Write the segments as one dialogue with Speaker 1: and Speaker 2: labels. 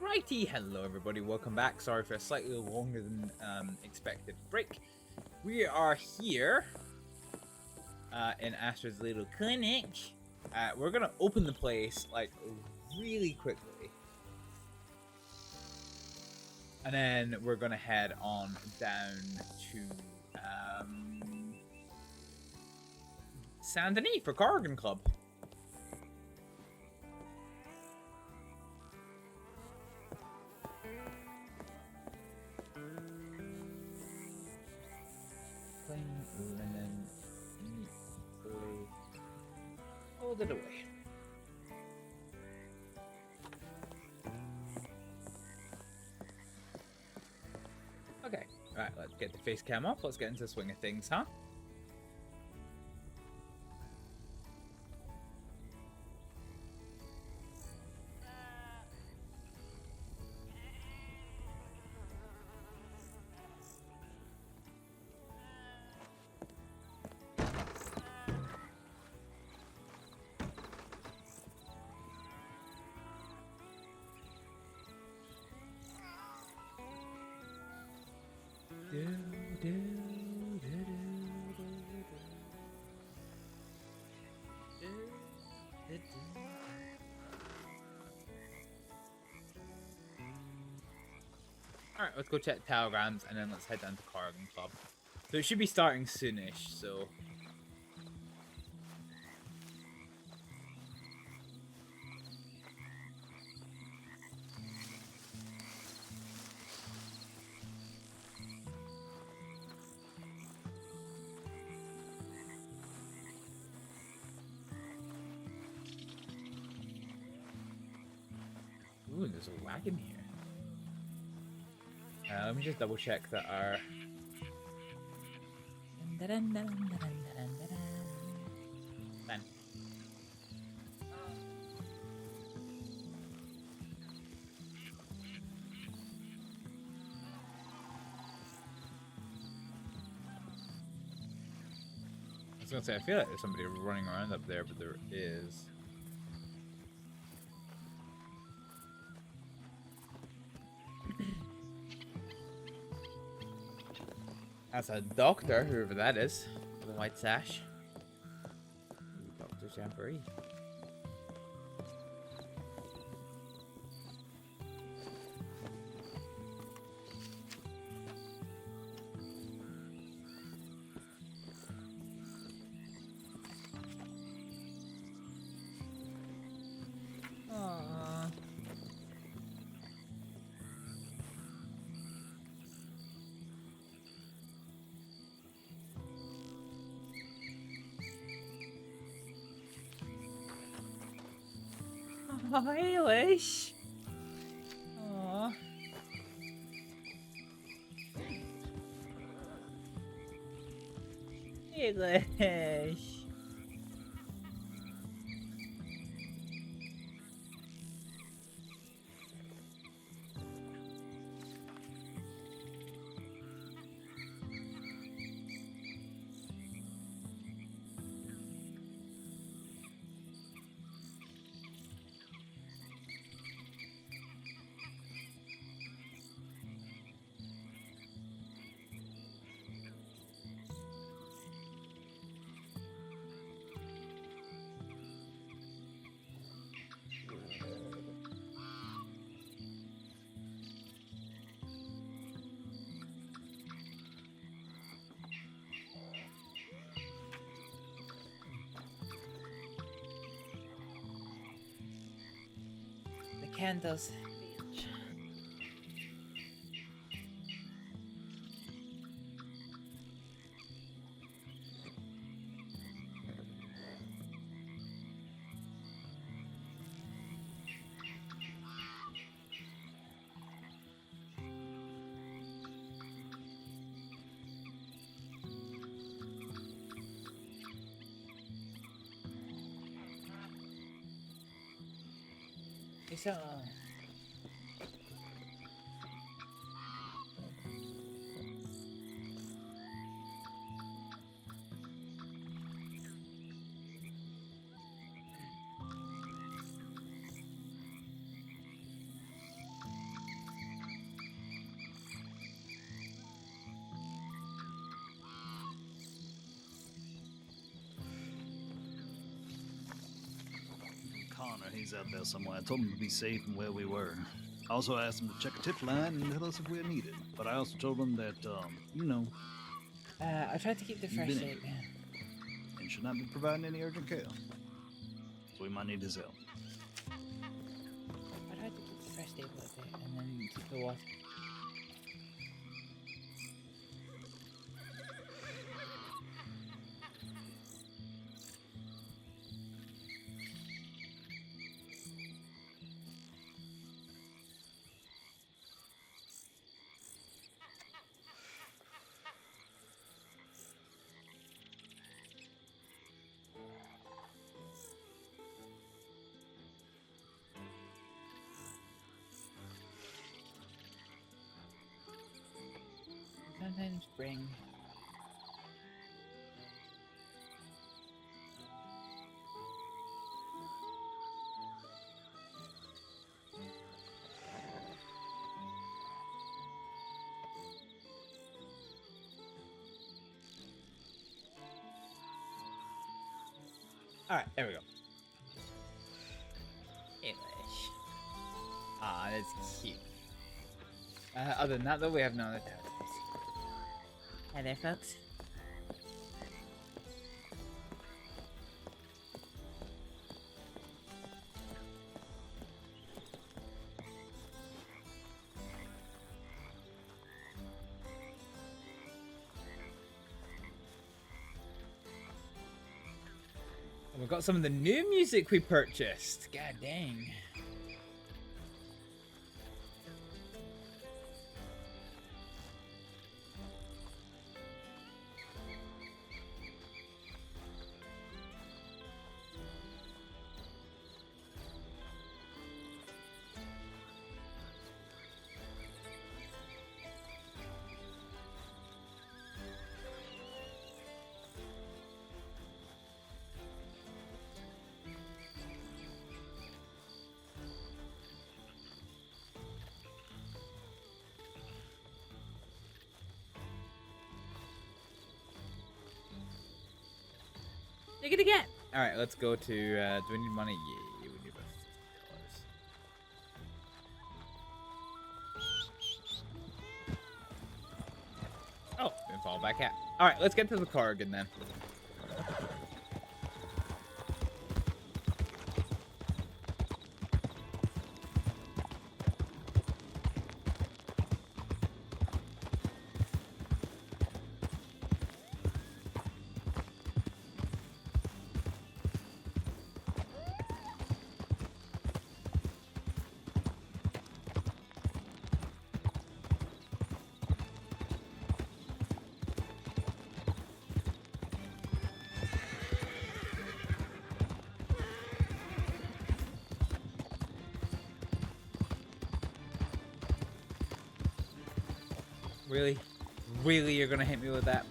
Speaker 1: Alrighty, hello everybody, welcome back. Sorry for a slightly longer than expected break. We are here in Astrid's little clinic. We're gonna open the place like really quickly, and then we're gonna head on down to Saint Denis for Corrigan Club. And then neatly hold it away. Okay, right, let's get the face cam off. Let's get into the swing of things, huh? Alright, let's go check telegrams and then let's head down to Corrigan Club. So it should be starting soonish, so... Ooh, there's a wagon here. Let me just double check that our... Man. I was gonna say, I feel like there's somebody running around up there, but there is. That's a doctor, whoever that is, with a white sash. Ooh, Dr. Jamboree. Aww. Oh, Eilish. Aww. Eilish. Candles. So
Speaker 2: he's out there somewhere. I told him to be safe and where we were. I also asked him to check a tip line and tell us if we're needed. But I also told him that, you know...
Speaker 1: I tried to keep the fresh aid, man.
Speaker 2: And should not be providing any urgent care. So we might need his help.
Speaker 1: I tried to keep the fresh aid with it and then keep the water. Sometimes bring Alright, there we go. English. Ah, that's cute. Other than that, though, we have no other totems. Hi there, folks. And we've got some of the new music we purchased. God dang. Take it again. All right, let's go to. Do we need money? Yeah, we need $50. Oh, didn't fall back out. All right, let's get to the car again then. Really? Really, you're gonna hit me with that?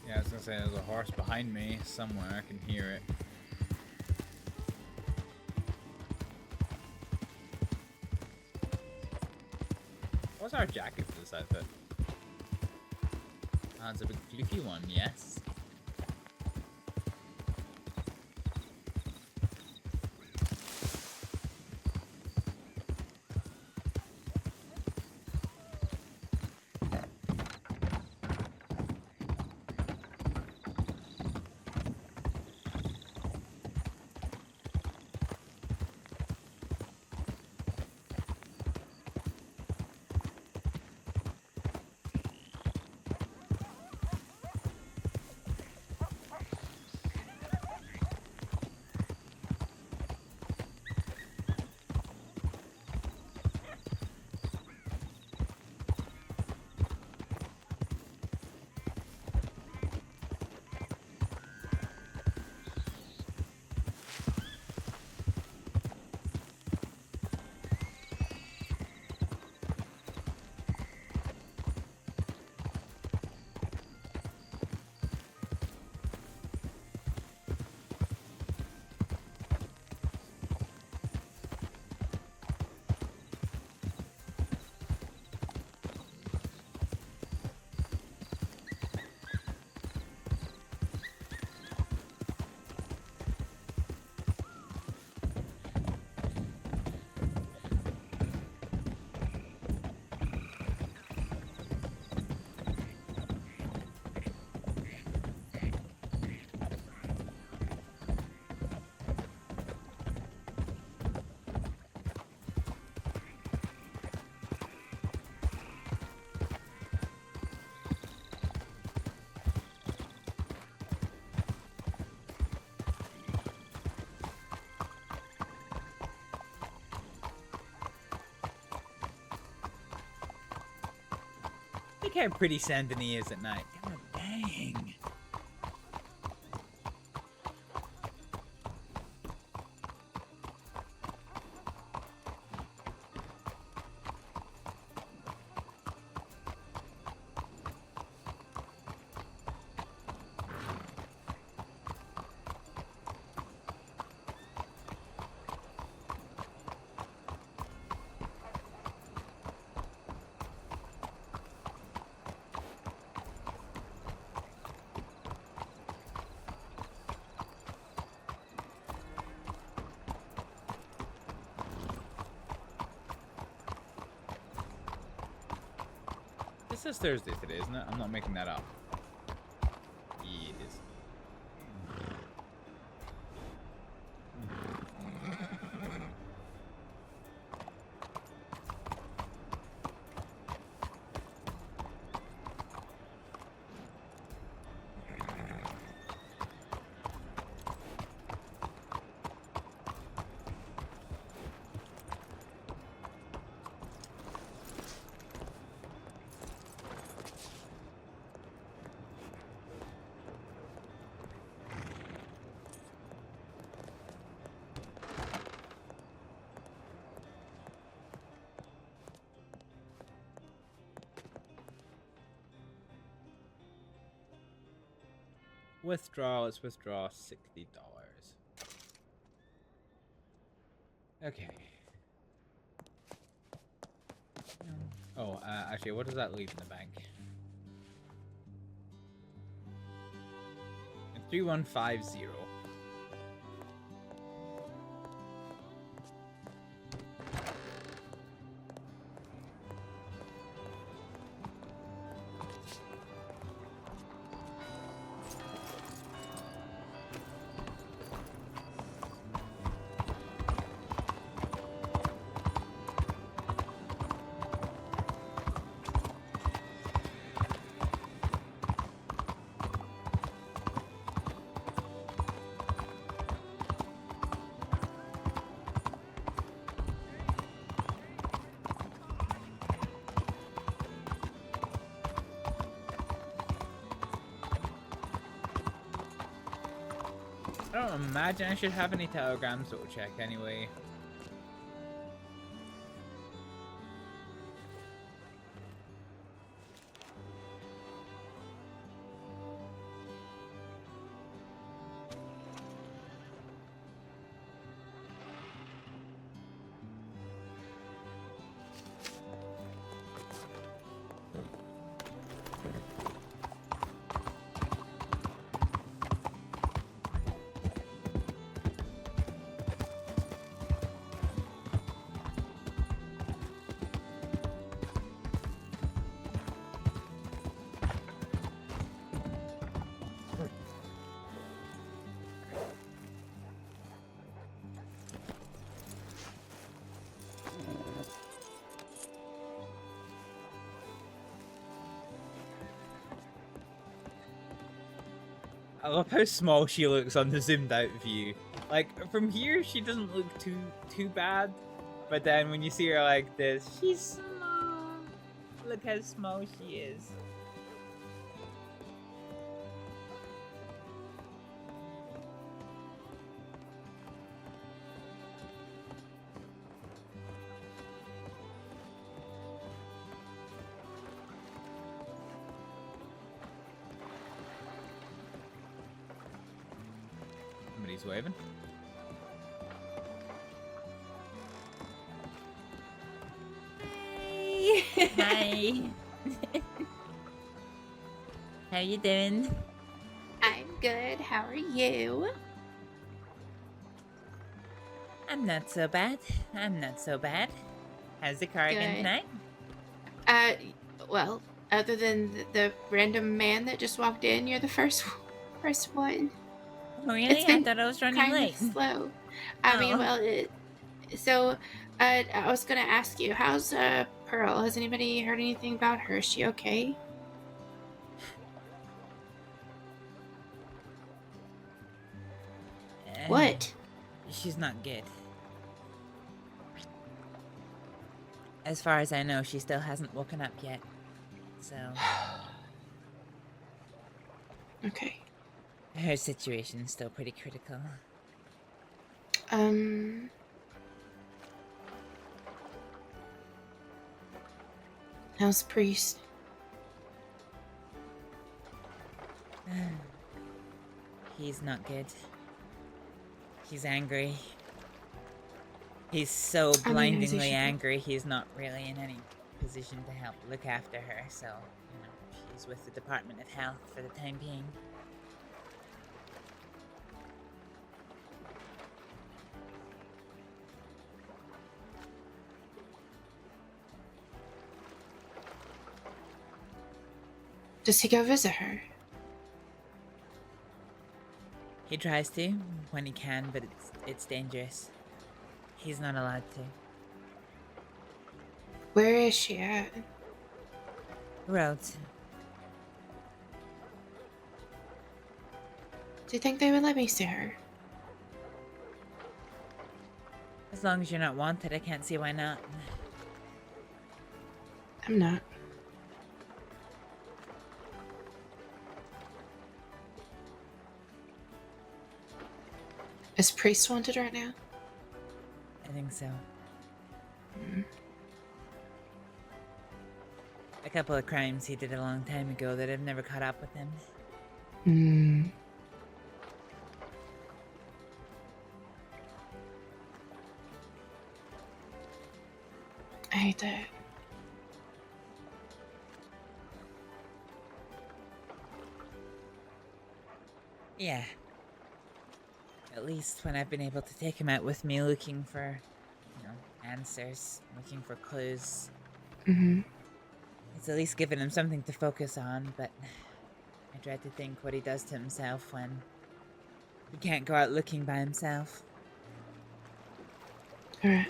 Speaker 1: Yeah, I was gonna say there's a horse behind me somewhere. I can hear it. What's our jacket for this outfit? Ah, it's a big fluffy one, yes. how pretty Sandini is at night. God dang. This is Thursday today, isn't it? I'm not making that up. Yeah, it is. Withdraw, let's withdraw $60. Okay. Oh, actually, what does that leave in the bank? 3150. I don't imagine I should have any telegrams, so we'll check anyway. I love how small she looks on the zoomed out view. Like, from here, she doesn't look too bad. But then when you see her like this, she's small. Look how small she is. Somebody's waving.
Speaker 3: Hi. How you doing?
Speaker 4: I'm good. How are you?
Speaker 3: I'm not so bad. I'm not so bad. How's the car again
Speaker 4: Good.
Speaker 3: tonight?
Speaker 4: Well, other than the random man that just walked in, you're the first one.
Speaker 3: Oh, really?
Speaker 4: It's
Speaker 3: I
Speaker 4: been
Speaker 3: thought I was running
Speaker 4: kind
Speaker 3: late.
Speaker 4: of slow. I mean,
Speaker 3: Oh.
Speaker 4: well, I was gonna ask you, how's Pearl? Has anybody heard anything about her? Is she okay? What?
Speaker 3: She's not good. As far as I know, she still hasn't woken up yet. So
Speaker 4: Okay.
Speaker 3: her situation's still pretty critical.
Speaker 4: How's Priest?
Speaker 3: He's not good. He's angry. He's so
Speaker 4: I mean, as he
Speaker 3: blindingly
Speaker 4: should be.
Speaker 3: angry, he's not really in any position to help look after her, so, she's with the Department of Health for the time being.
Speaker 4: Does he go visit her?
Speaker 3: He tries to, when he can, but it's dangerous. He's not allowed to.
Speaker 4: Where is she at?
Speaker 3: Roads.
Speaker 4: Do you think they would let me see her?
Speaker 3: As long as you're not wanted, I can't see why not.
Speaker 4: I'm not. Is Priest wanted right now?
Speaker 3: I think so. A couple of crimes he did a long time ago that I've never caught up with him.
Speaker 4: I hate that.
Speaker 3: Yeah. At least when I've been able to take him out with me looking for, answers, looking for clues. It's at least given him something to focus on, but I dread to think what he does to himself when he can't go out looking by himself.
Speaker 4: Alright.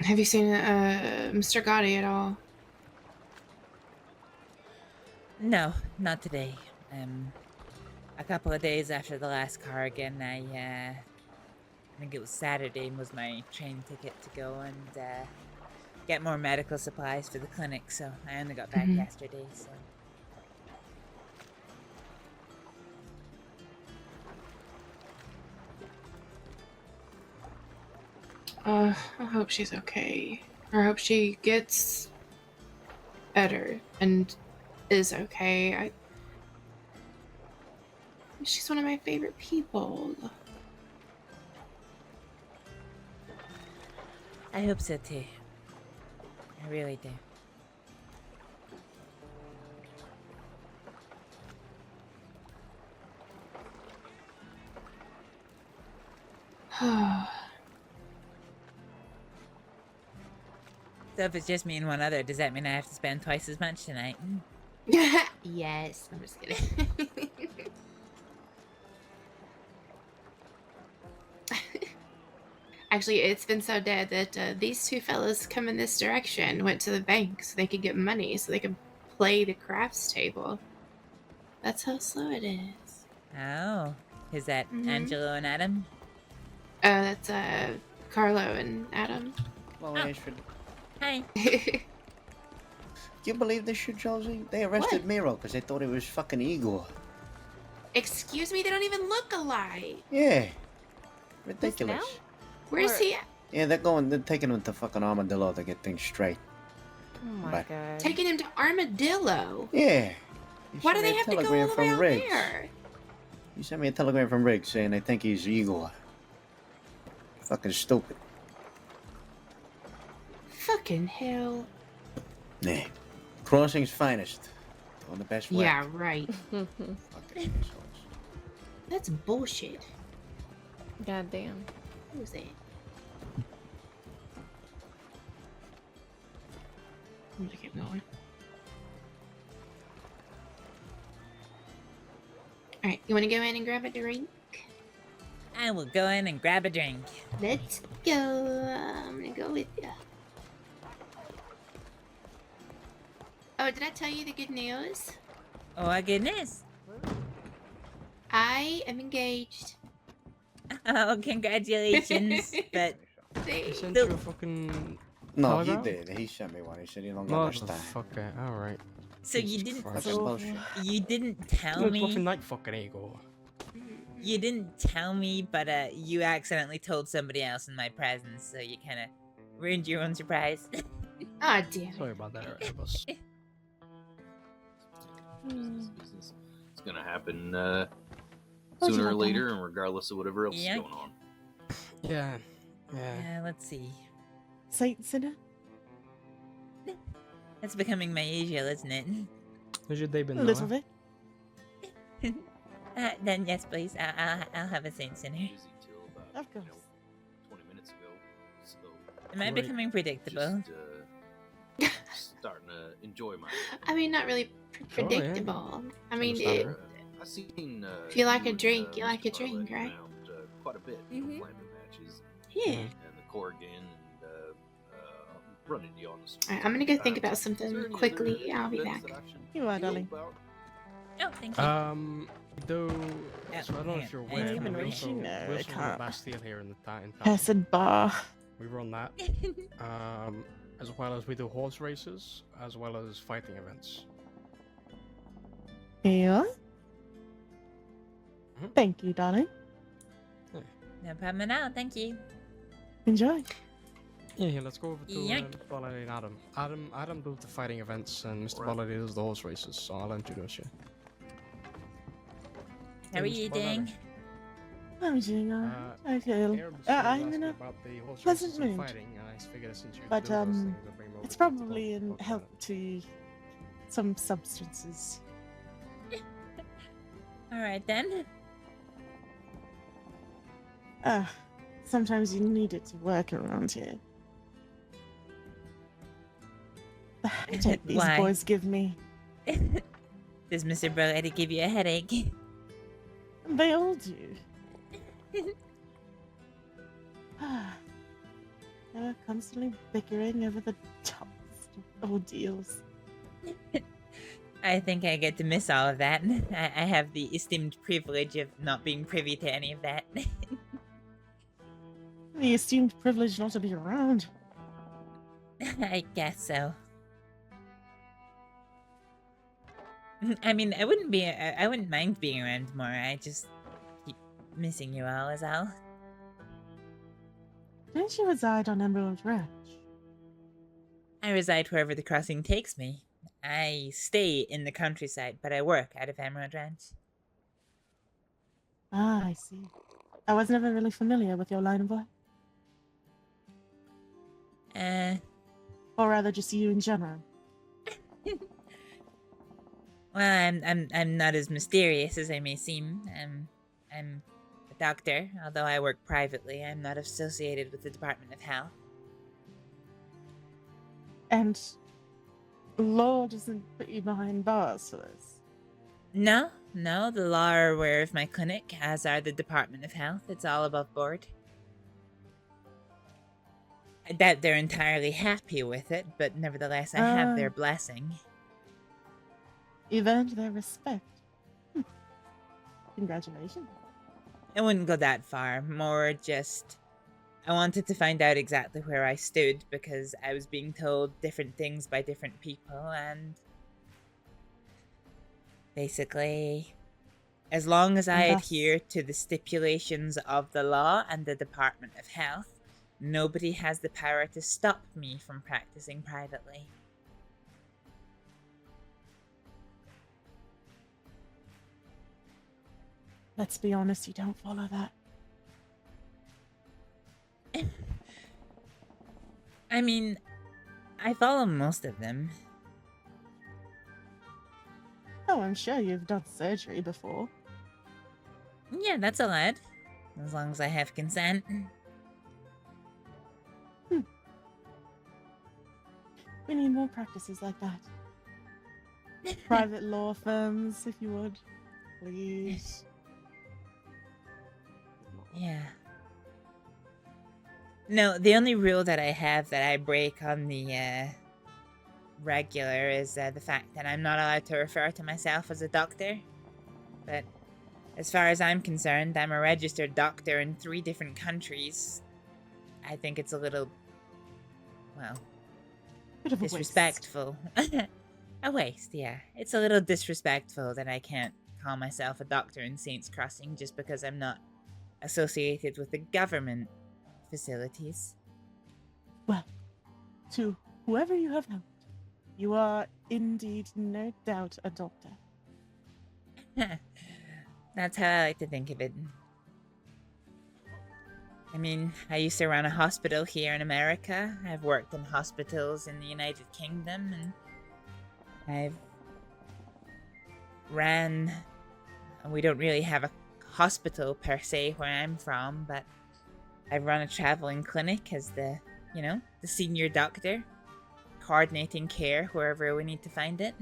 Speaker 4: Have you seen Mr. Gotti at all?
Speaker 3: No, not today. A couple of days after the last car again, I think it was Saturday was my train ticket to go and get more medical supplies for the clinic, so I only got back yesterday, so.
Speaker 4: I hope she's okay. Or I hope she gets better and is okay. She's one of my favorite people.
Speaker 3: I hope so too. I really do. So if it's just me and one other, does that mean I have to spend twice as much tonight?
Speaker 4: Yes, I'm just kidding. Actually, it's been so dead that these two fellas come in this direction, went to the bank so they could get money, so they could play the craps table. That's how slow it is.
Speaker 3: Oh, is that Angelo and Adam?
Speaker 4: That's Carlo and Adam.
Speaker 5: Well, Astrid,
Speaker 3: Hi.
Speaker 5: you believe this shit, Josie? They arrested Miro because they thought it was fucking Igor.
Speaker 4: Excuse me, they don't even look alike.
Speaker 5: Yeah. Ridiculous.
Speaker 4: Where's he at?
Speaker 5: Yeah, they're taking him to fucking Armadillo to get things straight.
Speaker 6: Oh my
Speaker 5: But-
Speaker 6: god.
Speaker 4: Taking him to Armadillo.
Speaker 5: Yeah. He
Speaker 4: Why do
Speaker 5: sent me
Speaker 4: they
Speaker 5: a
Speaker 4: have to go all
Speaker 5: telegram
Speaker 4: the way
Speaker 5: from
Speaker 4: out
Speaker 5: Riggs.
Speaker 4: there?
Speaker 5: He sent me a telegram from Riggs saying they think he's Igor. Fucking stupid.
Speaker 4: Fucking hell.
Speaker 5: Nah. Crossing's finest. Doing the best work.
Speaker 4: Yeah, right.
Speaker 5: Fucking assholes.
Speaker 4: That's bullshit.
Speaker 6: God damn.
Speaker 4: Who's that? I'm gonna keep going. Alright, you wanna go in and grab a drink?
Speaker 3: I will go in and grab a drink.
Speaker 4: Let's go. I'm gonna go with you. Oh, did I tell you the good news?
Speaker 3: Oh my goodness.
Speaker 4: I am engaged.
Speaker 3: Oh, congratulations. But
Speaker 4: They-
Speaker 7: sent you a fucking
Speaker 5: No, he
Speaker 7: telegram?
Speaker 5: did. He sent me one. He said he don't understand.
Speaker 7: Motherfucker, alright.
Speaker 3: So you
Speaker 7: Jesus
Speaker 3: didn't.
Speaker 7: Christ.
Speaker 5: Fucking
Speaker 3: So
Speaker 5: bullshit.
Speaker 3: you didn't tell
Speaker 7: It's fucking
Speaker 3: me.
Speaker 7: night fucking ego.
Speaker 3: You didn't tell me, but you accidentally told somebody else in my presence, so you kind of ruined your own surprise.
Speaker 4: Ah, damn it.
Speaker 7: Sorry about that, Airbus.
Speaker 8: It's gonna happen
Speaker 6: What'd you
Speaker 8: sooner or
Speaker 6: like,
Speaker 8: later, and regardless of whatever else
Speaker 3: Yeah.
Speaker 8: is going on.
Speaker 7: Yeah. Yeah.
Speaker 3: Let's see.
Speaker 6: Saint Sinner?
Speaker 3: That's becoming my usual, isn't it?
Speaker 7: How's your day been,
Speaker 6: A little
Speaker 7: Noah?
Speaker 6: bit.
Speaker 3: Then yes, please. I'll have a Saint Sinner.
Speaker 8: Busy till about,
Speaker 6: Of course.
Speaker 8: 20 minutes ago. So
Speaker 3: Am I
Speaker 7: Great.
Speaker 3: becoming predictable?
Speaker 8: just starting to enjoy my.
Speaker 4: I mean, not really
Speaker 7: Sure, yeah.
Speaker 4: predictable. I mean, it,
Speaker 7: Understandable.
Speaker 8: I've seen.
Speaker 4: If you like a
Speaker 8: and,
Speaker 4: drink, you
Speaker 8: Mr.
Speaker 4: like a
Speaker 8: Bartlett
Speaker 4: drink, right?
Speaker 8: around, quite a bit.
Speaker 4: Mhm.
Speaker 8: Flapping matches
Speaker 4: yeah.
Speaker 8: and the Corrigan and running you on the street.
Speaker 4: Alright, I'm gonna go think about
Speaker 8: Is there
Speaker 4: something
Speaker 8: any
Speaker 4: quickly.
Speaker 8: other
Speaker 4: I'll be
Speaker 8: events
Speaker 4: back.
Speaker 8: that I should
Speaker 6: You are,
Speaker 8: know
Speaker 6: darling.
Speaker 8: about?
Speaker 3: Oh, thank you.
Speaker 7: Though,
Speaker 3: Yeah,
Speaker 7: so I don't know
Speaker 3: hang
Speaker 7: if you're
Speaker 3: on.
Speaker 7: aware,
Speaker 3: I've
Speaker 7: but
Speaker 3: been
Speaker 7: we
Speaker 6: waiting.
Speaker 7: also,
Speaker 6: No,
Speaker 7: we
Speaker 6: I
Speaker 7: also run
Speaker 6: can't.
Speaker 7: a Bastille here in town.
Speaker 6: Acid bar.
Speaker 7: We run that, as well as we do horse races, as well as fighting events.
Speaker 6: Yeah.
Speaker 7: Mhm.
Speaker 6: Thank you, darling.
Speaker 3: No problem at all. Thank you.
Speaker 6: Enjoy.
Speaker 7: Yeah, let's go over to
Speaker 3: Yank.
Speaker 7: Ballady and Adam. Adam does the fighting events, and Mr.
Speaker 8: Right.
Speaker 7: Ballady does the horse races, so I'll introduce you.
Speaker 3: How are
Speaker 7: Mr.
Speaker 3: you
Speaker 7: Ballady.
Speaker 3: doing?
Speaker 6: I'm doing alright. I feel.
Speaker 7: Arab was
Speaker 6: I'm
Speaker 7: asking
Speaker 6: in a.
Speaker 7: about the horse
Speaker 6: pleasant
Speaker 7: races and
Speaker 6: mood.
Speaker 7: fighting, and I figured since you
Speaker 6: But,
Speaker 7: do those
Speaker 6: um,
Speaker 7: things, I'll bring them over
Speaker 6: It's
Speaker 7: to you to
Speaker 6: probably
Speaker 7: talk
Speaker 6: in
Speaker 7: about
Speaker 6: help
Speaker 7: that.
Speaker 6: to some substances.
Speaker 3: All right then.
Speaker 6: Sometimes you need it to work around here. The headache these
Speaker 3: Why?
Speaker 6: boys give me.
Speaker 3: Does Mr. Burletti give you a headache?
Speaker 6: They all do. They're constantly bickering over the toughest of ordeals.
Speaker 3: I think I get to miss all of that. I have the esteemed privilege of not being privy to any of that.
Speaker 6: The esteemed privilege not to be around.
Speaker 3: I guess so. I mean, I wouldn't mind being around more. I just keep missing you all, is all.
Speaker 6: Don't you reside on Emerald Ranch?
Speaker 3: I reside wherever the crossing takes me. I stay in the countryside, but I work out of Emerald Ranch.
Speaker 6: Ah, I see. I was never really familiar with your line of work. Or rather, just you in general.
Speaker 3: Well, I'm not as mysterious as I may seem. I'm a doctor, although I work privately. I'm not associated with the Department of Health.
Speaker 6: And law doesn't put you behind bars for this.
Speaker 3: No, the law are aware of my clinic, as are the Department of Health. It's all above board. I doubt they're entirely happy with it, but nevertheless, I have their blessing.
Speaker 6: You've earned their respect. Congratulations.
Speaker 3: I wouldn't go that far. More just, I wanted to find out exactly where I stood because I was being told different things by different people, and basically, as long as I
Speaker 6: Thus-
Speaker 3: adhere to the stipulations of the law and the Department of Health, nobody has the power to stop me from practicing privately.
Speaker 6: Let's be honest, you don't follow that.
Speaker 3: I mean, I follow most of them.
Speaker 6: Oh, I'm sure you've done surgery before.
Speaker 3: Yeah, that's allowed. As long as I have consent.
Speaker 6: We need more practices like that. Private law firms, if you would. Please.
Speaker 3: Yeah. No, the only rule that I have that I break on the regular is the fact that I'm not allowed to refer to myself as a doctor. But as far as I'm concerned, I'm a registered doctor in 3 different countries. I think it's a little, well,
Speaker 6: Bit of a waste.
Speaker 3: disrespectful. A waste, yeah. It's a little disrespectful that I can't call myself a doctor in Saints Crossing just because I'm not associated with the government facilities.
Speaker 6: Well, to whoever you have helped, you are indeed no doubt a doctor.
Speaker 3: That's how I like to think of it. I mean, I used to run a hospital here in America. I've worked in hospitals in the United Kingdom, and I've ran... We don't really have a hospital per se where I'm from, but I've run a traveling clinic as the, you know, the senior doctor, coordinating care wherever we need to find it.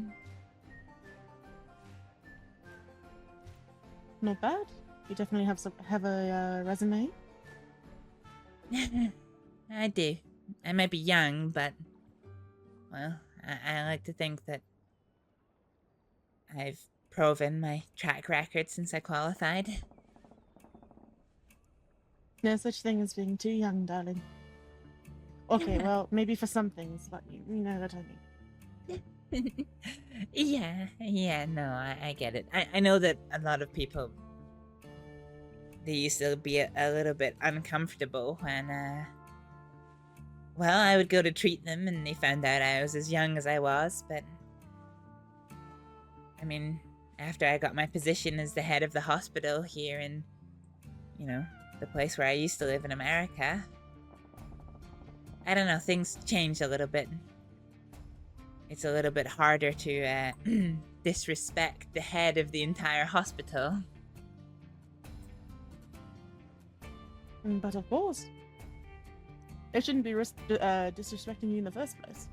Speaker 6: Not bad. You definitely have a resume.
Speaker 3: I do. I might be young, but, well, I like to think that I've proven my track record since I qualified.
Speaker 6: No such thing as being too young, darling. Okay, well, maybe for some things, but you know what I mean.
Speaker 3: Yeah, no, I get it. I know that a lot of people, they used to be a little bit uncomfortable when, well, I would go to treat them and they found out I was as young as I was, but, I mean, after I got my position as the head of the hospital here in, you know, the place where I used to live in America, I don't know, things changed a little bit. It's a little bit harder to disrespect the head of the entire hospital.
Speaker 6: But of course, it shouldn't be disrespecting you in the first place.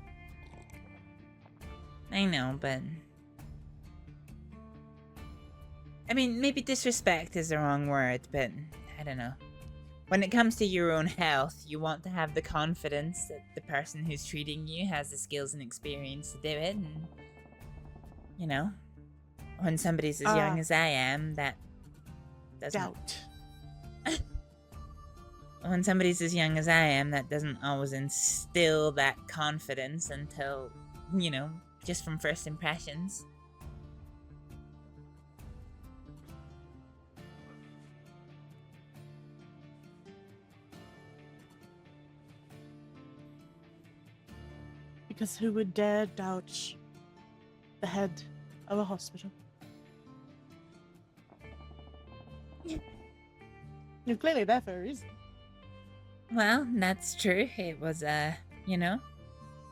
Speaker 3: I know, but... I mean, maybe disrespect is the wrong word, but I don't know. When it comes to your own health, you want to have the confidence that the person who's treating you has the skills and experience to do it, and, you know, when somebody's as young as I am, that doesn't...
Speaker 6: Doubt.
Speaker 3: When somebody's as young as I am, that doesn't always instill that confidence until, you know, just from first impressions.
Speaker 6: Because who would dare doubt the head of a hospital? You're clearly there for a reason.
Speaker 3: Well, that's true. It was, you know,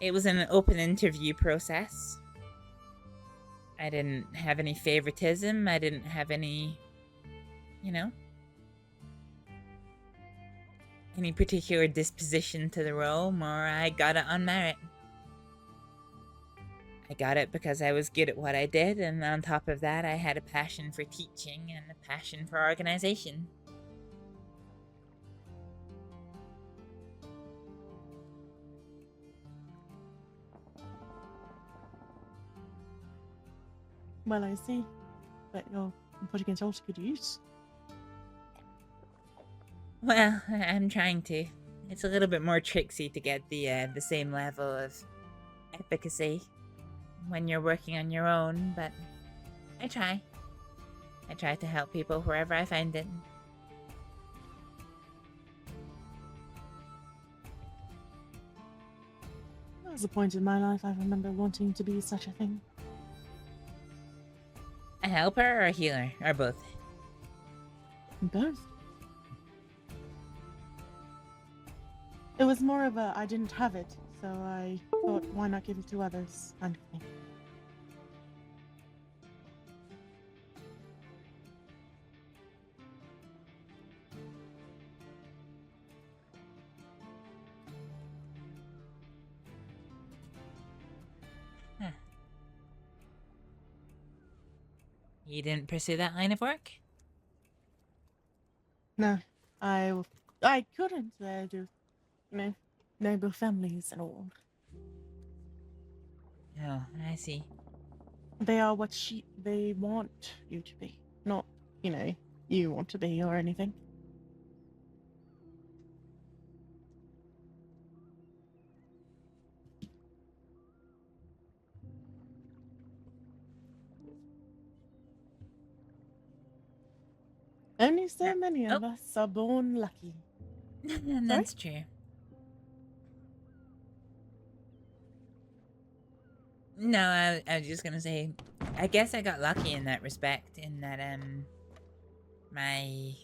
Speaker 3: it was an open interview process. I didn't have any favoritism. I didn't have any, you know, any particular disposition to the role, more I got it on merit. I got it because I was good at what I did, and on top of that, I had a passion for teaching and a passion for organization.
Speaker 6: Well, I see that you're putting it all to good use.
Speaker 3: Well, I'm trying to. It's a little bit more tricksy to get the same level of efficacy when you're working on your own, but I try. I try to help people wherever I find it.
Speaker 6: There was a point in my life I remember wanting to be such a thing.
Speaker 3: A helper or a healer, or both?
Speaker 6: Both. It was more of a I didn't have it, so I thought, why not give it to others kind of thing.
Speaker 3: Huh. You didn't pursue that line of work?
Speaker 6: No, I couldn't do, noble families and all.
Speaker 3: Oh, I see.
Speaker 6: They are what they want you to be, not, you want to be or anything. Only so many of us are born lucky.
Speaker 3: That's true. No, I was just gonna say, I guess I got lucky in that respect, in that my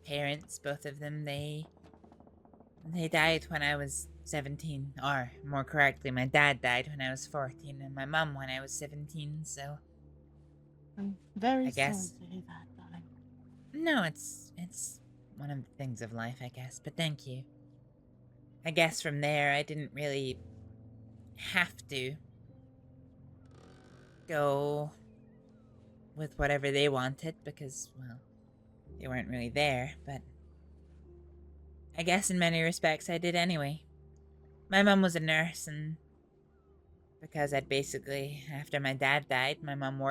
Speaker 3: parents, both of them, they died when I was 17, or more correctly, my dad died when I was 14, and my mum when I was 17. So
Speaker 6: I'm very
Speaker 3: I guess
Speaker 6: sorry to hear that, darling.
Speaker 3: no, it's one of the things of life, I guess. But thank you. I guess from there, I didn't really have to go with whatever they wanted because, well, they weren't really there, but I guess in many respects I did anyway. My mum was a nurse, and because I'd basically, after my dad died, my mum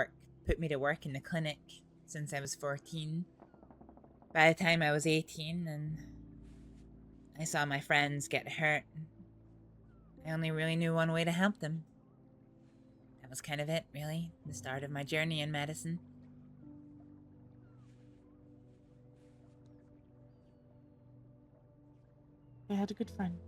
Speaker 3: put me to work in the clinic since I was 14. By the time I was 18 and I saw my friends get hurt, I only really knew one way to help them. That was kind of it, really. The start of my journey in medicine.
Speaker 6: I had a good friend.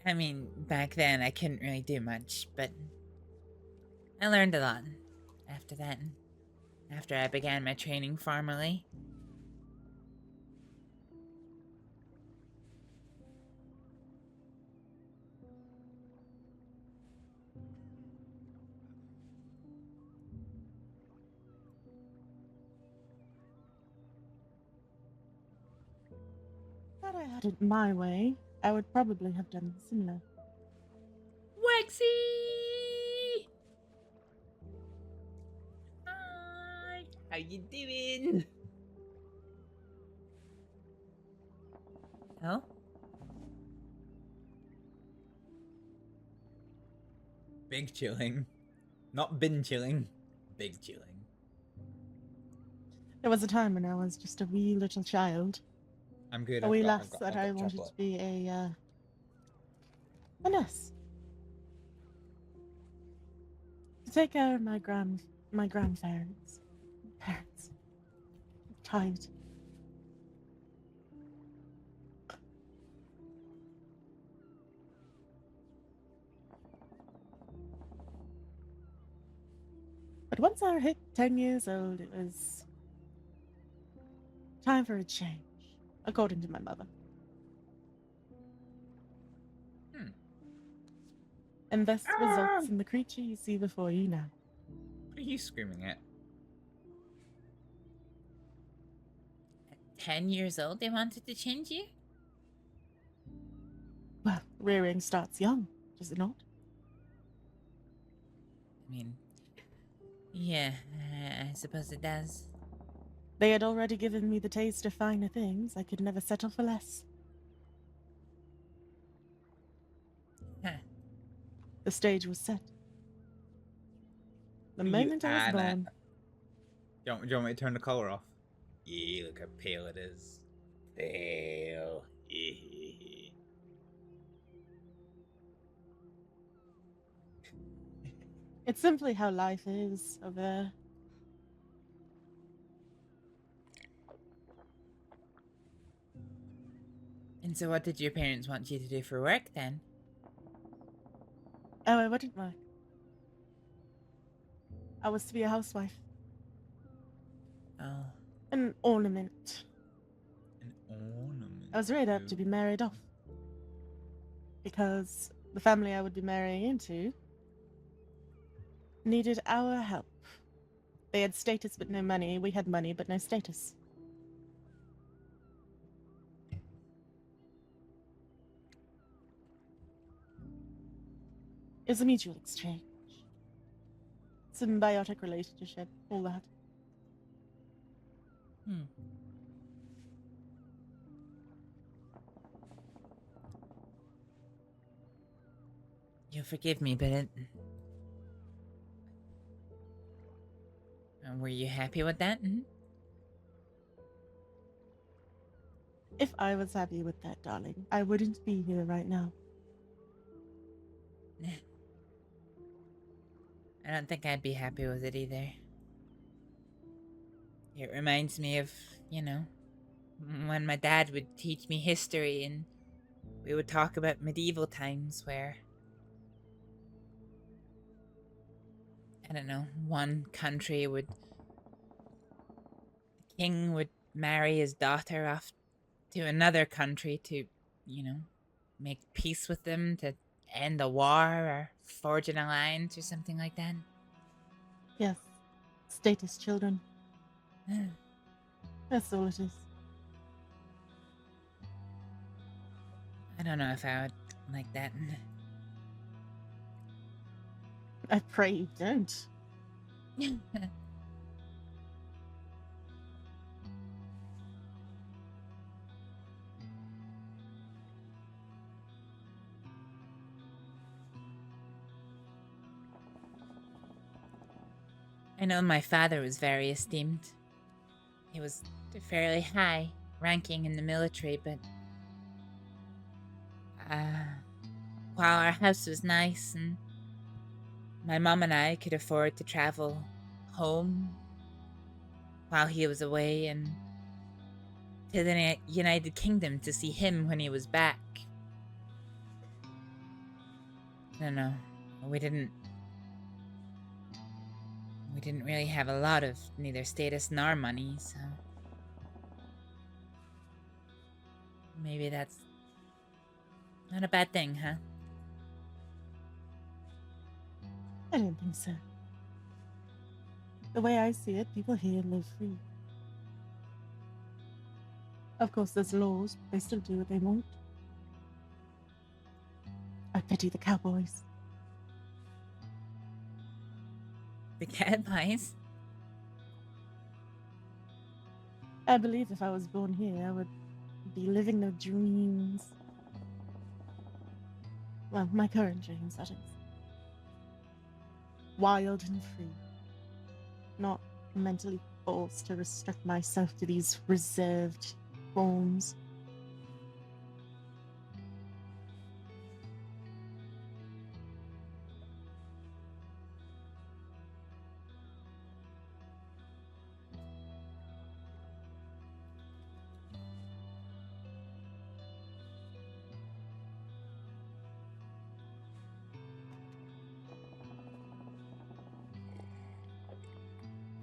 Speaker 3: I mean, back then I couldn't really do much, but I learned a lot after that. After I began my training formally.
Speaker 6: Had I had it my way, I would probably have done similar.
Speaker 1: Wexy! Hi! How you doing?
Speaker 3: Oh?
Speaker 1: Big chilling. Not bin chilling. Big chilling.
Speaker 6: There was a time when I was just a wee little child.
Speaker 1: I'm good.
Speaker 6: A wee lass
Speaker 1: I've
Speaker 6: that
Speaker 1: got
Speaker 6: I wanted
Speaker 1: chocolate.
Speaker 6: to be a nurse. To take care of my grandparents. Parents. Tired. But once I hit 10 years old, it was time for a change, according to my mother. And this results in the creature you see before you now.
Speaker 1: What are you screaming at?
Speaker 3: At 10 years old, they wanted to change you?
Speaker 6: Well, rearing starts young, does it not?
Speaker 3: I mean, yeah, I suppose it does.
Speaker 6: They had already given me the taste of finer things. I could never settle for less.
Speaker 3: Huh.
Speaker 6: The stage was set. The
Speaker 1: You
Speaker 6: moment I was
Speaker 1: Anna.
Speaker 6: born.
Speaker 1: Do you want me to turn the color off? Yeah, look how pale it is. Pale.
Speaker 6: It's simply how life is over there.
Speaker 3: And so what did your parents want you to do for work then?
Speaker 6: Oh, I wouldn't work. I was to be a housewife.
Speaker 3: Oh.
Speaker 6: An ornament.
Speaker 1: An ornament.
Speaker 6: I was reared up to be married off. Because the family I would be marrying into needed our help. They had status but no money. We had money but no status. It was a mutual exchange. Symbiotic relationship, all that.
Speaker 3: You'll forgive me, but it... Were you happy with that?
Speaker 6: If I was happy with that, darling, I wouldn't be here right now.
Speaker 3: I don't think I'd be happy with it either. It reminds me of, you know, when my dad would teach me history and we would talk about medieval times where, I don't know, one country would, the king would marry his daughter off to another country to, you know, make peace with them, to end the war or forge an alliance or something like that.
Speaker 6: Yes. Status children. That's all it is.
Speaker 3: I don't know if I would like that.
Speaker 6: I pray you don't.
Speaker 3: I know my father was very esteemed. He was fairly high ranking in the military, but while our house was nice and my mom and I could afford to travel home while he was away and to the United Kingdom to see him when he was back. I don't know. We didn't really have a lot of neither status nor money, so maybe that's not a bad thing, huh?
Speaker 6: I don't think so. The way I see it, people here live free. Of course, there's laws, but they still do what they want. I pity the cowboys.
Speaker 3: The cowboys?
Speaker 6: I believe if I was born here, I would be living their dreams. Well, my current dreams, that is. Wild and free. Not mentally forced to restrict myself to these reserved forms.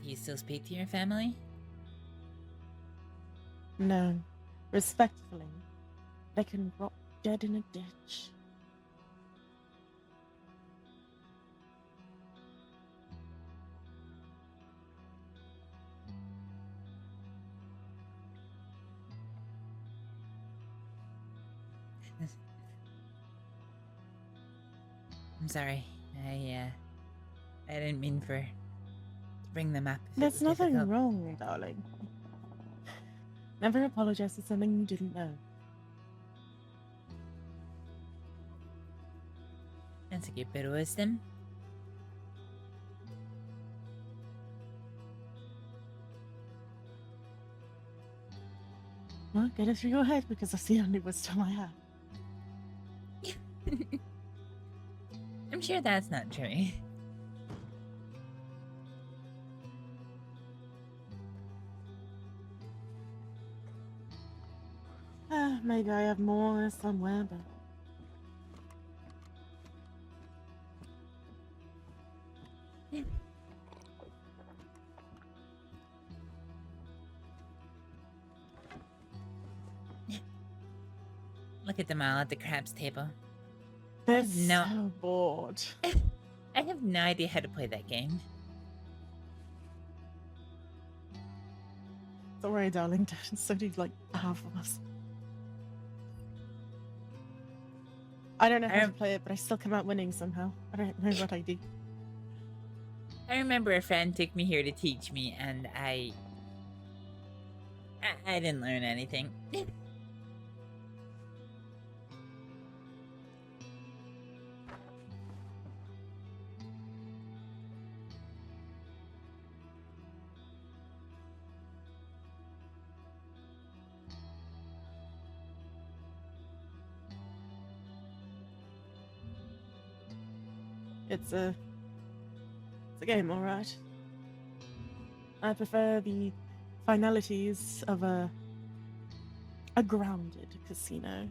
Speaker 3: Do you still speak to your family?
Speaker 6: No. Respectfully, they can rot dead in a ditch.
Speaker 3: I'm sorry. I didn't mean to bring them up. if it
Speaker 6: There's
Speaker 3: was
Speaker 6: nothing
Speaker 3: difficult.
Speaker 6: wrong, darling. Never apologize for something you didn't know.
Speaker 3: That's a good bit of wisdom.
Speaker 6: Well, get it through your head because that's the only wisdom I have.
Speaker 3: I'm sure that's not true.
Speaker 6: Maybe I have more somewhere, but
Speaker 3: Look at them all at the crabs table.
Speaker 6: they're
Speaker 3: No.
Speaker 6: so bored.
Speaker 3: I have no idea how to play that game.
Speaker 6: Don't worry, darling. So do like half of us. I don't know how to play it, but I still come out winning somehow. I don't know what I do.
Speaker 3: I remember a friend took me here to teach me, and I didn't learn anything.
Speaker 6: It's a It's a game, alright. I prefer the finalities of a grounded casino.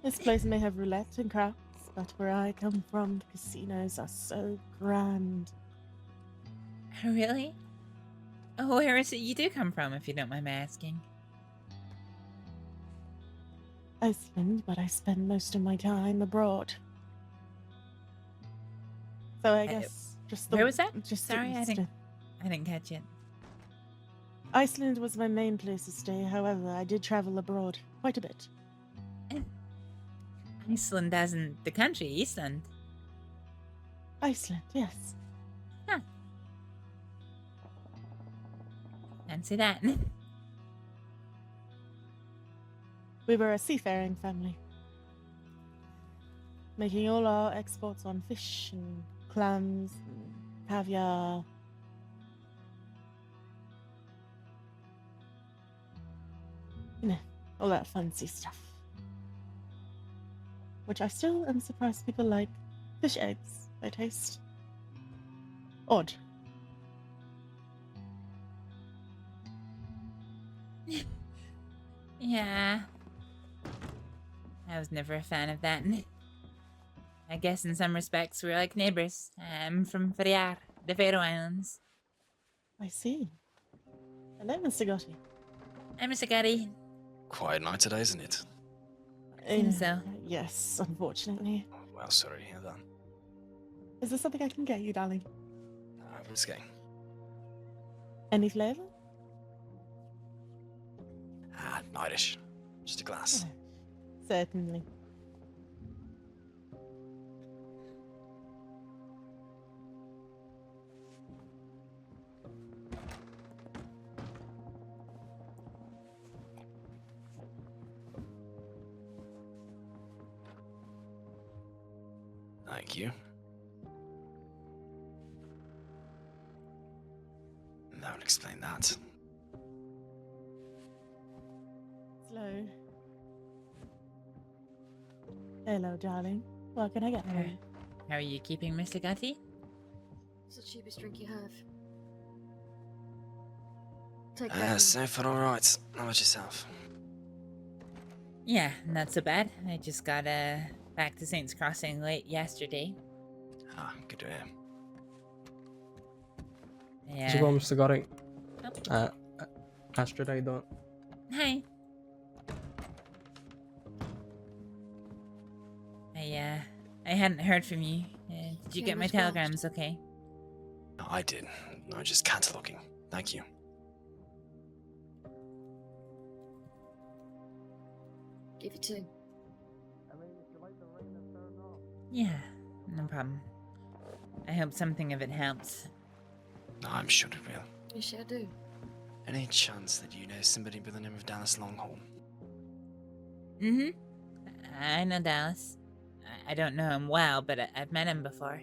Speaker 6: This place may have roulette and craps, but where I come from, the casinos are so grand.
Speaker 3: Really? Oh, where is it you do come from, if you don't mind my asking?
Speaker 6: Iceland, but I spend most of my time abroad. So I guess just the...
Speaker 3: Where was that?
Speaker 6: Just
Speaker 3: Sorry,
Speaker 6: the
Speaker 3: I didn't catch it.
Speaker 6: Iceland was my main place to stay, however, I did travel abroad quite a bit.
Speaker 3: Iceland as in the country, Iceland.
Speaker 6: Iceland, yes.
Speaker 3: Huh. Fancy that.
Speaker 6: We were a seafaring family, making all our exports on fish and clams and caviar. You know, all that fancy stuff. Which I still am surprised people like. Fish eggs, they taste odd.
Speaker 3: Yeah. I was never a fan of that. I guess in some respects we're like neighbors. I'm from Vidar, the Faroe Islands.
Speaker 6: I see. Hello, Mr. Gotti.
Speaker 3: I'm Mr. Gotti.
Speaker 9: Quiet night today, isn't it?
Speaker 3: Seems so.
Speaker 6: Yes, unfortunately.
Speaker 9: Well, sorry to hear that.
Speaker 6: Is there something I can get you, darling?
Speaker 9: What's going?
Speaker 6: Any flavour?
Speaker 9: Nightish. Just a glass.
Speaker 6: Oh, certainly.
Speaker 9: Thank you. That would explain that.
Speaker 6: Slow. Hello, darling. What can I get for you?
Speaker 3: How are you keeping, Mr. Gotti?
Speaker 10: It's the cheapest drink you have. Take that.
Speaker 9: So far alright. How about yourself?
Speaker 3: Yeah, not so bad. I just got back to Saints Crossing late yesterday.
Speaker 9: Ah, good to hear.
Speaker 3: Yeah.
Speaker 7: So, Mr. Gotti.
Speaker 3: Oh.
Speaker 7: Astrid, how you doing?
Speaker 3: Hi. I hadn't heard from you. Did you
Speaker 10: Yeah,
Speaker 3: get my
Speaker 10: much
Speaker 3: telegrams okay?
Speaker 9: No, I did. I just cataloging. Thank you.
Speaker 10: Give you two.
Speaker 3: Yeah, no problem. I hope something of it helps.
Speaker 9: No, I'm sure it will.
Speaker 10: You sure do.
Speaker 9: Any chance that you know somebody by the name of Dallas Longhorn?
Speaker 3: Mm-hmm. I know Dallas. I don't know him well, but I've met him before.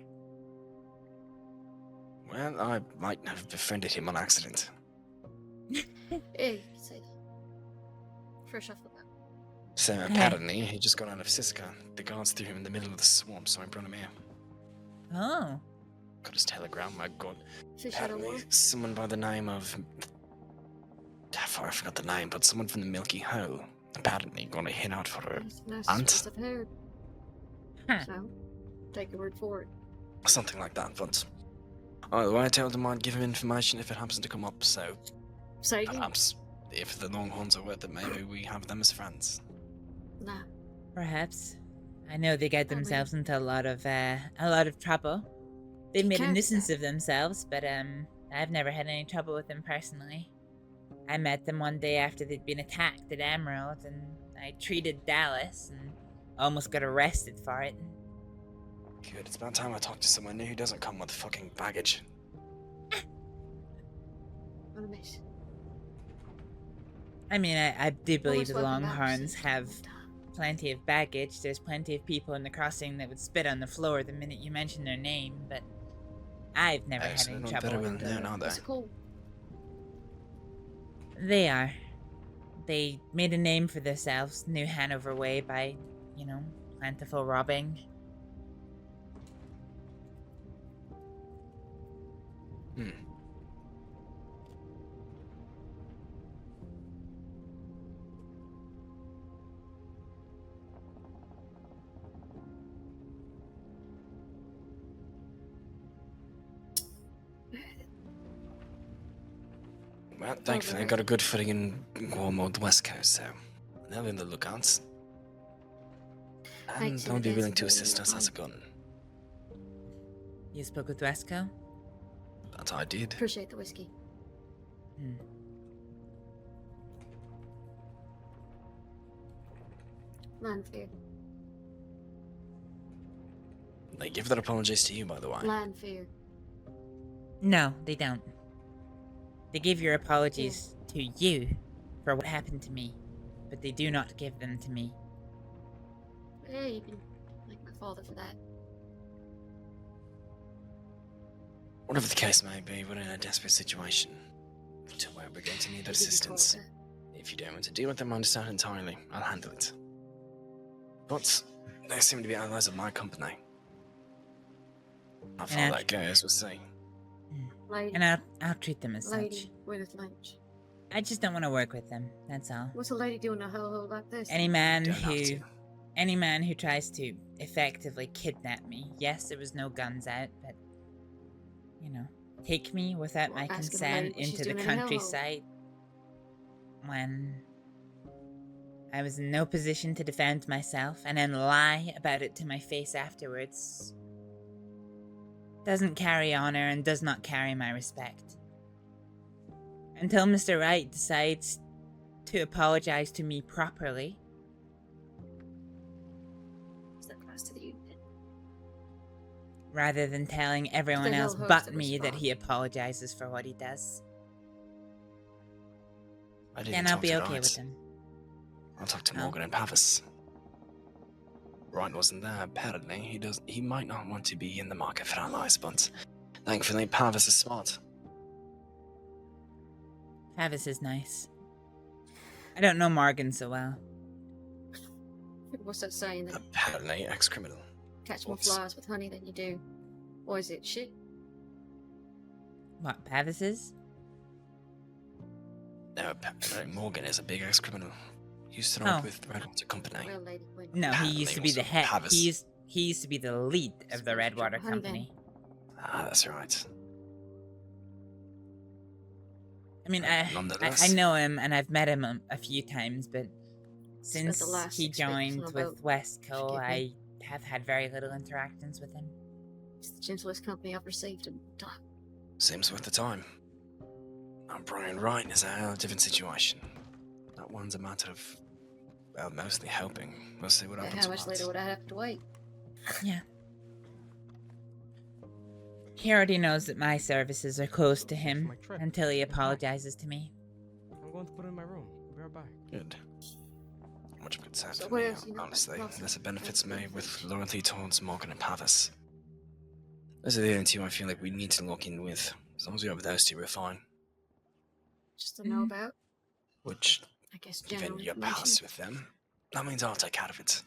Speaker 9: Well, I might have befriended him on accident.
Speaker 10: Hey, say that. Fresh off the bat.
Speaker 9: So apparently, he just got out of Siska. The guards threw him in the middle of the swamp, so I brought him here.
Speaker 3: Oh.
Speaker 9: Got his telegram, my god.
Speaker 10: Fish out of
Speaker 9: Apparently,
Speaker 10: water.
Speaker 9: someone by the name of... I forgot the name, but someone from the Milky Hole. Apparently gonna hit out for her
Speaker 10: That's the nicest
Speaker 9: aunt.
Speaker 10: place I've heard.
Speaker 3: Huh.
Speaker 10: So, take your word for it.
Speaker 9: Something like that, but... Oh, I told him I'd give him information if it happens to come up, so...
Speaker 10: Say again?
Speaker 9: Perhaps, if the Longhorns are worth it, maybe we have them as friends.
Speaker 10: Nah.
Speaker 3: Perhaps. I know they get
Speaker 10: Probably.
Speaker 3: themselves into a lot of trouble. They've made a
Speaker 10: Can't-
Speaker 3: nuisance of themselves, but I've never had any trouble with them personally. I met them one day after they'd been attacked at Emerald, and I treated Dallas and almost got arrested for it.
Speaker 9: Good, it's about time I talk to someone who doesn't come with fucking baggage.
Speaker 10: What a mess.
Speaker 3: I mean, I do believe the
Speaker 10: welcome back,
Speaker 3: Longhorns
Speaker 10: sis.
Speaker 3: have plenty of baggage. There's plenty of people in the crossing that would spit on the floor the minute you mention their name, but I've never had
Speaker 9: So
Speaker 3: any
Speaker 9: not
Speaker 3: trouble
Speaker 9: very well
Speaker 3: with them.
Speaker 9: known, are they?
Speaker 10: What's it called?
Speaker 3: They are. They made a name for themselves New Hanover way by, plentiful robbing.
Speaker 9: Hmm. Well, thankfully, I got a good footing in warm old West Coast, so they'll in the lookouts. And they'll be willing to assist us as a gun.
Speaker 3: You spoke with Wesco?
Speaker 9: That I did.
Speaker 10: Appreciate the whiskey. Land fear.
Speaker 9: They give their apologies to you, by the way.
Speaker 10: Land fear.
Speaker 3: No, they don't. They give your apologies to you for what happened to me, but they do not give them to me.
Speaker 10: Hey, you can thank my father for that.
Speaker 9: Whatever the case may be, we're in a desperate situation to where we're going to need their assistance. If you don't want to deal with them, I understand entirely. I'll handle it. But they seem to be allies of my company. How far that goes, we'll see.
Speaker 3: And I'll treat them as such.
Speaker 10: With lunch.
Speaker 3: I just don't want to work with them, that's all.
Speaker 10: What's a lady doing a hellhole like this?
Speaker 3: Any man who tries to effectively kidnap me, yes, there was no guns out, but, you know, take me without my consent into the countryside when I was in no position to defend myself, and then lie about it to my face afterwards doesn't carry honor and does not carry my respect. Until Mr. Wright decides to apologize to me properly. Rather than telling everyone else but me that he apologizes for what he does. Then I'll be okay with him.
Speaker 9: I'll talk to Morgan and Pavis. Wright wasn't there, apparently. He might not want to be in the market for allies, but thankfully Pavis is smart.
Speaker 3: Pavis is nice. I don't know Morgan so well.
Speaker 10: What's that saying then?
Speaker 9: Apparently ex-criminal.
Speaker 10: Catch more flies with honey than you do. Or is it shit?
Speaker 3: What, Pavis is?
Speaker 9: No, Morgan is a big ex-criminal. He used to work with Redwater Company.
Speaker 3: No, he used to be the head. He used to be the lead of the Redwater Company.
Speaker 9: Ah, that's right.
Speaker 3: I mean, I know him and I've met him a few times, but since he joined with Westco, I have had very little interactions with him.
Speaker 10: It's the gentlest company I've received in time.
Speaker 9: Seems worth the time. Now, Brian Wright is a different situation. That one's a matter of, well, mostly hoping. We'll see what happens.
Speaker 10: How much later would I have to wait?
Speaker 3: Yeah. He already knows that my services are close to him until he apologizes to me.
Speaker 7: I'm going to put it in my room. Be right back.
Speaker 9: Good. Much good sound for me, honestly. There's a benefits made with loyalty towards Morgan and Pavis. Those are the only two I feel like we need to lock in with. As long as we have those two, we're fine.
Speaker 10: Just to know about?
Speaker 9: Which,
Speaker 10: I guess
Speaker 9: given your past with them, that means I'll take care of it.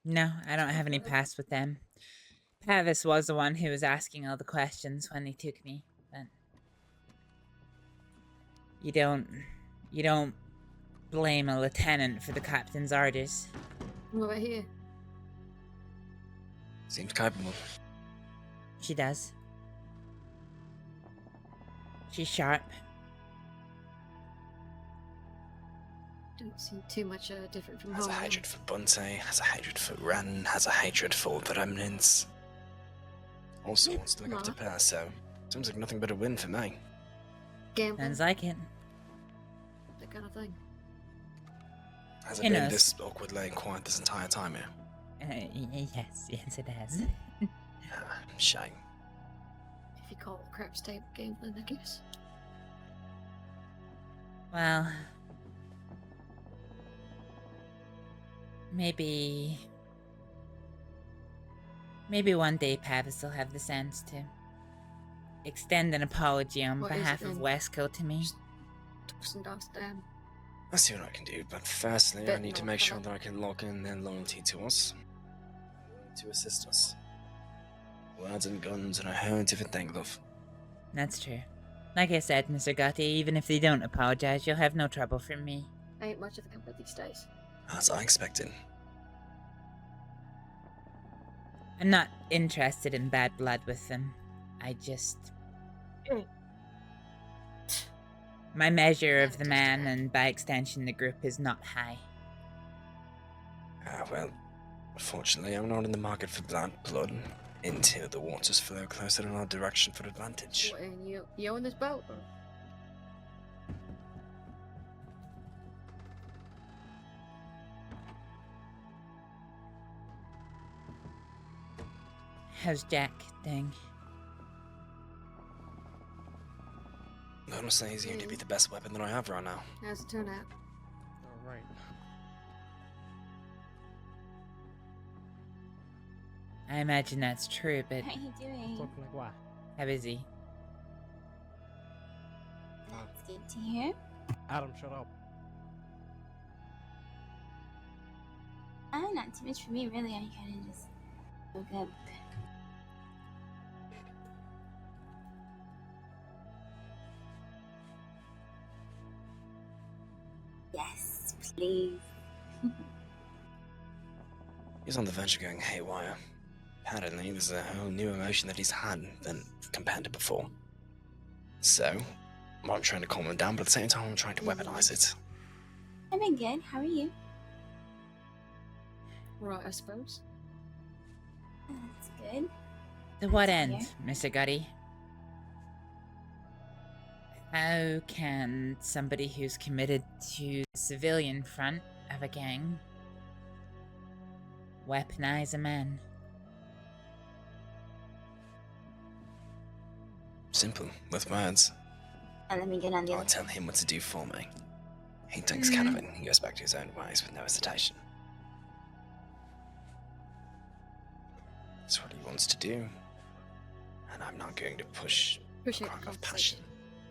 Speaker 3: No, I don't have any past with them. Pavis was the one who was asking all the questions when they took me, but you don't blame a lieutenant for the captain's orders.
Speaker 10: What about here?
Speaker 9: Seems capable.
Speaker 3: She does. She's sharp.
Speaker 10: Don't seem too much different from
Speaker 9: Has
Speaker 10: home.
Speaker 9: a hatred for Bunte, has a hatred for Ren, has a hatred for the remnants. Also wants to look up to Pear, so seems like nothing but a win for me.
Speaker 10: Gambling.
Speaker 3: Sounds like it.
Speaker 10: That kind of thing.
Speaker 9: Has it been this awkwardly and quiet this entire time here?
Speaker 3: Yes, it has.
Speaker 9: Shame.
Speaker 10: If you call it craps table gambling, I guess.
Speaker 3: Well, maybe one day Pavis will have the sense to extend an apology on behalf of Westco to me.
Speaker 9: I'll see what I can do, but firstly I need to make sure that I can lock in their loyalty to us. To assist us. Words and guns are a whole different thing, love.
Speaker 3: That's true. Like I said, Mr. Gotti, even if they don't apologize, you'll have no trouble from me.
Speaker 10: I ain't much of a company these days.
Speaker 9: As I expected.
Speaker 3: I'm not interested in bad blood with them. I just... My measure of the man, and by extension the group, is not high.
Speaker 9: Well, fortunately I'm not in the market for blood until the waters flow closer in our direction for advantage.
Speaker 10: What, and you own this boat? Or?
Speaker 3: How's Jack doing?
Speaker 9: I must say he's going to be the best weapon that I have right now.
Speaker 10: How's it turn out?
Speaker 7: Alright.
Speaker 3: I imagine that's true, but
Speaker 11: How are you doing?
Speaker 7: Talk like what?
Speaker 3: how is he?
Speaker 11: That's good to hear.
Speaker 7: Adam, shut up.
Speaker 11: Not too much for me, really. I kind of just woke up. Yes, please.
Speaker 9: He's on the verge of going haywire. Apparently, there's a whole new emotion that he's had than compared to before. So, I'm trying to calm him down, but at the same time, I'm trying to weaponize it.
Speaker 11: I've been good. How are you?
Speaker 10: Right, I suppose.
Speaker 11: That's good.
Speaker 3: To what
Speaker 11: That's
Speaker 3: end,
Speaker 11: fair.
Speaker 3: Mr. Gotti? How can somebody who's committed to the civilian front of a gang weaponize a man?
Speaker 9: Simple, with words.
Speaker 11: Let me get on the
Speaker 9: I'll
Speaker 11: other
Speaker 9: tell him what to do for me. He thinks kind of it, and he goes back to his own ways with no hesitation. That's what he wants to do. And I'm not going to push
Speaker 10: Appreciate
Speaker 9: crack
Speaker 10: the
Speaker 9: of passion.
Speaker 10: conversation.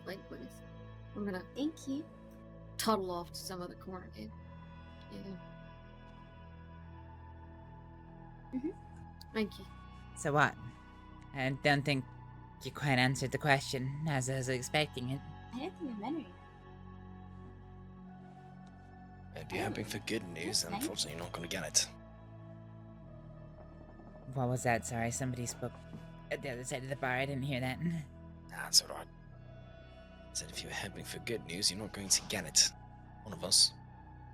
Speaker 10: Like, what is... I'm gonna
Speaker 11: Thank you.
Speaker 10: toddle off to some other corner, dude. Yeah.
Speaker 11: Mhm.
Speaker 10: Thank you.
Speaker 3: So what? I don't think you quite answered the question as I was expecting it.
Speaker 11: I don't think I'm better.
Speaker 9: If you're hoping for good news,
Speaker 11: That's
Speaker 9: then
Speaker 11: nice.
Speaker 9: unfortunately you're not going to get it.
Speaker 3: What was that? Sorry, somebody spoke at the other side of the bar. I didn't hear that.
Speaker 9: That's alright. I said if you're hoping for good news, you're not going to get it. One of us,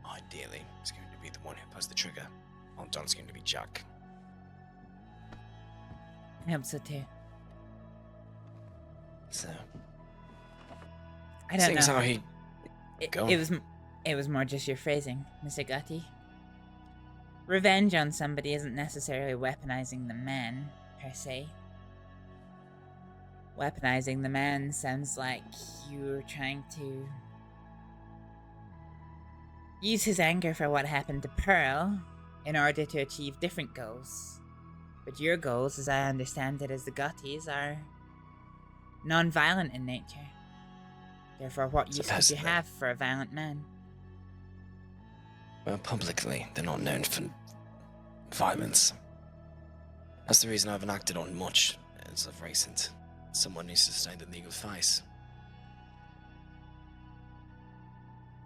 Speaker 9: ideally, is going to be the one who pulls the trigger. While Don's going to be Jack.
Speaker 3: I hope so too.
Speaker 9: So,
Speaker 3: I don't
Speaker 9: seeing as
Speaker 3: know.
Speaker 9: how he...
Speaker 3: It,
Speaker 9: Go
Speaker 3: it
Speaker 9: on.
Speaker 3: was it was more just your phrasing, Mr. Gotti. Revenge on somebody isn't necessarily weaponizing the man, per se. Weaponizing the man sounds like you're trying to use his anger for what happened to Pearl in order to achieve different goals. But your goals, as I understand it as the Gottis, are non-violent in nature. Therefore, what use would you
Speaker 9: Supposedly.
Speaker 3: have for a violent man?
Speaker 9: Well, publicly, they're not known for violence. That's the reason I haven't acted on much as of recent. Someone needs to stay the legal face.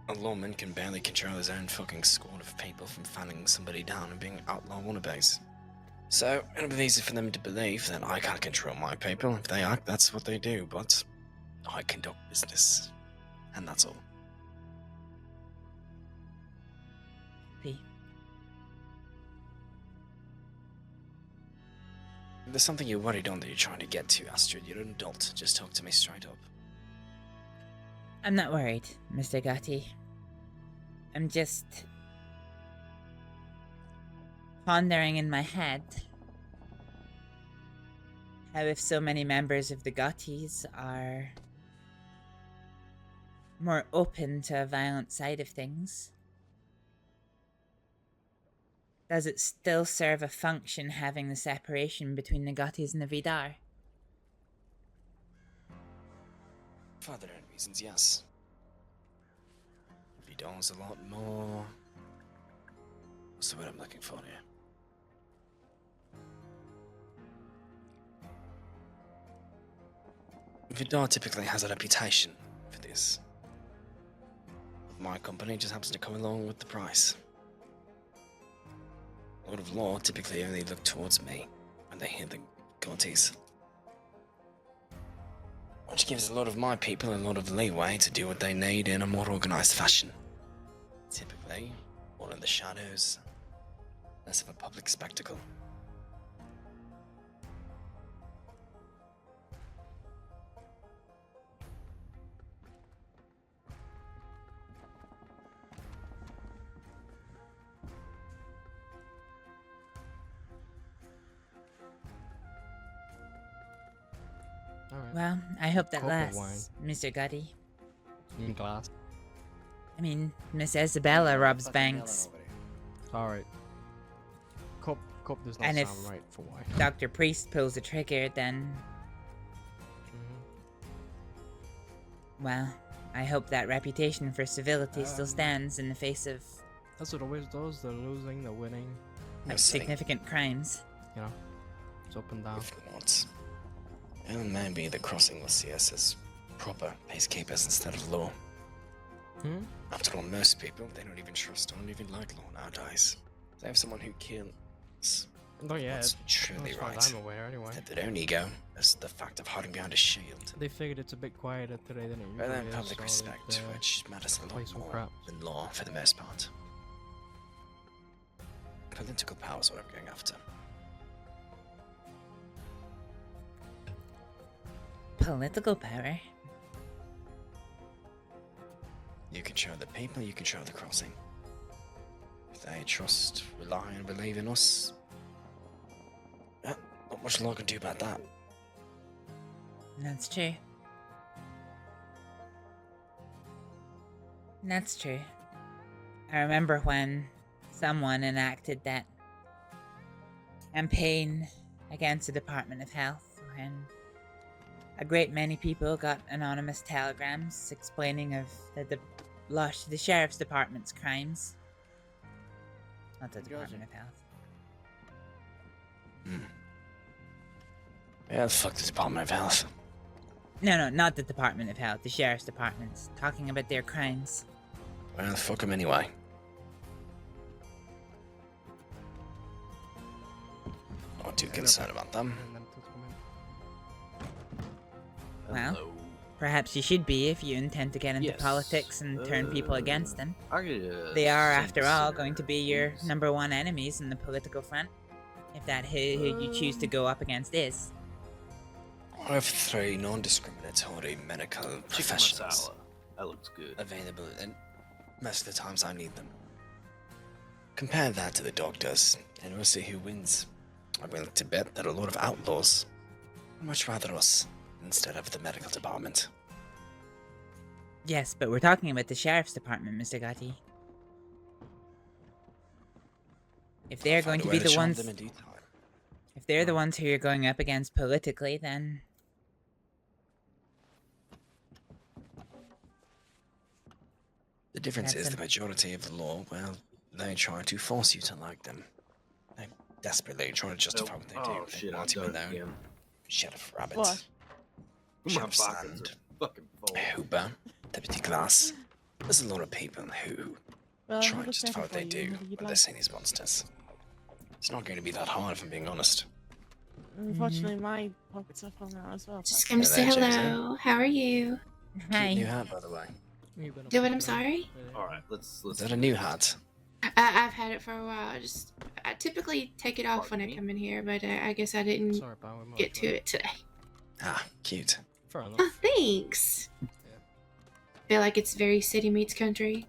Speaker 9: A lawman can barely control his own fucking squad of people from fanning somebody down and being outlaw wannabes. So, it'll be easy for them to believe that I can't control my people. If they act, that's what they do, but I conduct business. And that's all.
Speaker 3: P.
Speaker 9: If there's something you're worried on that you're trying to get to, Astrид, you're an adult. Just talk to me straight up.
Speaker 3: I'm not worried, Mr. Gotti. I'm just pondering in my head how if so many members of the Gottis are more open to a violent side of things, does it still serve a function having the separation between the Gottis and the Vidar?
Speaker 9: For their own reasons, yes. Vidal's a lot more... What's the word I'm looking for here? Vidar typically has a reputation for this. My company just happens to come along with the price. Lord of Law typically only look towards me when they hear the Gaunties. Which gives a lot of my people a lot of leeway to do what they need in a more organized fashion. Typically, all in the shadows, less of a public spectacle.
Speaker 7: Alright.
Speaker 3: Well, I hope that
Speaker 7: Cup of
Speaker 3: lasts, Mr. Gotti.
Speaker 7: In glass.
Speaker 3: I mean, Miss Isabella robs banks.
Speaker 7: Alright. Cup does not
Speaker 3: And if
Speaker 7: sound right for wine.
Speaker 3: Dr. Priest pulls the trigger, then... Well, I hope that reputation for civility still stands in the face of
Speaker 7: That's what it always does, the losing, the winning.
Speaker 3: significant crimes.
Speaker 7: You know? It's up and down.
Speaker 9: If not, well, maybe the crossing will see us as proper peacekeepers instead of law. After all, most people, they don't even trust or don't even like law nowadays. They have someone who kills.
Speaker 7: Oh yeah,
Speaker 9: What's truly
Speaker 7: as far
Speaker 9: right.
Speaker 7: as I'm aware anyway.
Speaker 9: That their own ego is the fact of hiding behind a shield.
Speaker 7: They figured it's a bit quieter today than it usually
Speaker 9: Rather than
Speaker 7: is.
Speaker 9: public
Speaker 7: so
Speaker 9: respect,
Speaker 7: they'd,
Speaker 9: which matters a
Speaker 7: play
Speaker 9: lot
Speaker 7: some
Speaker 9: more
Speaker 7: crap.
Speaker 9: than law for the most part. Political power is what I'm going after.
Speaker 3: Political power?
Speaker 9: You control the people, you control the crossing. If they trust, rely, and believe in us, not much law can do about that.
Speaker 3: That's true. That's true. I remember when someone enacted that campaign against the Department of Health, when a great many people got anonymous telegrams explaining of the Sheriff's Department's crimes. Not the Department of Health.
Speaker 9: Yeah, fuck the Department of Health.
Speaker 3: No, not the Department of Health, the Sheriff's Department's talking about their crimes.
Speaker 9: Well, fuck them anyway. Not too concerned about them.
Speaker 3: Well, perhaps you should be if you intend to get into politics and turn people against them. They are, after all, going to be your #1 enemies in the political front, if that who you choose to go up against is.
Speaker 9: I have 3 non-discriminatory medical professionals
Speaker 8: That looks good.
Speaker 9: available, and most of the times I need them. Compare that to the doctors, and we'll see who wins. I'm willing to bet that a lot of outlaws would much rather us instead of the medical department.
Speaker 3: Yes, but we're talking about the Sheriff's Department, Mr. Gotti. If they're going to be the ones... If they're the ones who you're going up against politically, then...
Speaker 9: The difference
Speaker 3: That's
Speaker 9: is the majority of the law, well, they try to force you to like them. They desperately try to justify what they do.
Speaker 8: Oh
Speaker 9: They
Speaker 8: shit,
Speaker 9: want
Speaker 8: I'm
Speaker 9: to be
Speaker 8: done
Speaker 9: known.
Speaker 8: again.
Speaker 9: Sheriff Rabbit.
Speaker 6: What?
Speaker 9: Sheriff
Speaker 8: My pockets
Speaker 9: Sand.
Speaker 8: are fucking full.
Speaker 9: Hooper. Deputy Glass. There's a lot of people who
Speaker 6: Well,
Speaker 9: try
Speaker 6: I'll
Speaker 9: to
Speaker 6: look
Speaker 9: justify
Speaker 6: over
Speaker 9: what they
Speaker 6: for you
Speaker 9: do
Speaker 6: whenever you'd
Speaker 9: when they
Speaker 6: like.
Speaker 9: see these monsters. It's not going to be that hard, if I'm being honest.
Speaker 6: Unfortunately, my pockets are full now as well.
Speaker 4: Just come to say
Speaker 9: Hello,
Speaker 4: hello. How are you?
Speaker 3: Hi.
Speaker 9: New hat, by the way.
Speaker 4: Do what? I'm sorry.
Speaker 8: All right, let's.
Speaker 9: Is that a new hat?
Speaker 4: I've had it for a while. I typically take it off when I come in here, but I guess I didn't
Speaker 7: Sorry, pal, we might
Speaker 4: get
Speaker 7: as
Speaker 4: to
Speaker 7: well.
Speaker 4: it today.
Speaker 9: Ah, cute.
Speaker 7: Fair enough.
Speaker 4: Oh, thanks. Feel like it's very city meets country.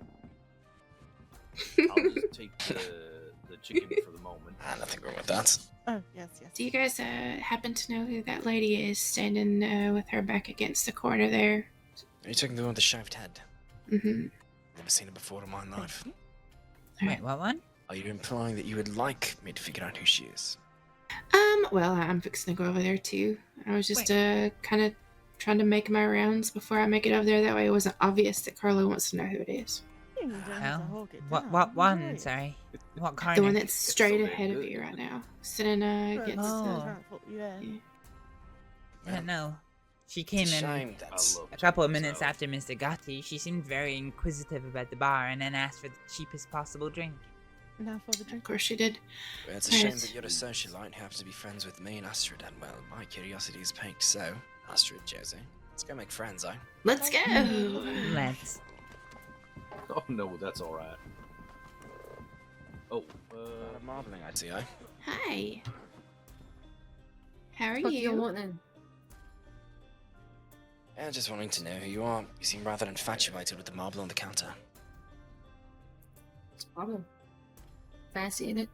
Speaker 8: I'll just take the chicken for the moment.
Speaker 9: Ah, nothing wrong with that.
Speaker 6: Oh, yes.
Speaker 4: Do you guys happen to know who that lady is standing with her back against the corner there?
Speaker 9: Are you talking the one with the shaved head?
Speaker 4: Mm-hmm.
Speaker 9: Never seen her before in my life.
Speaker 3: Wait, what one?
Speaker 9: Are you implying that you would like me to figure out who she is?
Speaker 4: Well, I'm fixing to go over there too. I was just kind of trying to make my rounds before I make it over there. That way it wasn't obvious that Carlo wants to know who it is.
Speaker 6: You don't have to hog it
Speaker 3: What
Speaker 6: down,
Speaker 3: one?
Speaker 6: enjoy it.
Speaker 3: Sorry. What corner?
Speaker 4: The one that's straight
Speaker 8: so
Speaker 4: ahead of
Speaker 8: good.
Speaker 4: you right now. Sitting
Speaker 6: Right,
Speaker 4: against
Speaker 3: Oh.
Speaker 6: can't fault you there.
Speaker 3: I don't know. She came
Speaker 9: It's a
Speaker 3: in
Speaker 9: shame that's
Speaker 3: a couple of minutes after Mr. Gotti. She seemed very inquisitive about the bar and then asked for the cheapest possible drink.
Speaker 6: Now for the drink.
Speaker 4: Of course she did.
Speaker 9: Well, it's a shame that you're a socialite who happens to be friends with me and Astrid, and well, my curiosity is piqued, so, Astrid, Josie, let's go make friends, eh?
Speaker 4: Let's go!
Speaker 3: Let's.
Speaker 8: Oh no, that's alright. Oh,
Speaker 9: marbling, I see, eh?
Speaker 4: Hi. How are
Speaker 10: What do
Speaker 4: you?
Speaker 10: you want then?
Speaker 9: Yeah, just wanting to know who you are. You seem rather infatuated with the marble on the counter.
Speaker 10: It's a problem. Fancy, innit?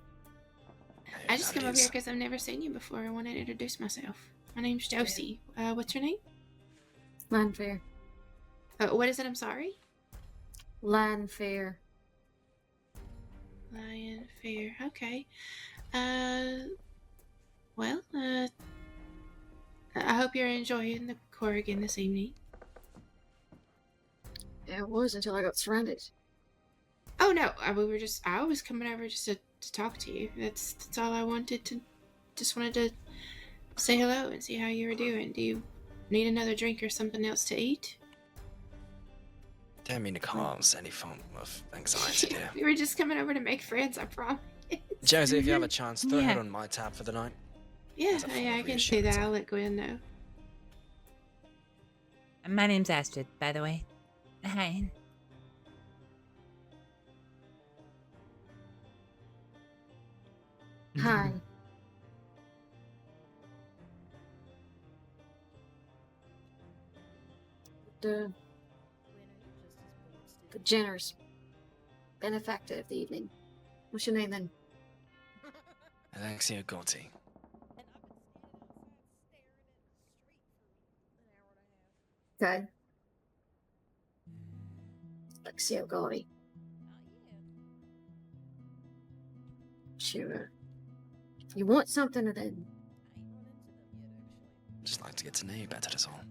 Speaker 4: I just came over here because I've never seen you before. I want to introduce myself. My name's Josie. What's your name?
Speaker 10: Landfair.
Speaker 4: What is it? I'm sorry?
Speaker 10: Landfair.
Speaker 4: Lion Fair. Okay. Well, I hope you're enjoying the Corrigan this evening.
Speaker 10: Yeah, it was until I got surrounded.
Speaker 4: Oh no, I was coming over just to talk to you. That's all I wanted to. Just wanted to say hello and see how you were doing. Do you need another drink or something else to eat?
Speaker 9: Don't mean to cause any form of anxiety here.
Speaker 4: We were just coming over to make friends, I promise.
Speaker 9: Josie, if you have a chance, throw
Speaker 3: Yeah.
Speaker 9: it on my tab for the night.
Speaker 4: Yeah,
Speaker 9: As a form
Speaker 4: I
Speaker 9: of
Speaker 4: can see that.
Speaker 9: reassurance.
Speaker 4: I'll let Gwen know.
Speaker 3: My name's Astrid, by the way. Hi.
Speaker 10: Hi. The generous benefactor of the evening. What's your name then?
Speaker 9: Aleksdóttir.
Speaker 10: Okay. Aleksdóttir. Sure. If you want something, then
Speaker 9: Just like to get to know you better, that's all.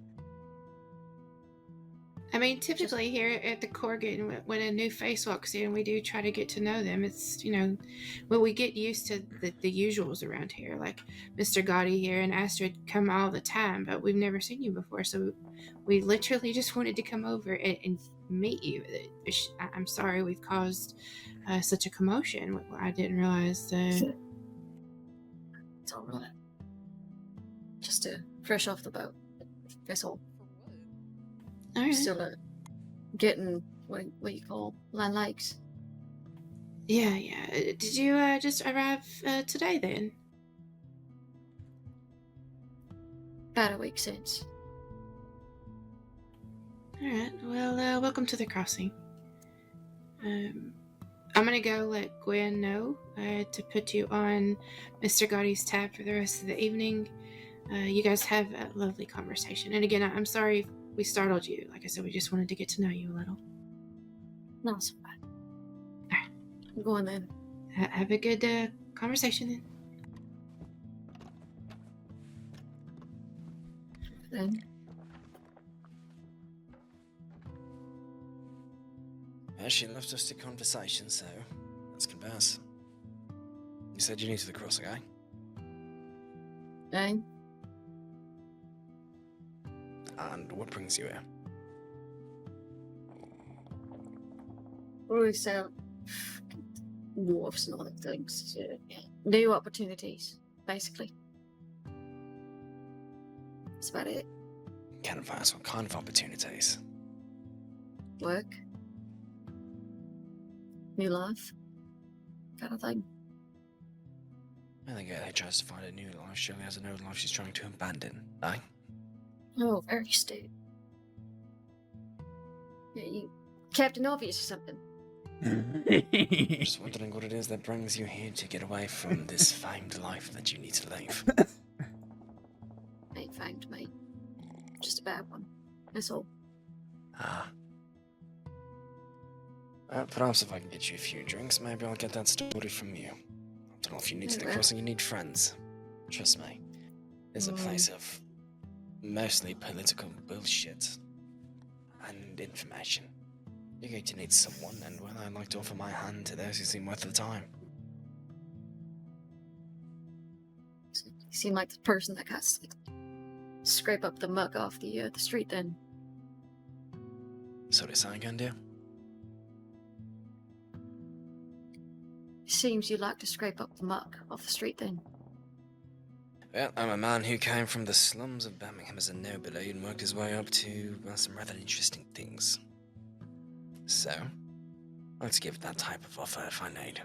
Speaker 4: I mean, typically here at the Corrigan, when a new face walks in, we do try to get to know them. It's, well, we get used to the usuals around here. Like Mr. Gotti here and Astrид come all the time, but we've never seen you before. So we literally just wanted to come over and meet you. I'm sorry we've caused such a commotion. I didn't realize that.
Speaker 10: it's all right. Just to fresh off the boat. That's all.
Speaker 4: All right.
Speaker 10: Still getting what you call land lakes.
Speaker 4: Yeah. Did you just arrive today then?
Speaker 10: About a week since.
Speaker 4: All right. Well, welcome to the crossing. I'm gonna go let Gwen know to put you on Mr. Gotti's tab for the rest of the evening. You guys have a lovely conversation. And again, I'm sorry if we startled you. Like I said, we just wanted to get to know you a little.
Speaker 10: No, it's fine.
Speaker 4: All right.
Speaker 10: I'm going then.
Speaker 4: Have a good conversation then.
Speaker 10: Then.
Speaker 9: Yeah, she left us to conversation, so let's converse. You said you're new to the crossing, eh?
Speaker 10: Eh?
Speaker 9: And what brings you here?
Speaker 10: We sell dwarfs and other things. New opportunities, basically. That's about it.
Speaker 9: Canvas, what kind of opportunities?
Speaker 10: Work. New life. Kind of thing.
Speaker 9: I think who tries to find a new life surely has an old life she's trying to abandon, eh?
Speaker 10: Oh, very astute. Yeah, you Captain Obvious or something.
Speaker 9: Just wondering what it is that brings you here to get away from this famed life that you need to live.
Speaker 10: Ain't famed, mate. Just a bad one. That's all.
Speaker 9: Ah. Well, perhaps if I can get you a few drinks, maybe I'll get that story from you. I don't know if you need to the
Speaker 10: Well.
Speaker 9: crossing, you need friends. Trust me. It's a place of mostly political bullshit and information. You're going to need someone, and well, I'd like to offer my hand to those who seem worth the time.
Speaker 10: You seem like the person that got scrape up the muck off the street then.
Speaker 9: So what I can do?
Speaker 10: Seems you like to scrape up the muck off the street then.
Speaker 9: Well, I'm a man who came from the slums of Birmingham as a nobody and worked his way up to some rather interesting things. So, let's give that type of offer if I need.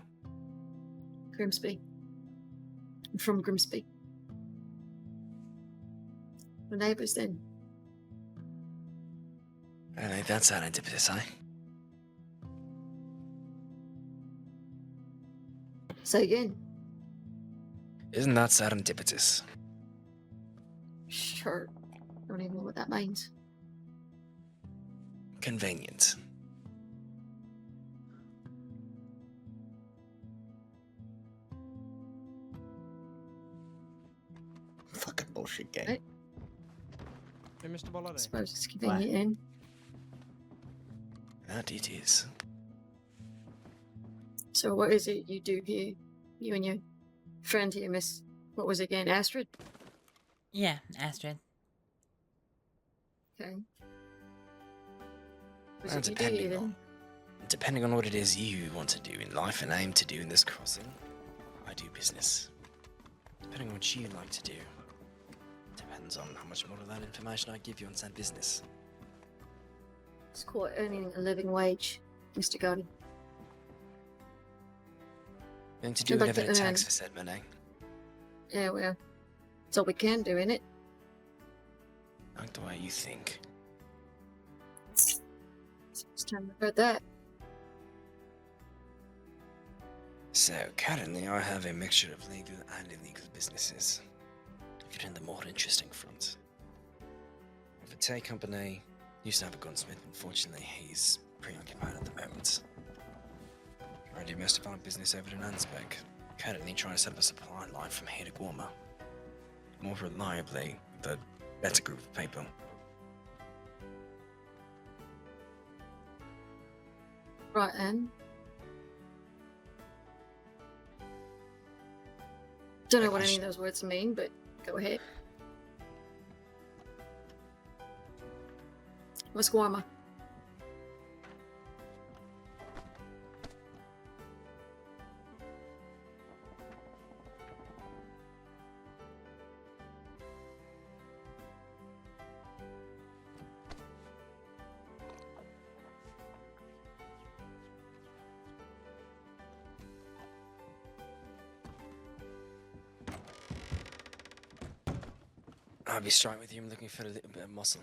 Speaker 10: Grimsby. I'm from Grimsby. We're neighbours then.
Speaker 9: Really, that's serendipitous, eh?
Speaker 10: Say again.
Speaker 9: Isn't that serendipitous?
Speaker 10: Sure. Don't even know what that means.
Speaker 9: Convenient.
Speaker 5: Fucking bullshit game.
Speaker 10: Right.
Speaker 7: Hey, Mr.
Speaker 10: I
Speaker 7: Bolade.
Speaker 10: suppose it's convenient in.
Speaker 9: That it is.
Speaker 10: So what is it you do here? You and your friend here, Miss... What was it again? Astrид?
Speaker 3: Yeah, Astrид.
Speaker 10: Okay. What is it you do here then?
Speaker 9: Depending on what it is you want to do in life and aim to do in this crossing, I do business. Depending on what you'd like to do, depends on how much more of that information I give you on said business.
Speaker 10: It's called earning a living wage, Mr. Gotti.
Speaker 9: Going to do
Speaker 10: I'd like
Speaker 9: whatever
Speaker 10: to
Speaker 9: it takes
Speaker 10: earn.
Speaker 9: for said money.
Speaker 10: Yeah, well, that's all we can do, innit?
Speaker 9: Like the way you think.
Speaker 10: It's time I heard that.
Speaker 9: So, currently I have a mixture of legal and illegal businesses. If you're in the more interesting front. If a tech company used to have a gunsmith, unfortunately he's preoccupied at the moment. I do most of our business over in Ansberg. Currently trying to set up a supply line from here to Guarma. More reliably, with a better group of people.
Speaker 10: Right, then. Don't know what any of those words mean, but go ahead. What's Guarma?
Speaker 9: I'll be straight with you, I'm looking for a little bit of muscle.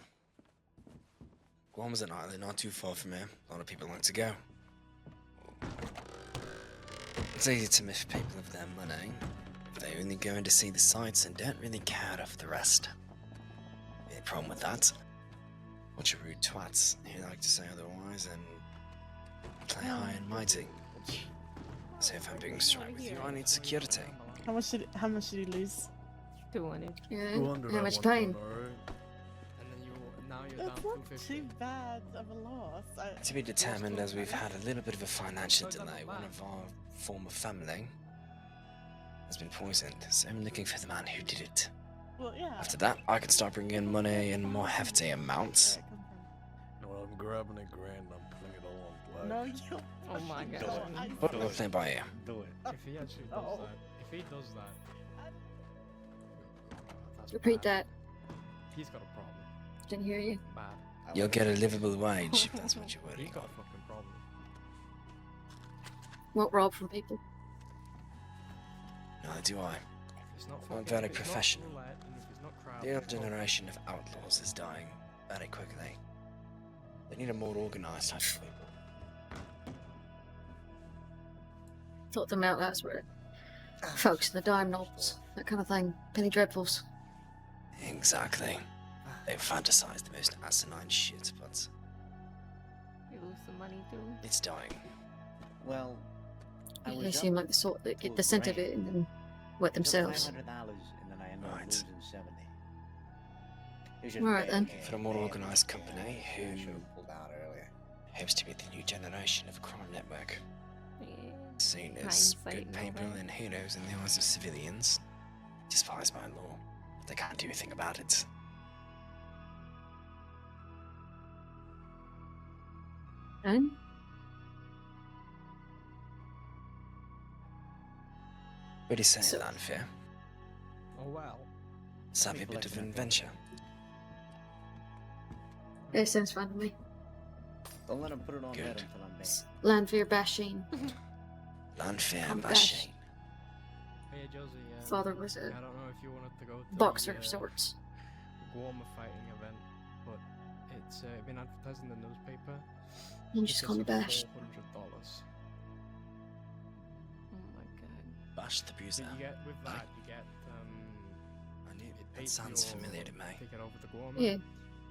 Speaker 9: Guarma's an island not too far from here. A lot of people like to go. It's easy to miss people of their money if they only go in to see the sights and don't really care of the rest. Any problem with that? Bunch of rude twats who like to say otherwise and play high and mighty. So if I'm being straight with you, I need security.
Speaker 6: How much did he lose?
Speaker 12: 200.
Speaker 10: Yeah.
Speaker 7: 200
Speaker 10: How much you paying?
Speaker 7: And then now you're down
Speaker 6: That's not
Speaker 7: 250.
Speaker 6: too bad of a loss.
Speaker 9: To be determined, as we've had a little bit of a financial delay. One of our former family has been poisoned, so I'm looking for the man who did it.
Speaker 6: Well, yeah.
Speaker 9: After that, I can start bringing in money in more hefty amounts.
Speaker 7: No, I'm grabbing a grand, I'm putting it all on black.
Speaker 6: No, you.
Speaker 12: Oh my
Speaker 6: No,
Speaker 12: god.
Speaker 6: I-
Speaker 9: What will I play by you?
Speaker 7: Do it. If he actually does
Speaker 6: Oh.
Speaker 7: that, if he does that, that's
Speaker 10: Repeat
Speaker 7: bad.
Speaker 10: that.
Speaker 7: He's got a problem.
Speaker 10: Didn't hear you.
Speaker 7: Bad.
Speaker 9: You'll get a livable wage if that's what you're
Speaker 7: He's
Speaker 9: worried
Speaker 7: got
Speaker 9: about.
Speaker 7: a fucking problem.
Speaker 10: Won't rob from people.
Speaker 9: Neither do I.
Speaker 7: It's not
Speaker 9: I'm
Speaker 7: fucking-
Speaker 9: very
Speaker 7: if it's not
Speaker 9: professional.
Speaker 7: roulette and if it's not crowd
Speaker 9: The old
Speaker 7: control,
Speaker 9: generation of outlaws is dying very quickly. They need a more organized type of people.
Speaker 10: Thought them outlaws were folks in the dime novels, that kind of thing. Penny dreadfuls.
Speaker 9: Exactly. They fantasize the most asinine shit, but
Speaker 12: You lose some money too.
Speaker 9: it's dying.
Speaker 5: Well, I
Speaker 10: They
Speaker 5: was
Speaker 10: seem
Speaker 5: up
Speaker 10: like the sort that
Speaker 5: to
Speaker 10: get
Speaker 5: a
Speaker 10: the scent of
Speaker 5: grand.
Speaker 10: it and then wet themselves.
Speaker 5: $500 and then I ended up
Speaker 9: Right.
Speaker 5: losing 70. It was just
Speaker 10: Alright
Speaker 5: bad
Speaker 10: then.
Speaker 5: game,
Speaker 9: For a more
Speaker 5: bad
Speaker 9: organized
Speaker 5: game.
Speaker 9: company
Speaker 5: I
Speaker 9: who
Speaker 5: should have pulled out earlier.
Speaker 9: hopes to be the new generation of crime network.
Speaker 12: Yeah.
Speaker 9: Seen as
Speaker 12: Hindsight
Speaker 9: good
Speaker 12: and all
Speaker 9: people
Speaker 12: that.
Speaker 9: and heroes in the eyes of civilians. Despised by law. But they can't do a thing about it.
Speaker 10: And
Speaker 9: What do you say,
Speaker 10: So-
Speaker 9: Lanfear?
Speaker 7: Oh well.
Speaker 9: Savvy bit of adventure.
Speaker 10: it sounds fun to me.
Speaker 5: Don't let him put it on
Speaker 9: Good.
Speaker 5: that until I'm back.
Speaker 10: Lanfear bashing.
Speaker 9: Lanfear
Speaker 10: I'm
Speaker 9: bashing.
Speaker 7: Hey Josie,
Speaker 10: Father was a
Speaker 7: I don't know if you wanted to go to
Speaker 10: boxer
Speaker 7: the,
Speaker 10: of sorts.
Speaker 7: Guama fighting event, but it's been advertised in the newspaper.
Speaker 10: You just call me Bash.
Speaker 7: $400.
Speaker 12: Oh my god.
Speaker 9: Bash the
Speaker 7: So
Speaker 9: bruiser.
Speaker 7: you get with that, you get
Speaker 9: I knew
Speaker 7: it
Speaker 9: that
Speaker 7: pays
Speaker 9: sounds
Speaker 7: your
Speaker 9: familiar to me.
Speaker 7: ticket over to Guama,
Speaker 10: Yeah.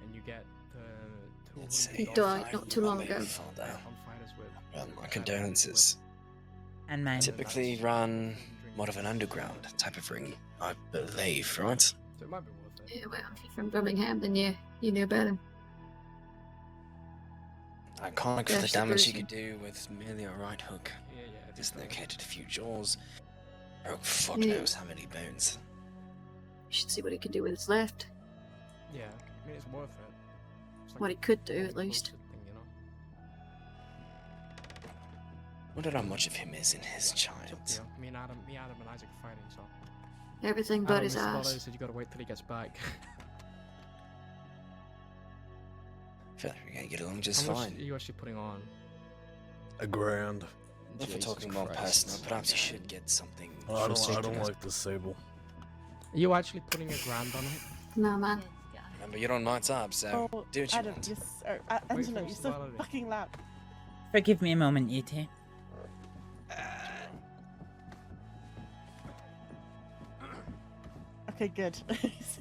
Speaker 7: and you get
Speaker 9: Let's see.
Speaker 10: He
Speaker 7: $200
Speaker 10: died not too long
Speaker 9: Maybe
Speaker 10: ago.
Speaker 9: fall down.
Speaker 7: on fighters with.
Speaker 9: Well, my condolences.
Speaker 3: And mine.
Speaker 9: Typically run more of an underground type of ring, I believe, right?
Speaker 7: So it might be worth it.
Speaker 10: Yeah, well, if you're from Birmingham, then yeah, you knew about him.
Speaker 9: Iconic for the
Speaker 10: Bash the
Speaker 9: damage you
Speaker 10: bruiser.
Speaker 9: could do with merely a right hook.
Speaker 7: Yeah, yeah.
Speaker 9: Dislocated a few jaws. Broke fuck
Speaker 10: Yeah.
Speaker 9: knows how many bones.
Speaker 10: You should see what he can do with his left.
Speaker 7: Yeah, I mean it's worth it. It's
Speaker 10: What he could do, at least.
Speaker 7: thing, you know?
Speaker 9: Wonder how much of him is in his child.
Speaker 7: Yeah, me and Adam and Isaac are fighting, so.
Speaker 10: Everything but his
Speaker 7: Mr. Lotto
Speaker 10: ass.
Speaker 7: said you gotta wait till he gets back.
Speaker 9: Feel like we're gonna get along just
Speaker 7: How much
Speaker 9: fine.
Speaker 7: are you actually putting on?
Speaker 13: $1,000.
Speaker 9: If we're
Speaker 7: Jesus
Speaker 9: talking more
Speaker 7: Christ.
Speaker 9: personal, perhaps you should get something.
Speaker 13: I don't
Speaker 9: frustrating.
Speaker 13: like the sable.
Speaker 7: Are you actually putting $1,000 on it?
Speaker 10: No, man.
Speaker 9: Remember, you're on my tab, so
Speaker 6: Oh,
Speaker 9: do what you
Speaker 6: Adam,
Speaker 9: want.
Speaker 6: yes, or,
Speaker 7: Wait for
Speaker 6: Angelo, you're
Speaker 7: Mr.
Speaker 6: so
Speaker 7: Valerie.
Speaker 6: fucking loud.
Speaker 3: Forgive me a moment, you two.
Speaker 6: Okay, good.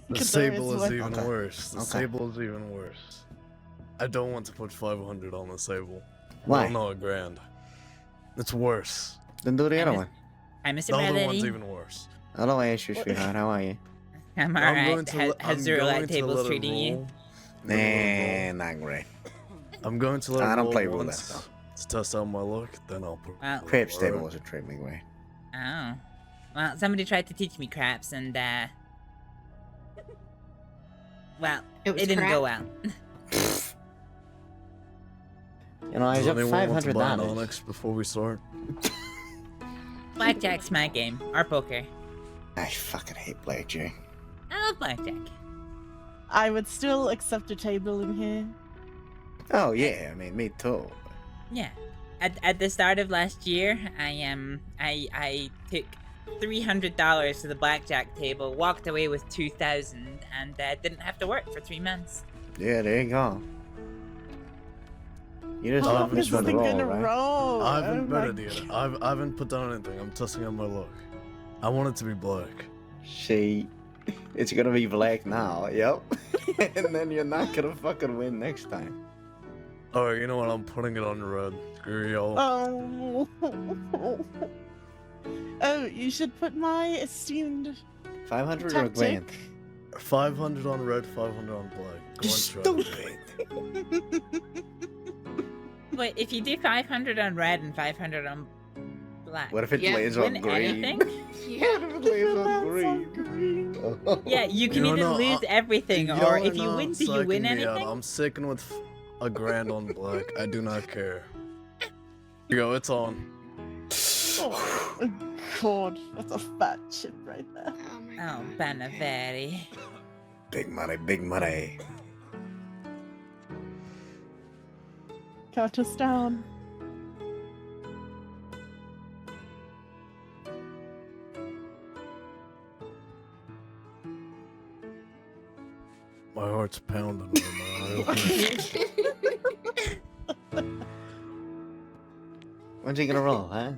Speaker 13: The sable is
Speaker 6: one.
Speaker 13: even
Speaker 5: Okay.
Speaker 13: worse. The
Speaker 5: Okay.
Speaker 13: sable is even worse. I don't want to put 500 on the sable.
Speaker 5: Why?
Speaker 13: Well, no, $1,000. It's worse.
Speaker 5: Then do the other
Speaker 3: miss-
Speaker 5: one.
Speaker 3: Hi, Mr.
Speaker 13: The other one's
Speaker 3: Bradley.
Speaker 13: even worse.
Speaker 5: Hello, Asher, sweetheart. How are you?
Speaker 3: I'm
Speaker 13: I'm
Speaker 3: alright.
Speaker 13: going to
Speaker 3: How's the roulette tables
Speaker 13: let it
Speaker 3: treating you?
Speaker 13: roll. I'm gonna let it
Speaker 5: Nah, not great.
Speaker 13: roll. I'm going to let
Speaker 5: I
Speaker 13: it
Speaker 5: don't
Speaker 13: roll
Speaker 5: play roulette,
Speaker 13: once to test out my luck, then I'll put.
Speaker 3: Well,
Speaker 5: Crab's table was a treat me great.
Speaker 3: Oh. Well, somebody tried to teach me craps, and, well,
Speaker 4: It
Speaker 3: it,
Speaker 4: was
Speaker 3: didn't
Speaker 4: crap?
Speaker 3: go well.
Speaker 5: You know, I
Speaker 13: Does
Speaker 5: was up
Speaker 13: anyone want to buy an
Speaker 5: $500.
Speaker 13: Onyx before we start?
Speaker 3: Blackjack's my game, or poker.
Speaker 5: I fucking hate blackjack.
Speaker 3: I love blackjack.
Speaker 6: I would still accept a table in here.
Speaker 5: Oh yeah, I mean me too.
Speaker 3: Yeah. At the start of last year, I took $300 to the blackjack table, walked away with $2,000, and didn't have to work for 3 months.
Speaker 5: Yeah, there you go. You just
Speaker 6: Oh,
Speaker 5: want
Speaker 6: this
Speaker 5: this one
Speaker 6: has
Speaker 5: to
Speaker 6: been
Speaker 5: roll,
Speaker 6: gonna
Speaker 5: right?
Speaker 6: roll.
Speaker 13: I haven't
Speaker 6: Oh my
Speaker 13: bet it yet. I haven't put down anything. I'm testing out my luck. I want it to be black.
Speaker 5: See, it's gonna be black now. Yep. And then you're not gonna fucking win next time.
Speaker 13: Alright, you know what? I'm putting it on red. Screw y'all.
Speaker 6: Oh. Oh, you should put my esteemed
Speaker 5: 500 or a grand?
Speaker 6: tactic.
Speaker 13: 500 on red, 500 on black. Go on, try it.
Speaker 3: Wait, if you do 500 on red and 500 on black,
Speaker 5: What if it
Speaker 4: Yeah,
Speaker 5: lands
Speaker 3: win
Speaker 5: on green?
Speaker 3: anything?
Speaker 4: Yeah.
Speaker 5: What if it lands on green?
Speaker 3: Yeah, you can
Speaker 13: You
Speaker 3: either
Speaker 13: know,
Speaker 3: lose everything,
Speaker 13: Y'all
Speaker 3: or
Speaker 13: are
Speaker 3: if you
Speaker 13: not
Speaker 3: win, do you win
Speaker 13: psyching me out.
Speaker 3: anything?
Speaker 13: I'm sticking with $1,000 on black. I do not care. Here you go, it's on.
Speaker 6: Oh, God, that's a fat chip right there.
Speaker 4: Oh my
Speaker 3: Oh,
Speaker 4: god.
Speaker 3: Banaveri.
Speaker 5: Big money, big money.
Speaker 6: Count us down.
Speaker 13: My heart's pounding right now.
Speaker 5: When's he gonna roll, huh?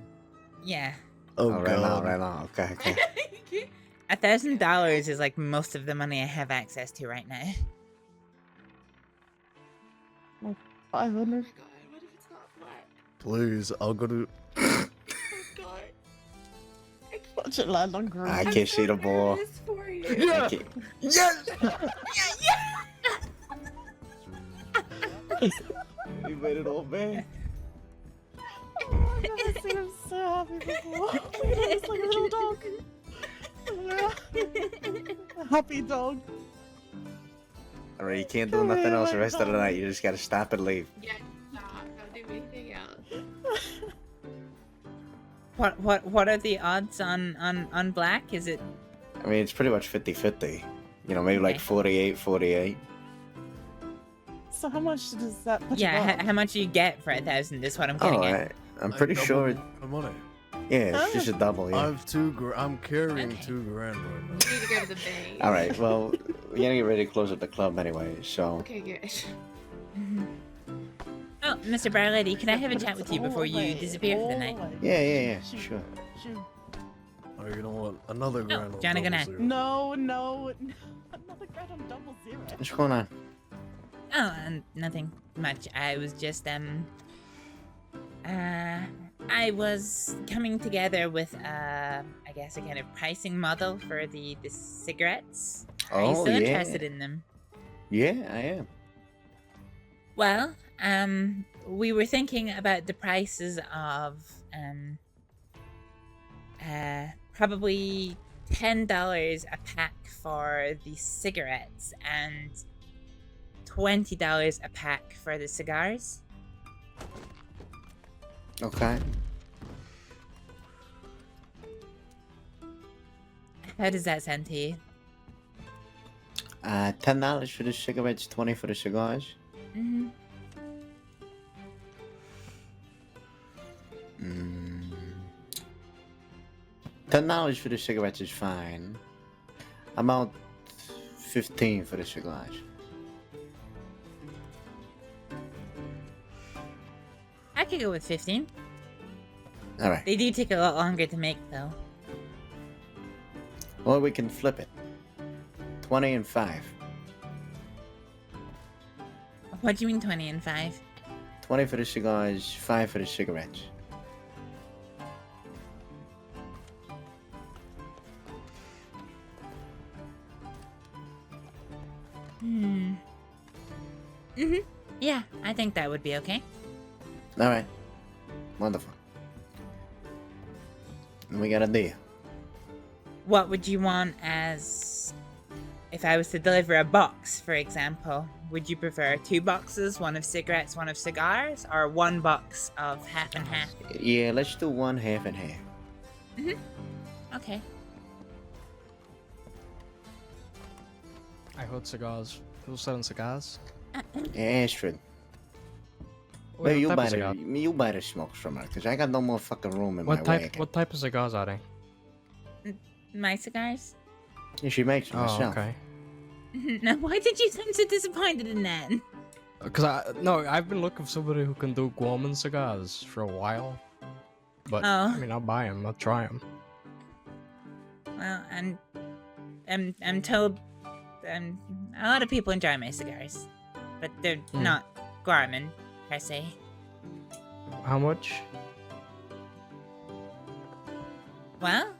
Speaker 3: Yeah.
Speaker 13: Oh,
Speaker 5: right
Speaker 13: God.
Speaker 5: now, right now. Okay, okay.
Speaker 3: $1,000 is like most of the money I have access to right now.
Speaker 6: 500.
Speaker 4: Oh my god, what if it's not black?
Speaker 13: Please, I'll go to.
Speaker 4: Oh god.
Speaker 6: Watch it land on green.
Speaker 5: I can't see the ball.
Speaker 4: This for you.
Speaker 5: I can't-
Speaker 13: Yes!
Speaker 5: You made it all back.
Speaker 6: Oh, I've never seen him so happy before. It's like a little dog. A happy dog.
Speaker 5: Alright, you can't do nothing else the rest of the night. You just gotta stop and leave.
Speaker 4: Yeah, stop. Don't do
Speaker 3: What are the odds on black? Is it?
Speaker 5: I mean, it's pretty much 50-50. You know, maybe like
Speaker 3: Okay.
Speaker 5: 48-48.
Speaker 6: So how much does that put you
Speaker 3: Yeah.
Speaker 6: on?
Speaker 3: How much do you get for 1,000? Is what I'm getting
Speaker 5: Oh,
Speaker 3: at.
Speaker 5: I'm pretty sure.
Speaker 13: The money.
Speaker 5: Yeah, it's just a double. Yeah.
Speaker 13: I've I'm carrying $2,000 right now.
Speaker 4: We need to go to the bay.
Speaker 5: All right. Well, we're gonna get ready to close up the club anyway. So.
Speaker 4: Okay, good.
Speaker 3: Oh, Mr. Barlady, can I have a chat with you before you disappear for the night?
Speaker 5: Yeah. Sure.
Speaker 13: Oh, you don't want another grand on
Speaker 3: Johnny
Speaker 13: double
Speaker 3: Gannett.
Speaker 13: zero.
Speaker 6: No, another grand on double zero.
Speaker 5: What's going on?
Speaker 3: Oh, nothing much. I was just I was coming together with I guess a kind of pricing model for the cigarettes. Are you
Speaker 5: Oh,
Speaker 3: still
Speaker 5: yeah.
Speaker 3: interested in them?
Speaker 5: Yeah, I am.
Speaker 3: Well, we were thinking about the prices of probably $10 a pack for the cigarettes and $20 a pack for the cigars.
Speaker 5: Okay.
Speaker 3: How does that sound to you?
Speaker 5: $10 for the cigarettes, 20 for the cigars.
Speaker 3: Mm-hmm.
Speaker 5: $10 for the cigarettes is fine. About 15 for the cigars.
Speaker 3: I could go with 15.
Speaker 5: All right.
Speaker 3: They do take a lot longer to make, though.
Speaker 5: Or we can flip it. 20 and 5.
Speaker 3: What do you mean 20 and 5?
Speaker 5: 20 for the cigars, 5 for the cigarettes.
Speaker 3: Yeah, I think that would be okay.
Speaker 5: All right. Wonderful. We got a deal.
Speaker 3: What would you want as... If I was to deliver a box, for example, would you prefer 2 boxes, one of cigarettes, one of cigars, or 1 box of half and half?
Speaker 5: Yeah, let's do one half and half.
Speaker 3: Okay.
Speaker 7: I heard cigars. Who's selling cigars?
Speaker 5: Yeah, Astrид.
Speaker 7: What
Speaker 5: Maybe
Speaker 7: type of cigar?
Speaker 5: you buy the smokes from her, because I got no more fucking room in
Speaker 7: What
Speaker 5: my
Speaker 7: type?
Speaker 5: wagon.
Speaker 7: What type of cigars are they?
Speaker 3: My cigars?
Speaker 5: Yeah, she makes them
Speaker 7: Oh,
Speaker 5: herself.
Speaker 7: okay.
Speaker 3: Now, why did you sound so disappointed in that?
Speaker 7: Because I've been looking for somebody who can do Guaman cigars for a while. But I mean, I'll buy them. I'll try them.
Speaker 3: Well, I'm told a lot of people enjoy my cigars, but they're not Guarman per se.
Speaker 7: How much?
Speaker 3: Well,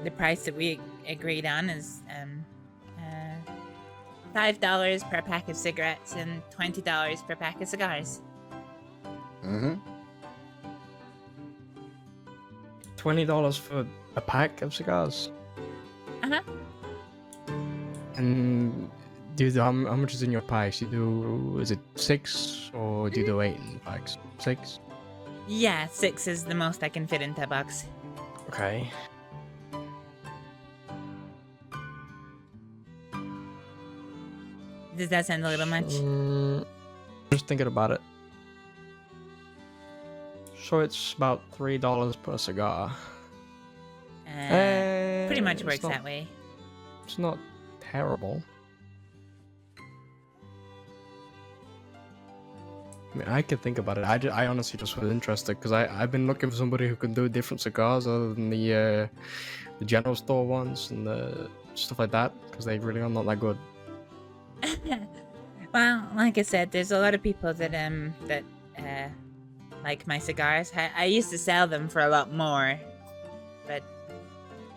Speaker 3: the price that we agreed on is $5 per pack of cigarettes and $20 per pack of cigars.
Speaker 7: $20 for a pack of cigars. And do you do how much is in your packs? You do, is it 6 or do you do 8 in packs? 6?
Speaker 3: Yeah, 6 is the most I can fit into a box.
Speaker 7: Okay.
Speaker 3: Does that sound a little much?
Speaker 7: Just thinking about it. So it's about $3 per cigar.
Speaker 3: Pretty much
Speaker 7: it's
Speaker 3: works
Speaker 7: not-
Speaker 3: that way.
Speaker 7: It's not terrible. I mean, I could think about it. I honestly just was interested because I've been looking for somebody who can do different cigars other than the general store ones and the stuff like that because they really are not that good.
Speaker 3: Well, like I said, there's a lot of people that like my cigars. I used to sell them for a lot more, but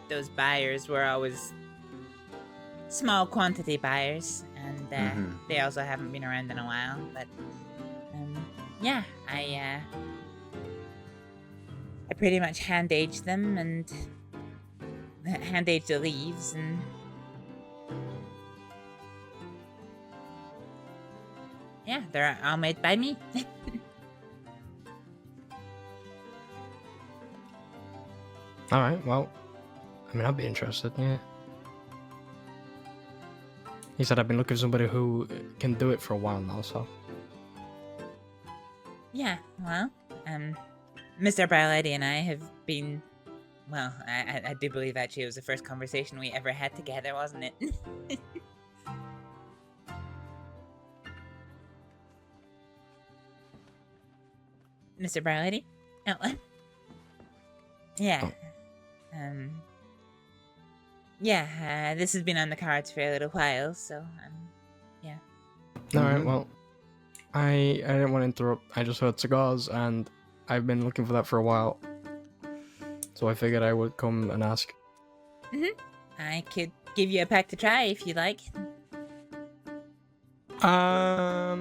Speaker 3: those buyers were always small quantity buyers, and they also haven't been around in a while. But yeah, I pretty much hand age them and hand age the leaves and. Yeah, they're all made by me.
Speaker 7: All right. Well, I mean, I'd be interested. Yeah. He said I've been looking for somebody who can do it for a while now. So.
Speaker 3: Yeah, well, Mr. Barlady and I have been, well, I do believe actually it was the first conversation we ever had together, wasn't it? Mr. Barlady? Oh, yeah. Yeah, this has been on the cards for a little while, so, yeah.
Speaker 7: All right. Well, I didn't want to interrupt. I just heard cigars, and I've been looking for that for a while. So I figured I would come and ask.
Speaker 3: I could give you a pack to try if you like.
Speaker 7: I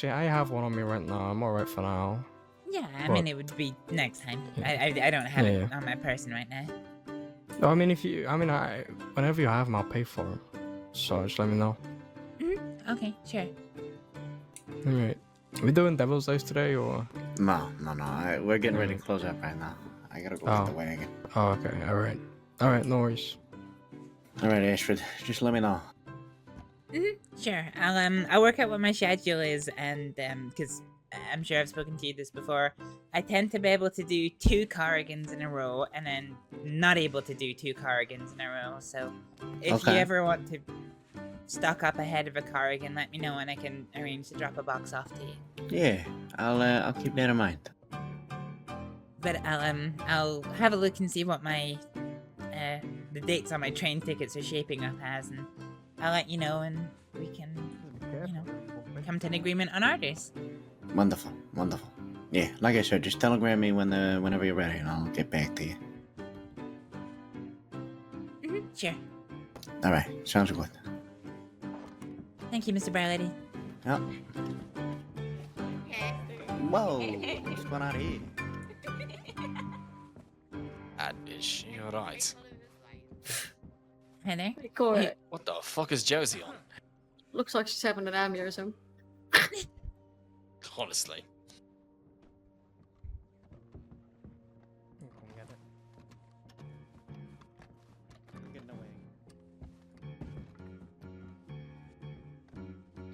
Speaker 7: have one on me right now. I'm alright for now.
Speaker 3: Yeah, I mean, it would be next time. I don't have it on my person right now.
Speaker 7: No, I mean, whenever you have them, I'll pay for them. So just let me know.
Speaker 3: Okay, sure.
Speaker 7: Alright. Are we doing Devil's Days today, or?
Speaker 5: No. We're getting ready to close up right now. I gotta go get the wagon.
Speaker 7: Oh, okay. Alright, no worries.
Speaker 5: Alright, Astrид, just let me know.
Speaker 3: Sure. I'll work out what my schedule is, and because I'm sure I've spoken to you this before, I tend to be able to do 2 Corrigans in a row, and then not able to do 2 Corrigans in a row. So if you ever want to stock up ahead of a Corrigan, let me know, and I can arrange to drop a box off to you.
Speaker 5: Yeah, I'll keep that in mind.
Speaker 3: But I'll have a look and see what my the dates on my train tickets are shaping up as, and I'll let you know, and we can, come to an agreement on orders.
Speaker 5: Wonderful. Yeah, like I said, just telegram me whenever you're ready, and I'll get back to you.
Speaker 3: Sure.
Speaker 5: All right, sounds good.
Speaker 3: Thank you, Mr. Barlady.
Speaker 5: Yep. Whoa, what's going on here?
Speaker 9: Is she alright?
Speaker 3: Hi there.
Speaker 10: Hey, Cora.
Speaker 9: What the fuck is Josie on?
Speaker 10: Looks like she's having an aneurysm.
Speaker 9: Honestly.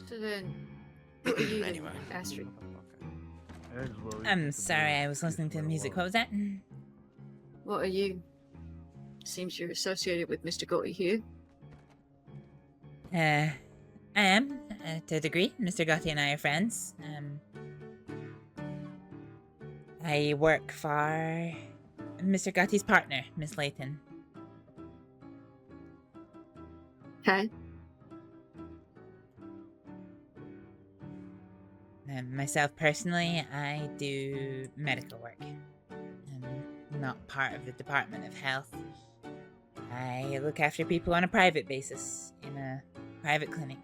Speaker 10: So then, what are you
Speaker 9: Anyway.
Speaker 10: Astrid?
Speaker 3: I'm sorry, I was listening to the music. What was that?
Speaker 10: What are you? Seems you're associated with Mr. Gotti here.
Speaker 3: I am, to a degree. Mr. Gotti and I are friends. I work for Mr. Gotti's partner, Miss Layton.
Speaker 10: Hi.
Speaker 3: Myself personally, I do medical work. I'm not part of the Department of Health. I look after people on a private basis in a private clinic.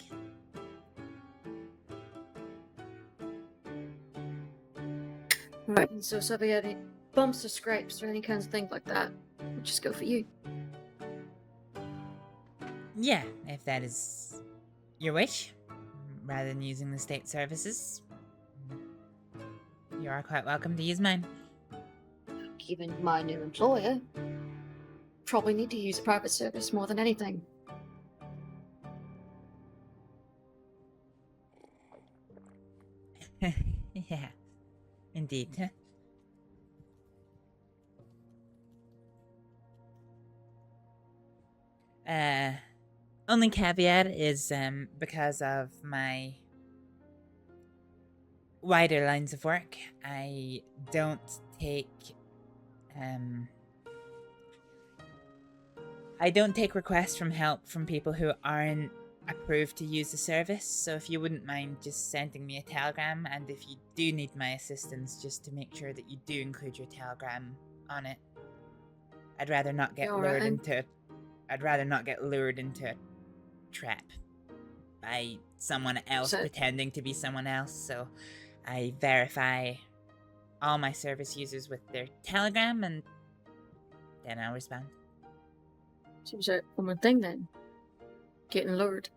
Speaker 10: Right, and so if we had any bumps or scrapes or any kinds of things like that, we'll just go for you.
Speaker 3: Yeah, if that is your wish, rather than using the state services, you are quite welcome to use mine.
Speaker 10: Given my new employer, probably need to use a private service more than anything.
Speaker 3: Yeah, indeed. Only caveat is because of my wider lines of work, I don't take requests from help from people who aren't approved to use the service. So if you wouldn't mind just sending me a telegram, and if you do need my assistance, just to make sure that you do include your telegram on it. I'd rather not get lured into a trap by someone else pretending to be someone else. So I verify all my service users with their telegram, and then I'll respond.
Speaker 10: Seems a common thing then. Getting lured.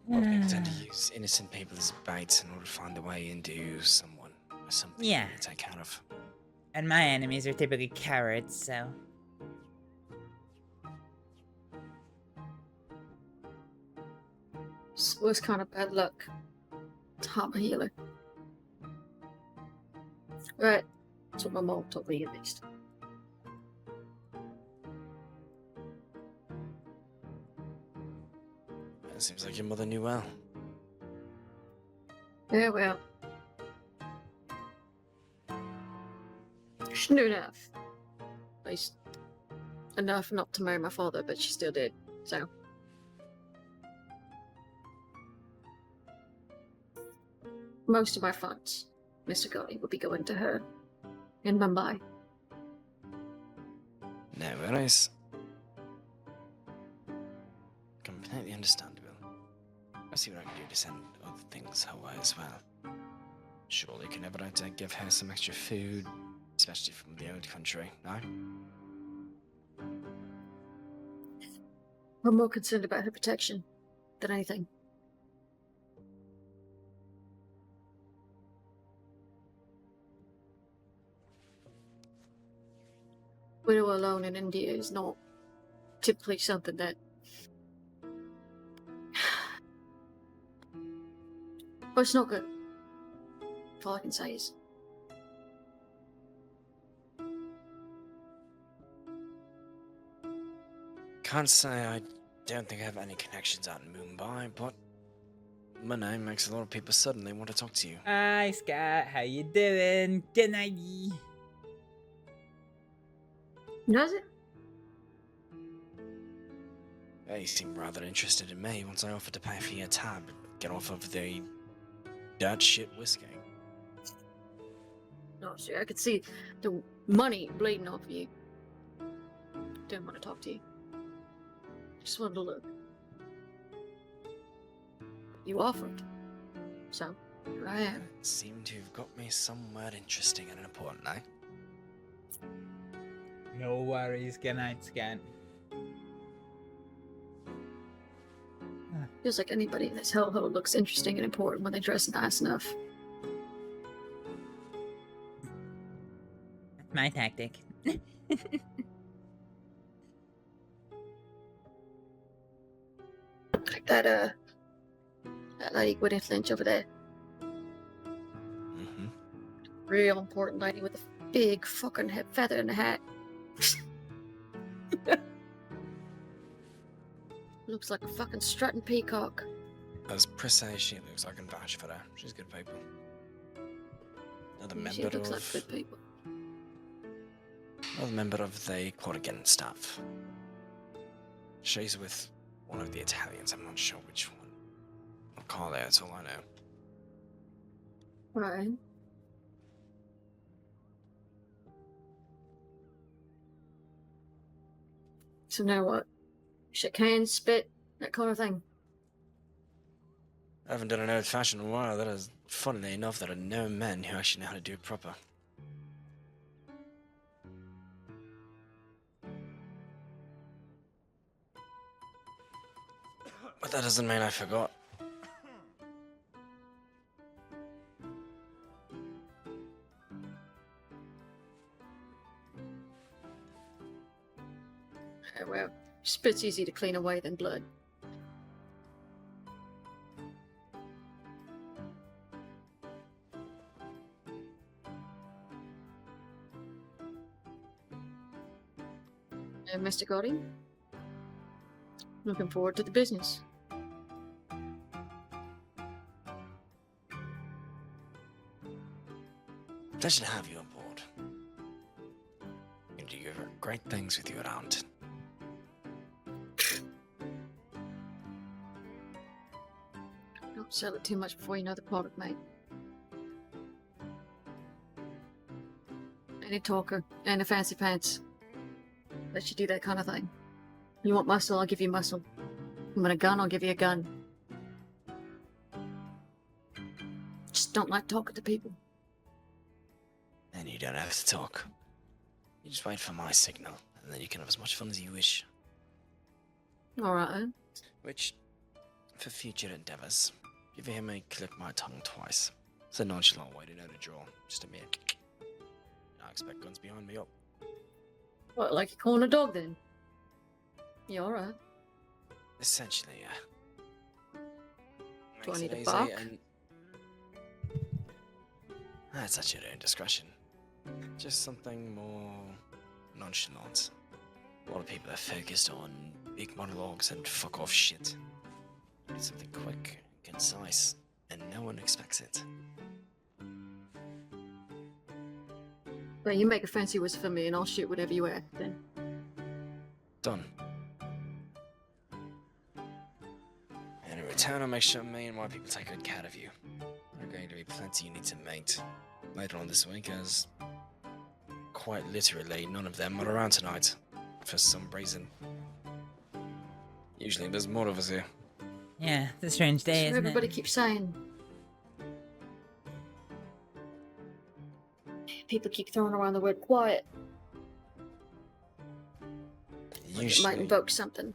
Speaker 9: Well, people tend to use innocent people as bait in order to find their way into someone. always something
Speaker 3: Yeah.
Speaker 9: to take care of.
Speaker 3: And my enemies are typically cowards, so.
Speaker 10: It's the worst kind of bad luck. It's harm a healer. Right. That's what my mom told me at least.
Speaker 9: It seems like your mother knew well.
Speaker 10: Yeah, well. She knew enough. At least enough not to marry my father, but she still did, so. Most of my funds, Mr. Gotti, would be going to her in Mumbai.
Speaker 9: No worries. Completely understandable. I'll see what I can do to send other things her way as well. Surely you can never have to give her some extra food, especially from the old country, no?
Speaker 10: I'm more concerned about her protection than anything. Widow alone in India is not typically something that... Well, it's not good. All I can say is...
Speaker 9: Can't say I don't think I have any connections out in Mumbai, but my name makes a lot of people suddenly want to talk to you.
Speaker 3: Hi, Scott. How you doing? Good night.
Speaker 10: Does it?
Speaker 9: They seem rather interested in me once I offered to pay for your tab and get off of the dirt shit whiskey.
Speaker 10: No, sir, I could see the money bleeding off of you. Didn't want to talk to you. Just wanted to look. You offered. So, here I am.
Speaker 9: Seem to have got me somewhere interesting and important, eh?
Speaker 1: No worries, good night, Scant.
Speaker 10: Feels like anybody in this hellhole looks interesting and important when they dress nice enough.
Speaker 3: That's my tactic.
Speaker 10: Like that lady Gwyneth Lynch over there.
Speaker 9: Mm-hmm.
Speaker 10: Real important lady with a big fucking feather in the hat. Looks like a fucking strutting peacock.
Speaker 9: As precise she looks, I can vouch for her. She's good people. Another
Speaker 10: Yeah, she
Speaker 9: member
Speaker 10: looks
Speaker 9: of
Speaker 10: like good people.
Speaker 9: another member of the Corrigan staff. She's with one of the Italians. I'm not sure which one. I'll call her. That's all I know.
Speaker 10: Right. So now what? Shake hands, spit, that kind of thing.
Speaker 9: I haven't done an old-fashioned in a while. That is, funnily enough, there are no men who actually know how to do it proper. But that doesn't mean I forgot.
Speaker 10: Well, spit's easy to clean away than blood. And Mr. Gotti? Looking forward to the business.
Speaker 9: Pleasure to have you on board. You do great things with you around.
Speaker 10: Don't sell it too much before you know the product, mate. Any talker, and a fancy pants. Let you do that kind of thing. You want muscle, I'll give you muscle. You want a gun, I'll give you a gun. Just don't like talking to people.
Speaker 9: And you don't have to talk. You just wait for my signal, and then you can have as much fun as you wish.
Speaker 10: Alright.
Speaker 9: Which, for future endeavors, if you hear me click my tongue twice, It's a nonchalant way to know to draw. Just a mere. I expect guns behind me up.
Speaker 10: What, like a corner dog then? You alright?
Speaker 9: Essentially, yeah.
Speaker 10: Do I
Speaker 9: Makes
Speaker 10: need
Speaker 9: it
Speaker 10: a
Speaker 9: easy
Speaker 10: bark?
Speaker 9: and- That's at your own discretion. Just something more nonchalant. A lot of people are focused on big monologues and fuck off shit. I need something quick, concise, and no one expects it.
Speaker 10: Well, you make a fancy whistle for me and I'll shoot whatever you ask then.
Speaker 9: Done. And in return, I'll make sure me and my people take good care of you. There are going to be plenty you need to mate later on this week, as quite literally none of them are around tonight for some reason. Usually there's more of us here.
Speaker 3: Yeah, it's a strange day,
Speaker 10: So
Speaker 3: isn't
Speaker 10: everybody
Speaker 3: it?
Speaker 10: keeps saying. People keep throwing around the word quiet. Like it might
Speaker 9: Usually,
Speaker 10: invoke something.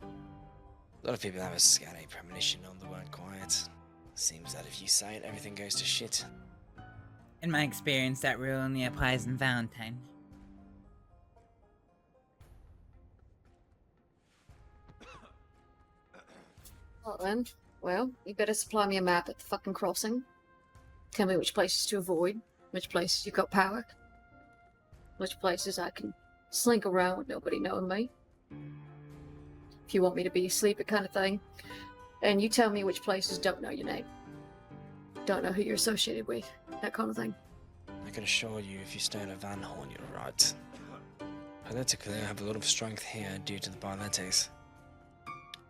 Speaker 9: a lot of people have a scatty premonition on the word quiet. Seems that if you say it, everything goes to shit.
Speaker 3: In my experience, that rule only applies in Valentine.
Speaker 10: Well then, well, you better supply me a map at the fucking crossing. Tell me which places to avoid, which places you've got power, which places I can slink around with nobody knowing me. If you want me to be a sleeper kind of thing. And you tell me which places don't know your name. Don't know who you're associated with, that kind of thing.
Speaker 9: I can assure you, if you stay at a Van Horn, you're right. Politically, I have a lot of strength here due to the Barlettes.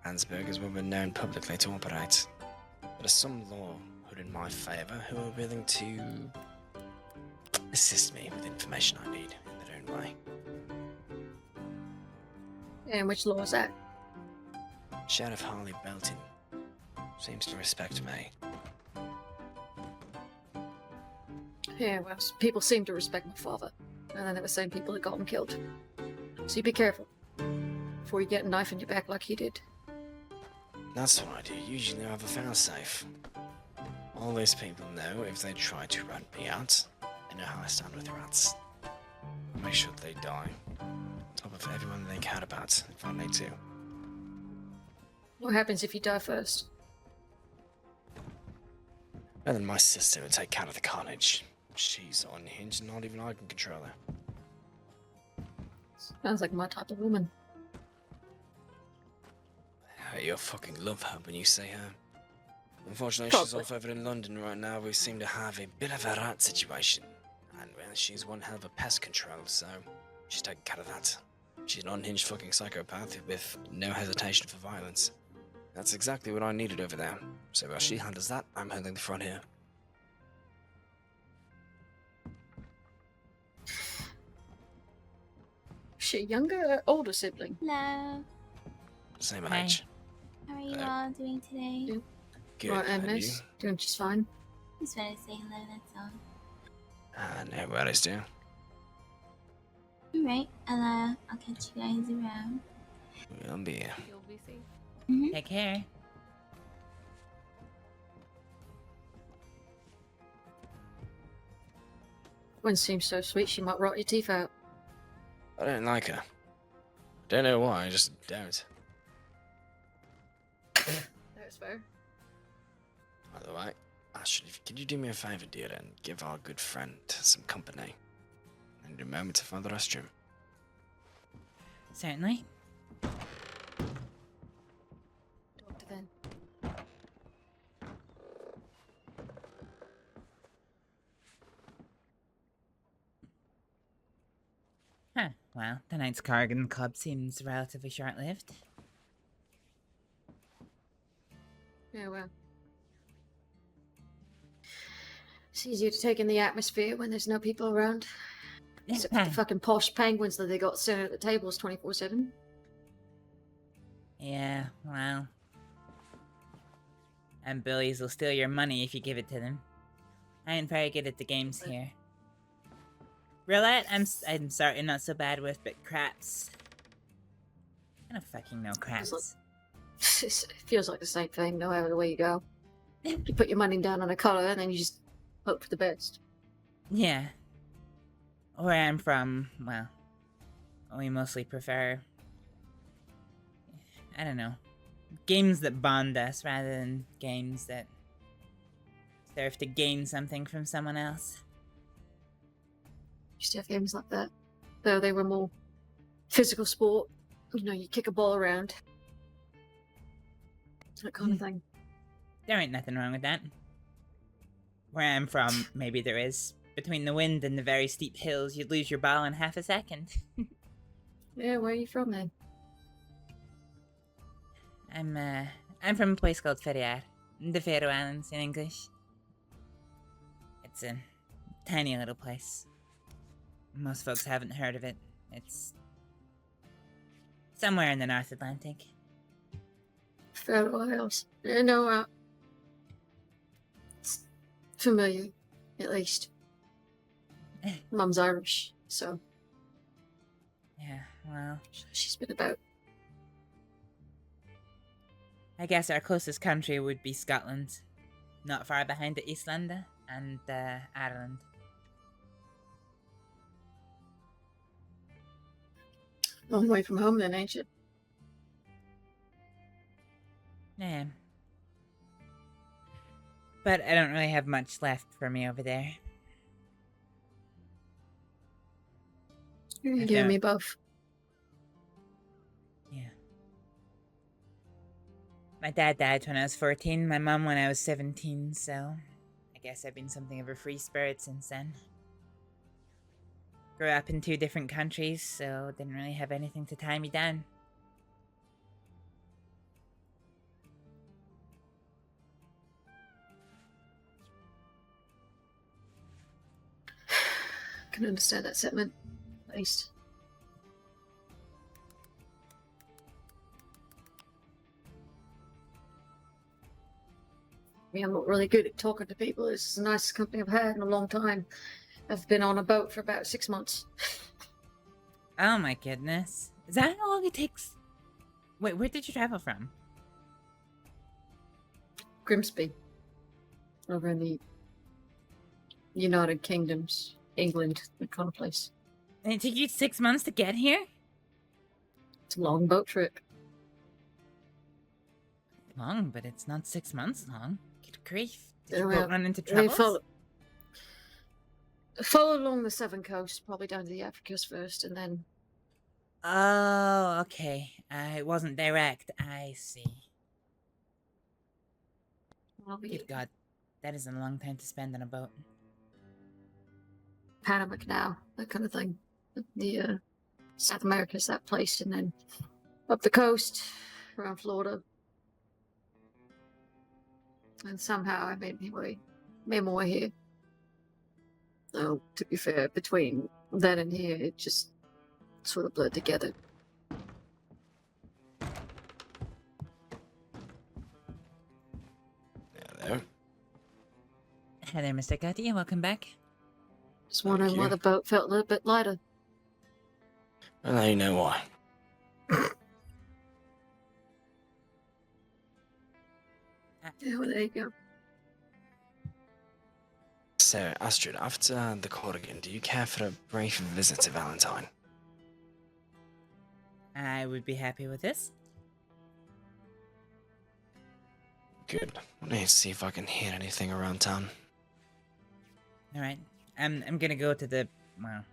Speaker 9: Ansberg has well been known publicly to operate. There is some law hood in my favour who are willing to assist me with information I need in their own way.
Speaker 10: And which law is that?
Speaker 9: Sheriff Harley Belton seems to respect me.
Speaker 10: Yeah, well, people seem to respect my father. And then there were same people that got him killed. So you be careful. Before you get a knife in your back like he did.
Speaker 9: That's what I do. Usually I have a failsafe. All these people know if they try to rat me out, they know how I stand with rats. Make sure they die. On top of everyone they care about, if I need to.
Speaker 10: What happens if you die first?
Speaker 9: And then my sister would take care of the carnage. She's unhinged, and not even I can control her.
Speaker 10: Sounds like my type of woman.
Speaker 9: You'll fucking love her when you see her. Unfortunately, she's
Speaker 10: Probably.
Speaker 9: off over in London right now. We seem to have a bit of a rat situation. And, well, she's one hell of a pest control, so she's taking care of that. She's an unhinged fucking psychopath with no hesitation for violence. That's exactly what I needed over there. So while she handles that, I'm handling the front here.
Speaker 10: She a younger or older sibling?
Speaker 11: Hello.
Speaker 9: Same
Speaker 3: Hi.
Speaker 9: age.
Speaker 11: How are you all doing today?
Speaker 10: Yeah.
Speaker 9: Good,
Speaker 10: Right,
Speaker 9: and you?
Speaker 10: Miss. Doing just fine.
Speaker 11: Just wanted to say hello, that's all.
Speaker 9: No worries, dear.
Speaker 11: Alright, I'll catch you guys around.
Speaker 9: We'll be here.
Speaker 12: You'll be safe.
Speaker 11: Mm-hmm.
Speaker 3: Take care.
Speaker 10: One seems so sweet she might rot your teeth out.
Speaker 9: I don't like her. Don't know why, I just don't.
Speaker 10: That's fair.
Speaker 9: By the way, Ashley, could you do me a favour, dear, and give our good friend some company? I need a moment to find the restroom.
Speaker 3: Certainly.
Speaker 10: Doctor then.
Speaker 3: Huh. Well, tonight's Cargan Club seems relatively short-lived.
Speaker 10: Yeah, well. It's easier to take in the atmosphere when there's no people around. Except for the fucking posh penguins that they got sitting at the tables 24/7.
Speaker 3: Yeah, well. And bullies will steal your money if you give it to them. I ain't very good at the games here. Roulette, I'm sorry, I'm not so bad with, but craps. I don't fucking know craps.
Speaker 10: It feels like the same thing, no matter the way you go. You put your money down on a colour and then you just hope for the best.
Speaker 3: Yeah. Where I'm from, well, we mostly prefer, I don't know, games that bond us rather than games that serve to gain something from someone else.
Speaker 10: Used to have games like that, though they were more physical sport. You know, you kick a ball around. That kind of thing.
Speaker 3: There ain't nothing wrong with that. Where I'm from, maybe there is. Between the wind and the very steep hills, you'd lose your ball in half a second.
Speaker 10: Yeah, where are you from then?
Speaker 3: I'm from a place called Ferrier, the Faroe Islands in English. It's a tiny little place. Most folks haven't heard of it. It's somewhere in the North Atlantic.
Speaker 10: Faroe Isles. No, it's familiar, at least. Mum's Irish, so.
Speaker 3: Yeah, well.
Speaker 10: She's been about.
Speaker 3: I guess our closest country would be Scotland. Not far behind the Iceland and Ireland.
Speaker 10: Long way from home then, ain't you?
Speaker 3: Yeah. But I don't really have much left for me over there.
Speaker 10: You and me both.
Speaker 3: Yeah. My dad died when I was 14, my mum when I was 17, so I guess I've been something of a free spirit since then. Grew up in 2 different countries, so didn't really have anything to tie me down.
Speaker 10: I can understand that sentiment, at least. I mean, I'm not really good at talking to people. It's the nicest company I've had in a long time. I've been on a boat for about 6 months.
Speaker 3: Oh my goodness. Is that how long it takes? Wait, where did you travel from?
Speaker 10: Grimsby. Over in the United Kingdoms, England, that kind of place.
Speaker 3: And it took you 6 months to get here?
Speaker 10: It's a long boat trip.
Speaker 3: Long, but it's not 6 months long. Good grief. Did
Speaker 10: Yeah,
Speaker 3: your
Speaker 10: well,
Speaker 3: boat run into
Speaker 10: they
Speaker 3: trouble?
Speaker 10: Follow along the Southern Coast, probably down to the Africas first, and then...
Speaker 3: Oh, okay. It wasn't direct. I see. Good God. That is a long time to spend on a boat.
Speaker 10: Panama Canal, that kind of thing. The South America's that place, and then up the coast, around Florida. And somehow I made my way here. Oh, to be fair, between then and here, it just sort of blurred together.
Speaker 9: Hello.
Speaker 3: Hello, Mr. Gotti. Welcome back.
Speaker 10: Just wondering why the boat felt a little bit lighter.
Speaker 9: Well, now you know why.
Speaker 10: Yeah, well, there you go.
Speaker 9: So, Astrид, after the Corrigan, do you care for a brief visit to Valentine?
Speaker 3: I would be happy with this.
Speaker 9: Good. I need to see if I can hear anything around town.
Speaker 3: Alright. I'm gonna go to the... well...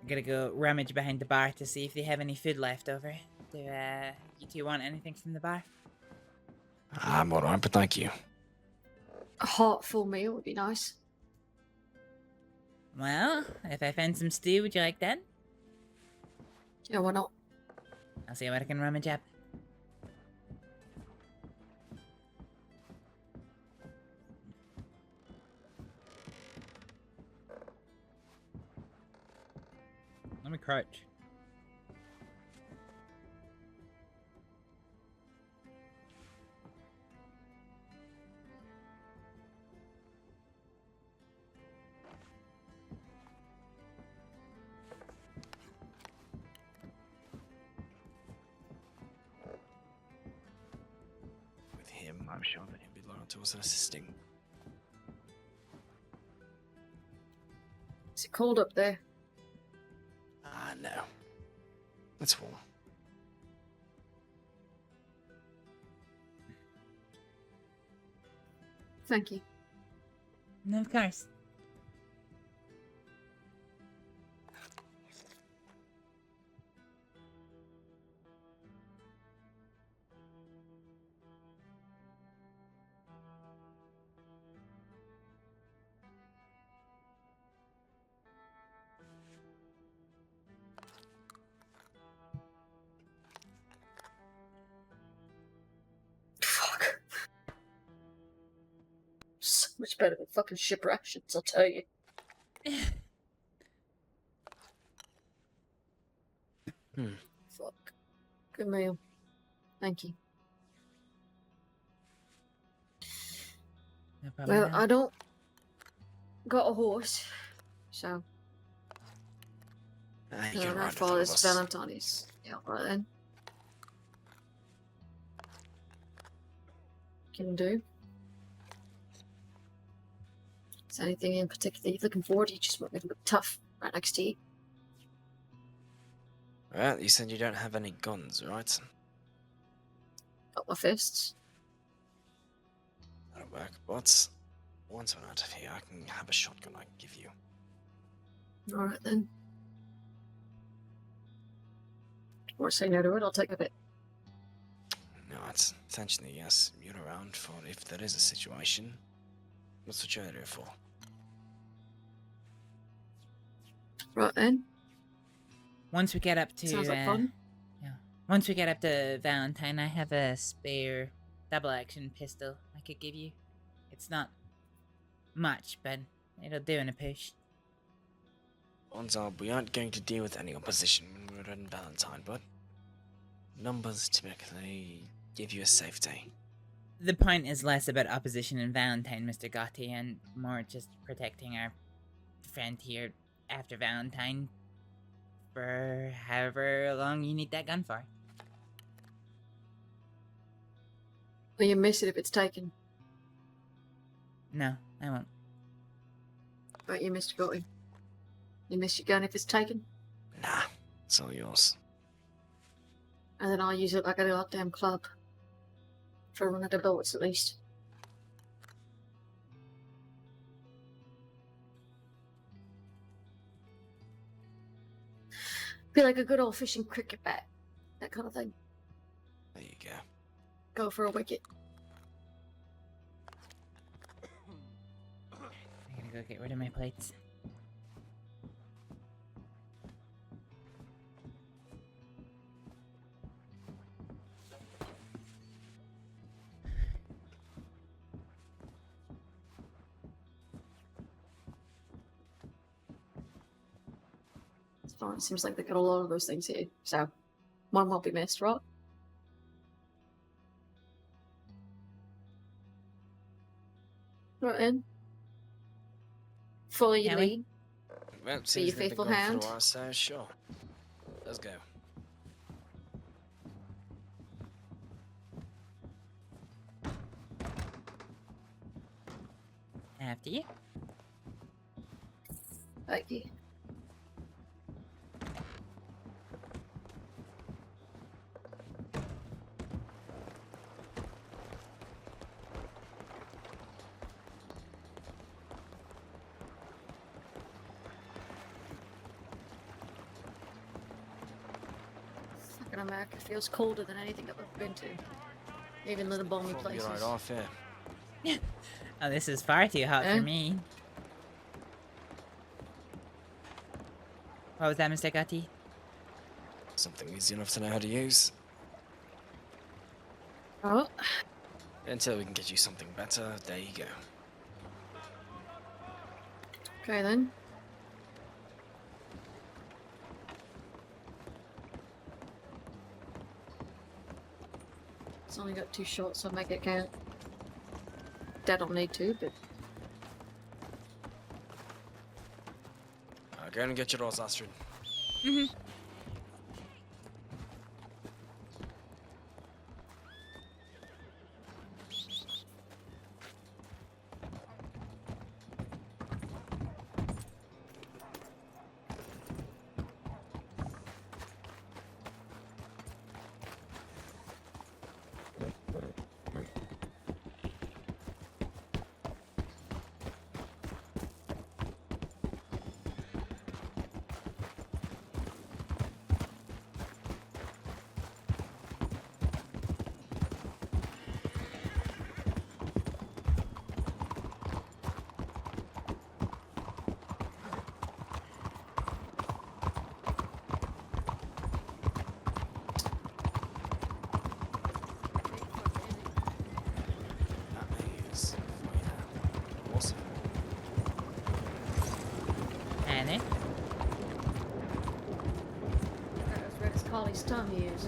Speaker 3: I'm gonna go rummage behind the bar to see if they have any food left over. Do, you two want anything from the bar?
Speaker 9: I'm alright, but thank you.
Speaker 10: A hot full meal would be nice.
Speaker 3: Well, if I find some stew, would you like that?
Speaker 10: Yeah, why not?
Speaker 3: I'll see what I can rummage up.
Speaker 1: Let me crouch.
Speaker 9: With him, I'm sure that he'll be loyal to us and assisting.
Speaker 10: cold up there.
Speaker 9: Ah, no. It's warm.
Speaker 10: Thank you.
Speaker 3: No, of course.
Speaker 10: Fuck. So much better than fucking ship rations, I'll tell you. Fuck. Good meal. Thank you.
Speaker 3: No problem.
Speaker 10: Well, I don't got a horse, so
Speaker 9: You can
Speaker 10: how
Speaker 9: ride with
Speaker 10: far
Speaker 9: all of
Speaker 10: this
Speaker 9: us.
Speaker 10: Valentine is. Yeah, right then. Can do. Is there anything in particular you're looking forward to? You just want me to look tough right next to you.
Speaker 9: Well, you said you don't have any guns, right?
Speaker 10: Got my fists.
Speaker 9: That'll work, but once we're out of here, I can have a shotgun I can give you.
Speaker 10: Alright then. Or say no to it, I'll take a bit.
Speaker 9: No, it's essentially yes. You're around for if there is a situation. What's what you're here for?
Speaker 10: Right then.
Speaker 3: Once we get up to
Speaker 10: Sounds like fun.
Speaker 3: yeah. Once we get up to Valentine, I have a spare double-action pistol I could give you. It's not much, but it'll do in a push.
Speaker 9: Odds are we aren't going to deal with any opposition when we're in Valentine, but numbers typically give you a safety.
Speaker 3: The point is less about opposition in Valentine, Mr. Gotti, and more just protecting our friend here after Valentine for however long you need that gun for.
Speaker 10: Will you miss it if it's taken?
Speaker 3: No, I won't.
Speaker 10: Right, you Mr. Gotti. You miss your gun if it's taken?
Speaker 9: Nah, it's all yours.
Speaker 10: And then I'll use it like a goddamn club. For one of the bullets at least. Be like a good old fishing cricket bat. That kind of thing.
Speaker 9: There you go.
Speaker 10: Go for a wicket.
Speaker 3: I gotta go get rid of my plates.
Speaker 10: It's fine. It seems like they got a lot of those things here. So, one won't be missed, right? Right then. Follow your
Speaker 3: Can we?
Speaker 10: lead.
Speaker 9: Well,
Speaker 10: Be
Speaker 9: seems
Speaker 10: your
Speaker 9: they've been
Speaker 10: faithful
Speaker 9: going
Speaker 10: hand.
Speaker 9: for a while, so sure. Let's go.
Speaker 3: After you.
Speaker 10: Thank you. Fucking America feels colder than anything I've ever been to. Even little balmy
Speaker 9: Probably
Speaker 10: places.
Speaker 9: right off here.
Speaker 3: Oh, this is far too hot
Speaker 10: Eh?
Speaker 3: for me. What was that, Mr. Gotti?
Speaker 9: Something easy enough to know how to use.
Speaker 10: Oh,
Speaker 9: Until we can get you something better, there you go.
Speaker 10: okay then. It's only got 2 shots, so make it count. Dad don't need to, but
Speaker 9: Go and get your rolls, Astrид.
Speaker 3: Mm-hmm.
Speaker 10: Polly's tongue he is.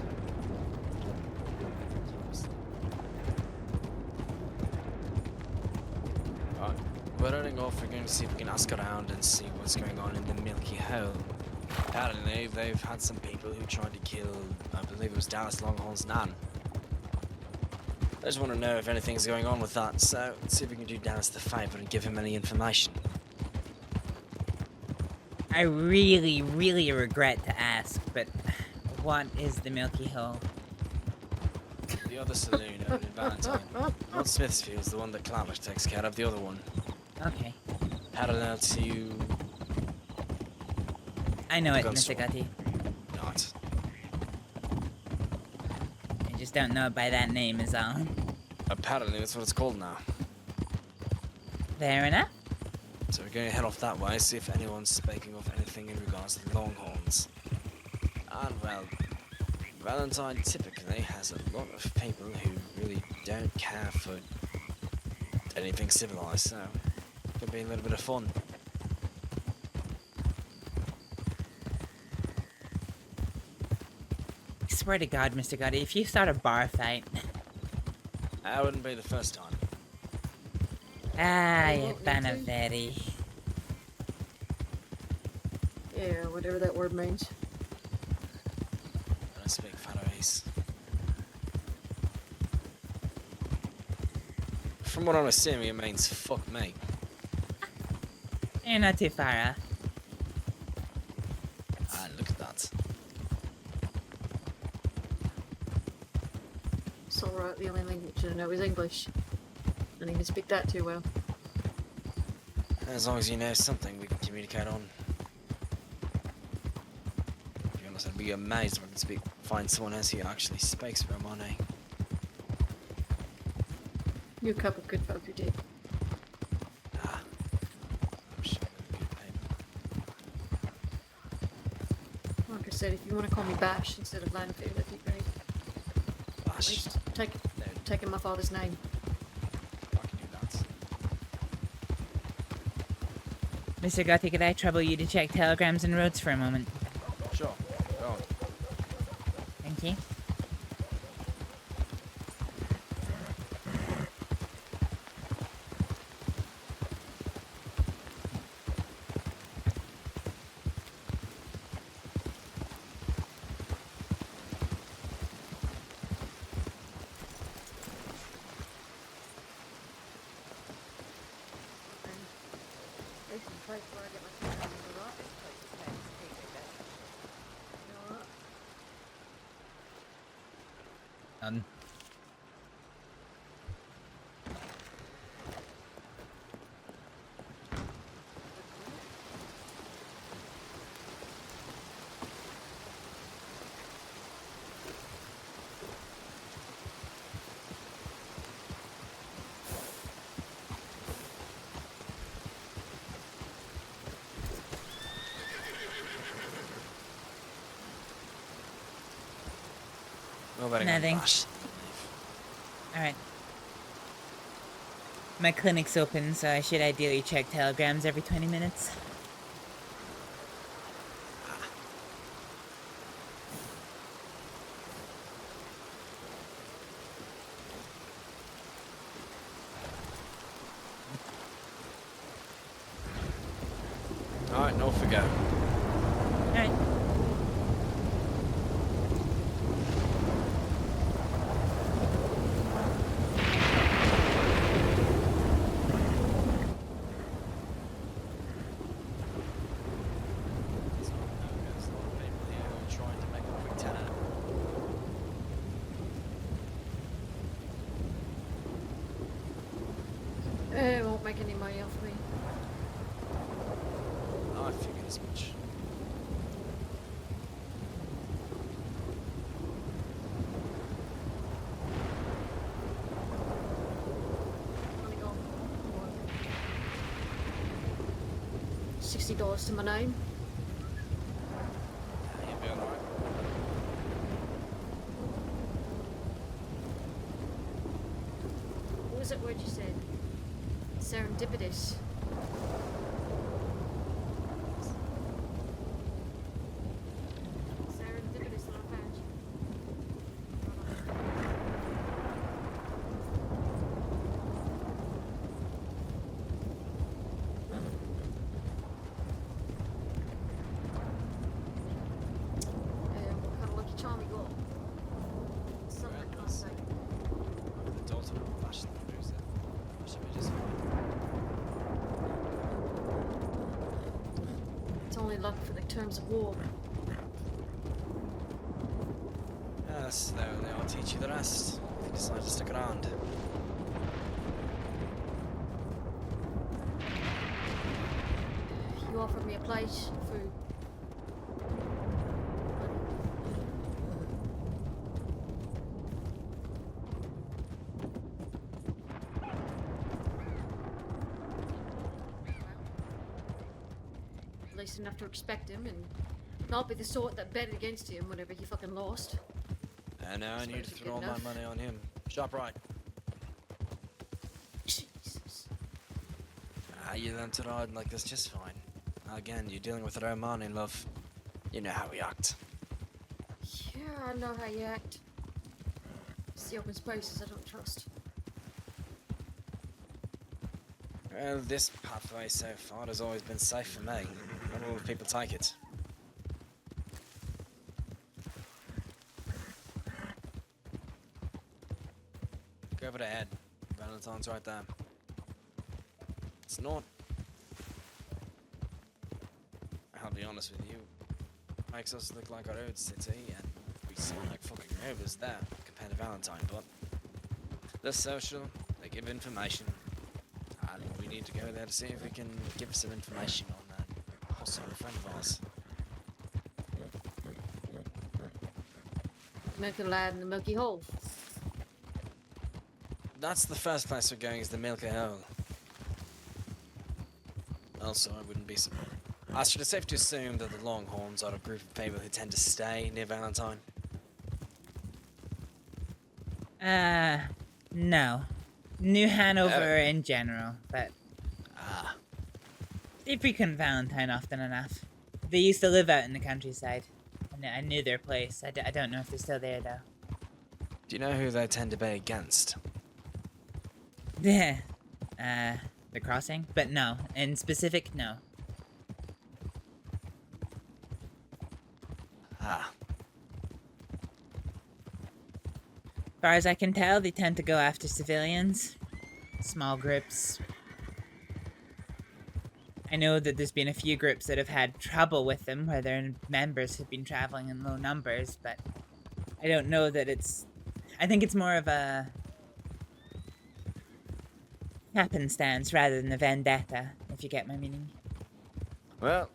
Speaker 9: Right, we're heading off. We're going to see if we can ask around and see what's going on in the Milky Hole. Apparently, they've had some people who tried to kill, I believe it was Dallas Longhorn's nan. I just want to know if anything's going on with that, so let's see if we can do Dallas the favor and give him any information.
Speaker 3: I really, really regret to ask, but what is the Milky Hole?
Speaker 9: The other saloon over in Valentine. Not Smithfield's, the one that Clavish takes care of, the other one.
Speaker 3: Okay.
Speaker 9: Parallel to...
Speaker 3: I know it,
Speaker 9: Gun
Speaker 3: Mr.
Speaker 9: store.
Speaker 3: Gutty.
Speaker 9: Not.
Speaker 3: I just don't know it by that name is all.
Speaker 9: Apparently that's what it's called now.
Speaker 3: Fair enough.
Speaker 9: So we're going to head off that way, see if anyone's speaking of anything in regards to the Longhorns. And well, Valentine typically has a lot of people who really don't care for anything civilized, so it could be a little bit of fun.
Speaker 3: I swear to God, Mr. Gutty, if you start a bar fight...
Speaker 9: That wouldn't be the first time.
Speaker 3: Ah,
Speaker 10: You
Speaker 3: you
Speaker 10: won't
Speaker 3: fan
Speaker 10: need
Speaker 3: of
Speaker 10: to.
Speaker 3: Betty.
Speaker 10: Yeah, whatever that word means.
Speaker 9: I don't speak Faroese. From what I'm assuming, it means fuck me.
Speaker 3: You're not too far off.
Speaker 9: Ah, look at that.
Speaker 10: It's alright, the only language I know is English. And he can speak that too well.
Speaker 9: As long as you know something we can communicate on. To be honest, I'd be amazed if I can find someone else who actually speaks Romani.
Speaker 10: You're a couple of good folk who did.
Speaker 9: Ah, I'm sure they're good people.
Speaker 10: Like I said, if you want to call me Bash instead of Landfield, that'd be great. At
Speaker 9: Bash.
Speaker 10: least taking my father's name.
Speaker 9: I can do that.
Speaker 3: Mr. Gutty, could I trouble you to check telegrams and roads for a moment?
Speaker 9: Sure, go on.
Speaker 3: Thank you. None.
Speaker 9: Nobody
Speaker 3: Nothing.
Speaker 9: Bash.
Speaker 3: Alright. My clinic's open, so I should ideally check telegrams every 20 minutes.
Speaker 9: Alright, no forget.
Speaker 3: Alright.
Speaker 10: It won't make any money off me.
Speaker 9: I figured as much.
Speaker 10: Only got what, $60 to my name.
Speaker 9: You'll be alright.
Speaker 10: What was that word you said? Serendipitous. Serendipitous that I found terms of war.
Speaker 9: Yes, I'll teach you the rest if you decide to stick around.
Speaker 10: You offered me a place, food. At least enough to respect him and not be the sort that betted against him whenever he fucking lost.
Speaker 9: And now I need to throw all my money on him. Sharp right.
Speaker 10: Jesus.
Speaker 9: You learn to ride like this just fine. Again, you're dealing with our money, love. You know how we act.
Speaker 10: Yeah, I know how you act. It's the open spaces I don't trust.
Speaker 9: Well, this pathway so far has always been safe for me. Not all the people take it. Go over the head. Valentine's right there. It's not. I'll be honest with you. Makes us look like our own city, and we seem like fucking nervous there compared to Valentine, but they're social, they give information, and we need to go there to see if we can give some information on that hostile friend of ours.
Speaker 10: Milky Lad in the Milky Hole.
Speaker 9: That's the first place we're going, is the Milky Hole. Also, I wouldn't be surprised. Astrid, it's safe to assume that the Longhorns are a group of people who tend to stay near Valentine.
Speaker 3: No. New Hanover in general, but... They frequent Valentine often enough. They used to live out in the countryside. I knew their place. I don't know if they're still there, though.
Speaker 9: Do you know who they tend to be against?
Speaker 3: Yeah. The Crossing? But no. In specific, no. As far as I can tell, they tend to go after civilians. Small groups. I know that there's been a few groups that have had trouble with them, where their members have been traveling in low numbers, but I don't know that it's... I think it's more of a happenstance rather than a vendetta, if you get my meaning.
Speaker 9: Well,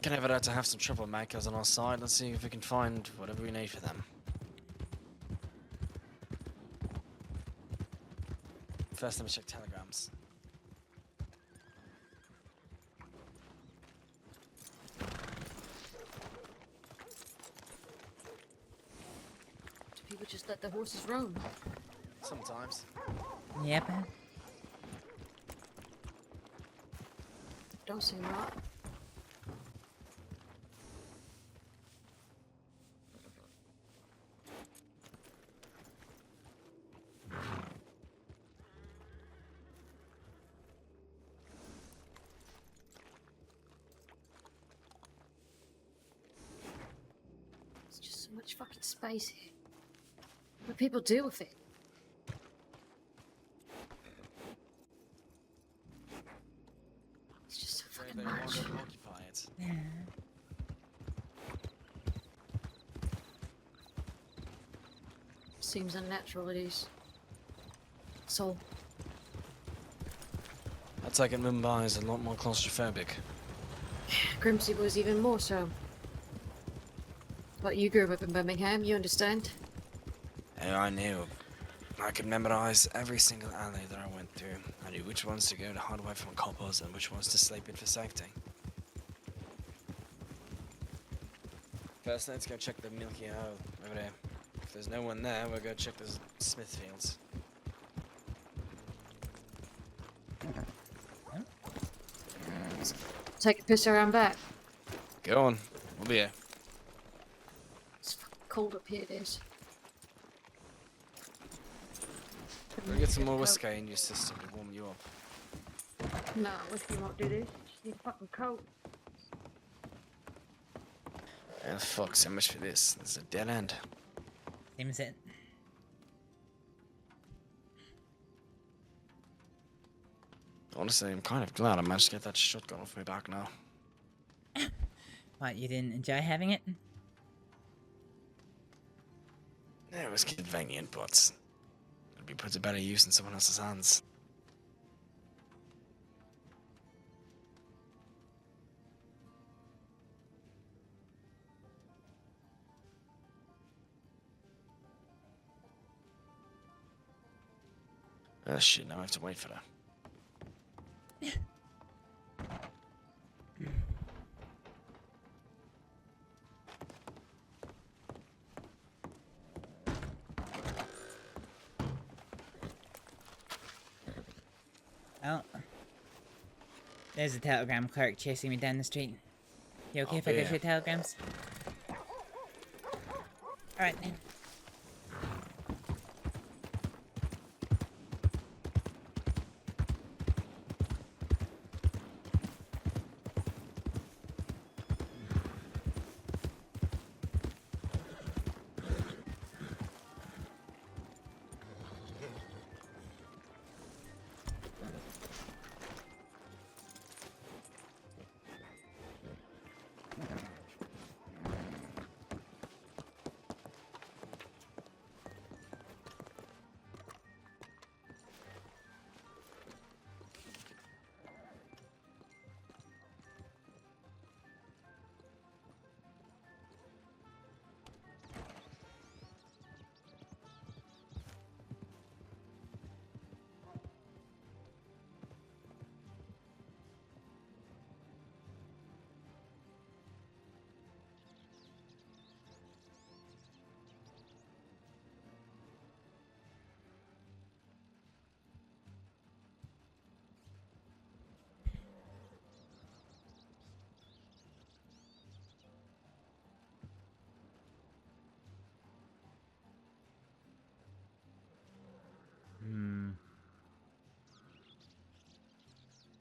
Speaker 9: can never hurt to have some troublemakers on our side. Let's see if we can find whatever we need for them. First, let me check telegrams.
Speaker 10: Do people just let their horses roam?
Speaker 9: Sometimes.
Speaker 3: Yep.
Speaker 10: Don't seem right. There's just so much fucking space here. What do people do with it? It's just so fucking
Speaker 9: They
Speaker 10: much.
Speaker 9: want to occupy it.
Speaker 3: Yeah.
Speaker 10: Seems unnatural, it is. So,
Speaker 9: I take it Mumbai is a lot more claustrophobic.
Speaker 10: Grimsby was even more so. But you grew up in Birmingham, you understand?
Speaker 9: Oh, I knew. I could memorize every single alley that I went through. I knew which ones to go to hide away from coppers and which ones to sleep in for safety. First, let's go check the Milky Hole over there. If there's no one there, we'll go check the Smithfields.
Speaker 10: Take a piss around back.
Speaker 9: Go on, we'll be here.
Speaker 10: It's fucking cold up here, it is.
Speaker 9: We'll get some more whiskey in your system to warm you up.
Speaker 10: No, whiskey won't do this. Just need a fucking coat.
Speaker 9: Oh, fuck, so much for this. This is a dead end.
Speaker 3: Seems it.
Speaker 9: Honestly, I'm kind of glad I managed to get that shotgun off my back now.
Speaker 3: What, you didn't enjoy having it?
Speaker 9: Yeah, it was convenient, but it'd be put to better use in someone else's hands. Oh shit, now I have to wait for that.
Speaker 3: Oh. There's a telegram clerk chasing me down the street. You okay if I go
Speaker 13: yeah.
Speaker 3: through telegrams? Alright.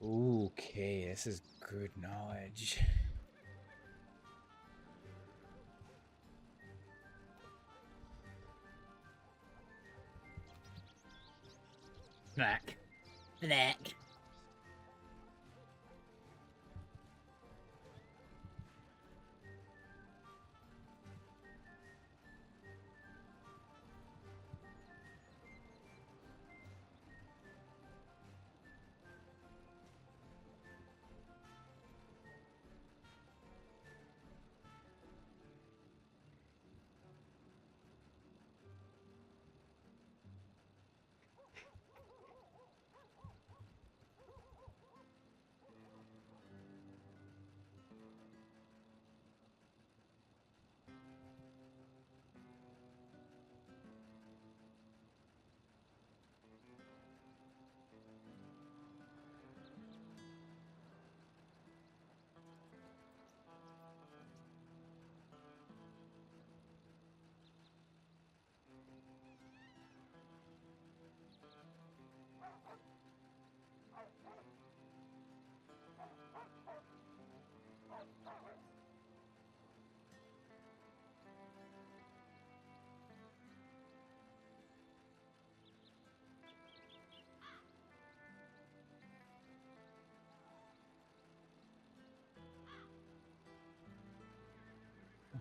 Speaker 3: Okay, this is good knowledge. Snack. Snack.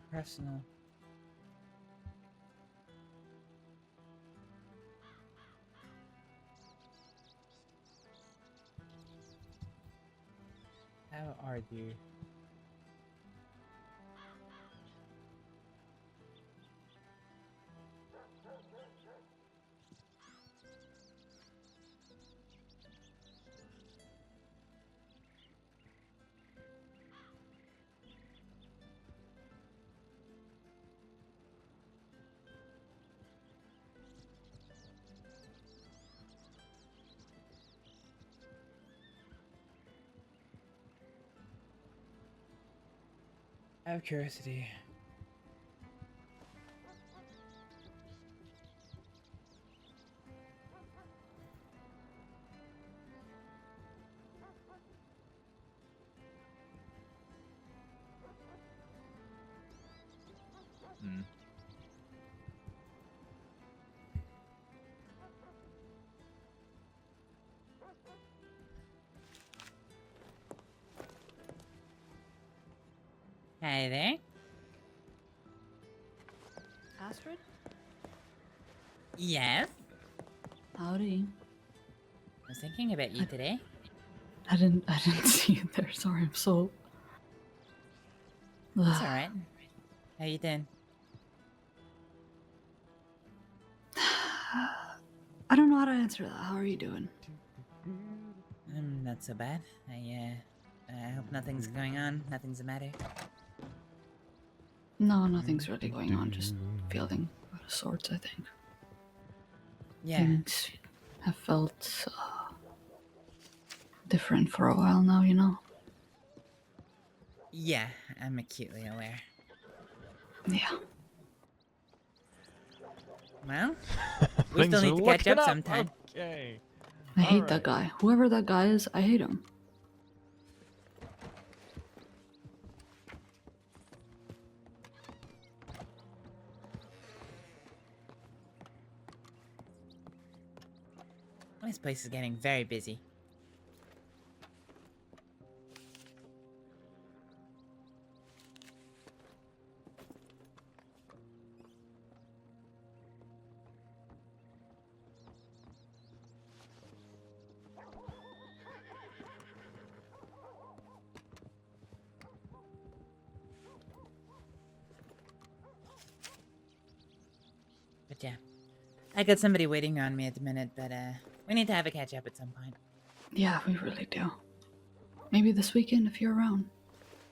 Speaker 3: Personal. How are you? I have curiosity. Hi there.
Speaker 14: Astrид?
Speaker 3: Yes?
Speaker 14: Howdy.
Speaker 3: I was thinking about you today.
Speaker 14: I didn't see you there. Sorry, I'm so.
Speaker 3: It's alright. How you doing?
Speaker 14: I don't know how to answer that. How are you doing?
Speaker 3: Not so bad. I hope nothing's going on. Nothing's the matter.
Speaker 14: No, nothing's really going on. Just feeling out of sorts, I think.
Speaker 3: Yeah.
Speaker 14: Things have felt different for a while now, you know?
Speaker 3: Yeah, I'm acutely aware.
Speaker 14: Yeah.
Speaker 3: Well, we still need to catch up sometime.
Speaker 7: Okay.
Speaker 14: I hate that guy. Whoever that guy is, I hate him.
Speaker 3: This place is getting very busy. But yeah, I got somebody waiting on me at the minute, but we need to have a catch up at some point.
Speaker 14: Yeah, we really do. Maybe this weekend if you're around.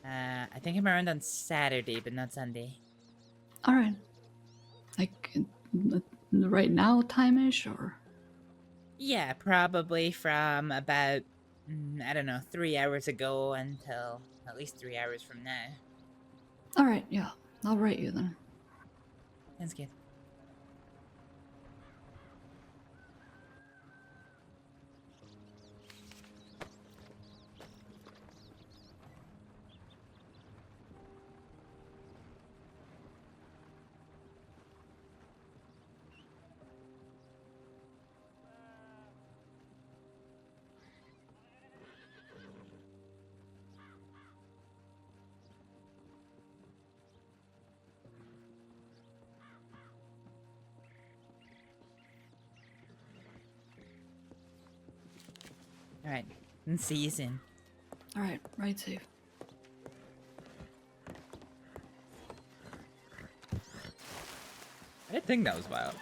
Speaker 3: I think I'm around on Saturday, but not Sunday.
Speaker 14: Alright. Like, right now time-ish, or?
Speaker 3: Yeah, probably from about, I don't know, 3 hours ago until at least 3 hours from now.
Speaker 14: Alright, yeah. I'll write you then.
Speaker 3: Sounds good. Alright, and see you soon.
Speaker 14: Alright, ride safe.
Speaker 1: I didn't think that was wild.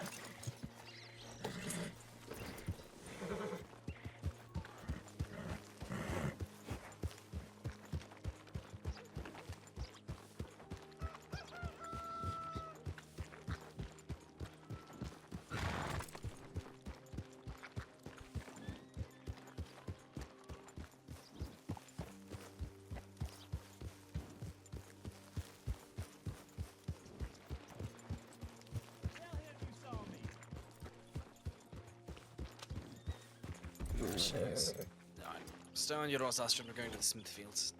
Speaker 9: Jeez. Alright. Stay on your horse, Astrid. We're going to the Smithfields.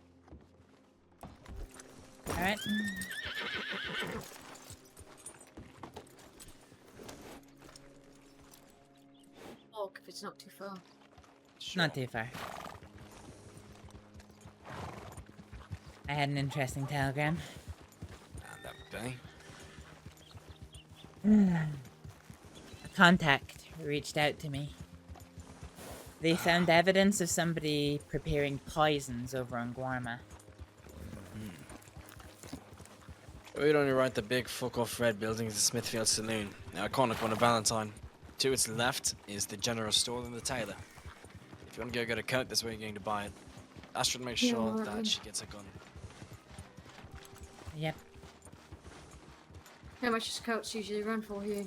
Speaker 3: Alright.
Speaker 10: Walk if it's not too far.
Speaker 3: Not too far. I had an interesting telegram.
Speaker 9: And that would be?
Speaker 3: A contact reached out to me. They found evidence of somebody preparing poisons over on Guarma.
Speaker 9: We'd only right the big fuck-off red building is the Smithfield Saloon. Now, iconic one of Valentine. To its left is the general store and the tailor. If you want to go get a coat, that's where you're going to buy it. Astrid makes
Speaker 10: Yeah,
Speaker 9: sure
Speaker 10: right
Speaker 9: that
Speaker 10: then.
Speaker 9: she gets a gun.
Speaker 3: Yep.
Speaker 10: How much does coats usually run for here?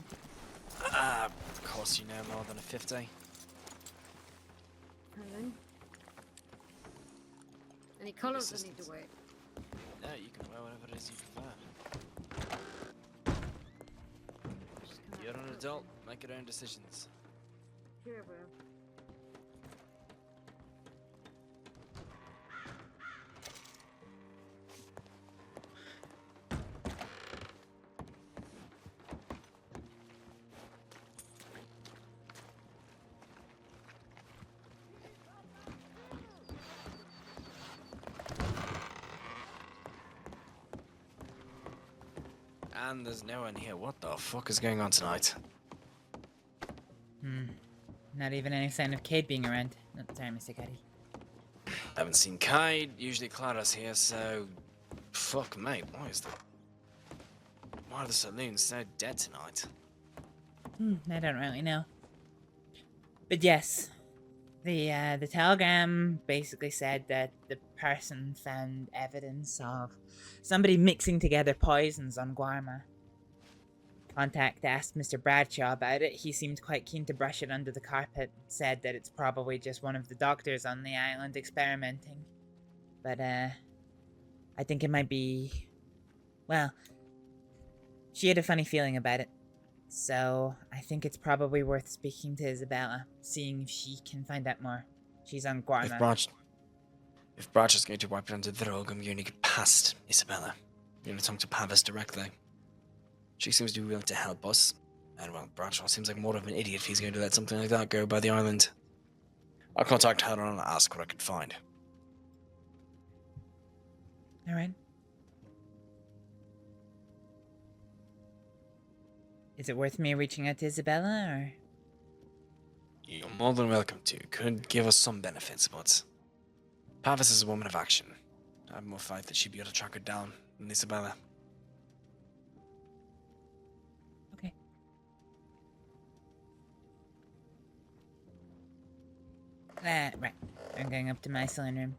Speaker 9: Costs you no more than a 50.
Speaker 10: And then? Any colours I need to wear?
Speaker 9: No, you can wear whatever it is you prefer. You're an adult, make your own decisions.
Speaker 10: Yeah, well.
Speaker 9: and there's no one here. What the fuck is going on tonight?
Speaker 3: Not even any sign of Cade being around. No, sorry, Mr. Cuddy.
Speaker 9: Haven't seen Kite. Usually Clara's here, so... Fuck, mate. Why are the saloons so dead tonight?
Speaker 3: I don't really know. But yes, the telegram basically said that the person found evidence of somebody mixing together poisons on Guarma. Contact asked Mr. Bradshaw about it. He seemed quite keen to brush it under the carpet, said that it's probably just one of the doctors on the island experimenting. But, I think it might be... Well, she had a funny feeling about it. So, I think it's probably worth speaking to Isabella, seeing if she can find out more. She's on Guarma.
Speaker 9: If Bratch's going to wipe it under the rug, I'm going to get past Isabella. I'm going to talk to Pavis directly. She seems to be willing to help us. And well, Bradshaw seems like more of an idiot if he's going to let something like that go by the island. I'll contact her and ask what I can find.
Speaker 3: Alright. Is it worth me reaching out to Isabella, or...?
Speaker 9: You're more than welcome to. Could give us some benefits, but... Pavis is a woman of action. I have more faith that she'd be able to track her down than Isabella.
Speaker 3: Okay. Right. I'm going up to my saloon room.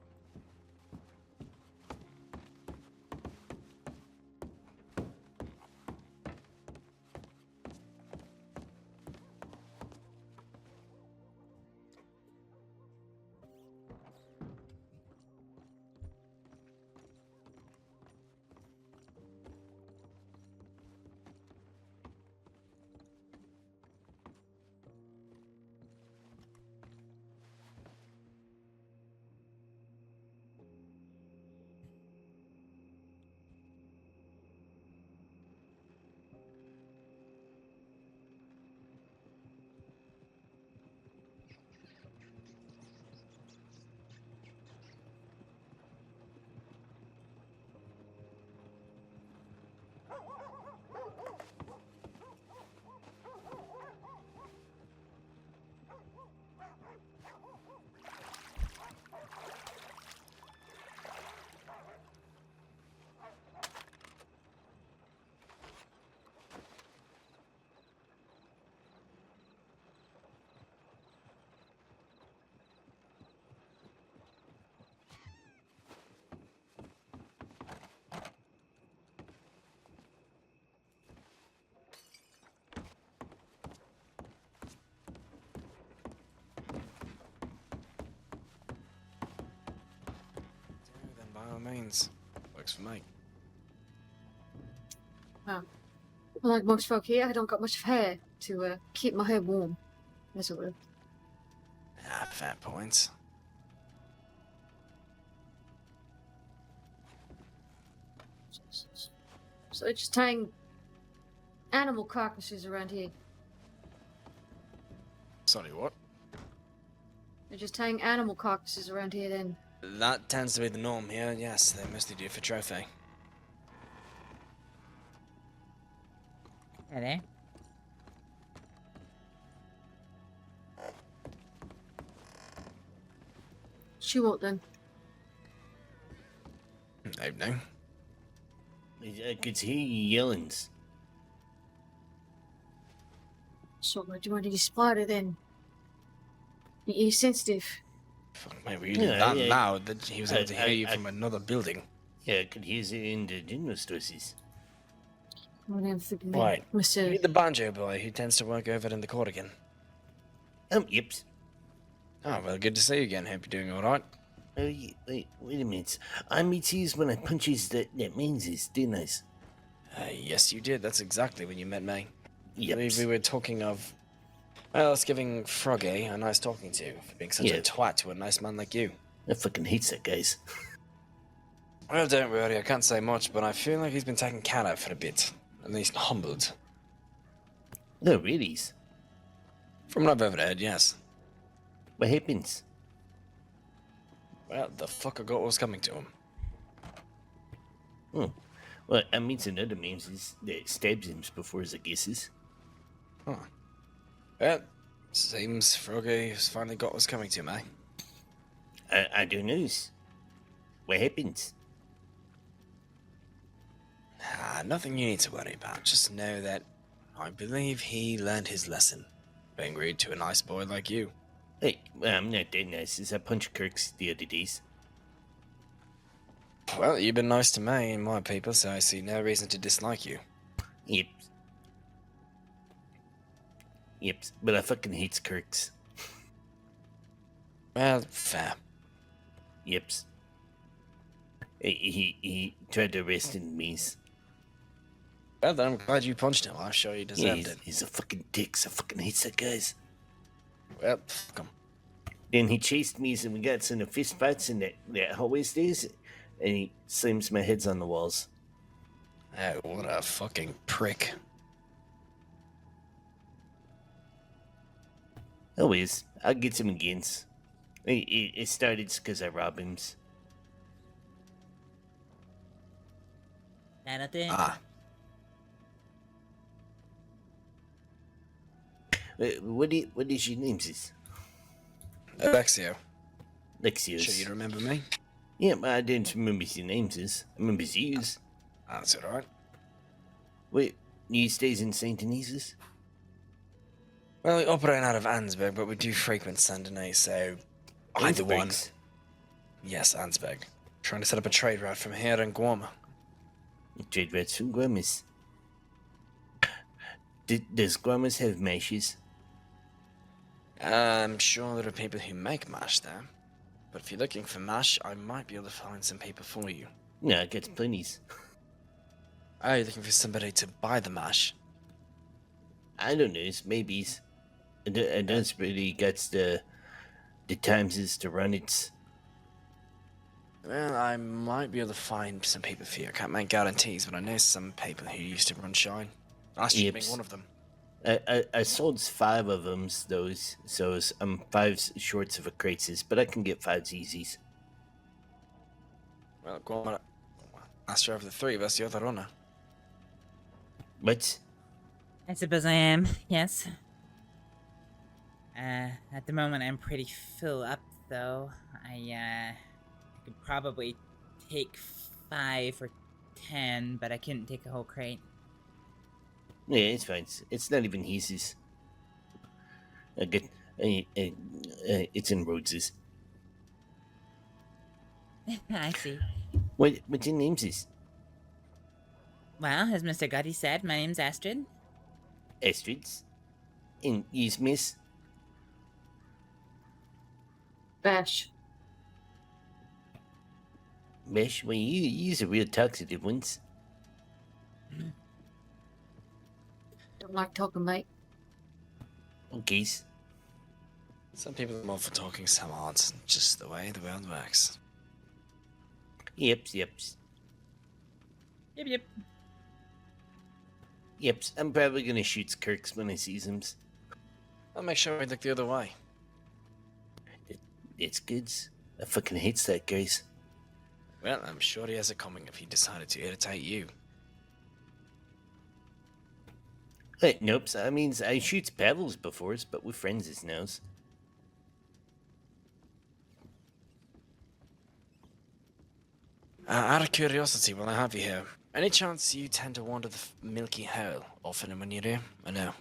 Speaker 9: Then by all means, works for me.
Speaker 10: Well, like most folk here, I don't got much hair to keep my hair warm, as it were.
Speaker 9: Ah, fair point.
Speaker 10: So they're just tying animal carcasses around here.
Speaker 9: Sorry, what?
Speaker 10: They're just tying animal carcasses around here then.
Speaker 9: That tends to be the norm here, yes. They mostly do it for trophy.
Speaker 3: Hello?
Speaker 10: She won't then.
Speaker 9: I don't know.
Speaker 15: I could hear you yellings.
Speaker 10: So what do you want to be spotted then? You're sensitive.
Speaker 9: Fuck, mate, were you that loud that he was able to hear you from another building?
Speaker 15: Yeah, I could hear you in the general stores.
Speaker 9: Right. Meet the banjo boy who tends to work over in the court again.
Speaker 15: Yep.
Speaker 9: Oh, well, good to see you again. Hope you're doing alright.
Speaker 15: Wait a minute. I meet you when I punches that man's, didn't I?
Speaker 9: Yes, you did. That's exactly when you met me.
Speaker 15: Yep.
Speaker 9: I believe we were talking of... Well, it's giving Froggy a nice talking to for being such a twat to a nice man like you.
Speaker 15: I fucking hates that guys.
Speaker 9: Well, don't worry. I can't say much, but I feel like he's been taking cat out for a bit. At least humbled.
Speaker 15: No, really?
Speaker 9: From what I've overheard, yes.
Speaker 15: What happens?
Speaker 9: Well, the fucker got what was coming to him.
Speaker 15: Well, I mean, another means that stabs him before the guesses.
Speaker 9: Huh. Well, seems Froggy has finally got what's coming to him, eh?
Speaker 15: I don't know. What happens?
Speaker 9: Nothing you need to worry about. Just know that I believe he learned his lesson, being rude to a nice boy like you.
Speaker 15: Hey, well, I'm not that nice, as I punched Kirk's the other days.
Speaker 9: Well, you've been nice to me and my people, so I see no reason to dislike you.
Speaker 15: Yep. Yep, but I fucking hates Kirk's.
Speaker 9: Well, fair.
Speaker 15: Yep. He tried to arrest me.
Speaker 9: Well, then I'm glad you punched him. I'm sure you deserved it.
Speaker 15: He's a fucking dick, so I fucking hates that guys.
Speaker 9: Well, fuck him.
Speaker 15: Then he chased me and we got in a fist fights in that hallway stairs, and he slams my heads on the walls.
Speaker 9: Oh, what a fucking prick.
Speaker 15: Always, I'll get him again. It started because I robbed him.
Speaker 3: That it?
Speaker 15: What is your name, sis?
Speaker 9: Alexio.
Speaker 15: Alexios.
Speaker 9: Sure you remember me?
Speaker 15: Yeah, but I didn't remember your name, sis. I remember yours.
Speaker 9: That's alright.
Speaker 15: Wait, you stays in St. Denise's?
Speaker 9: Well, we operate out of Ansberg, but we do frequent Saint-Denis, so either one. Yes, Ansberg. Trying to set up a trade route from here in Guam.
Speaker 15: Trade routes from Guamas. Does Guamas have mashes?
Speaker 9: I'm sure there are people who make mash there. But if you're looking for mash, I might be able to find some people for you.
Speaker 15: No, I got plenties.
Speaker 9: Oh, you're looking for somebody to buy the mash?
Speaker 15: I don't know, it's maybes. I don't really got the times to run it.
Speaker 9: Well, I might be able to find some people for you. I can't make guarantees, but I know some people who used to run Shine. Astrið being one of them.
Speaker 15: I sold 5 of them, those, so I'm 5 shorts of a crisis, but I can get 5 easies.
Speaker 9: Well, go on. Astrið of the 3 of us, you're the runner.
Speaker 15: What?
Speaker 3: I suppose I am, yes. At the moment I'm pretty full up, though. I could probably take 5 or 10, but I couldn't take a whole crate.
Speaker 15: Yeah, it's fine. It's not even his. It's in Rhodes's.
Speaker 3: I see.
Speaker 15: What's your name, sis?
Speaker 3: Well, as Mr. Gotti said, my name's Astrið.
Speaker 15: Astrids? And you's Miss?
Speaker 10: Bash.
Speaker 15: Bash? Well, you's a real talkative ones.
Speaker 10: Don't like talking, mate.
Speaker 15: Okay.
Speaker 9: Some people are more for talking, some aren't. Just the way the world works.
Speaker 15: Yep.
Speaker 3: Yep.
Speaker 15: Yep, I'm probably gonna shoot Kirks when I see him.
Speaker 9: I'll make sure I look the other way.
Speaker 15: It's good. I fucking hates that, guys.
Speaker 9: Well, I'm sure he has it coming if he decided to irritate you.
Speaker 15: Nope, I mean, I shoots Pebbles before, but we're friends as nows.
Speaker 9: Out of curiosity, while I have you here, any chance you tend to wander the Milky Hole often when you're here? I know.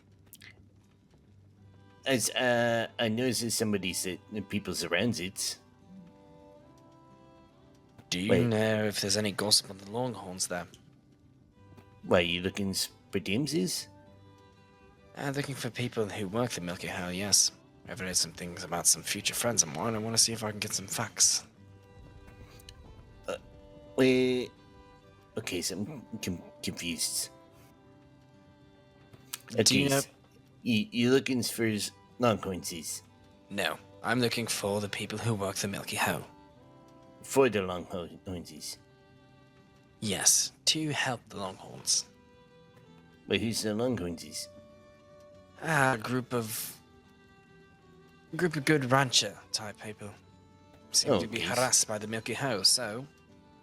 Speaker 15: As I know there's somebody that people's around it.
Speaker 9: Do you know if there's any gossip on the Longhorns there?
Speaker 15: Why, are you looking for Dimses?
Speaker 9: Looking for people who work the Milky Hole, yes. I've read some things about some future friends of mine. I want to see if I can get some facts.
Speaker 15: Wait. Okay, so I'm confused.
Speaker 9: Do you know?
Speaker 15: You're looking for Longhornsies?
Speaker 9: No, I'm looking for the people who work the Milky Hole.
Speaker 15: For the Longhornsies?
Speaker 9: Yes, to help the Longhorns.
Speaker 15: Wait, who's the Longhornsies?
Speaker 9: A group of good rancher type people. Seem to be harassed by the Milky Hole, so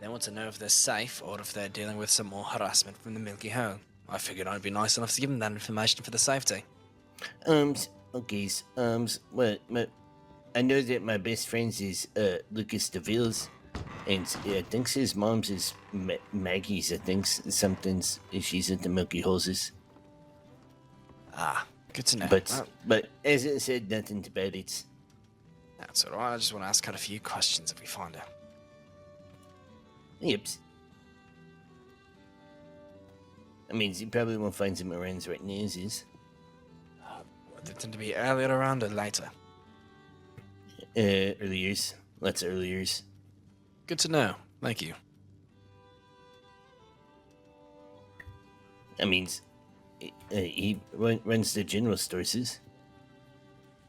Speaker 9: They want to know if they're safe or if they're dealing with some more harassment from the Milky Hole. I figured I'd be nice enough to give them that information for the safety.
Speaker 15: Okay, well, I know that my best friend is, Lucas DeVille's, and I think his mom's is Maggie's, I think, something's, she's at the Milky Hoses.
Speaker 9: Ah, good to know.
Speaker 15: But as I said, nothing about it.
Speaker 9: That's alright, I just want to ask her a few questions if we find her.
Speaker 15: Yep. I mean, you probably won't find some around right now, is.
Speaker 9: They tend to be earlier around or later?
Speaker 15: Earliers. Lots of earliers.
Speaker 9: Good to know. Thank you.
Speaker 15: I mean, he runs the general stores.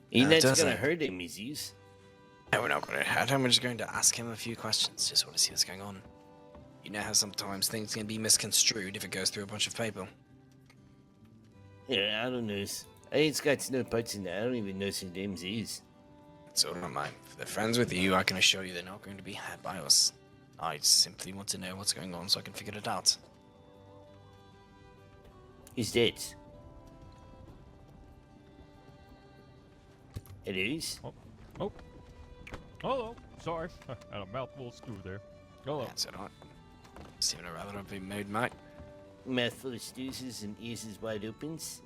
Speaker 15: He's not gonna hurt him, is.
Speaker 9: No, we're not gonna hurt him. We're just going to ask him a few questions. Just want to see what's going on. You know how sometimes things can be misconstrued if it goes through a bunch of people.
Speaker 15: Yeah, I don't know. I ain't got no parts in that. I don't even know who names is.
Speaker 9: It's alright, mate. If they're friends with you, I can assure you they're not going to be had by us. I simply want to know what's going on so I can figure it out.
Speaker 15: Who's that? It is?
Speaker 16: Oh. Hello. Sorry. Had a mouthful of stew there. Hello.
Speaker 9: That's alright. Seeming a rather upbeat mood, mate.
Speaker 15: Mouthful of stews and ears wide opens.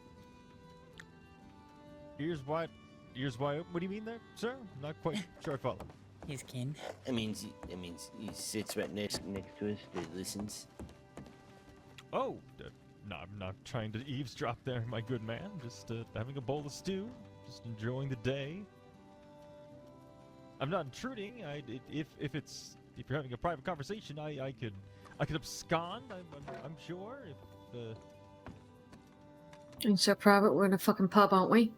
Speaker 16: Ears wide open? What do you mean there, sir? Not quite sure I follow.
Speaker 3: He's keen.
Speaker 15: I mean, he sits right next to us. He listens.
Speaker 16: Oh, no, I'm not trying to eavesdrop there, my good man. Just having a bowl of stew, just enjoying the day. I'm not intruding. If you're having a private conversation, I could abscond. I'm sure.
Speaker 10: It's so private. We're in a fucking pub, aren't we?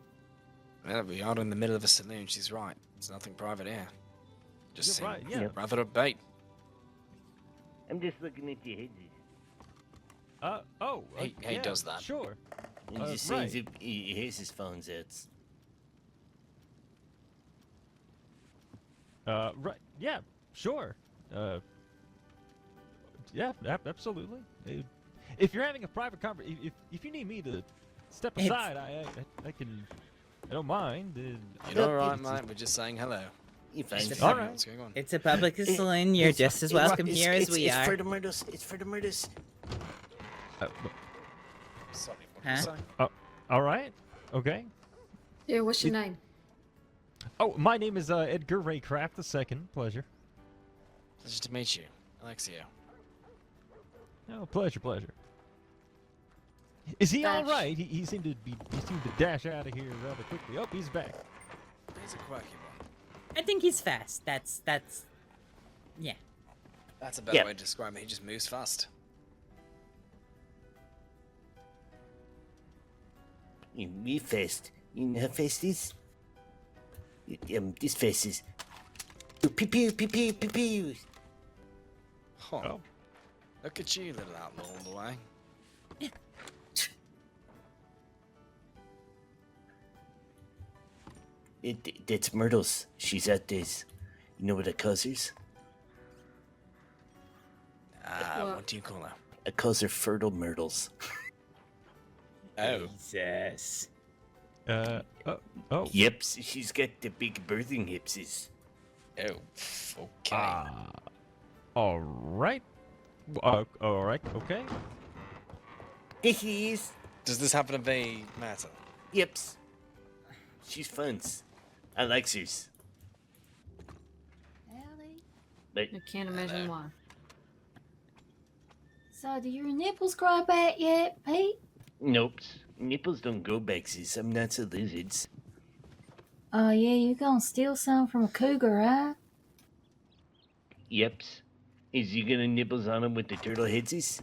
Speaker 9: Well, we are in the middle of a saloon. She's right. There's nothing private here. Just
Speaker 16: You're right, yeah.
Speaker 9: rather upbeat.
Speaker 15: I'm just looking at your heads.
Speaker 9: He does that.
Speaker 16: Sure.
Speaker 15: He just seems he hears his phone's out.
Speaker 16: Right. Yeah. Sure. Yeah. Absolutely. If you're having a private conversation, if you need me to step aside, I can. I don't mind.
Speaker 9: You're alright, mate. We're just saying hello.
Speaker 15: You find
Speaker 16: all right.
Speaker 9: What's going on?
Speaker 3: It's a public saloon. You're just as welcome here as we are.
Speaker 15: It's for the murders. It's for the murders.
Speaker 9: Sorry.
Speaker 3: Huh?
Speaker 16: All right. Okay.
Speaker 10: Yeah, what's your name?
Speaker 16: Oh, my name is Edgar Raycraft II. Pleasure.
Speaker 9: Pleasure to meet you, Alexio.
Speaker 16: Oh, pleasure. Is he all right? He seemed to dash out of here rather quickly. Oh, he's back.
Speaker 9: He's a quirky one.
Speaker 3: I think he's fast. That's yeah.
Speaker 9: That's a better way to describe it. He just moves fast.
Speaker 15: You move fast. You know how fast is? This fast is. Pew pew pew pew pew pew.
Speaker 9: Oh. Look at you, little outlaw on the way.
Speaker 15: That's Myrtle's. She's at this. You know what I calls her?
Speaker 9: What do you call her?
Speaker 15: I calls her Fertile Myrtles.
Speaker 9: Oh.
Speaker 3: Jesus.
Speaker 16: Oh.
Speaker 15: Yep, she's got the big birthing hipsies.
Speaker 9: Oh, okay.
Speaker 16: All right. All right. Okay.
Speaker 15: This is.
Speaker 9: Does this happen to be Marta?
Speaker 15: Yep. She's fun. I like her. But
Speaker 10: I can't imagine why.
Speaker 11: So, do your nipples grow back yet, Pete?
Speaker 15: nope. Nipples don't grow back, sis. I'm not so lizards.
Speaker 11: Oh, yeah, you gonna steal some from a cougar, right?
Speaker 15: Yep. Is you gonna nipples on him with the turtle headsies?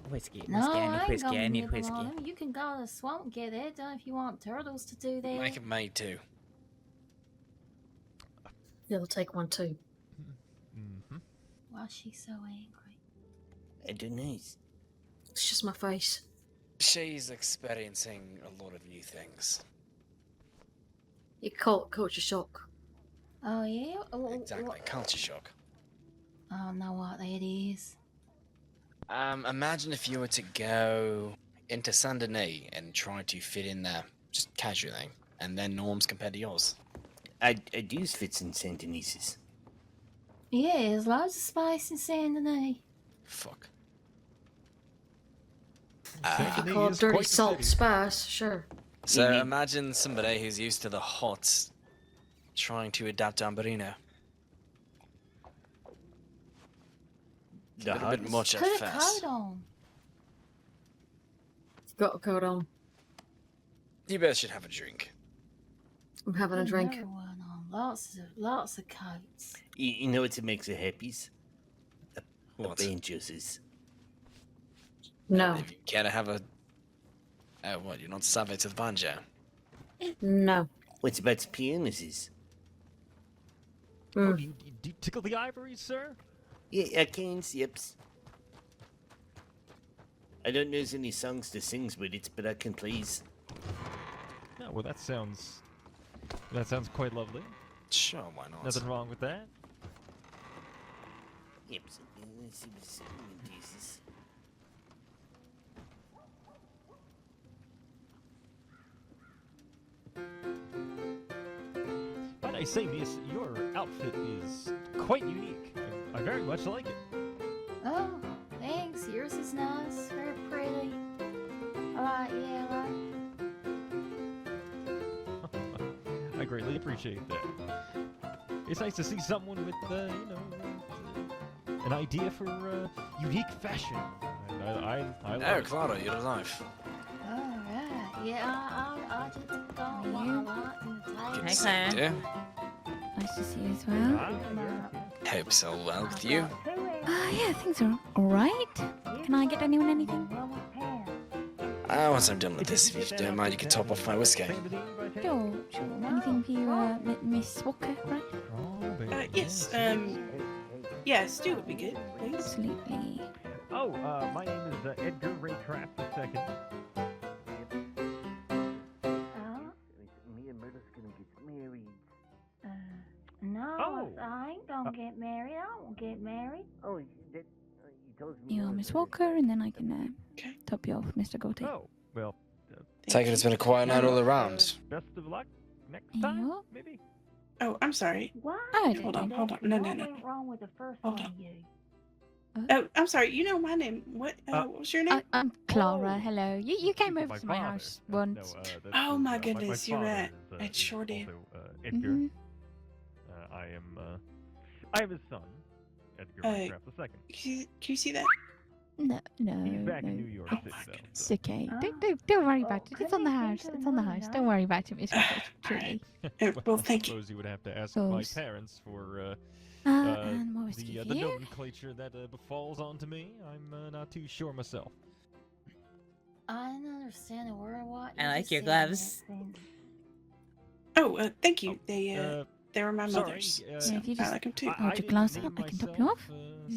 Speaker 3: Whiskey,
Speaker 11: No, I ain't gonna
Speaker 3: I need
Speaker 11: nibble
Speaker 3: whiskey.
Speaker 11: on them. You can go to the swamp and get it done if you want turtles to do that.
Speaker 9: Make it made too.
Speaker 10: It'll take one too.
Speaker 11: Why is she so angry?
Speaker 15: I don't know.
Speaker 10: It's just my face.
Speaker 9: She's experiencing a lot of new things.
Speaker 10: You call it culture shock.
Speaker 11: Oh, yeah?
Speaker 9: Exactly, culture shock.
Speaker 11: I don't know what that is.
Speaker 9: Imagine if you were to go into Saint Denis and try to fit in there, just casually, and then norms compared to yours.
Speaker 15: I do fit in Saint Denis's.
Speaker 11: Yeah, there's loads of space in Saint Denis.
Speaker 9: Fuck.
Speaker 10: If you call it dirty salt spice, sure.
Speaker 9: So imagine somebody who's used to the hot trying to adapt to Amberino. A bit much at
Speaker 11: Put a
Speaker 9: first.
Speaker 11: coat on.
Speaker 10: Got a coat on.
Speaker 9: You both should have a drink.
Speaker 10: I'm having a drink.
Speaker 11: Another one on. Lots of coats.
Speaker 15: You know what makes her happies?
Speaker 9: What?
Speaker 15: Banjos.
Speaker 10: No.
Speaker 9: If you care to have a... Oh, what, you're not savvy to the banjo?
Speaker 10: No.
Speaker 15: What about the pianos?
Speaker 16: Oh, do you tickle the ivories, sir?
Speaker 15: Yeah, I can, yips. I don't know any songs to sing with it, but I can please.
Speaker 16: No, well, that sounds quite lovely.
Speaker 9: Sure, why not?
Speaker 16: Nothing wrong with that.
Speaker 15: Yips. Let's see what's Jesus.
Speaker 16: But I say, miss, your outfit is quite unique. I very much like it.
Speaker 11: Oh, thanks. Yours is nice. Very pretty. I
Speaker 16: I greatly appreciate that. It's nice to see someone with, an idea for unique fashion. And I
Speaker 9: Oh,
Speaker 16: love it.
Speaker 9: Clara, you're alive.
Speaker 11: Alright. Yeah, I just got what I want in the table.
Speaker 9: Good to see you, dear.
Speaker 17: Nice to see you as well.
Speaker 9: Hope so well with you.
Speaker 17: Yeah, things are alright. Can I get anyone anything?
Speaker 9: Once I'm done with this, if you don't mind, you can top off my whiskey.
Speaker 17: Sure. Anything for you, Miss Walker, right?
Speaker 18: Yes, yeah, stew would be good, please.
Speaker 17: Absolutely.
Speaker 16: Oh, my name is Edgar Raycraft II.
Speaker 15: Me and Murder's gonna get married.
Speaker 11: No,
Speaker 16: Oh.
Speaker 11: I ain't gonna get married. I won't get married.
Speaker 15: Oh, you told me.
Speaker 17: You're Miss Walker, and then I can top you off, Mr. Goatee.
Speaker 16: Oh, well.
Speaker 9: Take it it's been a quiet night all around.
Speaker 16: Best of luck next time, maybe?
Speaker 18: Oh, I'm sorry.
Speaker 11: What?
Speaker 18: Hold on. No.
Speaker 11: What went wrong with the first
Speaker 18: Hold
Speaker 11: one
Speaker 18: on.
Speaker 11: you?
Speaker 18: Oh, I'm sorry. You know my name. What was your name?
Speaker 17: I'm Clara. Hello. You came over to my house once.
Speaker 18: Oh my goodness, you're right. I sure did.
Speaker 16: Edgar. I am his son, Edgar Raycraft II.
Speaker 18: Can you see that?
Speaker 17: No.
Speaker 16: He's back in New York City, though.
Speaker 17: It's okay. Don't worry about it. It's on the house. It's on the house. Don't worry about it, Miss Walker. Truly.
Speaker 18: Well, thank
Speaker 16: I
Speaker 18: you.
Speaker 16: suppose you would have to ask
Speaker 17: Of
Speaker 16: my
Speaker 17: course.
Speaker 16: parents for
Speaker 17: and more whiskey
Speaker 16: the
Speaker 17: here.
Speaker 16: nomenclature that befalls onto me. I'm not too sure myself.
Speaker 11: I don't understand a word. What?
Speaker 3: I like your
Speaker 11: saying
Speaker 3: gloves.
Speaker 11: that thing.
Speaker 18: Oh, thank you. They were my
Speaker 16: sorry,
Speaker 18: mother's.
Speaker 17: Yeah,
Speaker 18: So
Speaker 17: if you
Speaker 18: I
Speaker 17: just
Speaker 18: like them too.
Speaker 17: hold your gloves up, I can top you off.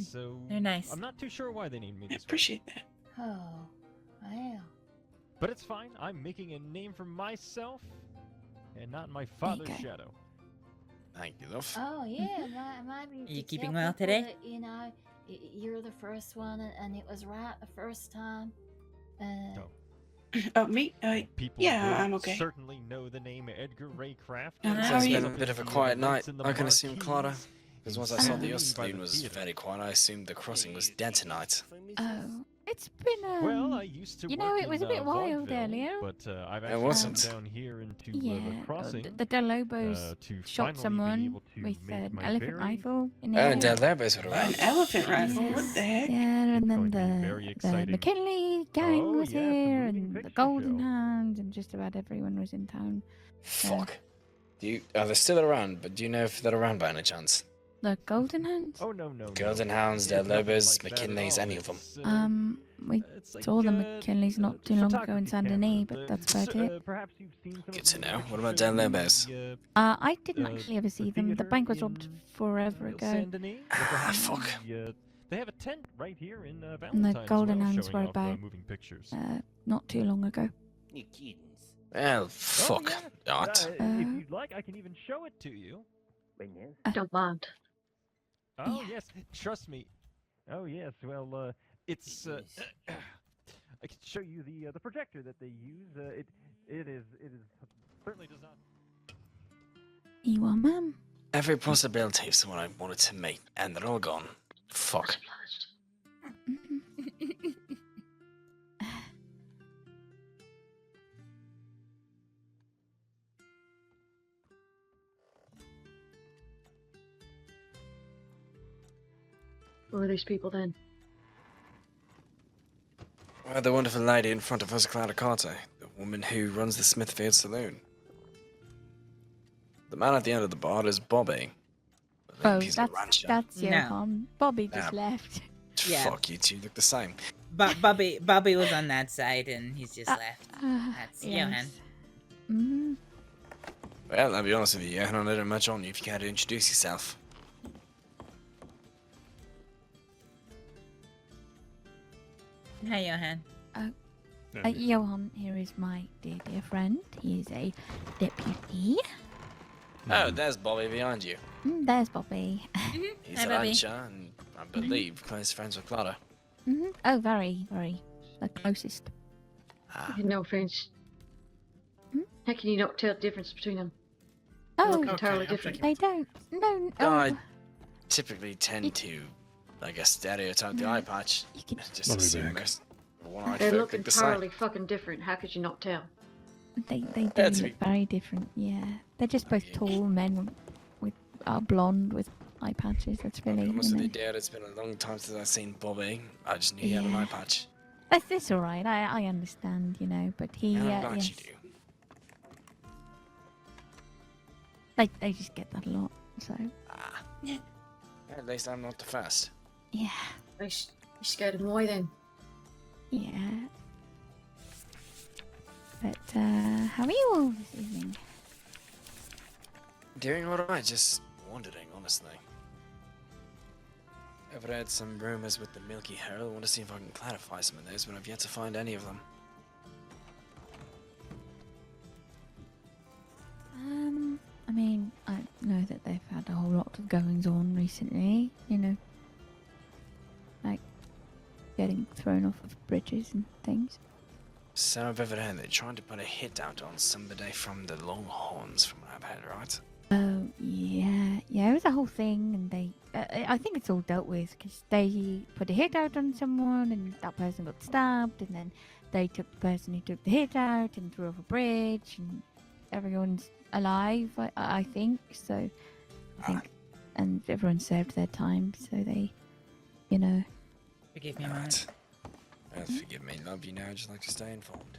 Speaker 16: So
Speaker 3: They're nice.
Speaker 16: I'm not too sure why they named me
Speaker 18: I
Speaker 16: this way.
Speaker 18: appreciate that.
Speaker 11: Oh, wow.
Speaker 16: But it's fine. I'm making a name for myself and not my father's shadow.
Speaker 9: Thank you, love.
Speaker 11: Oh yeah, maybe.
Speaker 3: Are you
Speaker 11: to
Speaker 3: keeping
Speaker 11: tell
Speaker 3: well
Speaker 11: people
Speaker 3: today?
Speaker 11: that, you know, you're the first one, and it was right the first time.
Speaker 18: Oh, me?
Speaker 16: People
Speaker 18: Yeah,
Speaker 16: would
Speaker 18: I'm okay.
Speaker 16: certainly know the name Edgar Raycraft.
Speaker 18: How
Speaker 9: So
Speaker 18: are
Speaker 9: it's
Speaker 18: you?
Speaker 9: been a bit of a quiet night,
Speaker 16: In the
Speaker 9: I can assume,
Speaker 16: marquee.
Speaker 9: Clara. Because once I saw the
Speaker 16: By
Speaker 9: Osterloon was
Speaker 16: theater.
Speaker 9: very quiet, I assumed the crossing was dead tonight.
Speaker 17: Oh, it's been
Speaker 16: Well, I used to
Speaker 17: you know,
Speaker 16: work
Speaker 17: it was
Speaker 16: in,
Speaker 17: a bit wild
Speaker 16: vaudeville,
Speaker 17: earlier.
Speaker 16: But I've
Speaker 9: It
Speaker 16: actually
Speaker 9: wasn't.
Speaker 16: come down here into
Speaker 17: Yeah,
Speaker 16: the crossing.
Speaker 17: the Del Lobos
Speaker 16: to
Speaker 17: shot
Speaker 16: finally be
Speaker 17: someone
Speaker 16: able to
Speaker 17: with
Speaker 16: make
Speaker 17: an
Speaker 16: my
Speaker 17: elephant
Speaker 16: very-
Speaker 17: rifle in the
Speaker 9: Oh,
Speaker 17: air.
Speaker 9: and Del Lobos were
Speaker 18: An
Speaker 9: around.
Speaker 18: elephant rifle? What the heck?
Speaker 17: Yeah, and then
Speaker 16: going to be very
Speaker 17: the
Speaker 16: exciting.
Speaker 17: McKinley gang
Speaker 16: Oh,
Speaker 17: was
Speaker 16: yeah, it's a
Speaker 17: here,
Speaker 16: moving
Speaker 17: and the
Speaker 16: picture
Speaker 17: Golden
Speaker 16: show.
Speaker 17: Hound, and just about everyone was in town.
Speaker 9: Fuck. Are they still around? But do you know if they're around by any chance?
Speaker 17: The Golden Hound?
Speaker 16: Oh no.
Speaker 9: Golden Hounds, Del Lobos, McKinleys, any of them.
Speaker 17: We saw the McKinleys not too long ago in Saint Denis, but that's about it.
Speaker 16: Perhaps you've seen some
Speaker 9: Good to know. What about Del Lobos?
Speaker 17: I didn't actually ever see them. The bank was robbed forever ago.
Speaker 16: Saint Denis.
Speaker 9: Ah, fuck.
Speaker 16: They have a tent right here in
Speaker 17: And
Speaker 16: Valentine
Speaker 17: the
Speaker 16: as
Speaker 17: Golden
Speaker 16: well,
Speaker 17: Hounds
Speaker 16: showing
Speaker 17: were
Speaker 16: off,
Speaker 17: about
Speaker 16: moving pictures.
Speaker 17: not too long ago.
Speaker 15: You kidding?
Speaker 9: Well, fuck. Not.
Speaker 16: If you'd like, I can even show it to you.
Speaker 10: I don't mind.
Speaker 16: Oh yes, trust me. Oh yes, well, it's. I can show you the projector that they use. It is certainly does not.
Speaker 17: You are, ma'am.
Speaker 9: Every possibility of someone I wanted to meet, and they're all gone. Fuck.
Speaker 10: Who are these people then?
Speaker 9: Well, the wonderful lady in front of us, Clara Carter, the woman who runs the Smithfield Saloon. The man at the end of the bar is Bobby.
Speaker 17: Oh,
Speaker 9: He's a rancher.
Speaker 17: that's
Speaker 3: No.
Speaker 17: Johan. Bobby just
Speaker 9: Yeah.
Speaker 17: left.
Speaker 3: Yeah.
Speaker 9: Fuck, you two look the same.
Speaker 3: But Bobby was on that side, and he's just left. That's Johan.
Speaker 17: Yes. Mm.
Speaker 9: Well, I'll be honest with you, I don't let much on you if you care to introduce yourself.
Speaker 3: Hi, Johan.
Speaker 17: Johan here is my dear friend. He is a deputy.
Speaker 9: Oh, there's Bobby behind you.
Speaker 17: There's Bobby.
Speaker 9: He's
Speaker 3: Hi,
Speaker 9: a
Speaker 3: Bobby.
Speaker 9: rancher, and I believe close friends with Clara.
Speaker 17: Oh, very, very. The closest.
Speaker 10: No offense. How can you not tell the difference between them?
Speaker 17: Oh,
Speaker 10: Look entirely different.
Speaker 17: They don't. No.
Speaker 9: I typically tend to, I guess, stereotype the eye patch. Just assume because one-eyed
Speaker 10: They
Speaker 9: folk
Speaker 10: look
Speaker 9: look the same.
Speaker 10: entirely fucking different. How could you not tell?
Speaker 17: They do
Speaker 9: Yeah, to
Speaker 17: look very different. Yeah, they're just both tall men with blonde with eye patches. That's really.
Speaker 9: Honest with you, Dad, it's been a long time since I've seen Bobby. I just knew he had an eye patch.
Speaker 17: That's all right. I understand, but he.
Speaker 9: And I'm glad
Speaker 17: Yes.
Speaker 9: you do.
Speaker 17: They just get that a lot. So.
Speaker 9: At least I'm not the first.
Speaker 17: Yeah.
Speaker 10: You scared him away then?
Speaker 17: Yeah. But how are you all this evening?
Speaker 9: Doing alright, just wondering, honestly. I've read some rumors with the Milky Herald. I want to see if I can clarify some of those, but I've yet to find any of them.
Speaker 17: I mean, I know that they've had a whole lot of goings on recently, like getting thrown off of bridges and things.
Speaker 9: So I've ever heard they're trying to put a hit out on somebody from the Longhorns, from what I've heard, right?
Speaker 17: Oh, yeah, it was a whole thing, and they, I think it's all dealt with, because they put a hit out on someone, and that person got stabbed, and then they took the person who took the hit out and threw off a bridge, and everyone's alive, I think, so, and everyone served their time, so they,
Speaker 3: Forgive me, Matt.
Speaker 9: Well, forgive me, love you now, just like to stay informed.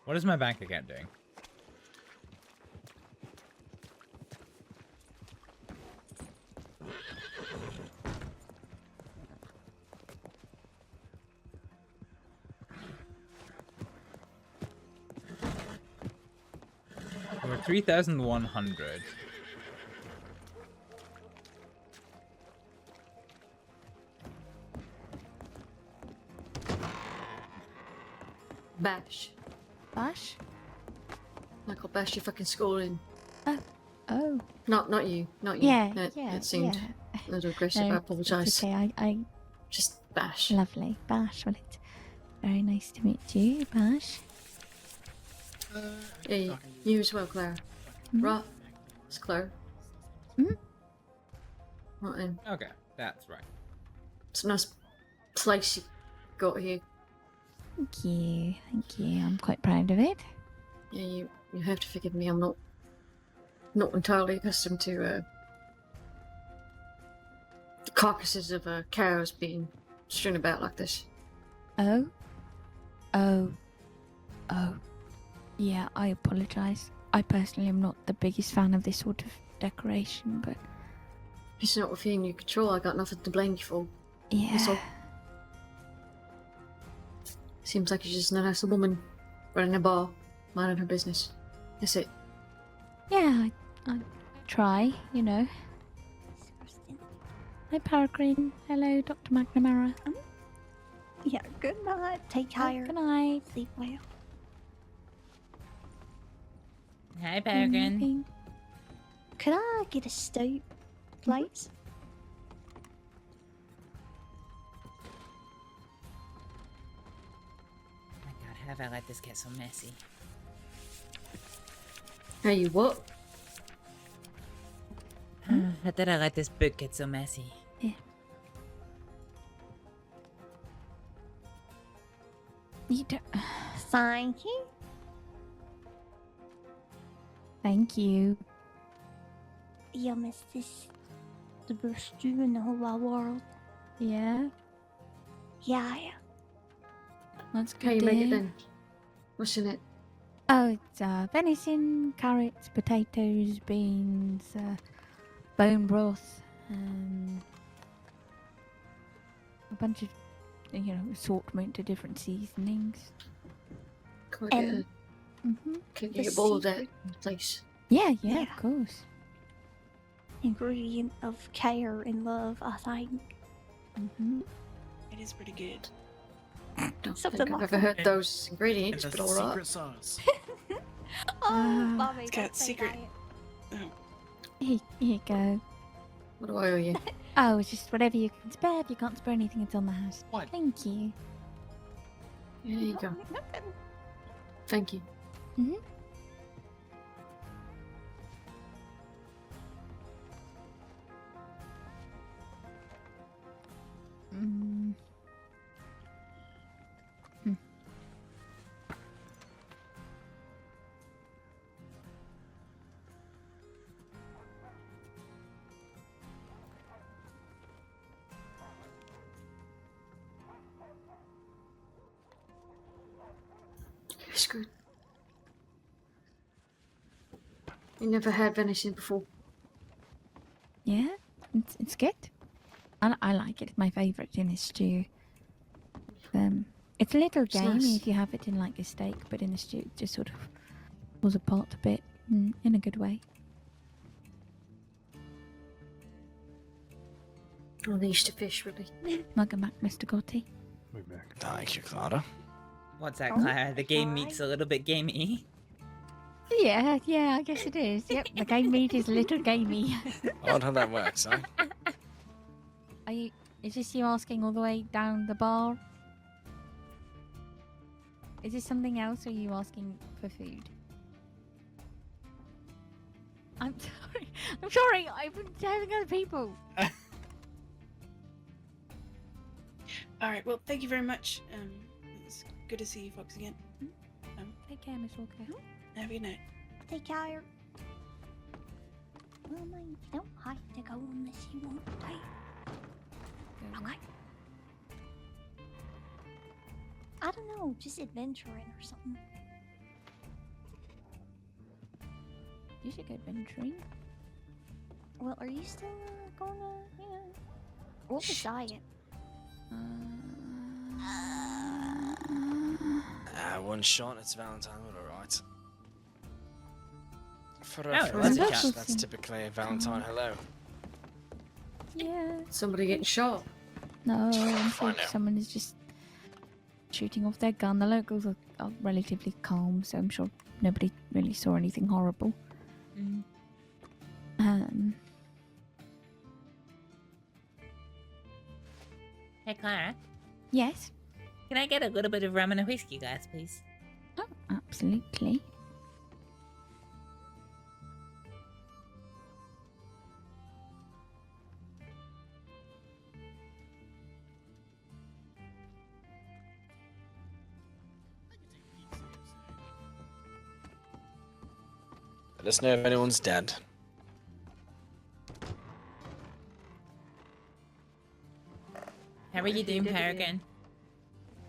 Speaker 1: What is my bank account doing? We're 3,100.
Speaker 10: Bash.
Speaker 17: Bash?
Speaker 10: Like I'll bash your fucking skull in.
Speaker 17: Oh.
Speaker 10: Not you.
Speaker 17: Yeah,
Speaker 10: That seemed a little aggressive.
Speaker 17: No,
Speaker 10: I apologise.
Speaker 17: it's okay, I
Speaker 10: Just bash.
Speaker 17: Lovely. Bash, well, it's very nice to meet you, Bash.
Speaker 10: Yeah, you as well, Clara. Right. It's Clara. Right then.
Speaker 1: Okay, that's right.
Speaker 10: It's a nice place you got here.
Speaker 17: Thank you. I'm quite proud of it.
Speaker 10: Yeah, you have to forgive me. I'm not entirely accustomed to the carcasses of cows being strewn about like this.
Speaker 17: Oh. Yeah, I apologise. I personally am not the biggest fan of this sort of decoration, but
Speaker 10: It's not within your control. I got nothing to blame you for.
Speaker 17: yeah.
Speaker 10: That's all. Seems like you're just a nice woman running a bar, minding her business. That's it.
Speaker 17: Yeah, I try, Hi, Peregrine. Hello, Dr. McNamara.
Speaker 19: Yeah, good night. Take care.
Speaker 17: Good night.
Speaker 19: Sleep well.
Speaker 3: Hi, Peregrine.
Speaker 19: Could I get a stout, please?
Speaker 3: Oh my god, have I let this get so messy?
Speaker 10: Hey, you what?
Speaker 3: How did I let this book get so messy?
Speaker 17: You don't...
Speaker 19: Thank you.
Speaker 17: Thank you.
Speaker 19: Yeah, miss, this the best stew in the whole wide world.
Speaker 17: Yeah?
Speaker 19: Yeah, yeah.
Speaker 17: That's good
Speaker 10: How you
Speaker 17: to
Speaker 10: make
Speaker 17: hear.
Speaker 10: it then? What's in it?
Speaker 17: Oh, it's venison, carrots, potatoes, beans, bone broth, a bunch of, assortment of different seasonings.
Speaker 10: Can I get
Speaker 17: Mhm.
Speaker 10: Can
Speaker 19: the
Speaker 10: you get all of that,
Speaker 19: secret-
Speaker 10: please?
Speaker 17: Yeah,
Speaker 19: Yeah.
Speaker 17: of course.
Speaker 19: Ingredient of care and love, I think.
Speaker 17: Mm-hmm.
Speaker 18: It is pretty good.
Speaker 10: Don't
Speaker 19: Something
Speaker 10: think I've
Speaker 19: like
Speaker 10: ever
Speaker 19: that.
Speaker 10: heard those ingredients,
Speaker 13: And
Speaker 10: but
Speaker 13: the
Speaker 10: alright.
Speaker 13: secret sauce.
Speaker 19: Oh, Bobby,
Speaker 18: It's
Speaker 19: don't
Speaker 18: got
Speaker 19: say
Speaker 18: secret.
Speaker 19: that.
Speaker 17: Here you go.
Speaker 10: What do I owe you?
Speaker 17: Oh, it's just whatever you can spare. If you can't spare anything, it's on the house.
Speaker 13: What?
Speaker 17: Thank you.
Speaker 10: Here you go. Thank you.
Speaker 17: Mm-hmm. Mm. Mm.
Speaker 10: It's good. You never had venison before.
Speaker 17: Yeah, it's good. I like it. It's my favourite in a stew. It's a little
Speaker 10: It's
Speaker 17: gamey
Speaker 10: nice.
Speaker 17: if you have it in like a steak, but in a stew it just sort of falls apart a bit in a good way.
Speaker 10: I'm used to fish, really.
Speaker 17: Welcome back, Mr. Gotti.
Speaker 9: Thank you, Clara.
Speaker 3: What's that,
Speaker 19: Oh,
Speaker 3: Clara? The game
Speaker 19: alright.
Speaker 3: meat's a little bit gamey.
Speaker 17: Yeah, I guess it is. Yep, the game meat is a little gamey.
Speaker 9: I wonder how that works, eh?
Speaker 17: Is this you asking all the way down the bar? Is this something else, or are you asking for food? I'm sorry. I'm sorry. I've been telling other people.
Speaker 18: All right. Well, thank you very much. It's good to see you folks again.
Speaker 17: Take care, Miss Walker.
Speaker 18: Have a good night.
Speaker 19: Take care. Well, man, you don't have to go unless you want to. Okay. I don't know, just adventuring or something.
Speaker 17: You should go adventuring.
Speaker 19: Well, are you still going to, what was diet?
Speaker 9: One shot, it's Valentine, alright. For
Speaker 3: Oh,
Speaker 9: for
Speaker 3: that's
Speaker 9: a
Speaker 3: a
Speaker 9: chat,
Speaker 3: chat.
Speaker 9: that's typically a Valentine hello.
Speaker 17: Yeah.
Speaker 10: Somebody getting shot.
Speaker 17: No, I'm sure
Speaker 9: Fine now.
Speaker 17: someone is just shooting off their gun. The locals are relatively calm, so I'm sure nobody really saw anything horrible.
Speaker 3: Hey, Clara.
Speaker 17: Yes.
Speaker 3: Can I get a little bit of rum and a whiskey glass, please?
Speaker 17: Oh, absolutely.
Speaker 9: Let us know if anyone's dead.
Speaker 3: How are you doing, Peregrine?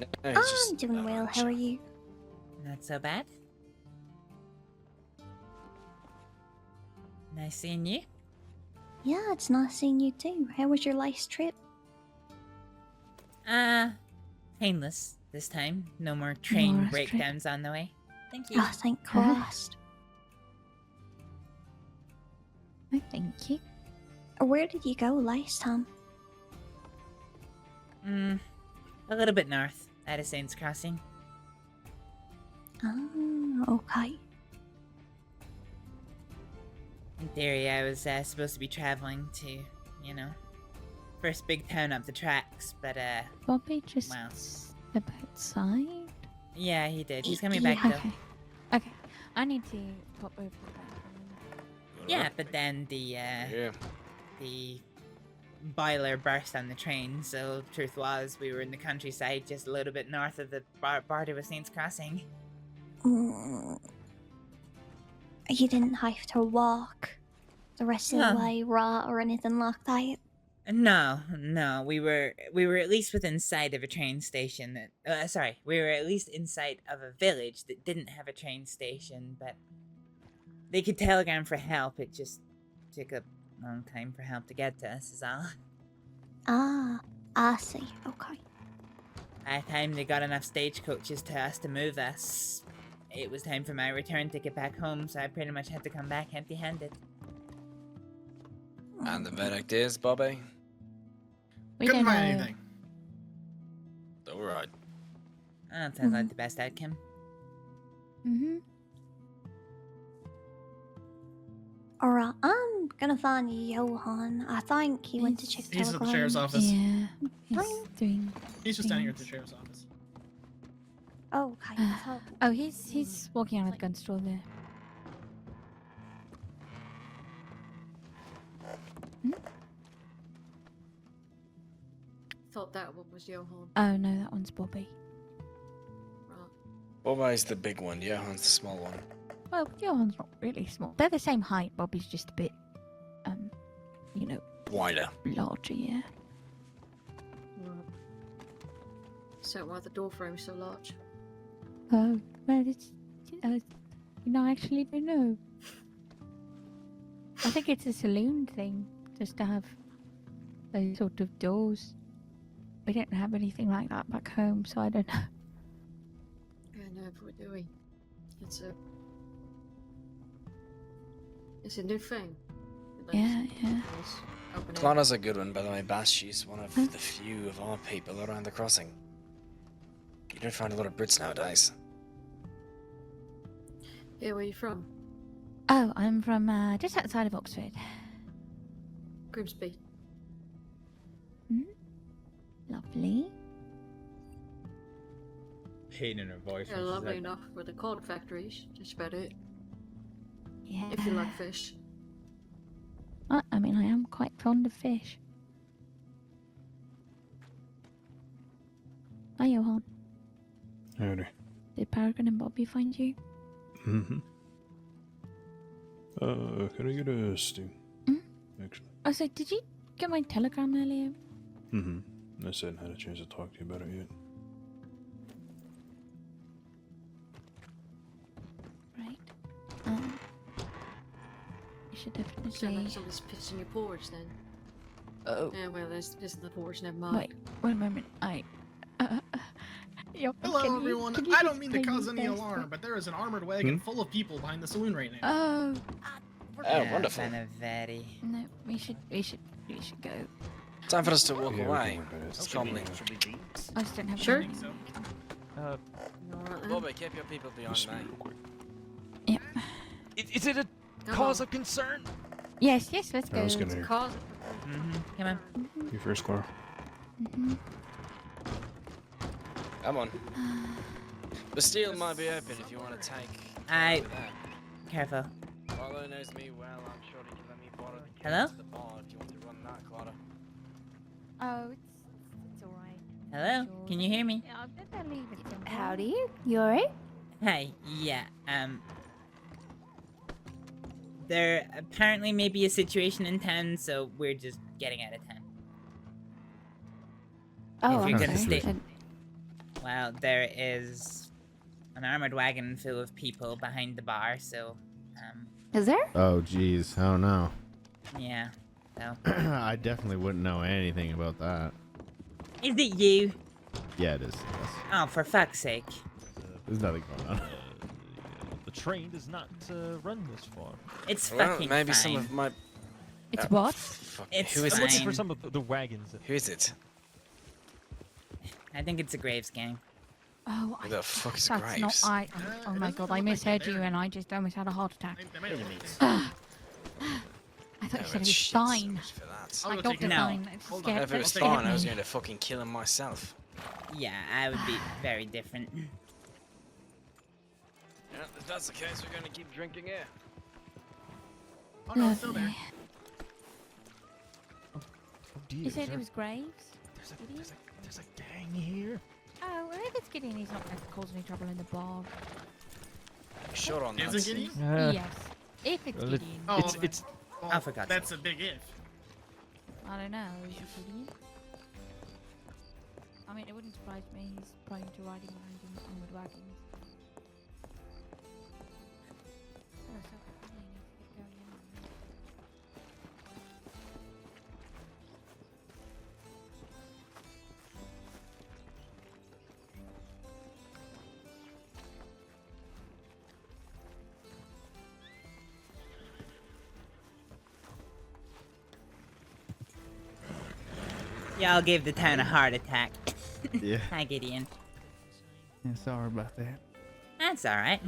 Speaker 9: No, it's just
Speaker 19: I'm doing well, how are you?
Speaker 3: Not so bad. Nice seeing you.
Speaker 19: Yeah, it's nice seeing you too. How was your last trip?
Speaker 3: Painless this time. No more train
Speaker 19: More
Speaker 3: breakdowns on the way. Thank you.
Speaker 19: Oh, thank Christ.
Speaker 17: Oh, thank you.
Speaker 19: Where did you go last time?
Speaker 3: A little bit north, out of Saints Crossing.
Speaker 19: Oh, okay.
Speaker 3: In theory, I was supposed to be traveling to, you know, first big town up the tracks, but
Speaker 17: Bobby just
Speaker 3: wow.
Speaker 17: step outside.
Speaker 3: Yeah, he did. He's coming back though.
Speaker 17: Okay. I need to pop over to the bathroom.
Speaker 3: Yeah, but then the boiler burst on the train, so the truth was we were in the countryside just a little bit north of the border with Saints Crossing.
Speaker 19: You didn't have to walk the rest of the way, right, or anything like that?
Speaker 3: No, we were at least within sight of a train station that, we were at least in sight of a village that didn't have a train station, but they could telegram for help. It just took a long time for help to get to us, is all.
Speaker 19: Ah, I see, okay.
Speaker 3: By the time they got enough stagecoaches to us to move us, it was time for my return ticket back home, so I pretty much had to come back empty-handed.
Speaker 9: And the verdict is, Bobby?
Speaker 17: We
Speaker 20: Couldn't
Speaker 17: don't
Speaker 20: find
Speaker 17: know.
Speaker 20: anything.
Speaker 9: Alright.
Speaker 3: That sounds like the best outcome.
Speaker 17: Mm-hmm.
Speaker 19: Alright, I'm gonna find Johan. I think he went to check
Speaker 20: He's at the
Speaker 19: telegrams.
Speaker 20: sheriff's office.
Speaker 17: Yeah.
Speaker 20: He's just standing here at the sheriff's office.
Speaker 19: Oh, okay.
Speaker 17: Oh, he's walking out of the gun store there.
Speaker 10: Thought that one was Johan.
Speaker 17: Oh no, that one's Bobby.
Speaker 9: Bobby's the big one, Johan's the small one.
Speaker 17: Well, Johan's not really small. They're the same height. Bobby's just a bit, you know,
Speaker 9: wider,
Speaker 17: larger. Yeah.
Speaker 10: Right. So why the door frame's so large?
Speaker 17: Oh, well, it's I actually don't know. I think it's a saloon thing, just to have those sort of doors. We don't have anything like that back home, so I don't know.
Speaker 10: Yeah, no, but we're doing. It's a new thing.
Speaker 17: Yeah.
Speaker 9: Clara's a good one, by the way, Bash. She's one of the few of our people around the crossing. You don't find a lot of Brits nowadays.
Speaker 10: Yeah, where are you from?
Speaker 17: Oh, I'm from just outside of Oxford.
Speaker 10: Grimsby.
Speaker 17: Lovely.
Speaker 1: Pain in her voice.
Speaker 10: Yeah,
Speaker 1: when she
Speaker 10: lovely
Speaker 1: said-
Speaker 10: enough with the corn factories. Just about it.
Speaker 17: Yeah.
Speaker 10: If you like fish.
Speaker 17: I mean, I am quite fond of fish. Hi, Johan.
Speaker 13: Howdy.
Speaker 17: Did Paragon and Bobby find you?
Speaker 13: Mm-hmm. Can I get a stew? Actually.
Speaker 17: Oh, so did you get my telegram earlier?
Speaker 13: Mm-hmm. I just hadn't had a chance to talk to you about it yet.
Speaker 17: Right. You should
Speaker 10: So
Speaker 17: definitely.
Speaker 10: like somebody's pissed in your porch then.
Speaker 17: Oh.
Speaker 10: Yeah, well, there's piss in the porch, never mind.
Speaker 17: Wait a moment.
Speaker 20: Hello, everyone. I don't mean to cause any alarm, but there is an armored wagon full of people behind the saloon right now.
Speaker 17: Oh.
Speaker 9: Oh, wonderful.
Speaker 3: Very.
Speaker 17: No, we should go.
Speaker 9: Time for us to walk
Speaker 13: Yeah,
Speaker 9: away.
Speaker 13: okay.
Speaker 9: Calmly.
Speaker 17: I just don't have
Speaker 10: Sure.
Speaker 17: any-
Speaker 9: Bobby, keep your people behind me.
Speaker 17: Yep.
Speaker 16: Is it a cause of concern?
Speaker 17: Yes, let's go.
Speaker 13: I was gonna hear.
Speaker 3: Come on.
Speaker 13: You first, Clara.
Speaker 9: Come on. The steel might be open if you want to take.
Speaker 3: Careful.
Speaker 9: Carlo knows me well. I'm sure he can let me borrow the keys
Speaker 3: Hello?
Speaker 9: to the bar if you want to run that, Clara.
Speaker 17: Oh, it's alright.
Speaker 3: Hello? Can you hear me?
Speaker 17: Yeah, I'll better leave it then.
Speaker 19: Howdy, you alright?
Speaker 3: Hey, yeah, there apparently may be a situation in town, so we're just getting out of town.
Speaker 19: Oh,
Speaker 3: if you're
Speaker 19: okay.
Speaker 3: gonna stay. Well, there is an armored wagon full of people behind the bar, so,
Speaker 19: Is there?
Speaker 21: Oh, jeez. Oh, no.
Speaker 3: yeah, so.
Speaker 21: I definitely wouldn't know anything about that.
Speaker 3: Is it you?
Speaker 21: Yeah, it is. Yes.
Speaker 3: Oh, for fuck's sake.
Speaker 21: There's nothing going on.
Speaker 16: The train does not run this far.
Speaker 3: It's
Speaker 9: Well,
Speaker 3: fucking
Speaker 9: maybe
Speaker 3: fine.
Speaker 9: some of my.
Speaker 17: It's what?
Speaker 9: Fuck.
Speaker 3: It's
Speaker 9: Who is
Speaker 16: I'm
Speaker 9: it?
Speaker 16: looking for some of the wagons.
Speaker 9: Who is it?
Speaker 3: I think it's a Graves gang.
Speaker 17: Oh,
Speaker 9: Who the fuck is
Speaker 17: that's
Speaker 9: Graves?
Speaker 17: not I. Oh my god, I misheard you and I just almost had a heart attack. I thought you
Speaker 9: Oh,
Speaker 17: said it was
Speaker 9: shit,
Speaker 17: fine.
Speaker 9: so much for that.
Speaker 17: I
Speaker 20: go
Speaker 17: got
Speaker 20: take
Speaker 17: the
Speaker 20: it.
Speaker 1: No.
Speaker 17: fine. It's
Speaker 20: Hold on.
Speaker 17: scared.
Speaker 9: If it was
Speaker 17: scared
Speaker 9: fine, I was
Speaker 17: me.
Speaker 9: going to fucking kill him myself.
Speaker 3: Yeah, I would be very different.
Speaker 9: Yeah, if that's the case, we're going to keep drinking here.
Speaker 20: Oh no, it's still there.
Speaker 16: Oh dear.
Speaker 17: You said
Speaker 16: sir.
Speaker 17: it was Graves?
Speaker 16: There's a gang here.
Speaker 17: Oh, well, if it's Gideon, he's not going to cause any trouble in the bar.
Speaker 9: Sure on that.
Speaker 20: Is it Gideon?
Speaker 17: Yes. If it's
Speaker 16: well,
Speaker 17: Gideon.
Speaker 20: Oh,
Speaker 16: It's
Speaker 20: well,
Speaker 3: I forgot.
Speaker 20: That's a big if.
Speaker 17: I don't know. Is it Gideon? I mean, it wouldn't surprise me. He's prone to riding around in armored wagons. Oh, so I need to get going anyway.
Speaker 3: Y'all gave the town a heart attack.
Speaker 21: Yeah.
Speaker 3: Hi, Gideon.
Speaker 21: Yeah, sorry about that.
Speaker 3: That's alright.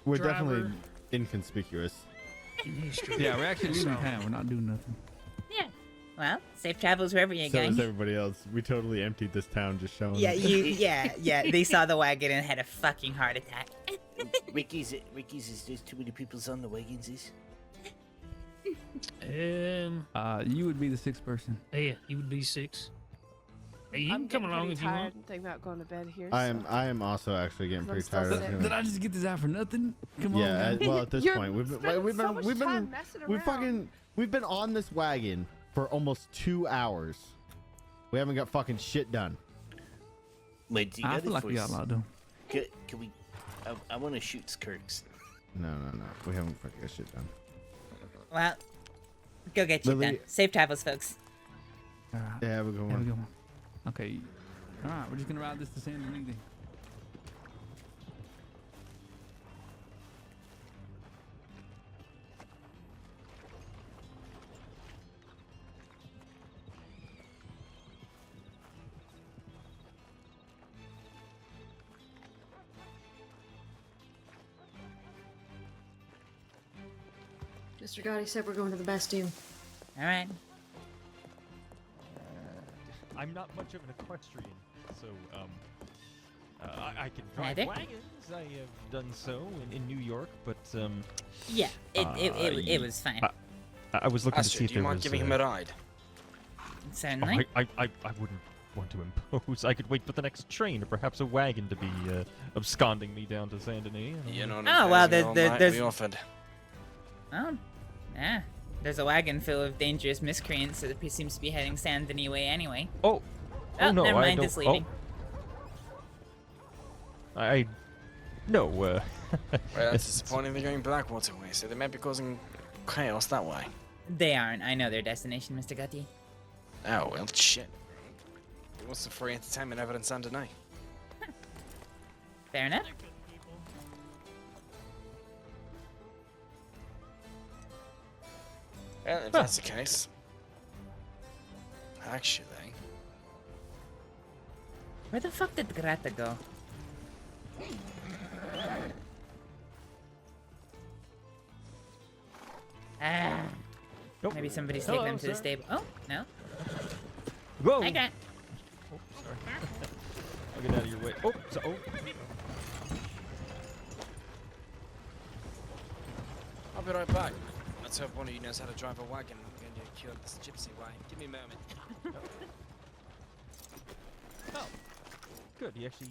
Speaker 21: We're definitely inconspicuous.
Speaker 2: Yeah, we're actually leaving town. We're not doing nothing.
Speaker 3: Yeah. Well, safe travels wherever you're
Speaker 21: So
Speaker 3: going.
Speaker 21: is everybody else. We totally emptied this town just showing.
Speaker 3: Yeah, yeah. They saw the wagon and had a fucking heart attack.
Speaker 15: Ricky's is there's too many people's on the wagons is?
Speaker 2: You would be the sixth person.
Speaker 22: Yeah, you would be 6. Hey, you can come along if you want.
Speaker 23: I'm thinking about going to bed here.
Speaker 21: I am also actually getting pretty tired.
Speaker 2: Did I just get this out for nothing? Come on.
Speaker 21: Yeah,
Speaker 2: man.
Speaker 21: well at this point we've been on this wagon for almost 2 hours. We haven't got fucking shit done.
Speaker 15: Wait, do you
Speaker 2: I
Speaker 15: got
Speaker 2: feel
Speaker 15: it
Speaker 2: like
Speaker 15: for
Speaker 2: we got a lot done.
Speaker 15: Can we? I want to shoot Skirks.
Speaker 21: No. We haven't fucking got shit done.
Speaker 3: Well, go get you
Speaker 21: Lily-
Speaker 3: done. Safe travels, folks.
Speaker 2: All right.
Speaker 21: Yeah, have a good
Speaker 2: Have a
Speaker 21: one.
Speaker 2: good one. Okay. All right, we're just gonna ride this to San Denis then.
Speaker 10: Mr. Gotti said we're going to the Bastille.
Speaker 3: All right.
Speaker 16: I'm not much of an equestrian, so I can drive
Speaker 3: Neither.
Speaker 16: wagons. I have done so in New York, but
Speaker 3: Yeah, it was fine.
Speaker 16: I was looking to see
Speaker 9: Astrid,
Speaker 16: if
Speaker 9: do you
Speaker 16: there
Speaker 9: mind
Speaker 16: was.
Speaker 9: giving him a ride?
Speaker 3: Certainly.
Speaker 16: I wouldn't want to impose. I could wait for the next train, or perhaps a wagon to be absconding me down to Saint Denis.
Speaker 9: You know,
Speaker 3: Oh, well, there's-
Speaker 9: we offered.
Speaker 3: Oh, yeah. There's a wagon full of dangerous miscreants that seems to be heading San Denis way anyway.
Speaker 16: Oh no,
Speaker 3: never
Speaker 16: I
Speaker 3: mind,
Speaker 16: don't.
Speaker 3: it's leaving.
Speaker 16: No.
Speaker 9: Well, that's disappointing. They're going Blackwater way, so they might be causing chaos that way.
Speaker 3: They aren't. I know their destination, Mr. Gotti.
Speaker 9: Oh well, shit. Who wants some free entertainment over in Saint Denis?
Speaker 3: Fair enough.
Speaker 9: Well, if that's the case, actually,
Speaker 3: Where the fuck did Grata go? Ah.
Speaker 16: Nope.
Speaker 3: Maybe somebody's
Speaker 16: Hello,
Speaker 3: taking them to the
Speaker 16: sir.
Speaker 3: stable. Oh, no.
Speaker 16: Whoa!
Speaker 3: Hi, Grat.
Speaker 16: Oh, sorry. I'll get out of your way.
Speaker 9: I'll be right back. Let's hope one of you knows how to drive a wagon. I'm going to cure this gypsy way. Give me a moment.
Speaker 16: Oh, good. He actually